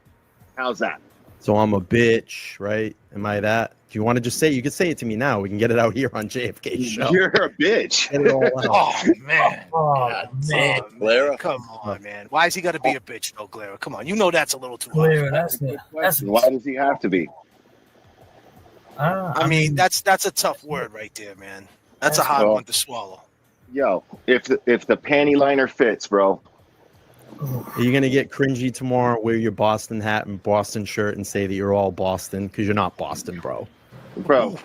How's that? So I'm a bitch, right? Am I that? Do you want to just say? You can say it to me now. We can get it out here on JFK's show. You're a bitch. Get it all out. Oh man. God damn, Clara. Come on, man. Why is he got to be a bitch, though, Clara? Come on. You know that's a little too hard. Clara, that's Why does he have to be? I mean, that's a tough word right there, man. That's a hard one to swallow. Yo, if the panty liner fits, bro. Are you gonna get cringy tomorrow? Wear your Boston hat and Boston shirt and say that you're all Boston because you're not Boston, bro. Bro,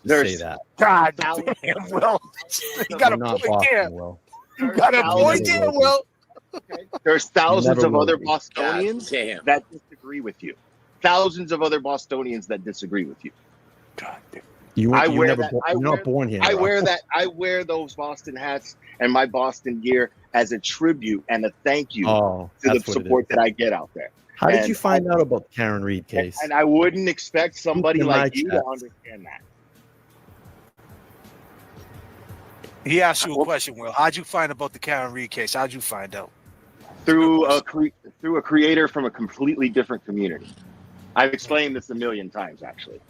say that. God damn, Will. You got a Not point there. Boston, Will. You got a point there, Will. There's thousands Never of will other be. Bostonians that disagree with you. Thousands of other Bostonians that disagree with you. You're not born here. I bro. wear that. I wear those Boston hats and my Boston gear as a tribute and a thank you to the that's what it support is. that I get out there. How did And you find out about the Karen Reed case? And I wouldn't expect somebody in my like you to chats. understand that. He asked you a question, Will. How'd you find about the Karen Reed case? How'd you find out? Through a creator from a completely different community. I've explained this a million times, actually.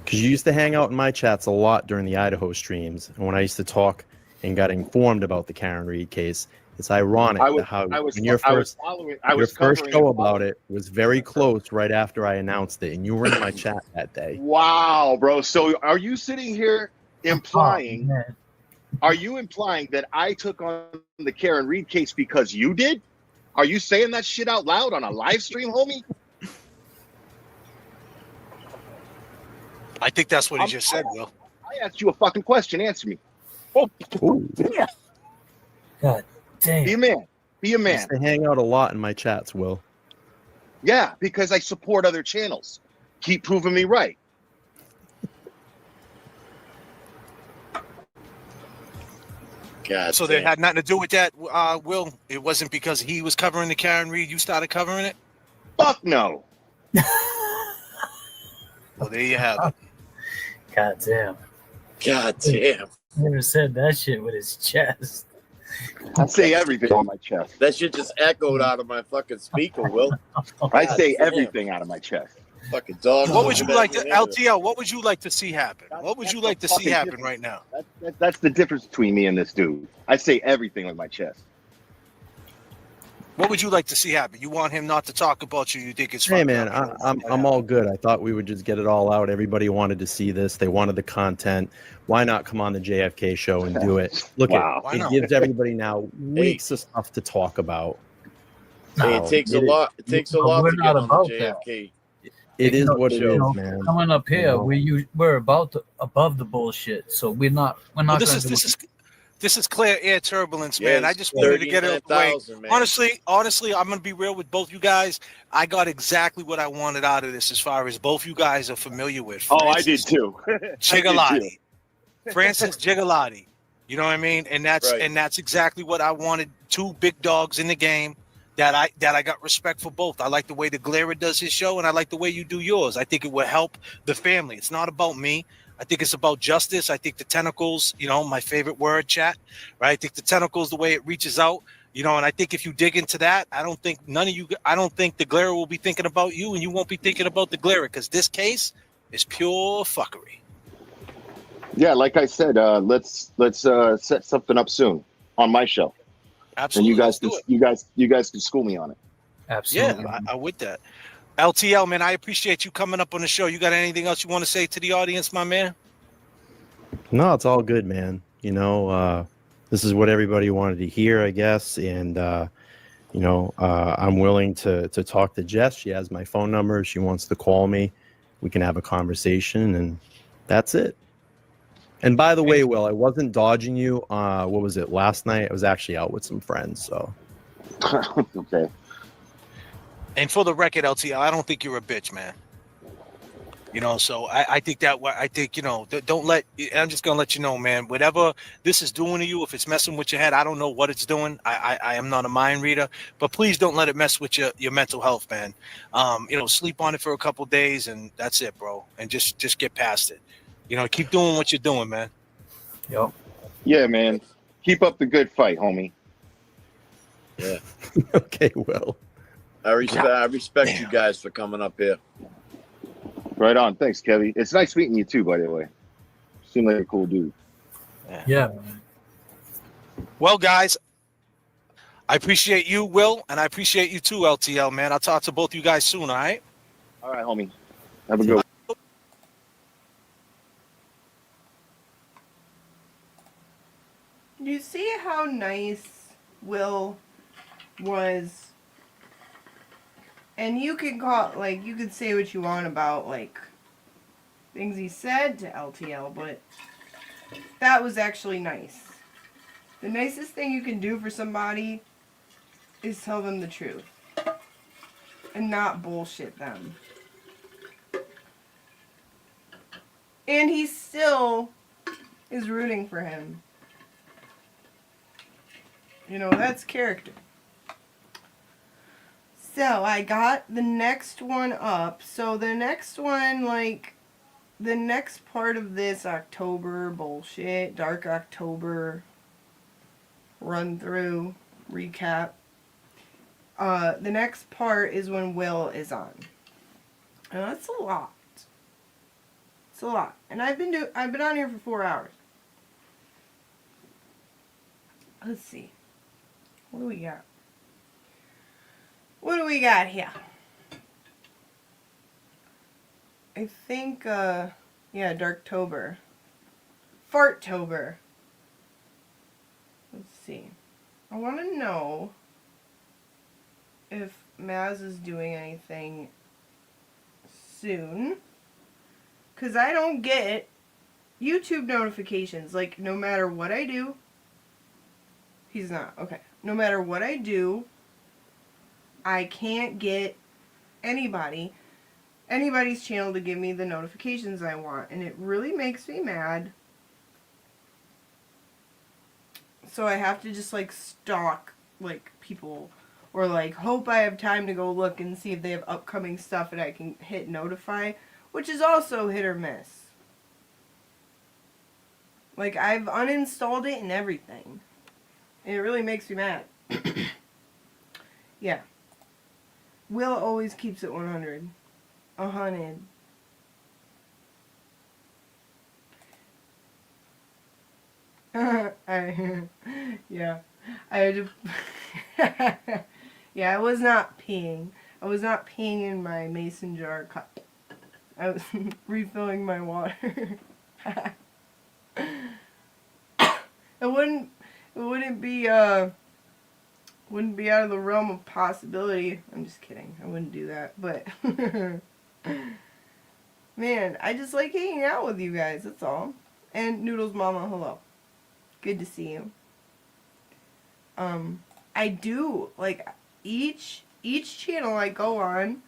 Because you used to hang out in my chats a lot during the Idaho streams, and when I used to talk and got informed about the Karen Reed case, it's ironic that how when your first show about it was very close right after I announced it, and you were in my chat that day. Wow, bro. So are you sitting here implying? Are you implying that I took on the Karen Reed case because you did? Are you saying that shit out loud on a live stream, homie? I think that's what he just said, Will. I asked you a fucking question. Answer me. Oh, yeah. God damn. Be a man. Be a I man. used to hang out a lot in my chats, Will. Yeah, because I support other channels. Keep proving me right. God so damn. that had nothing to do with that, Will? It wasn't because he was covering the Karen Reed, you started covering it? Fuck no. Well, there you have it. God damn. God damn. Never said that shit with his chest. I say everything on my chest. That shit just echoed out of my fucking speaker, Will. I say damn. everything out of my chest. Fucking dog. What would you like to, LTL, what would you like to see happen? What would you like to see happen right now? That's the difference between me and this dude. I say everything with my chest. What would you like to see happen? You want him not to talk about you? You think it's Hey fucked man, up? I'm all good. I thought we would just get it all out. Everybody wanted to see this. They wanted the content. Why not come on the JFK show and do it? Look Wow. at it gives everybody now weeks of stuff to talk about. Hey, it takes a lot. It takes a lot We're to not get on about the that. JFK. It is what it is, man. Coming up here, we're above the bullshit, so we're not. Well, this is clear air turbulence, man. I just wanted to get it away. 39,000, man. Honestly, I'm gonna be real with both you guys. I got exactly what I wanted out of this, as far as both you guys are familiar with. Oh, I did too. Gigalotti, Francis Gigalotti. You know what I mean? And that's exactly what I wanted. Two big dogs in the game. That I got respect for both. I like the way the Glera does his show, and I like the way you do yours. I think it will help the family. It's not about me. I think it's about justice. I think the tentacles, my favorite word, chat, right? I think the tentacles, the way it reaches out, and I think if you dig into that, I don't think the Glera will be thinking about you, and you won't be thinking about the Glera, because this case is pure fuckery. Yeah, like I said, let's set something up soon on my show. Absolutely. And you guys can school me on it. Absolutely. Yeah, I with that. LTL, man, I appreciate you coming up on the show. You got anything else you want to say to the audience, my man? No, it's all good, man. This is what everybody wanted to hear, I guess. And, I'm willing to talk to Jess. She has my phone number. If she wants to call me, we can have a conversation, and that's it. And by the way, Will, I wasn't dodging you. What was it, last night? I was actually out with some friends, so. Okay. And for the record, LTL, I don't think you're a bitch, man. So I think don't let, I'm just going to let you know, man, whatever this is doing to you, if it's messing with your head, I don't know what it's doing. I am not a mind reader, but please don't let it mess with your mental health, man. Sleep on it for a couple days, and that's it, bro. And just get past it. Keep doing what you're doing, man. Yep. Yeah, man. Keep up the good fight, homie. Yeah. Okay, Will. I respect you guys for coming up here. Right on. Thanks, Kevy. It's nice meeting you too, by the way. Seem like a cool dude. Yeah. Well, guys, I appreciate you, Will, and I appreciate you too, LTL, man. I'll talk to both you guys soon, all right? All right, homie. Have a good one. You see how nice Will was? And you can call, like, you can say what you want about, like, things he said to LTL, but that was actually nice. The nicest thing you can do for somebody is tell them the truth and not bullshit them. And he still is rooting for him. You know, that's character. So, I got the next one up. So, the next one, like, the next part of this October bullshit, Dark October run through, recap. The next part is when Will is on. And that's a lot. It's a lot. And I've been on here for 4 hours. Let's see. What do we got? What do we got here? I think, yeah, Darktober. Farttober. Let's see. I want to know if Maz is doing anything soon. Because I don't get YouTube notifications. Like, no matter what I do. He's not. Okay. No matter what I do, I can't get anybody's channel to give me the notifications I want. And it really makes me mad. So I have to just, like, stalk, like, people. Or, like, hope I have time to go look and see if they have upcoming stuff and I can hit notify. Which is also hit or miss. Like, I've uninstalled it and everything. And it really makes me mad. Yeah. Will always keeps it 100. 100. Yeah. Yeah, I was not peeing. I was not peeing in my mason jar cup. I was refilling my water. It wouldn't be out of the realm of possibility. I'm just kidding. I wouldn't do that, but man, I just like hanging out with you guys, that's all. And Noodles Mama, hello. Good to see you. I do like each channel I go on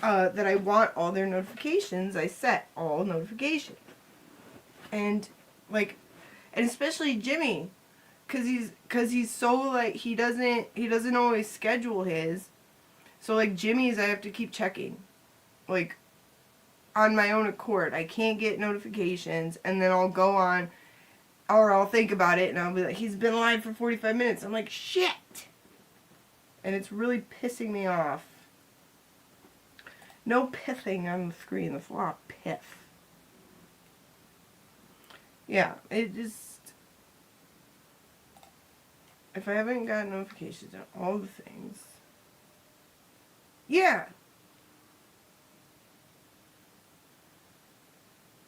that I want all their notifications, I set all notifications. And like, and especially Jimmy, cause he's so like he doesn't always schedule his. So like Jimmy's I have to keep checking. Like on my own accord. I can't get notifications and then I'll go on or I'll think about it and I'll be like, he's been live for 45 minutes. I'm like, shit. And it's really pissing me off. No pithing on the screen. There's a lot of pith. Yeah, it just... If I haven't got notifications on all the things... Yeah.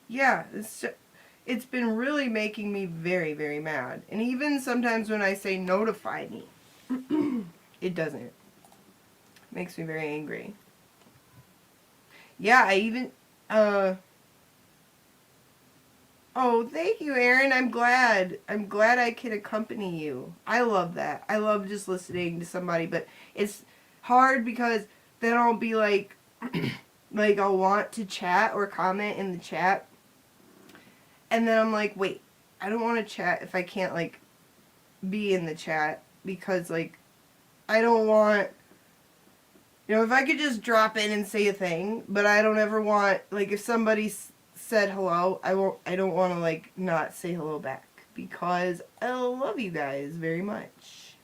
Yeah, it's been really making me very, very mad. And even sometimes when I say notify me, it doesn't. It makes me very angry. Yeah, I even, oh, thank you, Aaron. I'm glad I can accompany you. I love that. I love just listening to somebody, but it's hard because then I'll be like, like I'll want to chat or comment in the chat. And then I'm like, wait, I don't want to chat if I can't, like, be in the chat. Because, like, I don't want... You know, if I could just drop in and say a thing, but I don't ever want... Like, if somebody said hello, I don't want to, like, not say hello back. Because I love you guys very much.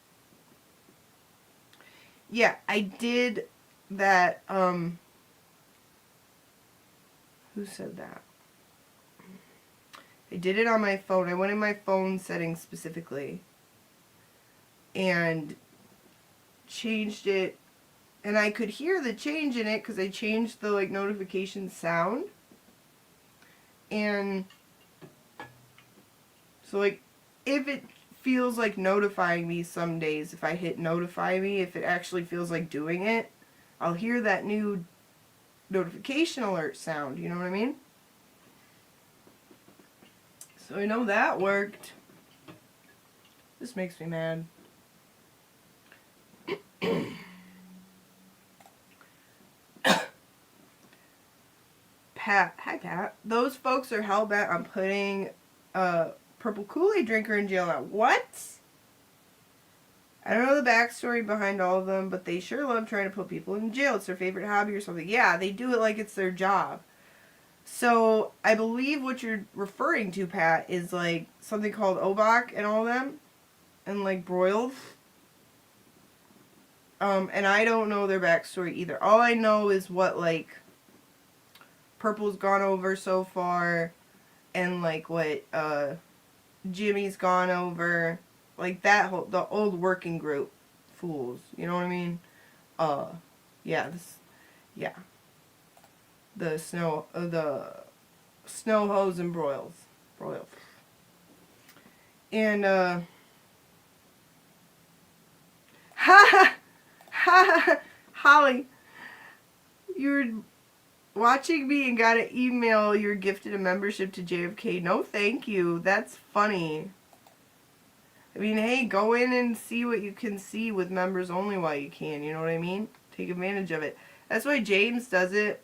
Yeah, I did that. Who said that? I did it on my phone. I went in my phone settings specifically and changed it, and I could hear the change in it because I changed the like notification sound. And so like if it feels like notifying me some days, if I hit notify me, if it actually feels like doing it, I'll hear that new notification alert sound, you know what I mean? So I know that worked. This makes me mad. Pat, hi Pat. Those folks are hell-bent on putting a purple Kool-Aid drinker in jail now. What? I don't know the backstory behind all of them, but they sure love trying to put people in jail. It's their favorite hobby or something. Yeah, they do it like it's their job. So I believe what you're referring to, Pat, is like something called OBOC and all them, and like broiled. And I don't know their backstory either. All I know is what like Purple's gone over so far, and like what Jimmy's gone over, like that whole the old working group fools. You know what I mean? Yeah, the snow hose and broils. And Holly, you were watching me and got an email. You're gifted a membership to JFK. No, thank you. That's funny. I mean, hey, go in and see what you can see with members only while you can. You know what I mean? Take advantage of it. That's why James does it.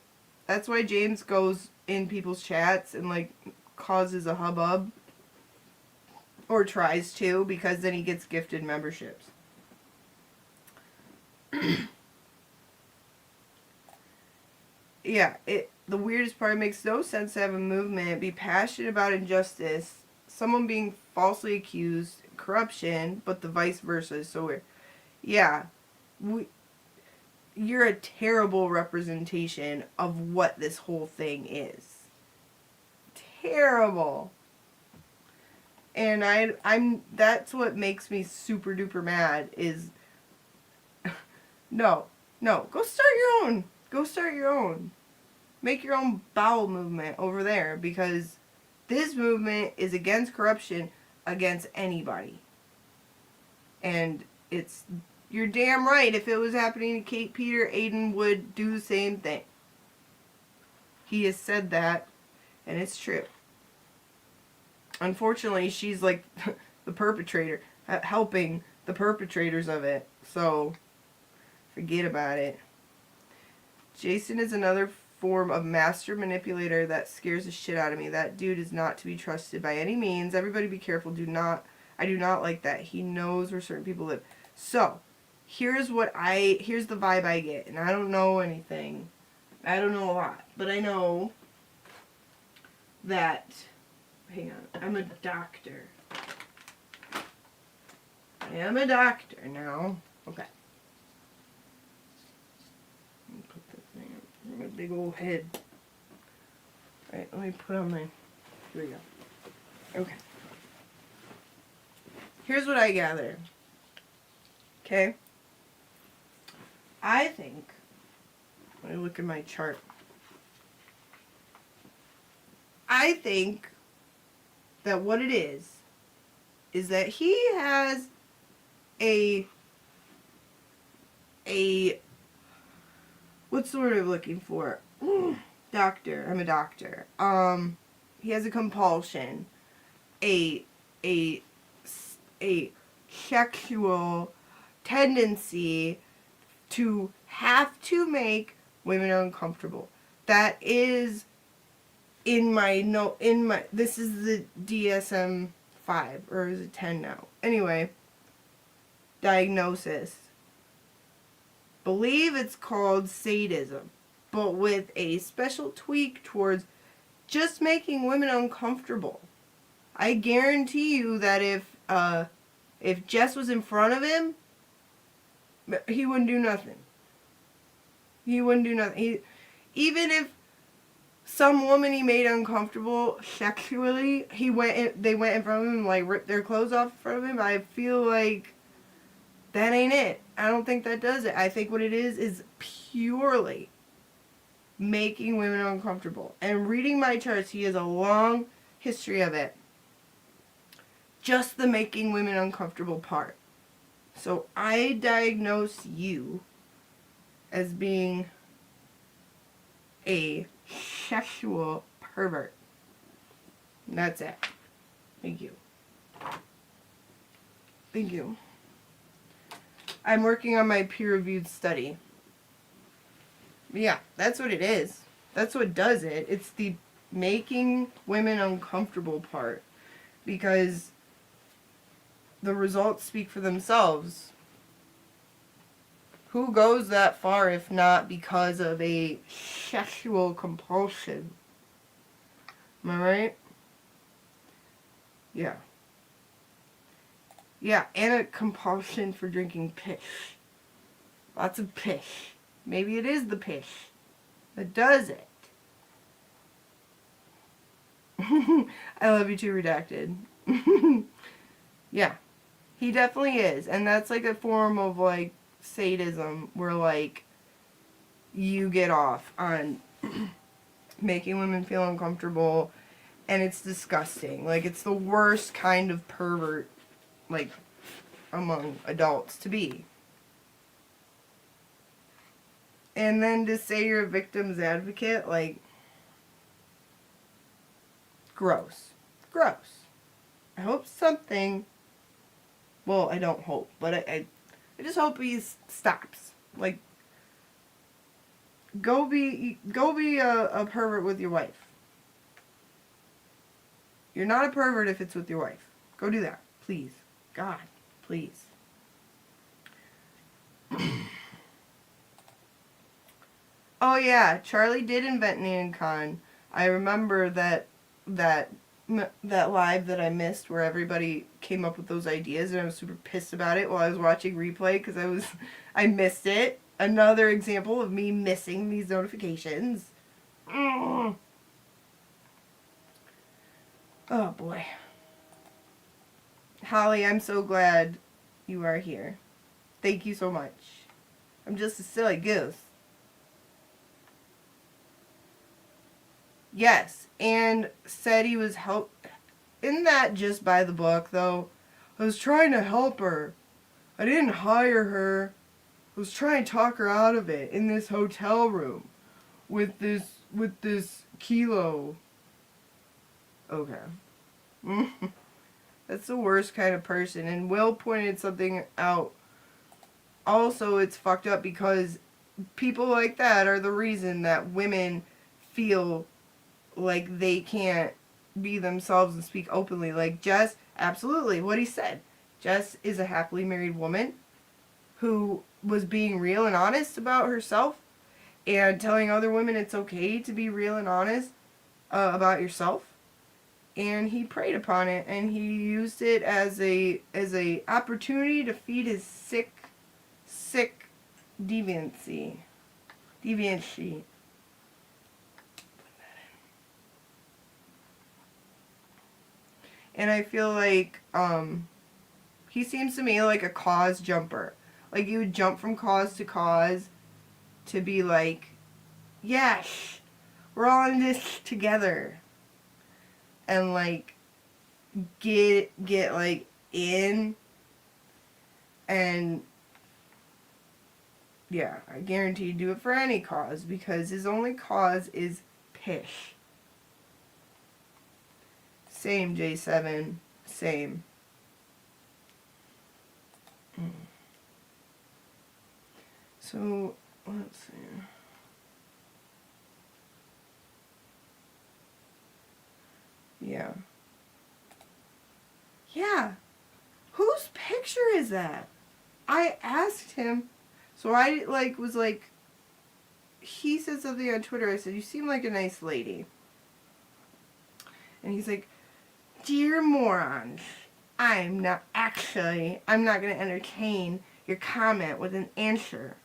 That's why James goes in people's chats and like causes a hubbub. Or tries to, because then he gets gifted memberships. Yeah, the weirdest part, it makes no sense to have a movement, be passionate about injustice, someone being falsely accused, corruption, but the vice versa is so weird. Yeah, you're a terrible representation of what this whole thing is. Terrible. And I'm that's what makes me super duper mad is no, go start your own. Go start your own. Make your own bowel movement over there, because this movement is against corruption, against anybody. And you're damn right, if it was happening to Kate Peter, Aiden would do the same thing. He has said that, and it's true. Unfortunately, she's like the perpetrator, helping the perpetrators of it. So, forget about it. Jason is another form of master manipulator that scares the shit out of me. That dude is not to be trusted by any means. Everybody be careful. I do not like that. He knows where certain people live. So, here's the vibe I get. And I don't know anything. I don't know a lot. But I know that... Hang on, I'm a doctor. I am a doctor now. Okay. Let me put this thing on my big old head. Alright, let me put on my... Here we go. Okay. Here's what I gather. Okay? I think... Let me look at my chart. I think... that what it is that he has a what's the word I'm looking for? Doctor. I'm a doctor. He has a compulsion, a sexual tendency to have to make women uncomfortable. That is this is the DSM-5, or is it 10 now? Anyway, diagnosis. Believe it's called sadism, but with a special tweak towards just making women uncomfortable. I guarantee you that if Jess was in front of him, But he wouldn't do nothing. He wouldn't do nothing. Even if some woman he made uncomfortable sexually, they went in front of him and like ripped their clothes off in front of him. I feel like that ain't it. I don't think that does it. I think what it is purely making women uncomfortable. And reading my charts, he has a long history of it. Just the making women uncomfortable part. So I diagnose you as being a sexual pervert. And that's it. Thank you. Thank you. I'm working on my peer-reviewed study. Yeah, that's what it is. That's what does it. It's the making women uncomfortable part. Because the results speak for themselves. Who goes that far if not because of a sexual compulsion? Am I right? Yeah. Yeah, and a compulsion for drinking piss. Lots of piss. Maybe it is the piss that does it. I love you too, Redacted. Yeah. He definitely is. And that's like a form of like sadism where like you get off on making women feel uncomfortable, and it's disgusting. Like it's the worst kind of pervert like among adults to be. And then to say you're a victim's advocate, like gross. Gross. I hope something, well, I don't hope, but I just hope he stops. Like, go be a pervert with your wife. You're not a pervert if it's with your wife. Go do that, please. God, please. Oh yeah, Charlie did invent NanCon. I remember that live that I missed where everybody came up with those ideas, and I was super pissed about it while I was watching replay because I missed it. Another example of me missing these notifications. Oh boy. Holly, I'm so glad you are here. Thank you so much. I'm just a silly goose. Yes, and said he was Isn't that just by the book, though? I was trying to help her. I didn't hire her. I was trying to talk her out of it in this hotel room with this kilo. Okay. That's the worst kind of person. And Will pointed something out. Also, it's fucked up because people like that are the reason that women feel like they can't be themselves and speak openly. Like Jess, absolutely, what he said. Jess is a happily married woman who was being real and honest about herself and telling other women it's okay to be real and honest about yourself. And he preyed upon it, and he used it as a opportunity to feed his sick deviancy. And I feel like he seems to me like a cause jumper. Like you would jump from cause to cause to be like, yes, we're all in this together. And like get like in, and yeah, I guarantee he'd do it for any cause because his only cause is pish. Same, J7. Same. So, let's see. Yeah. Yeah. Whose picture is that? I asked him. So I was like, he said something on Twitter. I said, you seem like a nice lady. And he's like, dear morons, I'm not going to entertain your comment with an answer.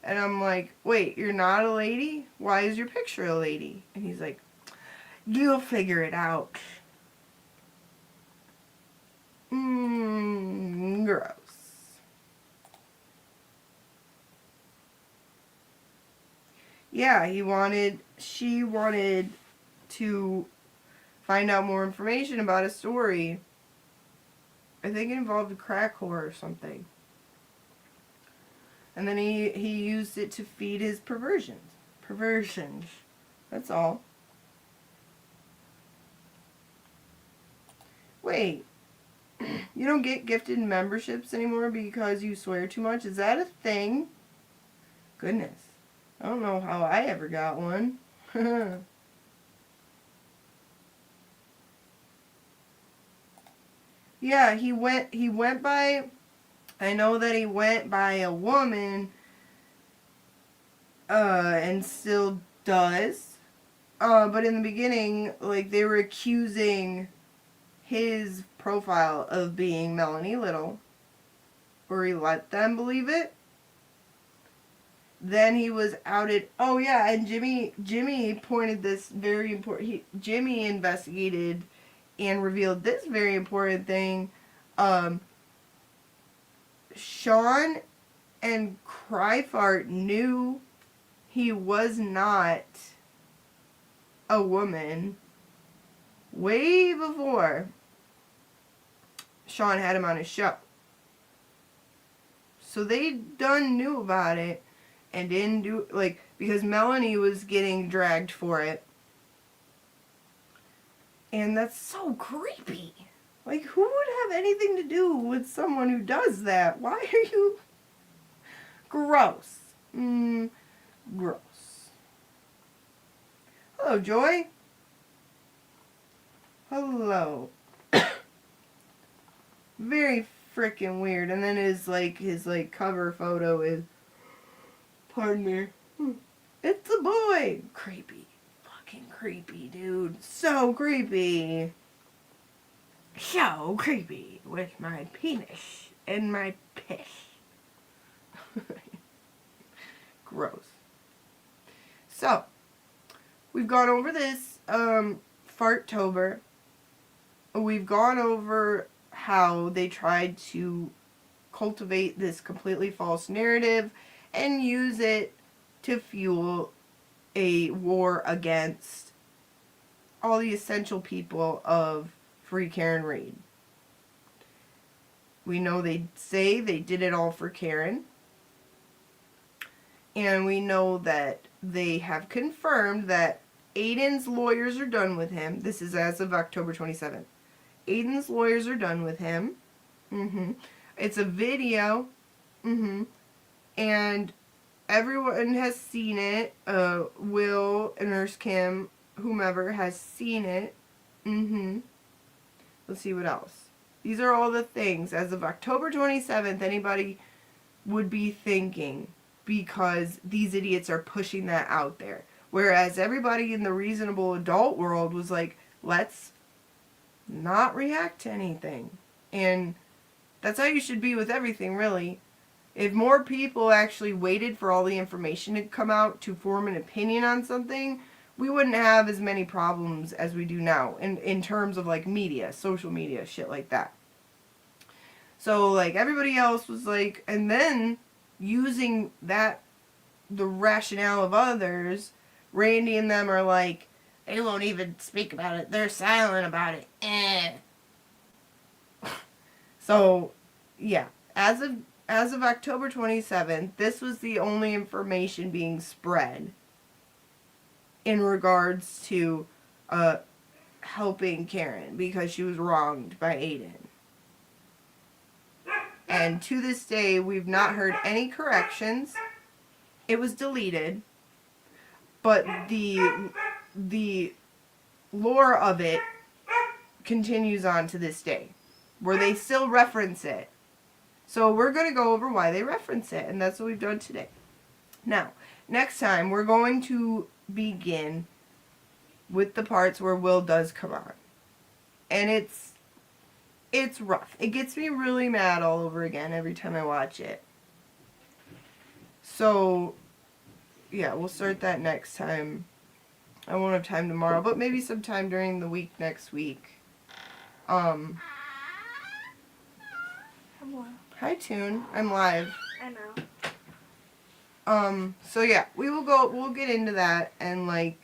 And I'm like, wait, you're not a lady? Why is your picture a lady? And he's like, you'll figure it out. Gross. Yeah, she wanted to find out more information about a story. I think it involved a crack whore or something. And then he used it to feed his perversions. Perversions. That's all. Wait. You don't get gifted memberships anymore because you swear too much? Is that a thing? Goodness. I don't know how I ever got one. Yeah, he went by, I know that he went by a woman, and still does. But in the beginning, like, they were accusing his profile of being Melanie Little, or he let them believe it. Then he was outed. Oh yeah, and Jimmy pointed this very important. Jimmy investigated and revealed this very important thing. Sean and Cryfart knew he was not a woman way before Sean had him on his show. So they done knew about it and didn't do, like, because Melanie was getting dragged for it. And that's so creepy. Like, who would have anything to do with someone who does that? Why are you... Gross. Gross. Hello, Joy. Hello. Very freaking weird. And then his cover photo is... Pardon me. It's a boy. Creepy. Fucking creepy, dude. So creepy. So creepy with my penis and my piss. Gross. So, we've gone over this Farttober. We've gone over how they tried to cultivate this completely false narrative and use it to fuel a war against all the essential people of Free Karen Read. We know they say they did it all for Karen. And we know that they have confirmed that Aiden's lawyers are done with him. This is as of October 27th. Aiden's lawyers are done with him. It's a video. And everyone has seen it. Will, Nurse Kim, whomever has seen it. Let's see what else. These are all the things. As of October 27th, anybody would be thinking, because these idiots are pushing that out there. Whereas everybody in the reasonable adult world was like, let's not react to anything. And that's how you should be with everything, really. If more people actually waited for all the information to come out to form an opinion on something, we wouldn't have as many problems as we do now in terms of, like, media, social media, shit like that. So, like, everybody else was like, and then using that, the rationale of others, Randy and them are like, they won't even speak about it. They're silent about it. So, yeah, as of October 27th, this was the only information being spread in regards to helping Karen because she was wronged by Aiden. And to this day, we've not heard any corrections. It was deleted, but the lore of it continues on to this day, where they still reference it. So we're going to go over why they reference it, and that's what we've done today. Now, next time, we're going to begin with the parts where Will does come on. And it's rough. It gets me really mad all over again every time I watch it. So, yeah, we'll start that next time. I won't have time tomorrow, but maybe sometime during the week next week. Hi, Toon. I'm live. I know. So yeah, we'll get into that and like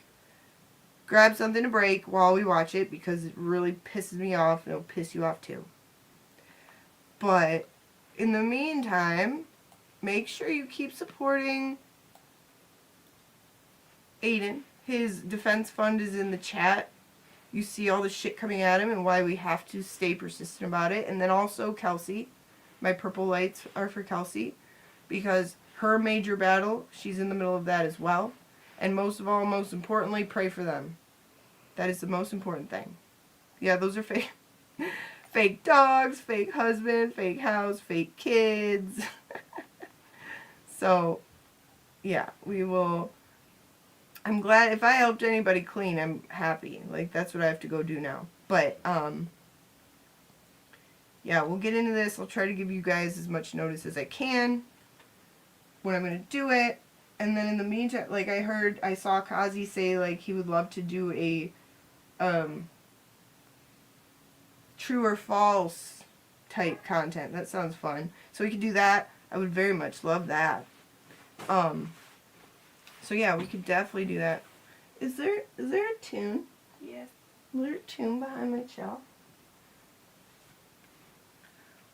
grab something to break while we watch it because it really pisses me off and it'll piss you off too. But in the meantime, make sure you keep supporting Aiden. His defense fund is in the chat. You see all the shit coming at him and why we have to stay persistent about it. And then also Kelsey. My purple lights are for Kelsey because her major battle, she's in the middle of that as well. And most of all, most importantly, pray for them. That is the most important thing. Yeah, those are fake. Fake dogs, fake husband, fake house, fake kids. So, yeah, we will. I'm glad if I helped anybody clean, I'm happy. Like, that's what I have to go do now. But, yeah, we'll get into this. I'll try to give you guys as much notice as I can when I'm going to do it. And then in the meantime, like I saw Kazi say, like, he would love to do a, true or false type content. That sounds fun. So we could do that. I would very much love that. So yeah, we could definitely do that. Is there a tune? Yes. Is there a tune behind my shelf?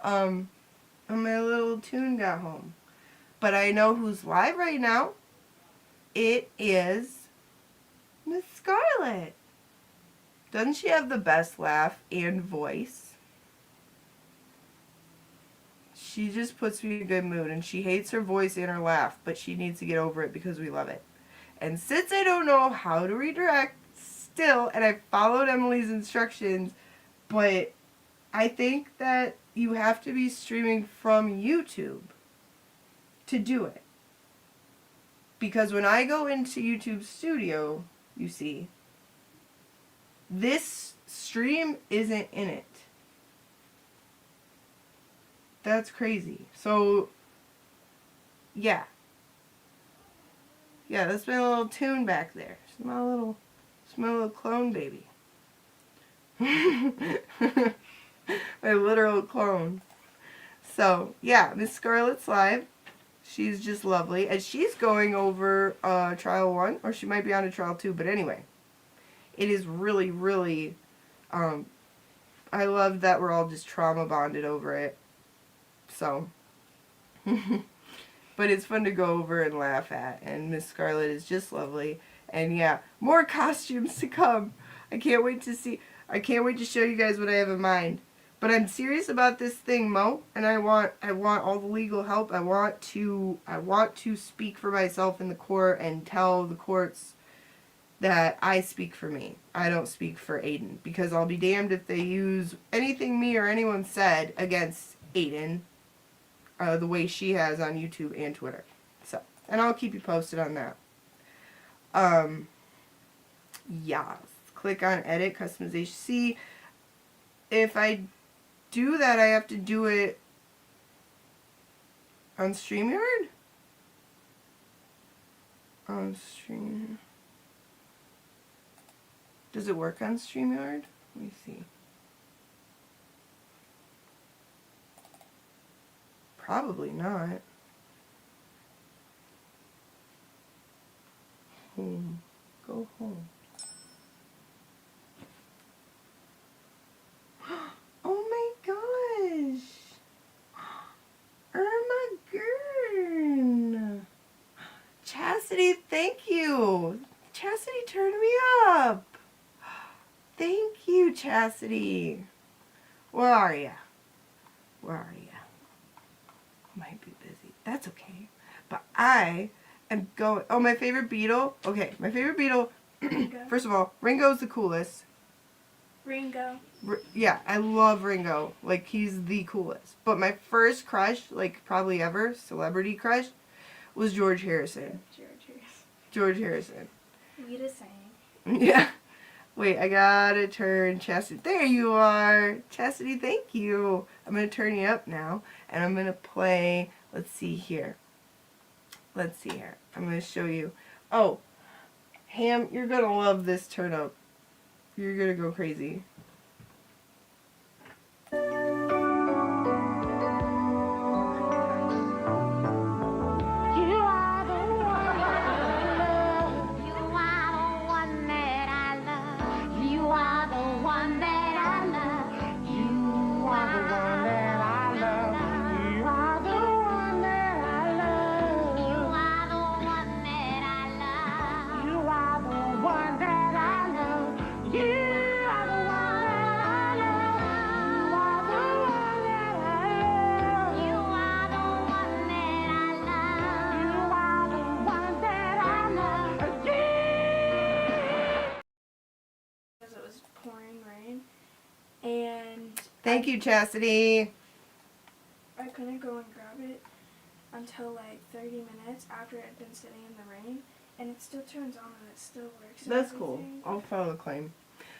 My little tune got home. But I know who's live right now. It is Miss Scarlett. Doesn't she have the best laugh and voice? She just puts me in a good mood, and she hates her voice and her laugh, but she needs to get over it because we love it. And since I don't know how to redirect still, and I followed Emily's instructions, but I think that you have to be streaming from YouTube to do it. Because when I go into YouTube Studio, you see, this stream isn't in it. That's crazy. So, yeah. Yeah, that's my little tune back there. It's my little clone baby. My literal clone. So, yeah, Miss Scarlett's live. She's just lovely. And she's going over trial 1, or she might be on to trial 2, but anyway. It is really, really, I love that we're all just trauma bonded over it. So, but it's fun to go over and laugh at, and Miss Scarlett is just lovely. And yeah, more costumes to come. I can't wait to show you guys what I have in mind. But I'm serious about this thing, Mo, and I want all the legal help. I want to speak for myself in the court and tell the courts that I speak for me. I don't speak for Aiden, because I'll be damned if they use anything me or anyone said against Aiden the way she has on YouTube and Twitter. So, and I'll keep you posted on that. Yeah. Click on edit, customization. See, if I do that, I have to do it on StreamYard? On Stream... Does it work on StreamYard? Let me see. Probably not. Home. Go home. Oh my gosh! Irma Gurn! Chastity, thank you! Chastity turned me up! Thank you, Chastity! Where are ya? Where are ya? Might be busy. That's okay. But I am going... Oh, my favorite Beatle? Okay, my favorite Beatle... First of all, Ringo's the coolest. Ringo. Yeah, I love Ringo. Like, he's the coolest. But my first crush, like, probably ever, celebrity crush, was George Harrison. George Harrison. George Harrison. We just sang. Yeah. Wait, I gotta turn Chastity. There you are. Chastity, thank you. I'm gonna turn you up now. And I'm gonna play, let's see here. Let's see here. I'm gonna show you. Oh, Ham, you're gonna love this turn up. You're gonna go crazy. Thank you, Chastity. I couldn't go and grab it until like 30 minutes after it had been sitting in the rain, and it still turns on and it still works. That's cool. I'll file a claim.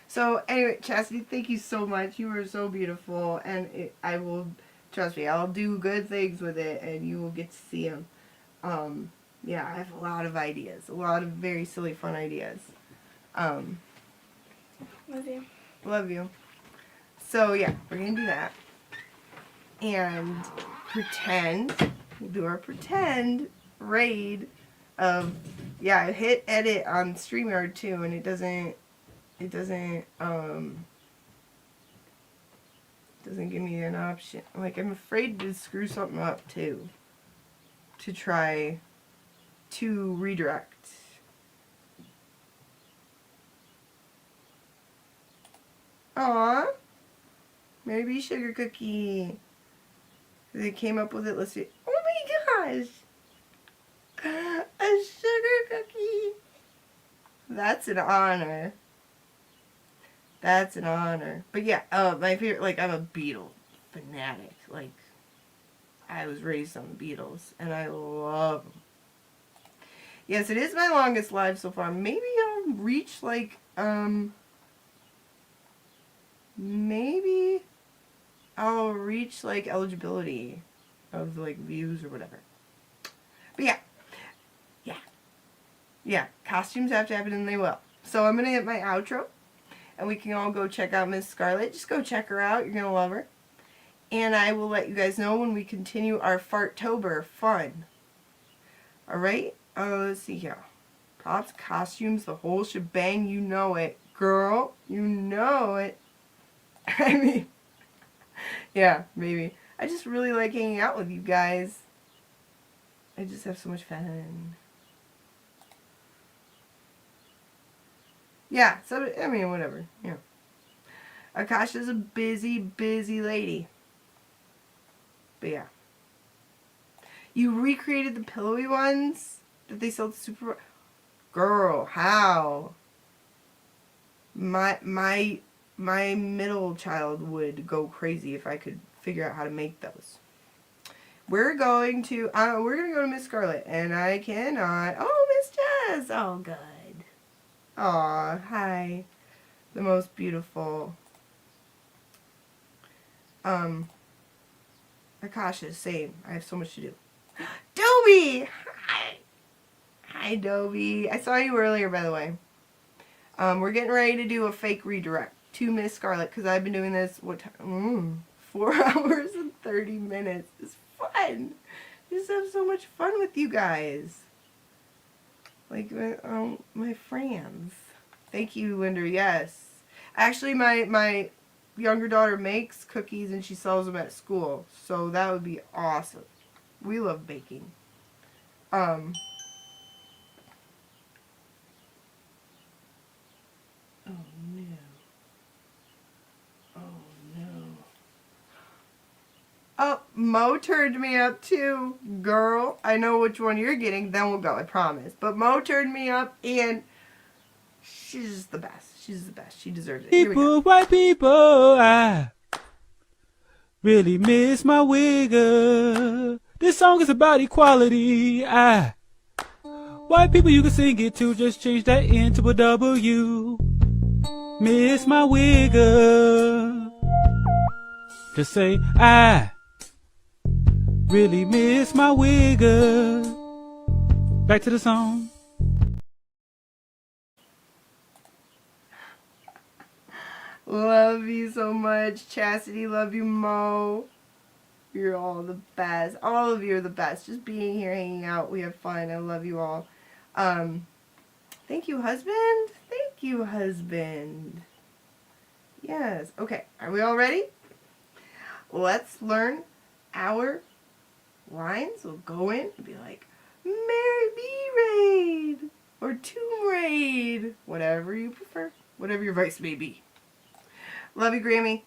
So anyway, Chastity, thank you so much. You were so beautiful, and I will, trust me, I'll do good things with it, and you will get to see them. Yeah, I have a lot of ideas, a lot of very silly, fun ideas. Love you. Love you. So yeah, we're gonna do that. And pretend, we'll do our pretend raid of, yeah, I hit edit on StreamYard too, and it doesn't give me an option. Like, I'm afraid to screw something up too, to try to redirect. Aww. Maybe Sugar Cookie. They came up with it. Let's see. Oh my gosh. A sugar cookie. That's an honor. That's an honor. But yeah, my favorite, like, I'm a Beatle fanatic. Like, I was raised on the Beatles, and I love them. Yes, it is my longest live so far. Maybe I'll reach, like, maybe I'll reach, like, eligibility of, like, views or whatever. But yeah. Yeah, costumes have to happen, and they will. So I'm going to hit my outro, and we can all go check out Miss Scarlet. Just go check her out. You're going to love her. And I will let you guys know when we continue our Farttober fun. Alright? Let's see here. Props, costumes, the whole shebang. You know it. Girl, you know it. I mean, yeah, maybe. I just really like hanging out with you guys. I just have so much fun. Yeah, so, I mean, whatever. Yeah. Akasha's a busy, busy lady. But yeah. You recreated the pillowy ones that they sold at Super... Girl, how? My middle child would go crazy if I could figure out how to make those. We're going to go to Miss Scarlet, and I cannot... Oh, Miss Jess! Oh, good. Aw, hi. The most beautiful. Akasha, same. I have so much to do. Dobie! Hi! Hi, Dobie. I saw you earlier, by the way. We're getting ready to do a fake redirect to Miss Scarlet, because I've been doing this, 4 hours and 30 minutes. It's fun. Just have so much fun with you guys. Like, my friends. Thank you, Linda. Yes. Actually, my younger daughter makes cookies and she sells them at school. So that would be awesome. We love baking. Oh, no. Oh, no. Oh, Mo turned me up too. Girl, I know which one you're getting. Then we'll go, I promise. But Mo turned me up, and she's just the best. She's the best. She deserves it. Here we go. White people, I really miss my wigger. This song is about equality. White people, you can sing it too. Just change that N to a W. miss my wigger. Just say, I really miss my wigger. Back to the song. Love you so much, Chastity. Love you, Mo. You're all the best. All of you are the best. Just being here, hanging out. We have fun. I love you all. Thank you, husband. Thank you, husband. Yes. Okay. Are we all ready? Let's learn our lines. We'll go in and be like, Mary B. Raid or Tomb Raid. Whatever you prefer. Whatever your vice may be. Love you, Grammy.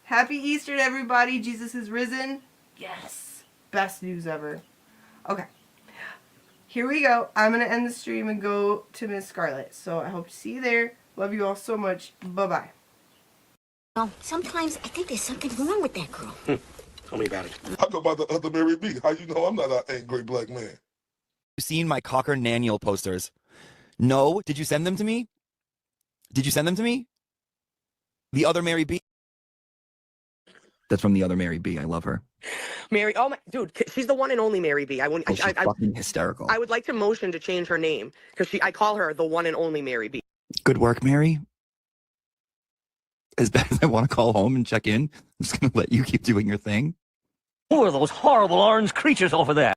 Happy Easter to everybody. Jesus is risen. Yes. Best news ever. Okay. Here we go. I'm going to end the stream and go to Miss Scarlett. So I hope to see you there. Love you all so much. Bye-bye. Well, sometimes I think there's something wrong with that girl. Tell me about it. I go by the other Mary B. How you know I'm not an angry black man? You seen my Cocker Naniel posters? No? Did you send them to me? Did you send them to me? The other Mary B. That's from the other Mary B. I love her. Mary, oh my, dude, she's the one and only Mary B. She's fucking hysterical. I would like to motion to change her name because I call her the one and only Mary B. Good work, Mary. As bad as I want to call home and check in, I'm just going to let you keep doing your thing. Who are those horrible orange creatures over there?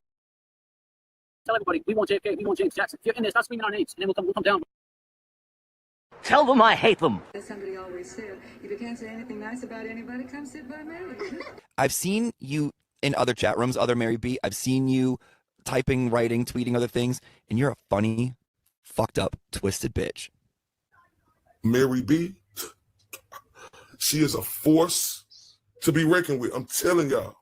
Tell everybody, we want JFK, we want James Jackson. If you're in there, start screaming our names, and then we'll come down. Tell them I hate them. As somebody always said, if you can't say anything nice about anybody, come sit by me. I've seen you in other chat rooms, other Mary B. I've seen you typing, writing, tweeting other things, and you're a funny, fucked up, twisted bitch. Mary B. She is a force to be reckoned with. I'm telling y'all.